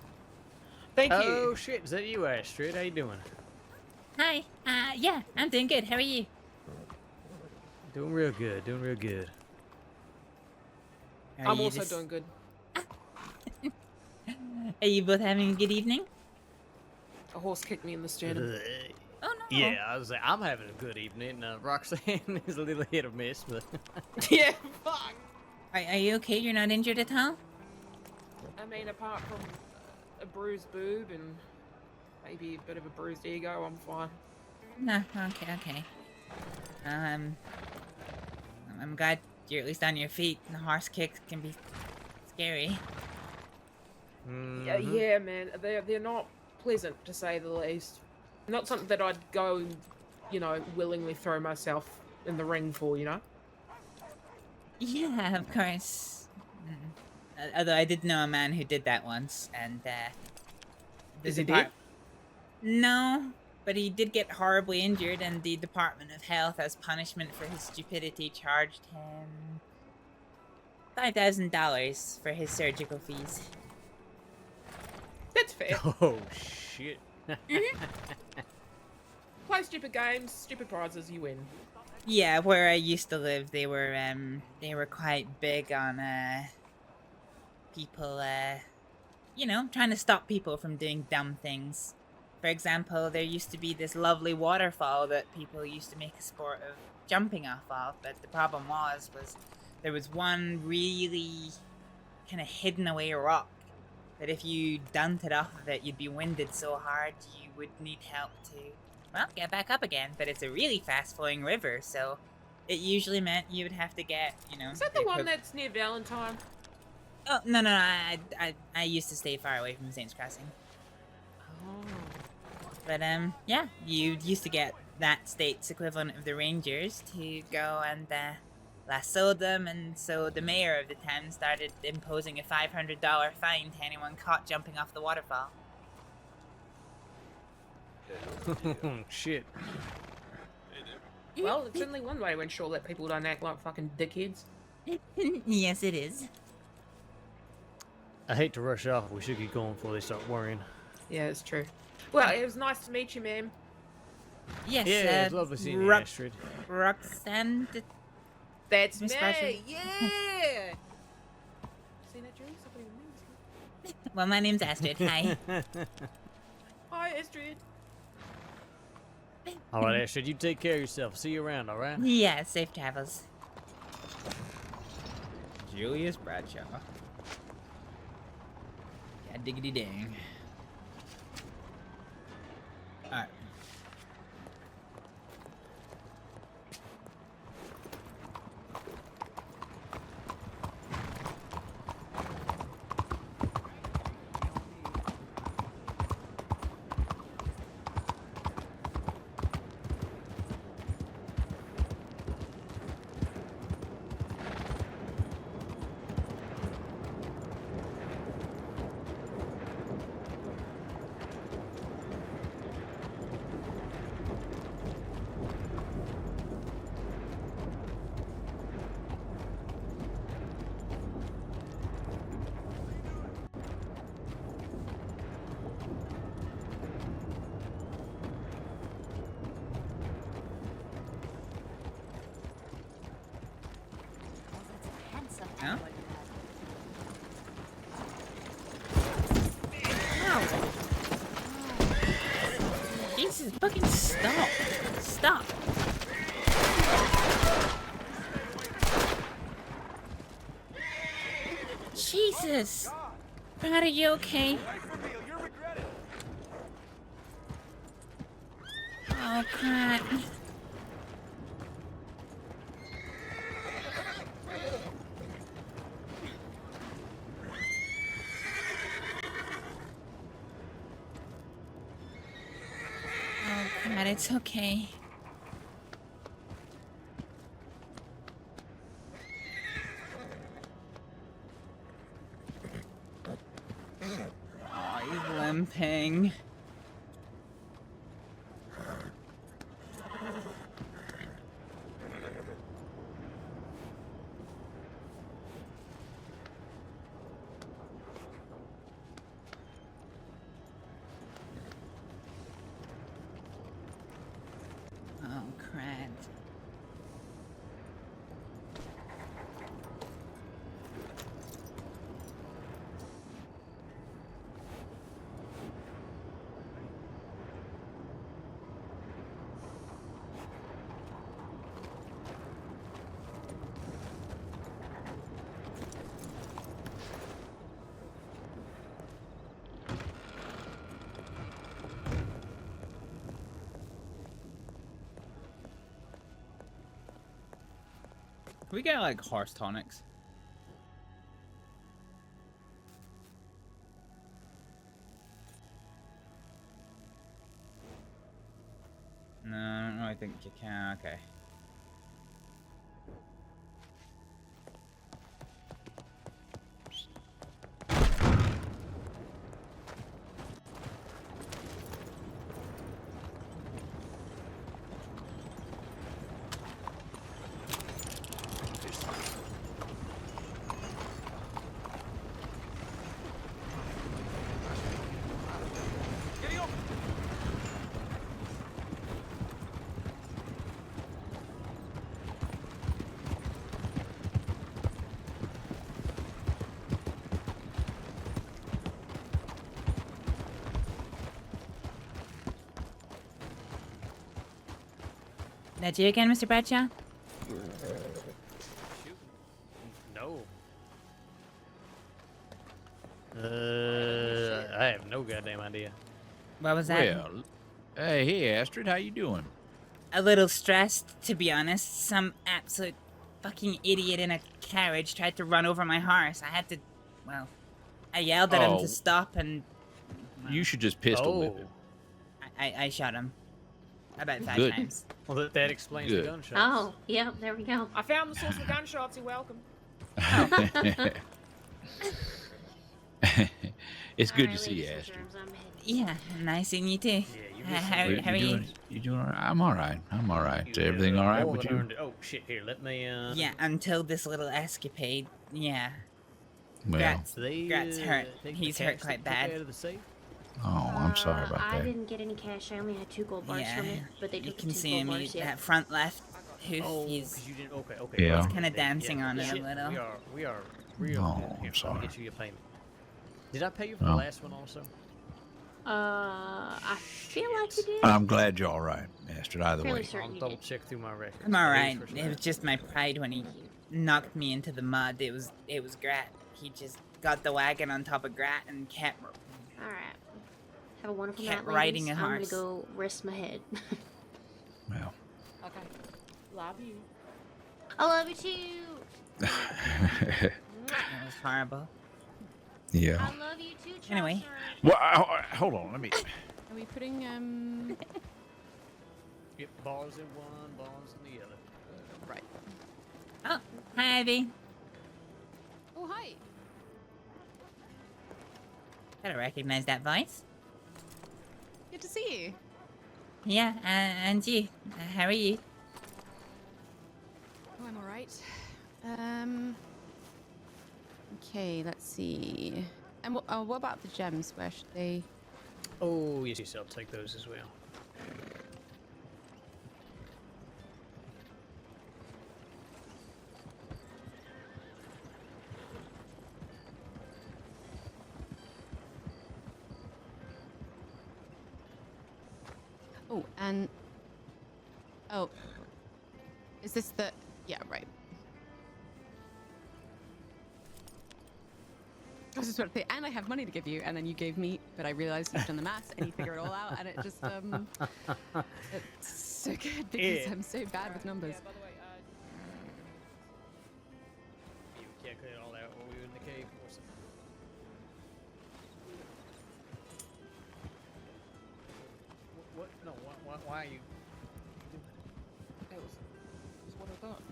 Speaker 20: Thank you.
Speaker 21: Oh shit, is that you, Astrid? How you doing?
Speaker 3: Hi. Yeah, I'm doing good. How are you?
Speaker 21: Doing real good, doing real good.
Speaker 3: Are
Speaker 20: I'm
Speaker 3: you
Speaker 20: also
Speaker 3: just-
Speaker 20: doing good.
Speaker 3: Are you both having a good evening?
Speaker 20: A horse kicked me in the sternum.
Speaker 3: Oh no.
Speaker 21: Yeah, I was like, I'm having a good evening. Roxanne is a little hit or miss, but
Speaker 20: Yeah, fuck.
Speaker 3: Are you okay? You're not injured at all?
Speaker 20: I mean, apart from a bruised boob and maybe a bit of a bruised ego, I'm fine.
Speaker 3: No. Okay. I'm glad you're at least on your feet. The horse kicks can be scary.
Speaker 20: Yeah, man. They're not pleasant, to say the least. Not something that I'd go, you know, willingly throw myself in the ring for, you know?
Speaker 3: Yeah, of course. Although I did know a man who did that once, and
Speaker 20: Is
Speaker 3: the
Speaker 20: he dead?
Speaker 3: No, but he did get horribly injured, and the Department of Health, as punishment for his stupidity, charged him $5,000 for his surgical fees.
Speaker 20: That's fair.
Speaker 21: Oh shit.
Speaker 20: Play stupid games, stupid prizes, you win.
Speaker 3: Yeah, where I used to live, they were quite big on people you know, trying to stop people from doing dumb things. For example, there used to be this lovely waterfall that people used to make a sport of jumping off of, but the problem was there was one really kind of hidden away rock that if you dumped it off of it, you'd be winded so hard you would need help to, well, get back up again. But it's a really fast-flowing river, so it usually meant you would have to get, you know...
Speaker 20: Is that the one that's near Valentine?
Speaker 3: Oh, no, I used to stay far away from Saints Crossing.
Speaker 20: Oh.
Speaker 3: But, yeah, you used to get that state's equivalent of the Rangers to go and, lasso them, and so the mayor of the town started imposing a $500 fine to anyone caught jumping off the waterfall.
Speaker 21: Shit.
Speaker 20: Well, it's only one way to ensure that people don't act like fucking dickheads.
Speaker 3: Yes, it is.
Speaker 21: I hate to rush off. We should keep going before they start worrying.
Speaker 20: Yeah, it's true. Well, it was nice to meet you, ma'am.
Speaker 3: Yes,
Speaker 21: yeah, it's lovely seeing you, Astrid.
Speaker 3: Roxanne.
Speaker 20: That's
Speaker 3: Miss
Speaker 20: me.
Speaker 3: Carson.
Speaker 20: Yeah. See that, Drew? Somebody with me.
Speaker 3: Well, my name's Astrid. Hi.
Speaker 20: Hi, Astrid.
Speaker 21: All right, Astrid, you take care of yourself. See you around, all right?
Speaker 3: Yeah, safe travels.
Speaker 1: Julius Bradshaw. Yeah, diggity dang. Alright. Huh? Ow. Jesus, fucking stop. Stop. Jesus. Brad, are you okay? Oh, crap. God, it's okay. Oh, he's limping. Oh, crap. Can we get like horse tonics? No, I don't really think you can. Okay.
Speaker 3: That you again, Mr. Bradshaw?
Speaker 21: No. I have no goddamn idea.
Speaker 3: What was that?
Speaker 17: Well, hey, Astrид, how you doing?
Speaker 3: A little stressed, to be honest. Some absolute fucking idiot in a carriage tried to run over my horse. I had to, well, I yelled at him
Speaker 17: Oh.
Speaker 3: to stop and...
Speaker 17: You should just pistol whip him.
Speaker 3: I shot him. About 5
Speaker 17: Good.
Speaker 3: times.
Speaker 21: Well, that explains
Speaker 17: Good.
Speaker 21: the gunshots.
Speaker 22: Oh, yeah, there we go.
Speaker 20: I found the source of the gunshots. You're welcome.
Speaker 17: It's good to see you, Astrid.
Speaker 3: Yeah, nice seeing you too. How are you?
Speaker 17: You doing all right? I'm all right. I'm all right. Everything all right
Speaker 21: More
Speaker 17: with
Speaker 21: than
Speaker 17: you?
Speaker 21: earned it. Oh shit! Here, let me.
Speaker 3: Yeah, until this little escapade. Yeah.
Speaker 17: Well,
Speaker 3: Grat's hurt. He's hurt quite bad.
Speaker 17: oh, I'm sorry about
Speaker 22: I
Speaker 17: that.
Speaker 22: didn't get any cash. I only had 2 gold bars from it, but they
Speaker 3: You
Speaker 22: took
Speaker 3: can
Speaker 22: the 2
Speaker 3: see
Speaker 22: gold
Speaker 3: him.
Speaker 22: bars. Yeah.
Speaker 3: That front left hoof.
Speaker 21: Oh,
Speaker 3: he's
Speaker 21: 'cause you didn't. Okay.
Speaker 17: Yeah.
Speaker 3: he's kind of dancing on it a
Speaker 21: Shit,
Speaker 3: little.
Speaker 21: We are real.
Speaker 17: Oh,
Speaker 21: good.
Speaker 17: I'm
Speaker 21: Here, I'll
Speaker 17: sorry.
Speaker 21: get you your payment. Did I pay you for
Speaker 17: Oh.
Speaker 21: the last one also?
Speaker 22: I feel like you did.
Speaker 17: I'm glad you're all right, Astrid, either
Speaker 22: Fairly
Speaker 17: way.
Speaker 22: certain
Speaker 21: I'll
Speaker 22: you
Speaker 21: double
Speaker 22: did.
Speaker 21: check through my records.
Speaker 3: I'm all right. It was just my pride when he knocked me into the mud. It was Grat. He just got the wagon on top of Grat and kept
Speaker 22: All right. Have a wonderful
Speaker 3: Kept
Speaker 22: night,
Speaker 3: riding
Speaker 22: ladies.
Speaker 3: a
Speaker 22: I'm
Speaker 3: horse.
Speaker 22: gonna go rest my head.
Speaker 17: Well.
Speaker 20: Okay. Love you.
Speaker 22: I love you too.
Speaker 3: It was horrible.
Speaker 17: Yeah.
Speaker 22: I love you too, Chelsea.
Speaker 3: Anyway.
Speaker 17: Well, hold on. Let me.
Speaker 23: Are we putting
Speaker 21: Yep, balls in one, balls in the other.
Speaker 23: Right.
Speaker 3: Oh, hi, Ivy.
Speaker 23: Oh, hi.
Speaker 3: I recognize that voice.
Speaker 23: Good to see you.
Speaker 3: Yeah, and you. How are you?
Speaker 23: Oh, I'm alright. Okay, let's see. And what about the gems? Where should they?
Speaker 21: Oh, yes, I'll take those as well.
Speaker 23: Oh, and oh, is this the? Yeah, right. I was just about to say, and I have money to give you, and then you gave me, but I realized you've done the maths and you figure it all out, and it just it's so good because I'm so bad with numbers.
Speaker 21: Yeah, by the way, you calculated all that while we were in the cave or something. What? No, why are you doing that? That was what I thought.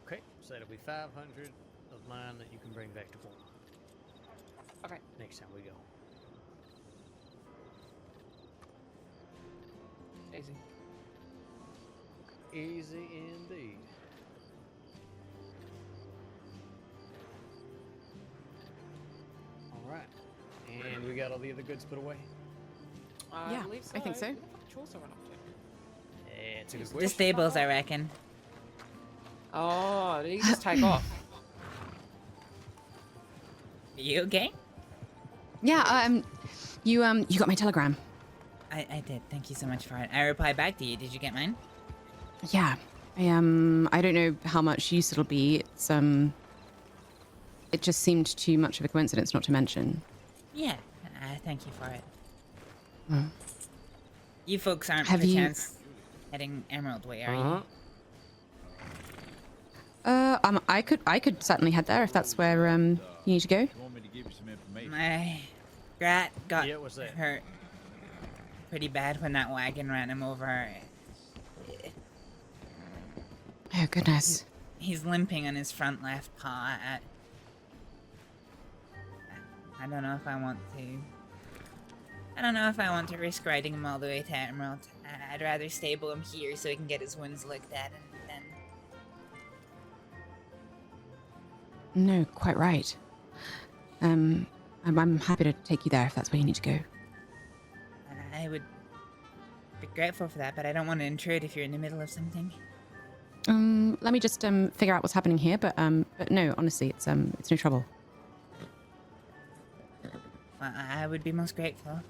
Speaker 21: Okay, so that'll be 500 of mine that you can bring back to form.
Speaker 20: Okay.
Speaker 21: Next time we go.
Speaker 20: Easy.
Speaker 21: Easy indeed. All right. And we got all the other goods put away?
Speaker 23: Yeah,
Speaker 20: believe so.
Speaker 23: I think so.
Speaker 20: Where the fuck did Chaucer run off to?
Speaker 21: Yeah, it's a good
Speaker 3: The
Speaker 21: question.
Speaker 3: stables, I reckon.
Speaker 20: Oh, did he just take off?
Speaker 3: You okay?
Speaker 23: Yeah, you got my telegram.
Speaker 3: I did. Thank you so much for it. I replied back to you. Did you get mine?
Speaker 23: Yeah, I don't know how much use it'll be. It's it just seemed too much of a coincidence not to mention.
Speaker 3: Yeah. Thank you for it.
Speaker 23: Mm.
Speaker 3: You folks aren't
Speaker 23: Have you-
Speaker 3: perchance heading Emerald Way, are you?
Speaker 23: I could certainly head there if that's where you need to go.
Speaker 3: My Grat got
Speaker 21: Yeah, what's that?
Speaker 3: hurt pretty bad when that wagon ran him over.
Speaker 23: Oh, goodness.
Speaker 3: He's limping on his front left paw. I don't know if I want to. I don't know if I want to risk riding him all the way to Emerald. I'd rather stable him here so he can get his wounds looked at and then...
Speaker 23: No, quite right. I'm happy to take you there if that's where you need to go.
Speaker 3: I would be grateful for that, but I don't want to intrude if you're in the middle of something.
Speaker 23: Let me just figure out what's happening here, but no, honestly, it's no trouble.
Speaker 3: Well, I would be most grateful.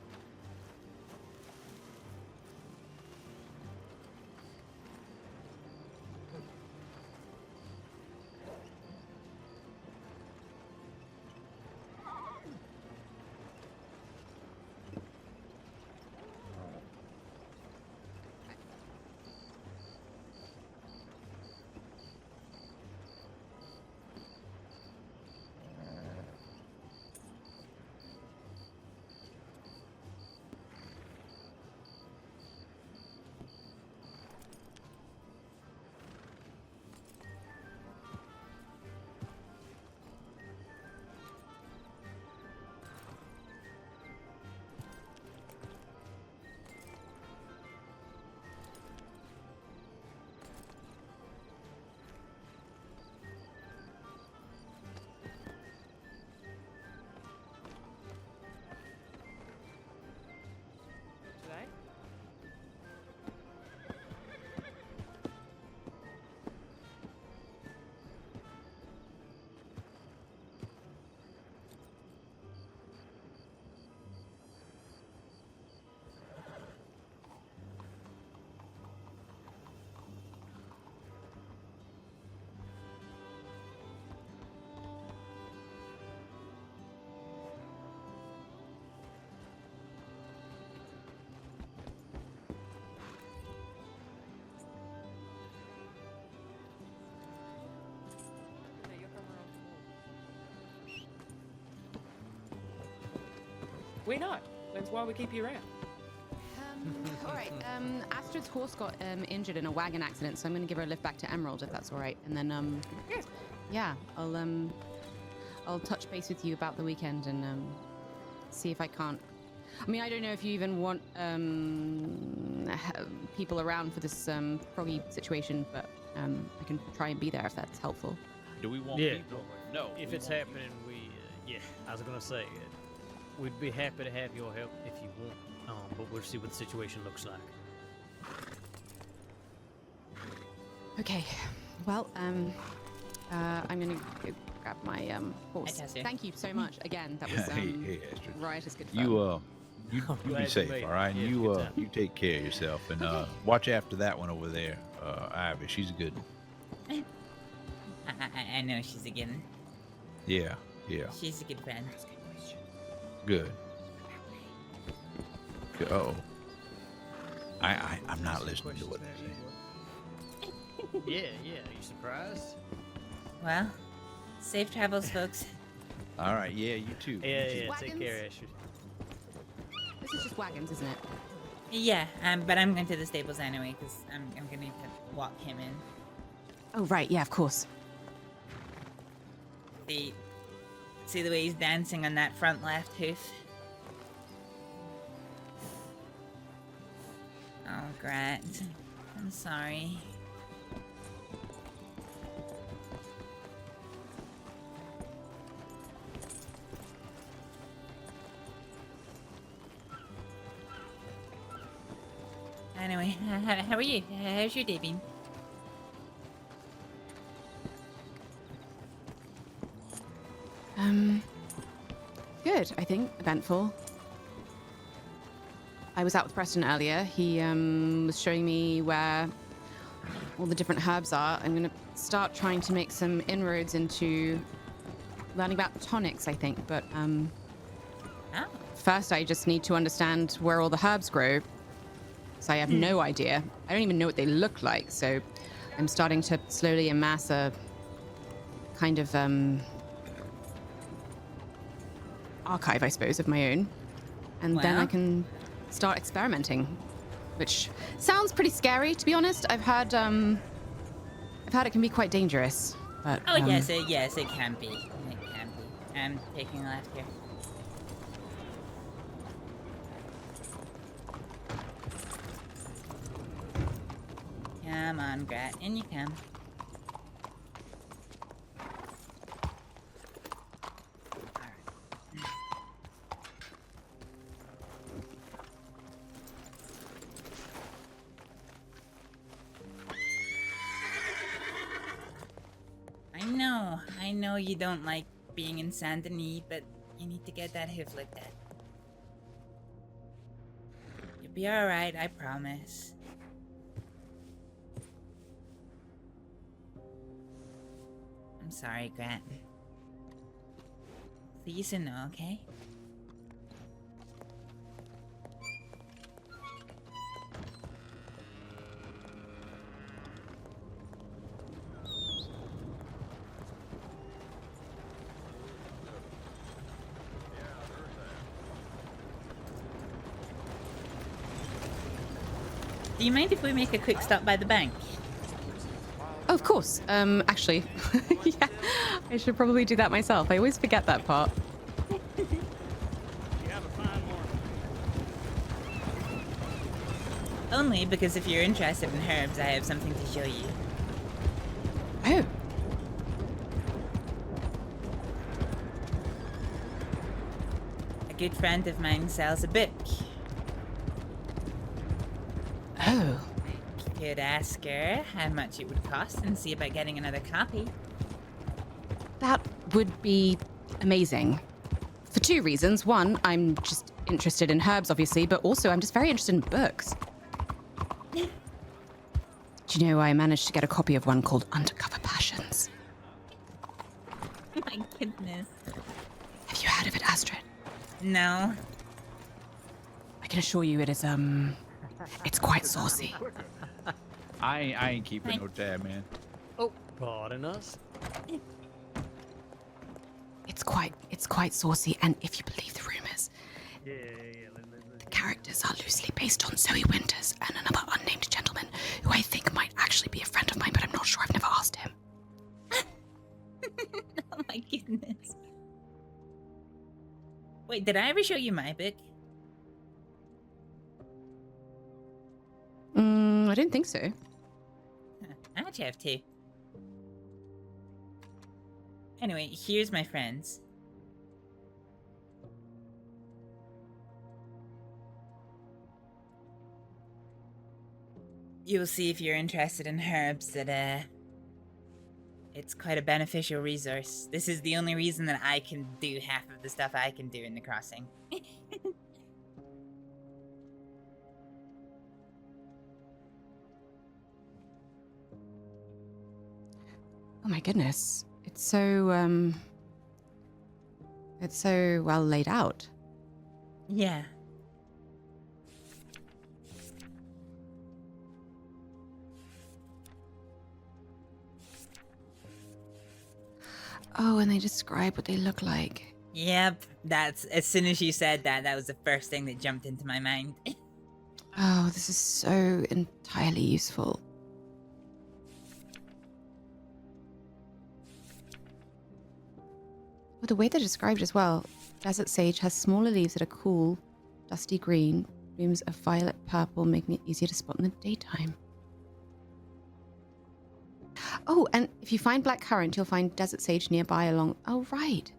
Speaker 20: We're not. That's why we keep you around.
Speaker 23: All right. Astrid's horse got injured in a wagon accident, so I'm going to give her a lift back to Emerald if that's all right. And then, yeah, I'll touch base with you about the weekend and see if I can't. I mean, I don't know if you even want people around for this froggy situation, but I can try and be there if that's helpful.
Speaker 21: Do we want people? No. If it's happening, yeah, I was going to say, we'd be happy to have your help if you want, but we'll see what the situation looks like.
Speaker 23: Okay, well, I'm going to go grab my horse. Thank you so much. Again, that was
Speaker 17: hey, Astrид.
Speaker 23: riotous good fun.
Speaker 17: You be safe, all right? And you take care of yourself, and watch after that one over there, Ivy. She's a good one.
Speaker 3: I know she's a good one.
Speaker 17: Yeah.
Speaker 3: She's a good friend.
Speaker 17: Good. Uh-oh. I'm not listening to what they say.
Speaker 21: Yeah. Are you surprised?
Speaker 3: Well, safe travels, folks.
Speaker 17: All right. Yeah, you too.
Speaker 21: Yeah. Take care, Astrid.
Speaker 23: This is just wagons, isn't it?
Speaker 3: Yeah, but I'm going to the stables anyway, because I'm going to need to walk him in.
Speaker 23: Oh, right. Yeah, of course.
Speaker 3: See the way he's dancing on that front left hoof? Oh, Grat. I'm sorry. Anyway, how are you? How's your day been?
Speaker 23: Good, I think. Eventful. I was out with Preston earlier. He was showing me where all the different herbs are. I'm going to start trying to make some inroads into learning about tonics, I think. But first I just need to understand where all the herbs grow. So I have no idea. I don't even know what they look like. So I'm starting to slowly amass a kind of archive, I suppose, of my own. And then I can start experimenting, which sounds pretty scary, to be honest. I've heard it can be quite dangerous. But
Speaker 3: Oh yes, it can be. It can be. I'm taking a left here. Come on, Grat, in you come. I know you don't like being in Saint Denis, but you need to get that hoof looked at. You'll be alright, I promise. I'm sorry, Grant. See you soon, though, okay? Do you mind if we make a quick stop by the bank?
Speaker 23: Oh, of course. Actually, yeah, I should probably do that myself. I always forget that part.
Speaker 3: Only because if you're interested in herbs, I have something to show you.
Speaker 23: Oh.
Speaker 3: A good friend of mine sells a book.
Speaker 23: Oh.
Speaker 3: You could ask her how much it would cost and see about getting another copy.
Speaker 23: That would be amazing. For two reasons. One, I'm just interested in herbs, obviously, but also I'm just very interested in books. Do you know I managed to get a copy of one called Undercover Passions?
Speaker 3: My goodness.
Speaker 23: Have you heard of it, Astrид?
Speaker 3: No.
Speaker 23: I can assure you it is, it's quite saucy.
Speaker 17: I ain't keeping no tab, man.
Speaker 21: Oh, pardon us.
Speaker 23: It's quite saucy, and if you believe the rumors, the characters are loosely based on Zoe Winters and another unnamed gentleman who I think might actually be a friend of mine, but I'm not sure. I've never asked him.
Speaker 3: Oh my goodness. Wait, did I ever show you my book?
Speaker 23: I don't think so.
Speaker 3: I actually have two. Anyway, here's my friends. You'll see if you're interested in herbs that, it's quite a beneficial resource. This is the only reason that I can do half of the stuff I can do in the crossing.
Speaker 23: Oh my goodness. It's so well laid out.
Speaker 3: Yeah.
Speaker 23: Oh, and they describe what they look like.
Speaker 3: Yep, that's, as soon as you said that, that was the first thing that jumped into my mind.
Speaker 23: Oh, this is so entirely useful. Well, the way they're described as well. Desert sage has smaller leaves that are cool, dusty green, blooms of violet purple, making it easier to spot in the daytime. Oh, and if you find black currant, you'll find desert sage nearby along... Oh, right.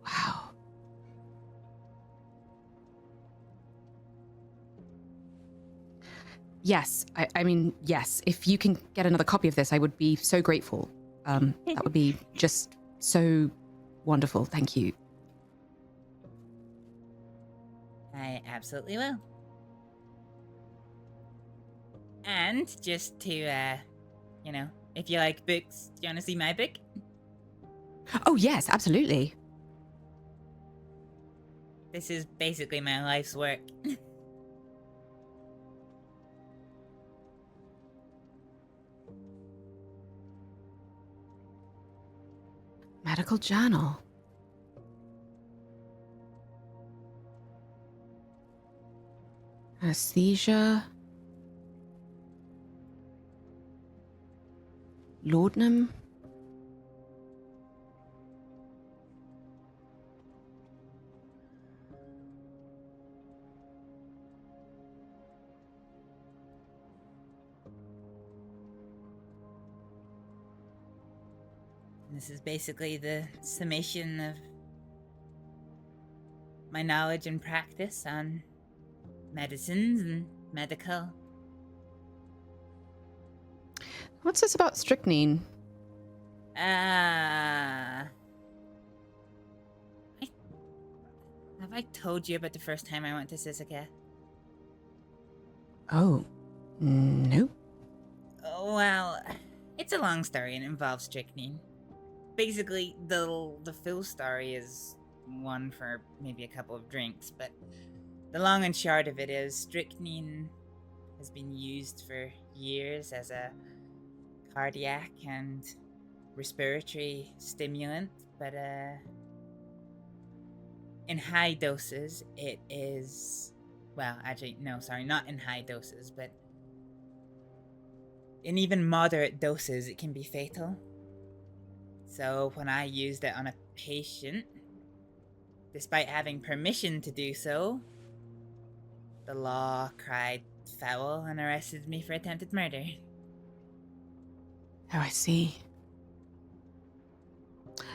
Speaker 23: Wow. Yes, I mean, yes. If you can get another copy of this, I would be so grateful. That would be just so wonderful. Thank you.
Speaker 3: I absolutely will. And just to, you know, if you like books, do you want to see my book?
Speaker 23: Oh, yes, absolutely.
Speaker 3: This is basically my life's work.
Speaker 23: Medical journal. Anesthesia. Laudanum.
Speaker 3: This is basically the summation of my knowledge and practice on medicines and medical.
Speaker 23: What's this about strychnine?
Speaker 3: Have I told you about the first time I went to Sisika?
Speaker 23: Oh, no.
Speaker 3: Oh, well, it's a long story and involves strychnine. Basically, the full story is one for maybe a couple of drinks, but the long and short of it is strychnine has been used for years as a cardiac and respiratory stimulant, but in high doses it is, well, actually, no, sorry, not in high doses, but in even moderate doses it can be fatal. So when I used it on a patient, despite having permission to do so, the law cried foul and arrested me for attempted murder.
Speaker 23: Oh, I see.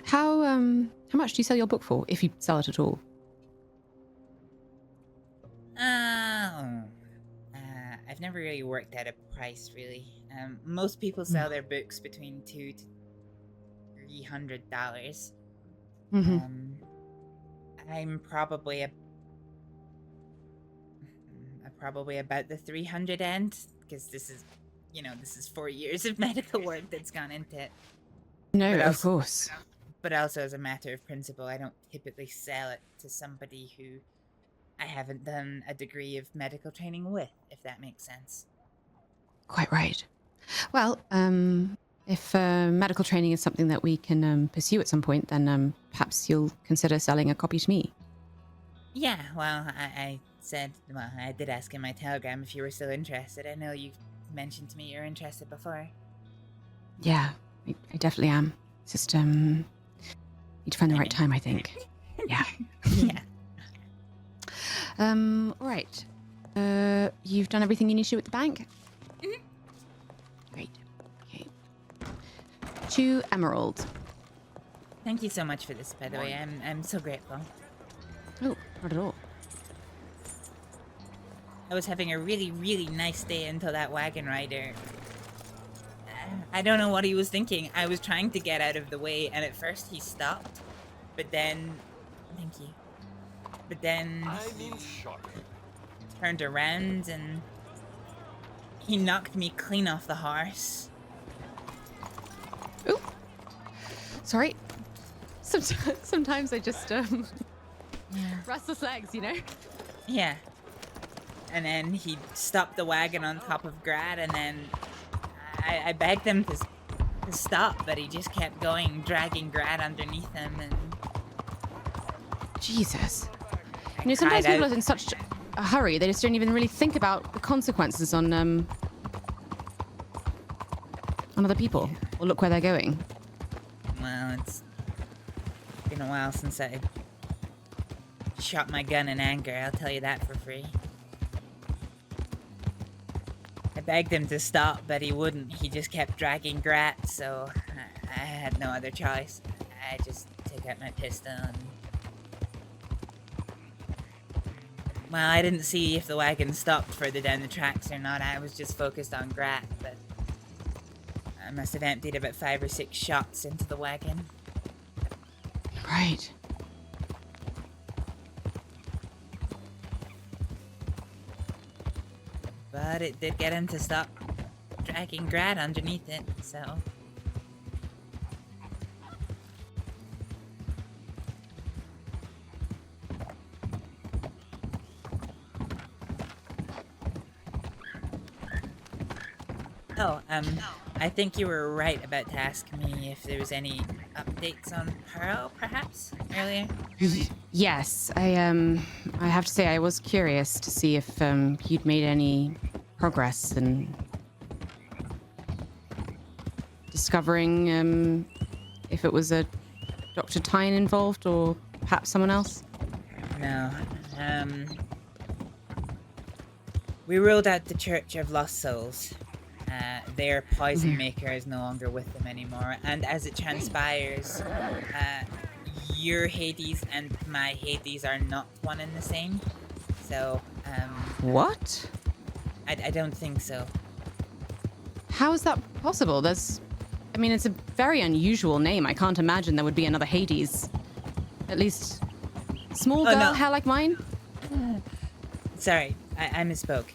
Speaker 23: How much do you sell your book for, if you sell it at all?
Speaker 3: I've never really worked out a price, really. Most people sell their books between $200 to $300. I'm probably about the 300 end, because this is, this is 4 years of medical work that's gone into it.
Speaker 23: No,
Speaker 3: But
Speaker 23: of
Speaker 3: also-
Speaker 23: course.
Speaker 3: But also, as a matter of principle, I don't typically sell it to somebody who I haven't done a degree of medical training with, if that makes sense.
Speaker 23: Quite right. Well, if medical training is something that we can pursue at some point, then perhaps you'll consider selling a copy to me.
Speaker 3: Yeah, well, I did ask in my telegram if you were still interested. I know you mentioned to me you're interested before.
Speaker 23: Yeah, I definitely am. It's just, need to find the right time, I think. Yeah.
Speaker 3: Yeah.
Speaker 23: All right. You've done everything you need to do at the bank?
Speaker 3: Mhm.
Speaker 23: Great. Okay. 2 emeralds.
Speaker 3: Thank you so much for this, by the way. I'm so grateful.
Speaker 23: Oh, not at all.
Speaker 3: I was having a really, really nice day until that wagon rider. I don't know what he was thinking. I was trying to get out of the way, and at first he stopped, but then... Thank you. But then...
Speaker 5: I'm in shock.
Speaker 3: Turned around, and... he knocked me clean off the horse.
Speaker 23: Ooh. Sorry. Sometimes I just, restless legs, you know?
Speaker 3: Yeah. And then he stopped the wagon on top of Grad, and then I begged him to stop, but he just kept going, dragging Grad underneath him, and...
Speaker 23: Jesus. You know, sometimes people are in such a hurry, they just don't even really think about the consequences on other people, or look where they're going.
Speaker 3: Well, it's been a while since I shot my gun in anger, I'll tell you that for free. I begged him to stop, but he wouldn't. He just kept dragging Grat, so I had no other choice. I just took out my pistol and... Well, I didn't see if the wagon stopped further down the tracks or not. I was just focused on Grat, but... I must have emptied about 5 or 6 shots into the wagon.
Speaker 23: Right.
Speaker 3: But it did get him to stop dragging Grat underneath it, so... Oh, I think you were right about to ask me if there was any updates on Pearl, perhaps, earlier?
Speaker 23: Yes, I have to say I was curious to see if you'd made any progress in discovering if it was a Dr. Tyne involved or perhaps someone else.
Speaker 3: No, we ruled out the Church of Lost Souls. Their poison maker is no longer with them anymore, and as it transpires, your Hades and my Hades are not one and the same. So,
Speaker 23: What?
Speaker 3: I don't think so.
Speaker 23: How is that possible? It's a very unusual name. I can't imagine there would be another Hades. At least, small girl,
Speaker 3: no.
Speaker 23: hair like mine?
Speaker 3: Sorry, I misspoke.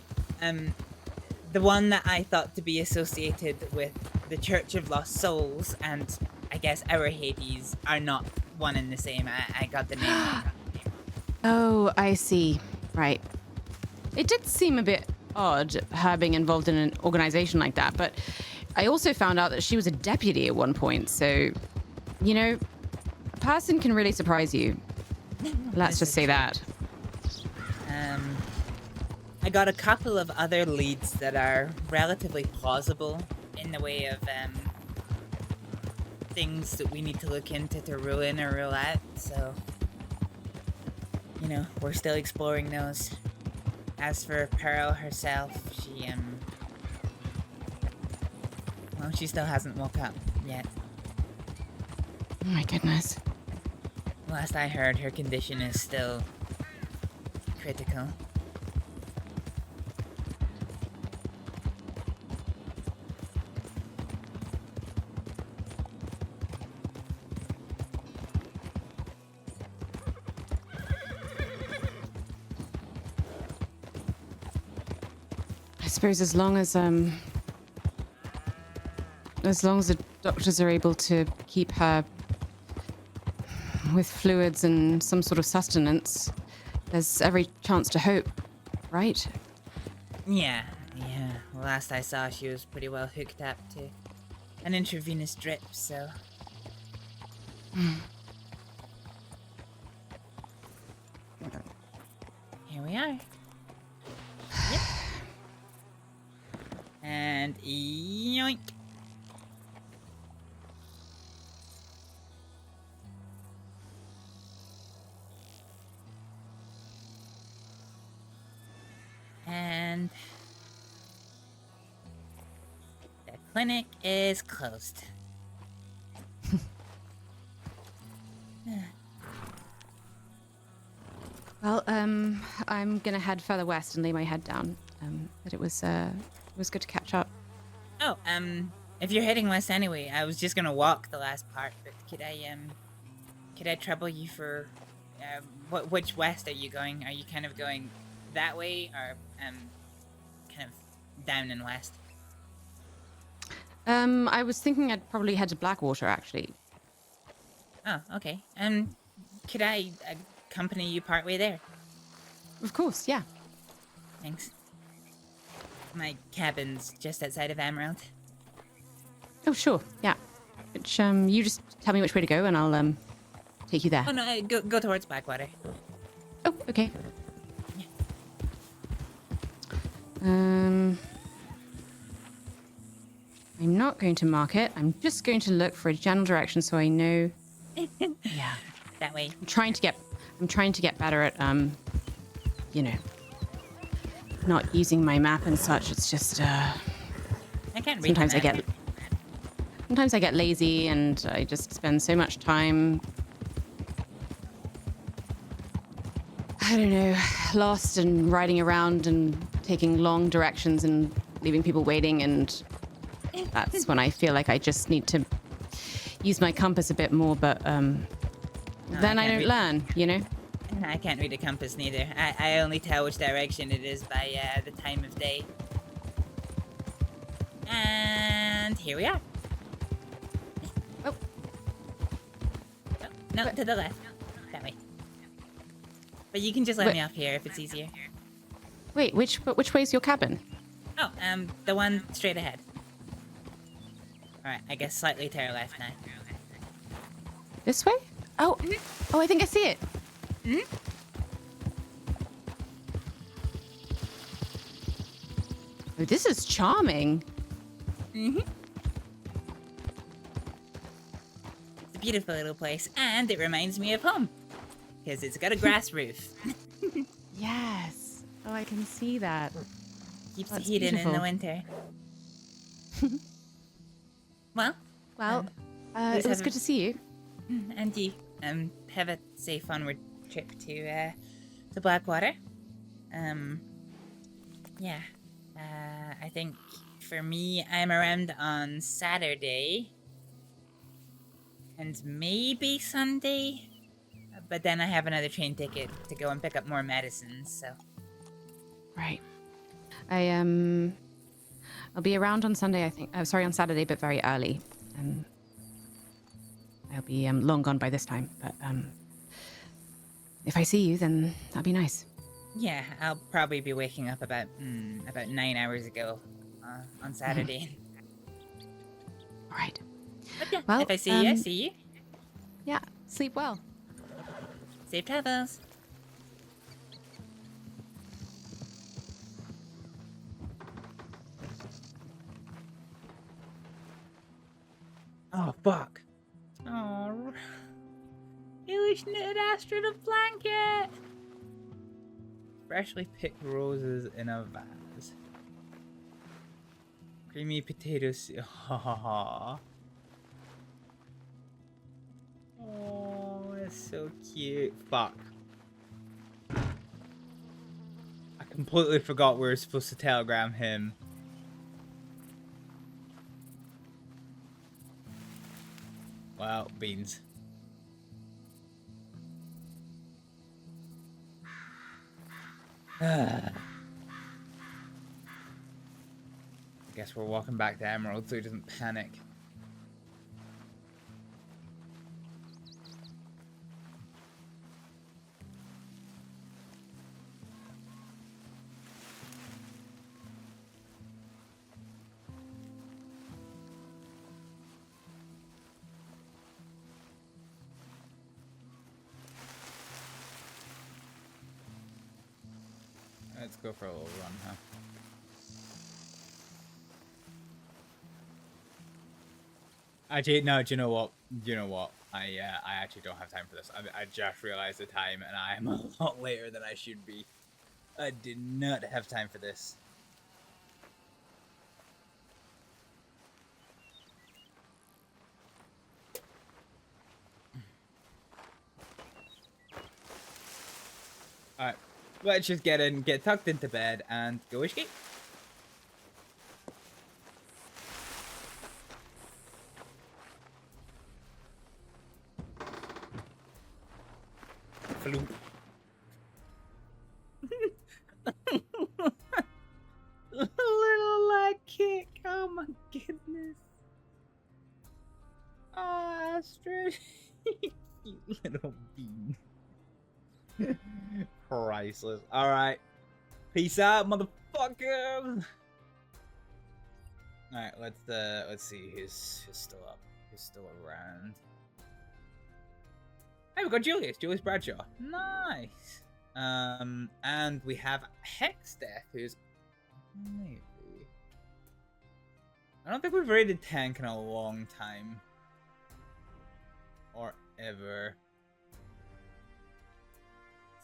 Speaker 3: The one that I thought to be associated with the Church of Lost Souls and I guess our Hades are not one and the same. I got the name wrong.
Speaker 23: Oh, I see. Right. It did seem a bit odd, her being involved in an organization like that, but I also found out that she was a deputy at one point, so, a person can really surprise you. Let's just say that.
Speaker 3: I got a couple of other leads that are relatively plausible in the way of things that we need to look into to rule in or rule out, so we're still exploring those. As for Pearl herself, she still hasn't woke up yet.
Speaker 23: Oh my goodness.
Speaker 3: Last I heard, her condition is still critical.
Speaker 23: I suppose as long as the doctors are able to keep her with fluids and some sort of sustenance, there's every chance to hope, right?
Speaker 3: Yeah. Well, last I saw, she was pretty well hooked up to an intravenous drip, so... Here we are. Yep. And yoink. And the clinic is closed.
Speaker 23: Well, I'm gonna head further west and lay my head down. But it was good to catch up.
Speaker 3: Oh, if you're heading west anyway, I was just gonna walk the last part, but could I trouble you for, which west are you going? Are you kind of going that way, or, kind of down and west?
Speaker 23: I was thinking I'd probably head to Blackwater, actually.
Speaker 3: Oh, okay. Could I accompany you partway there?
Speaker 23: Of course, yeah.
Speaker 3: Thanks. My cabin's just outside of Emerald.
Speaker 23: Oh, sure, yeah. Which, you just tell me which way to go and I'll, take you there.
Speaker 3: Oh, no, go towards Blackwater.
Speaker 23: Oh, okay.
Speaker 3: Yeah.
Speaker 23: I'm not going to mark it. I'm just going to look for a general direction so I know.
Speaker 3: Yeah, that way.
Speaker 23: I'm trying to get better at, not using my map and such. It's just,
Speaker 3: I can't read
Speaker 23: sometimes I get lazy and I just spend so much time, I don't know, lost and riding around and taking long directions and leaving people waiting, and that's when I feel like I just need to use my compass a bit more, but then I don't learn,
Speaker 3: I can't read a compass neither. I only tell which direction it is by the time of day. And here we are.
Speaker 23: Oh.
Speaker 3: No, to the left. That way. But you can just let me off here if it's easier.
Speaker 23: Wait, which way's your cabin?
Speaker 3: Oh, the one straight ahead. Alright, I guess slightly to our left now.
Speaker 23: This way? Oh, oh, I think I see it. Oh, this is charming.
Speaker 3: It's a beautiful little place, and it reminds me of home. Because it's got a grass roof.
Speaker 23: Yes. Oh, I can see that.
Speaker 3: Keeps
Speaker 23: That's
Speaker 3: the heat in
Speaker 23: beautiful.
Speaker 3: the winter. Well,
Speaker 23: it was good to see you.
Speaker 3: And you. Have a safe onward trip to Blackwater. Yeah. I think for me, I'm around on Saturday. And maybe Sunday. But then I have another train ticket to go and pick up more medicines, so.
Speaker 23: Right. I'll be around on Sunday, I think. Sorry, on Saturday, but very early. I'll be long gone by this time, but if I see you, then that'll be nice.
Speaker 3: Yeah, I'll probably be waking up about 9 hours ago on Saturday.
Speaker 23: All right.
Speaker 3: But yeah,
Speaker 23: Well,
Speaker 3: if I see you, I see you.
Speaker 23: Yeah, sleep well.
Speaker 3: Safe travels. Oh, fuck. Oh, you wish knitted Astrид a blanket. Freshly picked roses in a vase. Creamy potatoes. Ha ha ha. Oh, it's so cute. Fuck. I completely forgot we were supposed to telegram him. Wow, beans. Guess we're walking back to Emerald so he doesn't panic. Let's go for a little run, huh? Actually, no, do you know what? I actually don't have time for this. I just realized the time and I'm a lot later than I should be. I did not have time for this. Alright, let's just get tucked into bed and go escape. Floop. Little leg kick. Oh my goodness. Oh, Astrид. You little bean. Priceless. Alright. Peace out, motherfucker. Alright, let's see who's still up. Who's still around. Hey, we got Julius Bradshaw. Nice. And we have Hexdeath, who's maybe. I don't think we've raided tank in a long time. Or ever.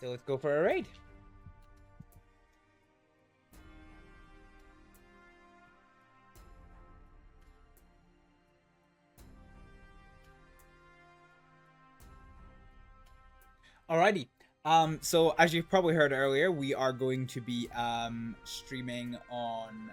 Speaker 3: So let's go for a raid. Alrighty. So as you've probably heard earlier, we are going to be streaming on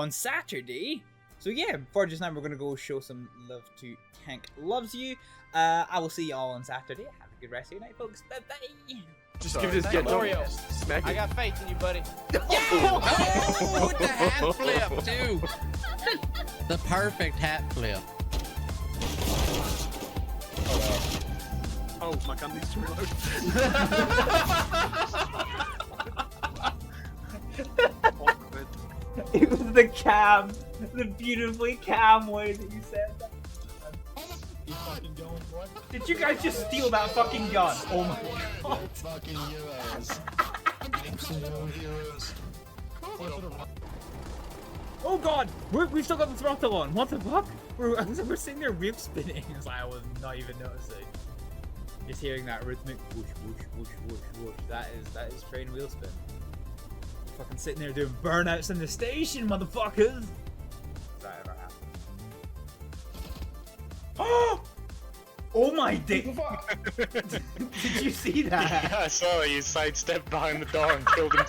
Speaker 3: Saturday. So yeah, for just now, we're gonna go show some love to Tank Loves You. I will see you all on Saturday. Have a good rest of your night, folks. Bye bye.
Speaker 5: Just give this get
Speaker 18: Mario.
Speaker 5: Smack
Speaker 18: I
Speaker 5: it.
Speaker 18: got faith in you, buddy.
Speaker 11: Oh, with the hat flip, too. The perfect hat flip.
Speaker 5: Oh, my gun needs to reload.
Speaker 1: It was the cam. The beautifully calm way that you said that.
Speaker 4: Keep fucking going, boy.
Speaker 1: Did you guys just steal that fucking gun? Oh my god.
Speaker 4: Fucking heroes. Heroes.
Speaker 1: Oh god! We've still got the throttle on. What the fuck? We're sitting there wheel spinning. It's like I was not even noticing. Just hearing that rhythmic whoosh whoosh whoosh whoosh whoosh. That is train wheel spin. Fucking sitting there doing burnouts in the station, motherfuckers. Does that ever happen? Oh my dick! Did you see that?
Speaker 10: Yeah, I saw you sidestepped behind the door and killed him.